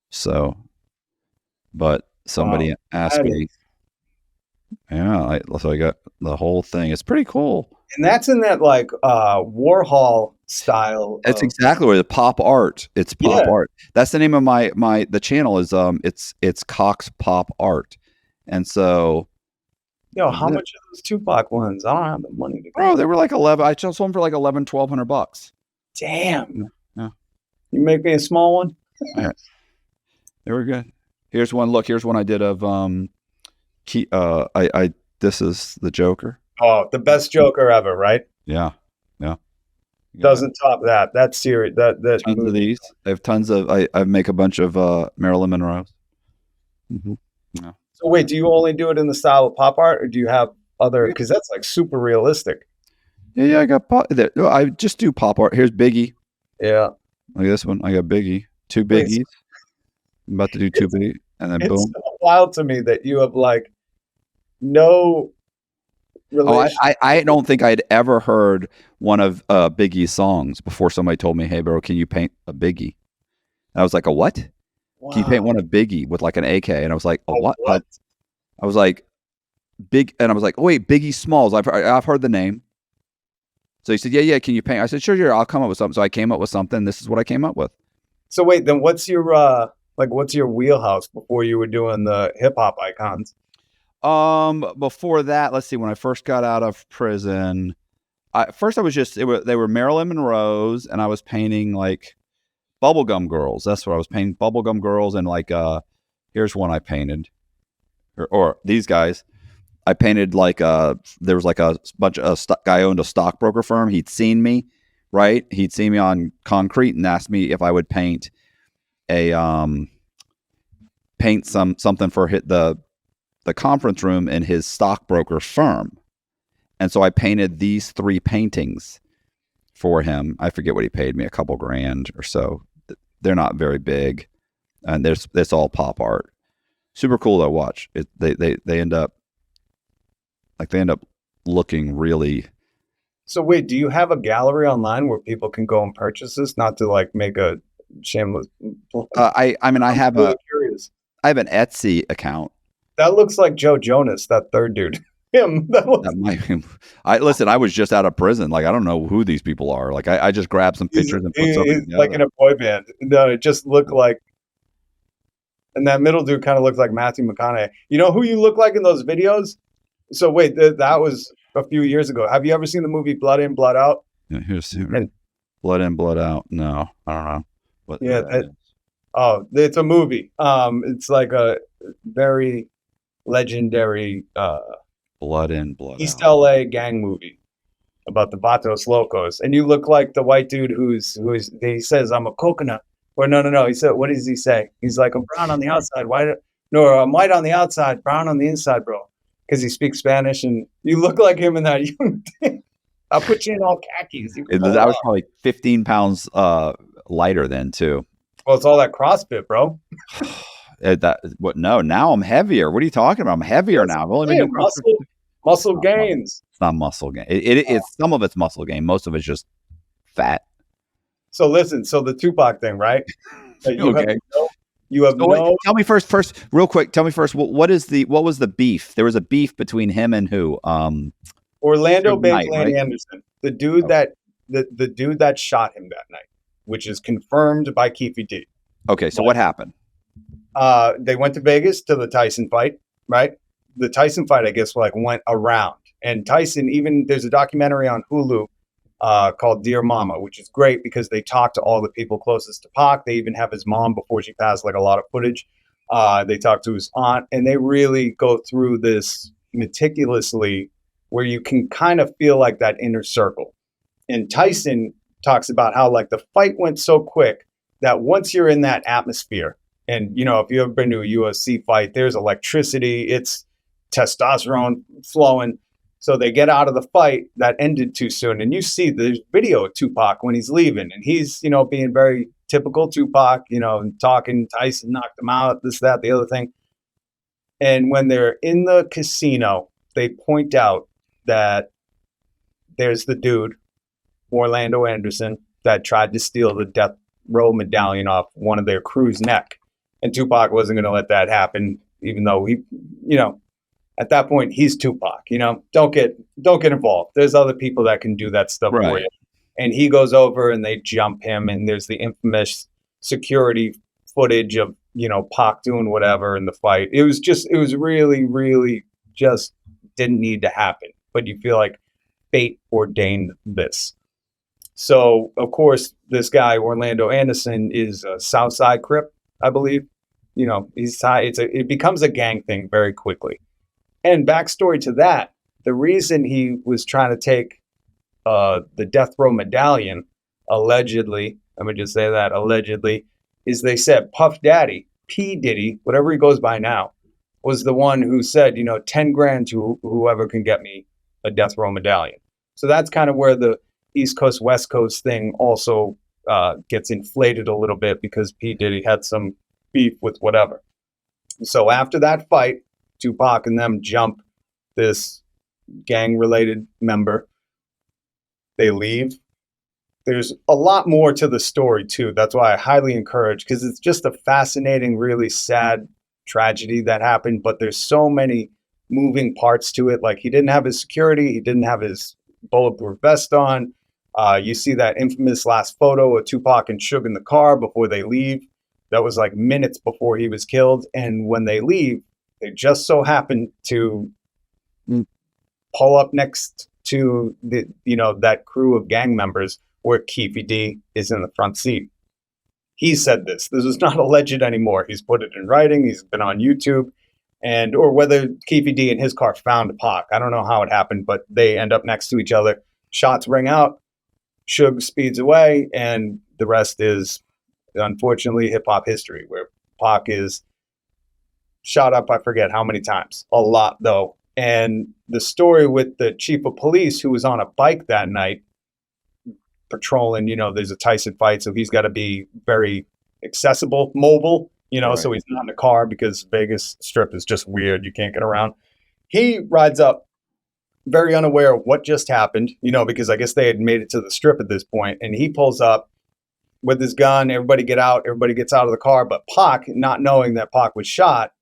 So, but somebody asked me. Yeah, so I got the whole thing. It's pretty cool. And that's in that like Warhol style. That's exactly where the pop art. It's pop art. That's the name of the channel is it's Cox Pop Art. And so how much are those Tupac ones? I don't have the money to Bro, they were like 11. I sold them for like $1,100-$1,200. Damn. Yeah. You make me a small one? Right. They were good. Here's one. Look, here's one I did of this is the Joker. Oh, the best Joker ever, right? Yeah. Doesn't top that. That's serious. That's tons of these. I have tons of. I make a bunch of Marilyn Monroe. Mm-hmm. Yeah. So wait, do you only do it in the style of pop art, or do you have other? Because that's like super realistic. Yeah. I got pop. I just do pop art. Here's Biggie. Yeah. Like this one. I got Biggie. 2 Biggies. I'm about to do Tubi, and then It's boom. so wild to me that you have like no Oh, relation. I don't think I'd ever heard one of Biggie's songs before somebody told me, "Hey, bro, can you paint a Biggie?" And I was like, "A what? Can you paint Wow. one of Biggie with like an AK?" And I was like, "A Oh, what?" what? I was like, "Big," and I was like, "Oh wait, Biggie Smalls. I've heard the name." So he said, "Yeah, yeah. Can you paint?" I said, "Sure, sure. I'll come up with something." So I came up with something. This is what I came up with. So wait, then what's your wheelhouse before you were doing the hip hop icons? Before that, let's see. When I first got out of prison, first I was just they were Marilyn Monroe's, and I was painting like bubblegum girls. That's what I was painting, bubblegum girls, and like here's one I painted, or these guys. I painted like there was like a bunch of guy owned a stockbroker firm. He'd seen me, right? He'd seen me on concrete and asked me if I would paint a paint something for the conference room in his stockbroker firm. And so I painted these 3 paintings for him. I forget what he paid me, a couple grand or so. They're not very big, and it's all pop art. Super cool to watch. They end up looking really. So wait, do you have a gallery online where people can go and purchase this? Not to like make a shameless. I mean, I'm really curious. I have an Etsy account. That looks like Joe Jonas, that third dude. Him. That looks. That might be, I listen. I was just out of prison. Like I don't know who these people are. Like I just grabbed some pictures and put something He's like together. in a boy band. No, it just looked like, and that middle dude kind of looked like Matthew McConaughey. You know who you look like in those videos? So wait, that was a few years ago. Have you ever seen the movie Blood In, Blood Out? Yeah, here's And blood in, blood out. No, I don't know. What yeah, that is. it's a movie. It's like a very legendary Blood in, blood East out. LA gang movie about the Vatos Locos, and you look like the white dude who's he says I'm a coconut, or no. He said, what does he say? He's like, I'm brown on the outside, white. No, I'm white on the outside, brown on the inside, bro. Because he speaks Spanish, and you look like him in that. I'll put you in all khakis. You can pull it I was off. probably 15 pounds lighter then too. Well, it's all that CrossFit, bro. That what? No, now I'm heavier. What are you talking about? I'm heavier now. I've only been Yeah, doing CrossFit. muscle It's not muscle. gains. It's not muscle gain. It's some of it's muscle gain. Most of it's just fat. So listen, so the Tupac thing, right? That Okay. you have So wait, no tell me first, real quick. Tell me first. What was the beef? There was a beef between him and who? Orlando Suge Knight, Bankland right? Anderson, the dude Okay. that the dude that shot him that night, which is confirmed by Keefe D. Okay. So what happened? They went to Vegas to the Tyson fight, right? The Tyson fight, I guess, like went around, and Tyson even there's a documentary on Hulu called Dear Mama, which is great because they talk to all the people closest to Pac. They even have his mom before she passed, like a lot of footage. They talk to his aunt, and they really go through this meticulously, where you can kind of feel like that inner circle. And Tyson talks about how like the fight went so quick that once you're in that atmosphere, and you know, if you've ever been to a UFC fight, there's electricity, it's testosterone flowing. So they get out of the fight that ended too soon. And you see the video of Tupac when he's leaving, and he's, you know, being very typical Tupac, you know, and talking, Tyson knocked him out, this, that, the other thing. And when they're in the casino, they point out that there's the dude, Orlando Anderson, that tried to steal the death row medallion off one of their crew's neck. And Tupac wasn't going to let that happen, even though he, you know, at that point he's Tupac. You know, don't get involved. There's other people that can do that stuff for Right. you. And he goes over and they jump him, and there's the infamous security footage of, you know, Pac doing whatever in the fight. It was really, really just didn't need to happen. But you feel like fate ordained this. So, of course, this guy, Orlando Anderson, is a Southside Crip, I believe. You know, it becomes a gang thing very quickly. And backstory to that, the reason he was trying to take the death row medallion, allegedly, let me just say that, allegedly, is they said Puff Daddy, P. Diddy, whatever he goes by now, was the one who said, you know, 10 grand to whoever can get me a death row medallion. So that's kind of where the East Coast, West Coast thing also gets inflated a little bit, because P. Diddy had some beef with whatever. So after that fight, Tupac and them jump this gang-related member. They leave. There's a lot more to the story too. That's why I highly encourage, because it's just a fascinating, really sad tragedy that happened. But there's so many moving parts to it. Like, he didn't have his security, he didn't have his bulletproof vest on. You see that infamous last photo of Tupac and Suge in the car before they leave. That was like minutes before he was killed. And when they leave, they just so happen to pull up next to the, that crew of gang members where Keefy D is in the front seat. He said this. This is not alleged anymore. He's put it in writing. He's been on YouTube. And or whether Keefy D in his car found Pac. I don't know how it happened, but they end up next to each other. Shots ring out. Suge speeds away, and the rest is, unfortunately, hip-hop history, where Pac is shot up, I forget how many times. A lot, though. And the story with the chief of police who was on a bike that night, patrolling, there's a Tyson fight, so he's got to be very accessible, mobile, right. So he's not in a car because Vegas Strip is just weird. You can't get around. He rides up very unaware of what just happened, because I guess they had made it to the Strip at this point, and he pulls up with his gun. Everybody get out. Everybody gets out of the car, but Pac, not knowing that Pac was shot,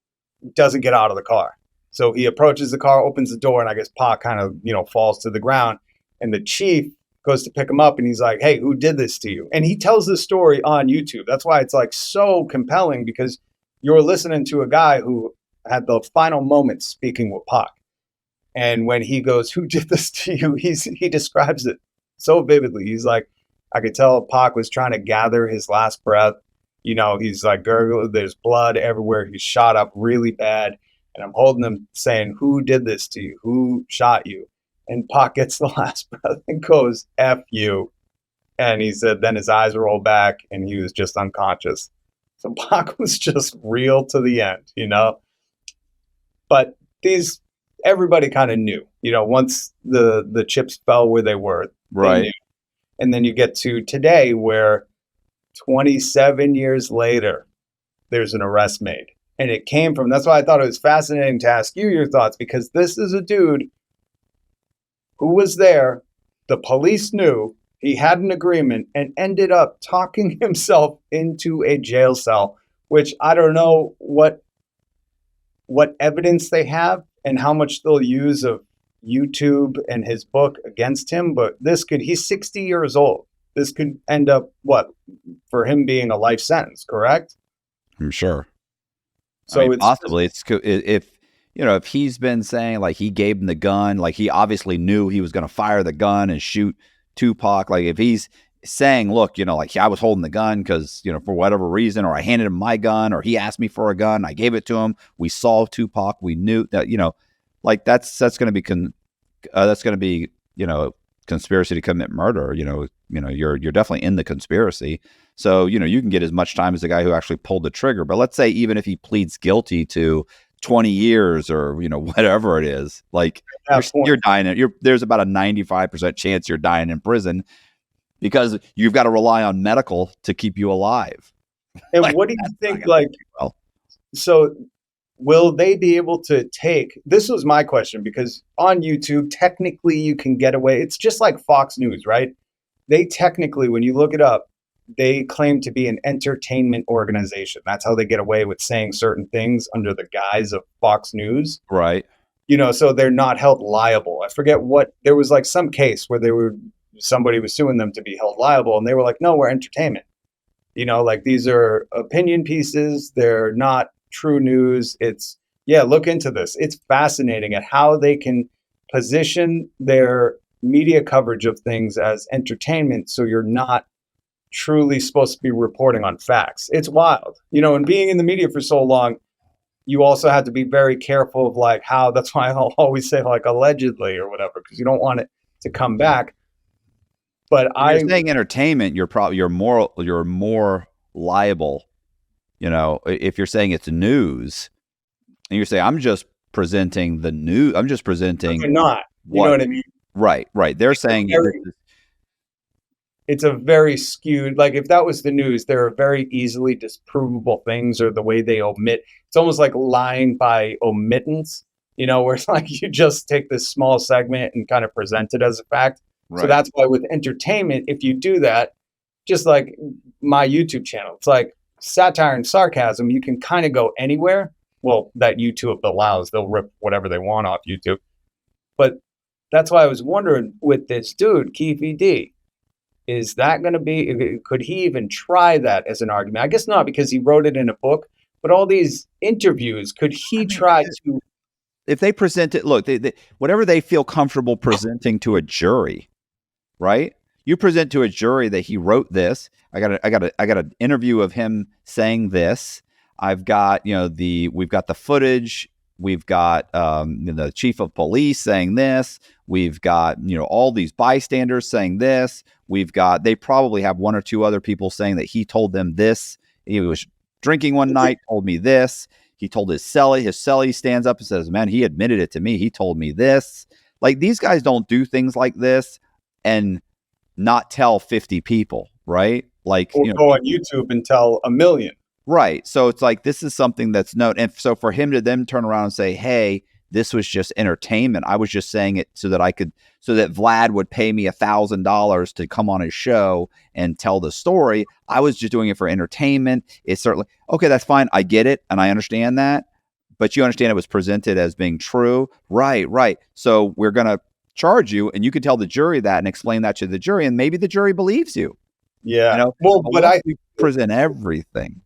doesn't get out of the car. So he approaches the car, opens the door, and I guess Pac kind of, falls to the ground, and the chief goes to pick him up, and he's like, hey, who did this to you? And he tells this story on YouTube. That's why it's like so compelling, because you're listening to a guy who had the final moments speaking with Pac. And when he goes, who did this to you? He describes it so vividly. He's like, I could tell Pac was trying to gather his last breath. He's like gurgling, there's blood everywhere. He's shot up really bad. And I'm holding him saying, who did this to you? Who shot you? And Pac gets the last breath and goes, F you. And he said, then his eyes rolled back and he was just unconscious. So Pac was just real to the end, But everybody kind of knew, once the chips fell where they were. Right. Knew. And then you get to today where 27 years later, there's an arrest made. And it came from, that's why I thought it was fascinating to ask you your thoughts, because this is a dude who was there, the police knew, he had an agreement, and ended up talking himself into a jail cell, which I don't know what evidence they have and how much they'll use of YouTube and his book against him, but he's 60 years old. This could end up, for him being a life sentence, correct? I'm sure. So it's possibly, if he's been saying like he gave him the gun, like he obviously knew he was going to fire the gun and shoot Tupac. Like if he's saying, look, like I was holding the gun because, for whatever reason, or I handed him my gun, or he asked me for a gun, I gave it to him. We saw Tupac. We knew that, like that's going to be, conspiracy to commit murder. You're definitely in the conspiracy. So, you can get as much time as the guy who actually pulled the trigger. But let's say even if he pleads guilty to 20 years or, whatever it is, like you're dying. There's about a 95% chance you're dying in prison because you've got to rely on medical to keep you alive. And what do you think, so will they be able to this was my question, because on YouTube, technically you can get away. It's just like Fox News, right? They technically, when you look it up, they claim to be an entertainment organization. That's how they get away with saying certain things under the guise of Fox News. Right. So they're not held liable. I forget there was like some case where somebody was suing them to be held liable, and they were like, no, we're entertainment. Like these are opinion pieces. They're not true news. Look into this. It's fascinating at how they can position their media coverage of things as entertainment, so you're not truly supposed to be reporting on facts. It's wild. And being in the media for so long, you also have to be very careful of like how, that's why I'll always say like allegedly or whatever, because you don't want it to come back. But you're saying entertainment, you're more liable. If you're saying it's news and you're saying, I'm just presenting the news, I'm just presenting. You're not. You know what I mean? Right. They're saying it's a very skewed, like if that was the news, there are very easily disprovable things, or the way they omit. It's almost like lying by omittance, where it's like you just take this small segment and kind of present it as a fact. So Right. that's why with entertainment, if you do that, just like my YouTube channel, it's like satire and sarcasm, you can kind of go anywhere. Well, that YouTube allows, they'll rip whatever they want off YouTube. But that's why I was wondering with this dude, Keefe D, is that going to be, could he even try that as an argument? I guess not, because he wrote it in a book, but all these interviews, could he try to? If they present it, look, they whatever they feel comfortable presenting to a jury, right? You present to a jury that he wrote this. I got an interview of him saying this. I've got, we've got the footage. We've got the chief of police saying this. We've got, all these bystanders saying this. They probably have one or two other people saying that he told them this. He was drinking one night, told me this. He told his cellie stands up and says, man, he admitted it to me. He told me this. Like, these guys don't do things like this and not tell 50 people, right? Like, Or go on YouTube and tell a million. Right. So it's like, this is something that's known. And so for him to then turn around and say, hey, this was just entertainment. I was just saying it so that Vlad would pay me $1,000 to come on his show and tell the story. I was just doing it for entertainment. It's certainly, okay, that's fine. I get it. And I understand that. But you understand it was presented as being true. Right. So we're going to charge you, and you can tell the jury that and explain that to the jury. And maybe the jury believes you. Yeah. Well, but I present everything.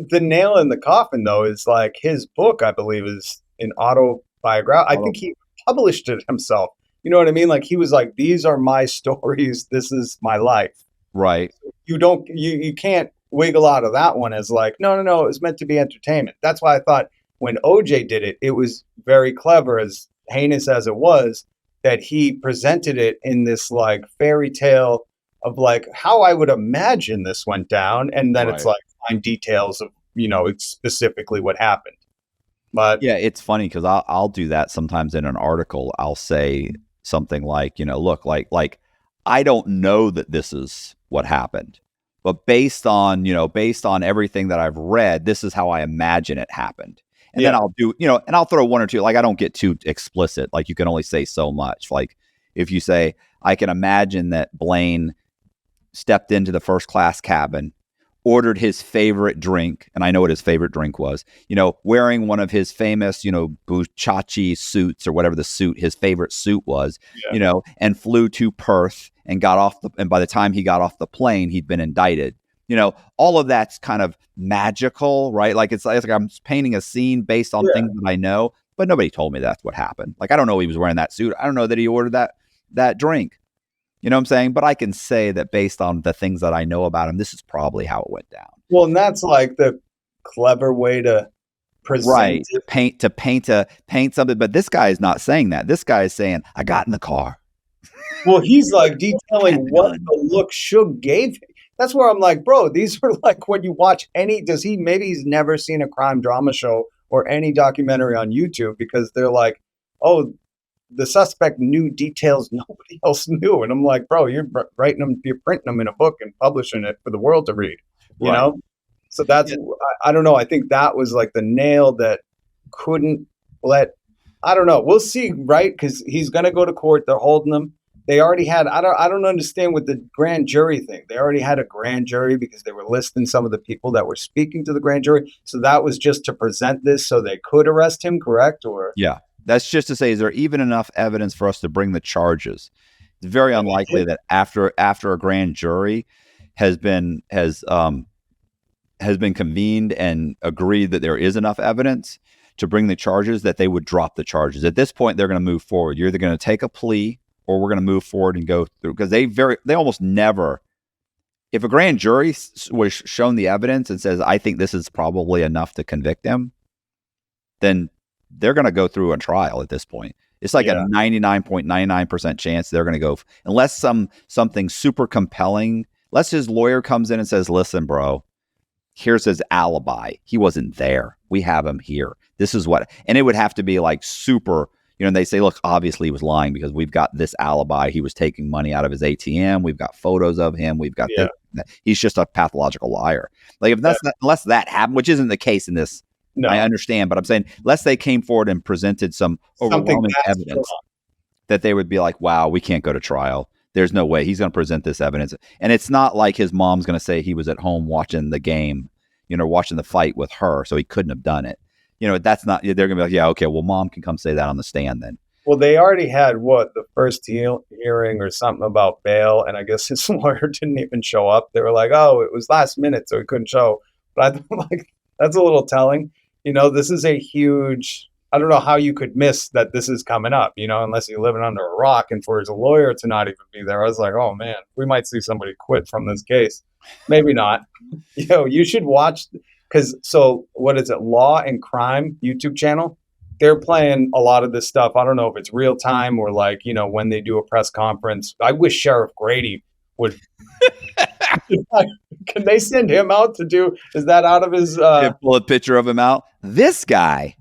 The nail in the coffin, though, is like his book, I believe, is an autobiography. I think he published it himself. You know what I mean? Like, he was like, these are my stories. This is my life. Right. You can't wiggle out of that one as like, no, it was meant to be entertainment. That's why I thought when OJ did it, it was very clever, as heinous as it was, that he presented it in this like fairy tale of like how I would imagine this went down. And then it's like fine details of, it's specifically what happened. But yeah, it's funny because I'll do that sometimes in an article. I'll say something like, look, like I don't know that this is what happened, but based on everything that I've read, this is how I imagine it happened. And then I'll do, and I'll throw one or two, like I don't get too explicit. Like, you can only say so much. Like, if you say, I can imagine that Blaine stepped into the first class cabin, ordered his favorite drink, and I know what his favorite drink was, wearing one of his famous, Buchachi suits, or whatever his favorite suit was, and flew to Perth and and by the time he got off the plane, he'd been indicted. All of that's kind of magical, right? Like, it's like I'm painting a scene based on things that I know, but nobody told me that's what happened. Like, I don't know he was wearing that suit. I don't know that he ordered that drink. You know what I'm saying? But I can say that based on the things that I know about him, this is probably how it went down. Well, and that's like the clever way to present it. Paint something. But this guy is not saying that. This guy is saying, I got in the car. Well, he's like detailing what the look Suge gave him. That's where I'm like, bro, these are like when you watch maybe he's never seen a crime drama show or any documentary on YouTube, because they're like, oh, the suspect knew details nobody else knew. And I'm like, bro, you're printing them in a book and publishing it for the world to read, you know? So that's, I don't know. I think that was like the nail that couldn't I don't know. We'll see, right? Because he's going to go to court. They're holding him. They already had, I don't understand with the grand jury thing. They already had a grand jury because they were listing some of the people that were speaking to the grand jury. So that was just to present this so they could arrest him, correct? Or yeah, that's just to say, is there even enough evidence for us to bring the charges? It's very unlikely that after a grand jury has been convened and agreed that there is enough evidence to bring the charges, that they would drop the charges. At this point, they're going to move forward. You're either going to take a plea, or we're going to move forward and go through, because they almost never, if a grand jury was shown the evidence and says, I think this is probably enough to convict him, then they're going to go through a trial at this point. It's like a 99.99% chance they're going to go, unless something super compelling, unless his lawyer comes in and says, listen, bro, here's his alibi. He wasn't there. We have him here. This is what, and it would have to be like super, and they say, look, obviously he was lying because we've got this alibi. He was taking money out of his ATM. We've got photos of him. We've got this. He's just a pathological liar. Like if that's unless that happened, which isn't the case in this, I understand, but I'm saying unless they came forward and presented some overwhelming evidence that they would be like, wow, we can't go to trial. There's no way he's going to present this evidence. And it's not like his mom's going to say he was at home watching the game, watching the fight with her, so he couldn't have done it. That's not, they're going to be like, yeah, okay, well, mom can come say that on the stand then. Well, they already had the first hearing or something about bail, and I guess his lawyer didn't even show up. They were like, oh, it was last minute, so he couldn't show. But I thought, like, that's a little telling. This is a huge, I don't know how you could miss that this is coming up, unless you're living under a rock, and for his lawyer to not even be there. I was like, oh man, we might see somebody quit from this case. Maybe not. You should watch, what is it? Law and Crime YouTube channel. They're playing a lot of this stuff. I don't know if it's real time or like, when they do a press conference. I wish Sheriff Grady would. Can they send him out to do? Is that out of his? Pull a picture of him out. This guy.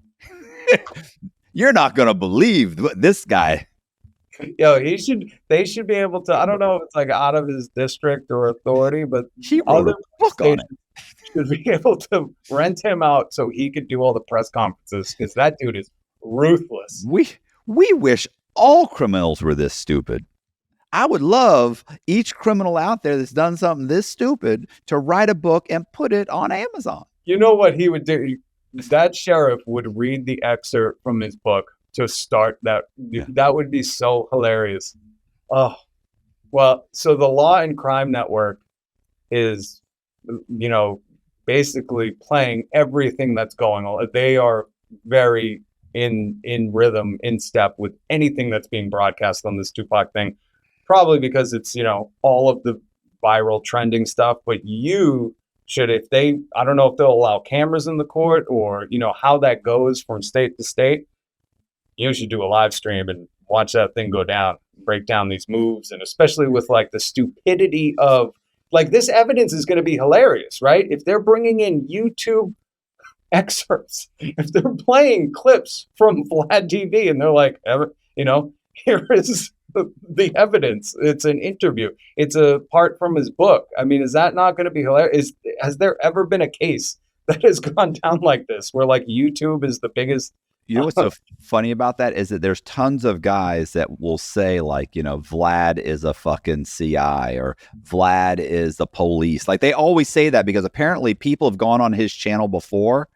You're not gonna believe this guy. They should be able to. I don't know if it's like out of his district or authority, but he wrote a book on it. Should be able to rent him out so he could do all the press conferences because that dude is ruthless. We wish all criminals were this stupid. I would love each criminal out there that's done something this stupid to write a book and put it on Amazon. You know what he would do? That sheriff would read the excerpt from his book to start that. Yeah. That would be so hilarious. Oh, well, so the Law and Crime Network is, basically playing everything that's going on. They are very in rhythm, in step with anything that's being broadcast on this Tupac thing. Probably because it's, all of the viral trending stuff, but you should, I don't know if they'll allow cameras in the court or, how that goes from state to state. You should do a live stream and watch that thing go down, break down these moves. And especially with like the stupidity of like this evidence is going to be hilarious, right? If they're bringing in YouTube excerpts, if they're playing clips from Vlad TV and they're like, here is the evidence. It's an interview. It's a part from his book. I mean, is that not going to be hilarious? Has there ever been a case that has gone down like this where like YouTube is the biggest? You know what's so funny about that is that there's tons of guys that will say like, Vlad is a fucking CI or Vlad is the police. Like they always say that because apparently people have gone on his channel before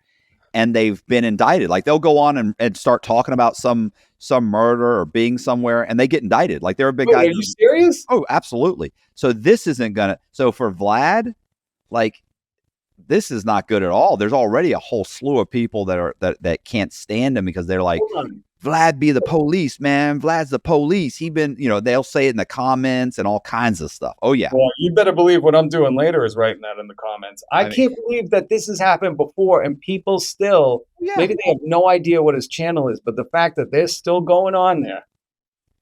and they've been indicted. Like they'll go on and start talking about some murder or being somewhere and they get indicted. Like they're a big guy. Are you serious? Oh, absolutely. So this isn't so for Vlad, like this is not good at all. There's already a whole slew of people that can't stand him because they're like, Vlad be the police, man. Vlad's the police. He been, they'll say it in the comments and all kinds of stuff. Oh yeah. Well, you better believe what I'm doing later is writing that in the comments. I can't believe that this has happened before and people still, maybe they have no idea what his channel is, but the fact that they're still going on there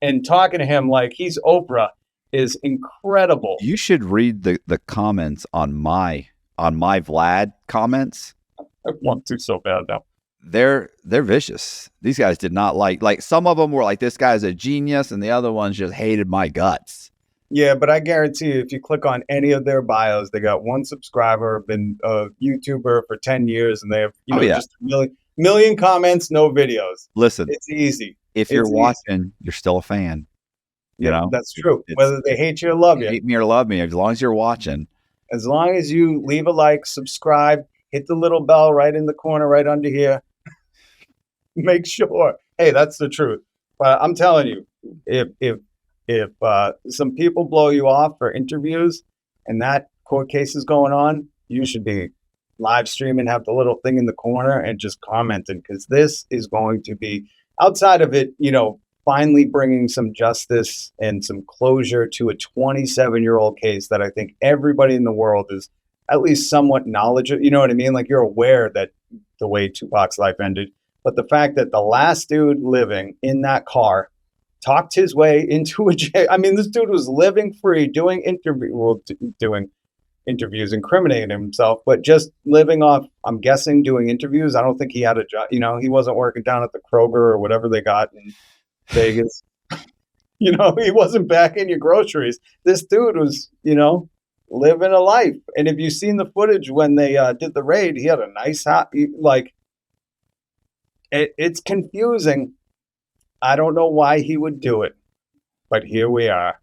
and talking to him like he's Oprah is incredible. You should read the comments on my Vlad comments. I want to so bad now. They're vicious. These guys did not like some of them were like, this guy's a genius, and the other ones just hated my guts. Yeah, but I guarantee you, if you click on any of their bios, they got one subscriber, been a YouTuber for 10 years, and they have just a million comments, no videos. Listen, it's easy. If you're watching, you're still a fan. That's true. Whether they hate you or love you, hate me or love me, as long as you're watching. As long as you leave a like, subscribe, hit the little bell right in the corner, right under here. Make sure. Hey, that's the truth. But I'm telling you, if some people blow you off for interviews and that court case is going on, you should be live streaming, have the little thing in the corner and just commenting because this is going to be outside of it, finally bringing some justice and some closure to a 27-year-old case that I think everybody in the world is at least somewhat knowledgeable. You know what I mean? Like you're aware that the way Tupac's life ended, but the fact that the last dude living in that car talked his way into a jail. I mean, this dude was living free, doing interviews incriminating himself, but just living off, I'm guessing, doing interviews. I don't think he had a job. He wasn't working down at the Kroger or whatever they got in Vegas. He wasn't bagging your groceries. This dude was, living a life. And if you've seen the footage when they did the raid, he had a nice house. It's confusing. I don't know why he would do it, but here we are.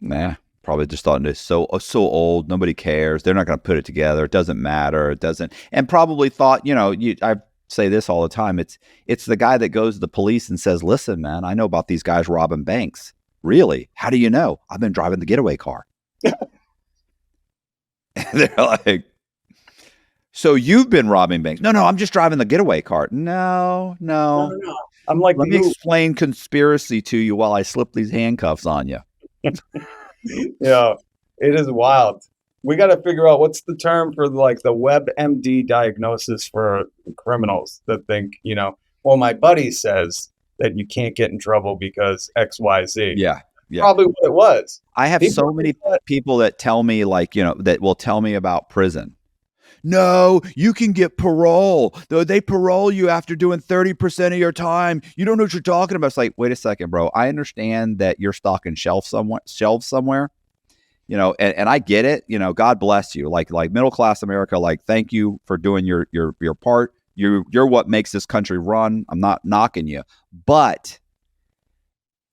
Nah, probably just thought it's so old. Nobody cares. They're not going to put it together. It doesn't matter. It doesn't. And probably thought, I say this all the time. It's the guy that goes to the police and says, "Listen, man, I know about these guys robbing banks." Really? How do you know? I've been driving the getaway car. They're like, "So you've been robbing banks?" No, I'm just driving the getaway car. No. I'm like, let me explain conspiracy to you while I slip these handcuffs on you. Yeah, it is wild. We got to figure out what's the term for like the WebMD diagnosis for criminals that think, well, my buddy says that you can't get in trouble because X, Y, Z. Yeah. Probably what it was. I have so many people that tell me that will tell me about prison. No, you can get parole. Though they parole you after doing 30% of your time. You don't know what you're talking about. It's like, wait a second, bro. I understand that you're stocking shelves somewhere. And I get it. God bless you. Like middle class America. Like, thank you for doing your part. You're what makes this country run. I'm not knocking you, but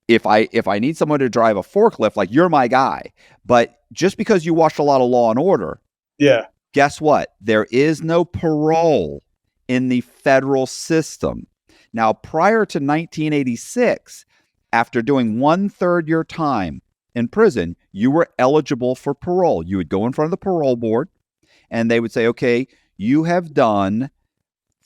if I need someone to drive a forklift, like, you're my guy. But just because you watched a lot of Law and Order, yeah. Guess what? There is no parole in the federal system. Now, prior to 1986, after doing 1/3 your time in prison, you were eligible for parole. You would go in front of the parole board and they would say, okay, you have done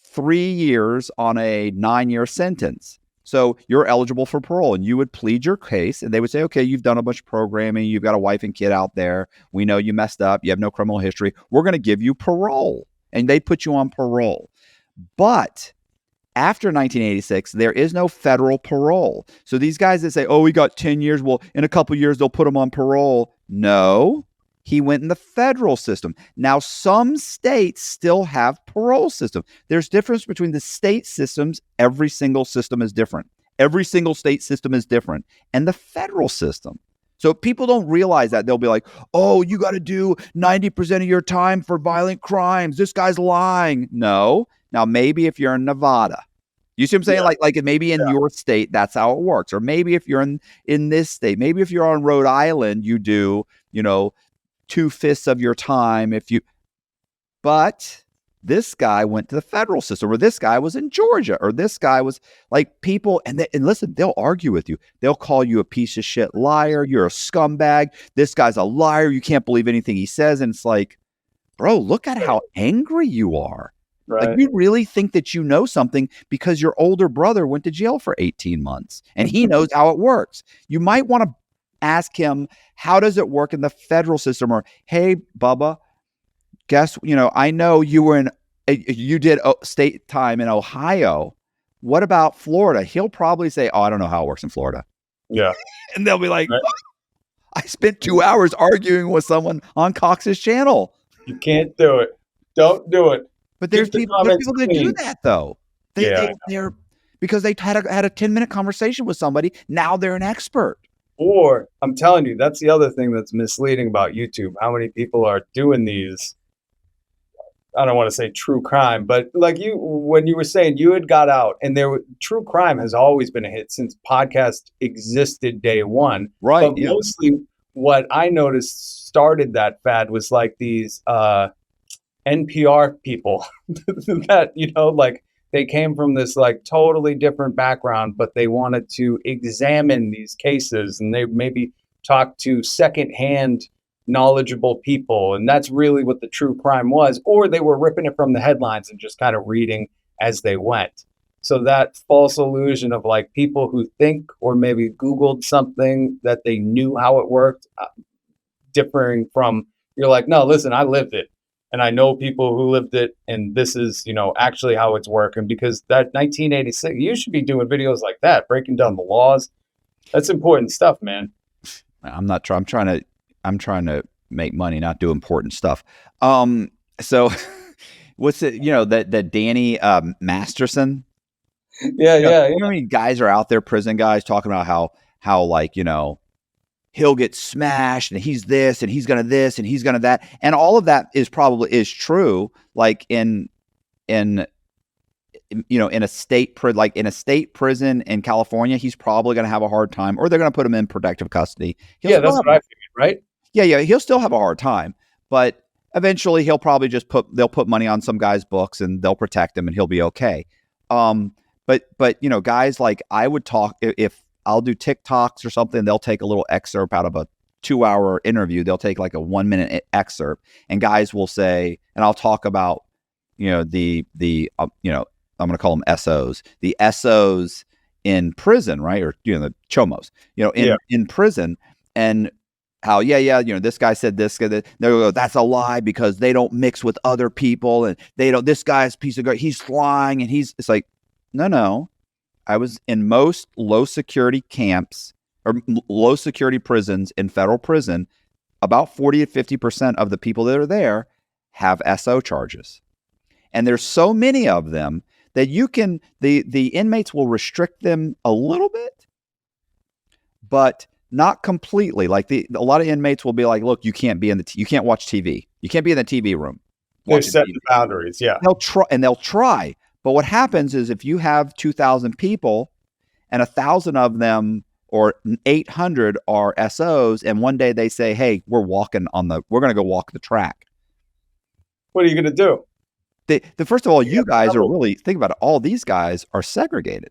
3 years on a 9-year sentence. So you're eligible for parole, and you would plead your case, and they would say, okay, you've done a bunch of programming. You've got a wife and kid out there. We know you messed up. You have no criminal history. We're going to give you parole, and they put you on parole. But after 1986, there is no federal parole. So these guys that say, oh, we got 10 years. Well, in a couple of years, they'll put them on parole. No, he went in the federal system. Now, some states still have parole system. There's difference between the state systems. Every single system is different. Every single state system is different. And the federal system. So people don't realize that. They'll be like, oh, you got to do 90% of your time for violent crimes. This guy's lying. No. Now, maybe if you're in Nevada, you see what I'm saying? Yeah. Like maybe in your state, that's how it works. Or maybe if you're in this state, maybe if you're on Rhode Island, you do, 2/5 of your time but this guy went to the federal system, or this guy was in Georgia, or this guy was like people. And listen, they'll argue with you. They'll call you a piece of shit liar. You're a scumbag. This guy's a liar. You can't believe anything he says. And it's like, bro, look at how angry you are. Right. Like, you really think that you know something because your older brother went to jail for 18 months and he knows how it works. You might want to ask him, how does it work in the federal system? Or, hey, Bubba, guess, I know you did state time in Ohio. What about Florida? He'll probably say, oh, I don't know how it works in Florida. Yeah. And they'll be like, right. I spent 2 hours arguing with someone on Cox's channel. You can't do it. Don't do it. But there's people that do that, though. They're because they had a 10-minute conversation with somebody. Now they're an expert. Or, I'm telling you, that's the other thing that's misleading about YouTube. How many people are doing these, I don't want to say true crime, but like when you were saying you had got out, and true crime has always been a hit since podcast existed day one. Right. But mostly what I noticed started that fad was like these NPR people that, like, they came from this like totally different background, but they wanted to examine these cases, and they maybe talk to secondhand knowledgeable people. And that's really what the true crime was. Or they were ripping it from the headlines and just kind of reading as they went. So that false illusion of like people who think or maybe Googled something that they knew how it worked, differing from, you're like, no, listen, I lived it. And I know people who lived it, and this is, actually how it's working. Because that 1986, you should be doing videos like that, breaking down the laws. That's important stuff, man. I'm trying to make money, not do important stuff. So what's it, that Danny Masterson? Yeah, You know, yeah, you know how many guys are out there, prison guys, talking about how like, he'll get smashed and he's this and he's gonna this and he's gonna that. And all of that is true. Like in in a state prison in California, he's probably gonna have a hard time, or they're gonna put him in protective custody. yeah. That's what I figured, right? Yeah, he'll still have a hard time, but eventually he'll probably they'll put money on some guy's books and they'll protect him and he'll be okay. But guys, like, I would talk, if I'll do TikToks or something, they'll take a little excerpt out of a 2-hour interview. They'll take like a 1-minute excerpt, and guys will say, and I'll talk about, the I'm going to call them SOs, the SOs in prison, right? Or, the chomos, in prison, and how, this guy said this, they go, that's a lie because they don't mix with other people, and this guy's a piece of garbage, he's lying, and it's like, no. I was in most low security camps or low security prisons in federal prison. About 40 to 50% of the people that are there have SO charges. And there's so many of them that the inmates will restrict them a little bit, but not completely. Like a lot of inmates will be like, look, you can't watch TV. You can't be in the TV room. They're setting boundaries. Yeah. They'll try. But what happens is, if you have 2,000 people and 1,000 of them or 800 are SOs, and one day they say, hey, we're going to go walk the track. What are you going to do? First of all, you guys are really, think about it, all these guys are segregated.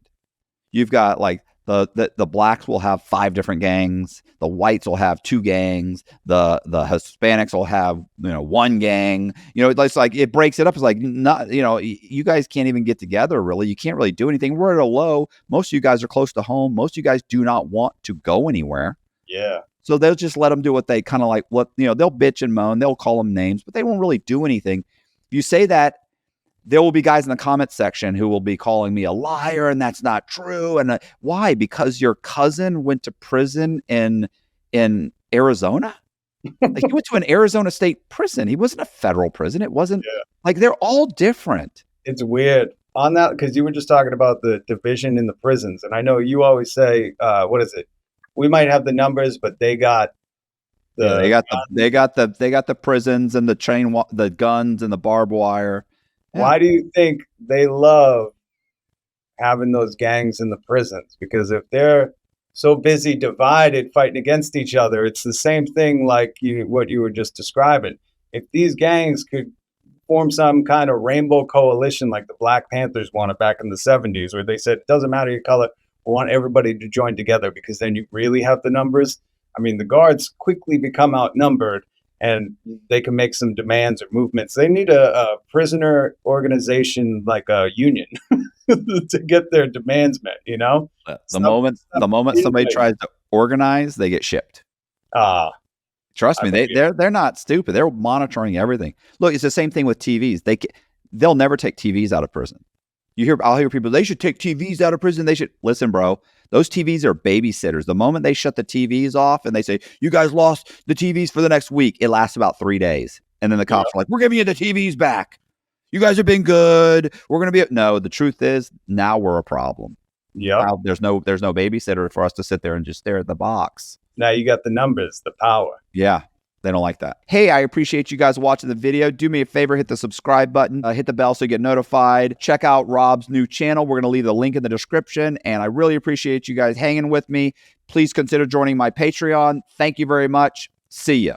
You've got like the blacks will have 5 different gangs, the whites will have 2 gangs, the Hispanics will have 1 gang. It's like, it breaks it up. It's like, not, you guys can't even get together, really. You can't really do anything. We're at a low. Most of you guys are close to home. Most of you guys do not want to go anywhere. Yeah. So they'll just let them do what they kind of like. They'll bitch and moan, they'll call them names, but they won't really do anything. If you say that, there will be guys in the comments section who will be calling me a liar, and that's not true. And why? Because your cousin went to prison in Arizona. Like, he went to an Arizona state prison. He wasn't a federal prison. It wasn't like, they're all different. It's weird on that, because you were just talking about the division in the prisons, and I know you always say, what is it? We might have the numbers, but they got they got the prisons and the guns and the barbed wire. Yeah. Why do you think they love having those gangs in the prisons? Because if they're so busy divided, fighting against each other, it's the same thing like what you were just describing. If these gangs could form some kind of rainbow coalition like the Black Panthers wanted back in the 70s, where they said, it doesn't matter your color, we want everybody to join together, because then you really have the numbers. I mean, the guards quickly become outnumbered, and they can make some demands or movements. They need a prisoner organization, like a union, to get their demands met. The moment somebody tries to organize, they get shipped. Trust me, they're not stupid. They're monitoring everything. Look, it's the same thing with TVs. They'll never take TVs out of prison. I'll hear people, they should take TVs out of prison. They should listen, bro. Those TVs are babysitters. The moment they shut the TVs off and they say, you guys lost the TVs for the next week, it lasts about 3 days. And then the cops are like, we're giving you the TVs back. You guys have been good. We're going to be, no, the truth is, now we're a problem. Yeah. There's no babysitter for us to sit there and just stare at the box. Now you got the numbers, the power. Yeah. They don't like that. Hey, I appreciate you guys watching the video. Do me a favor, hit the subscribe button, hit the bell so you get notified. Check out Rob's new channel. We're going to leave the link in the description, and I really appreciate you guys hanging with me. Please consider joining my Patreon. Thank you very much. See ya.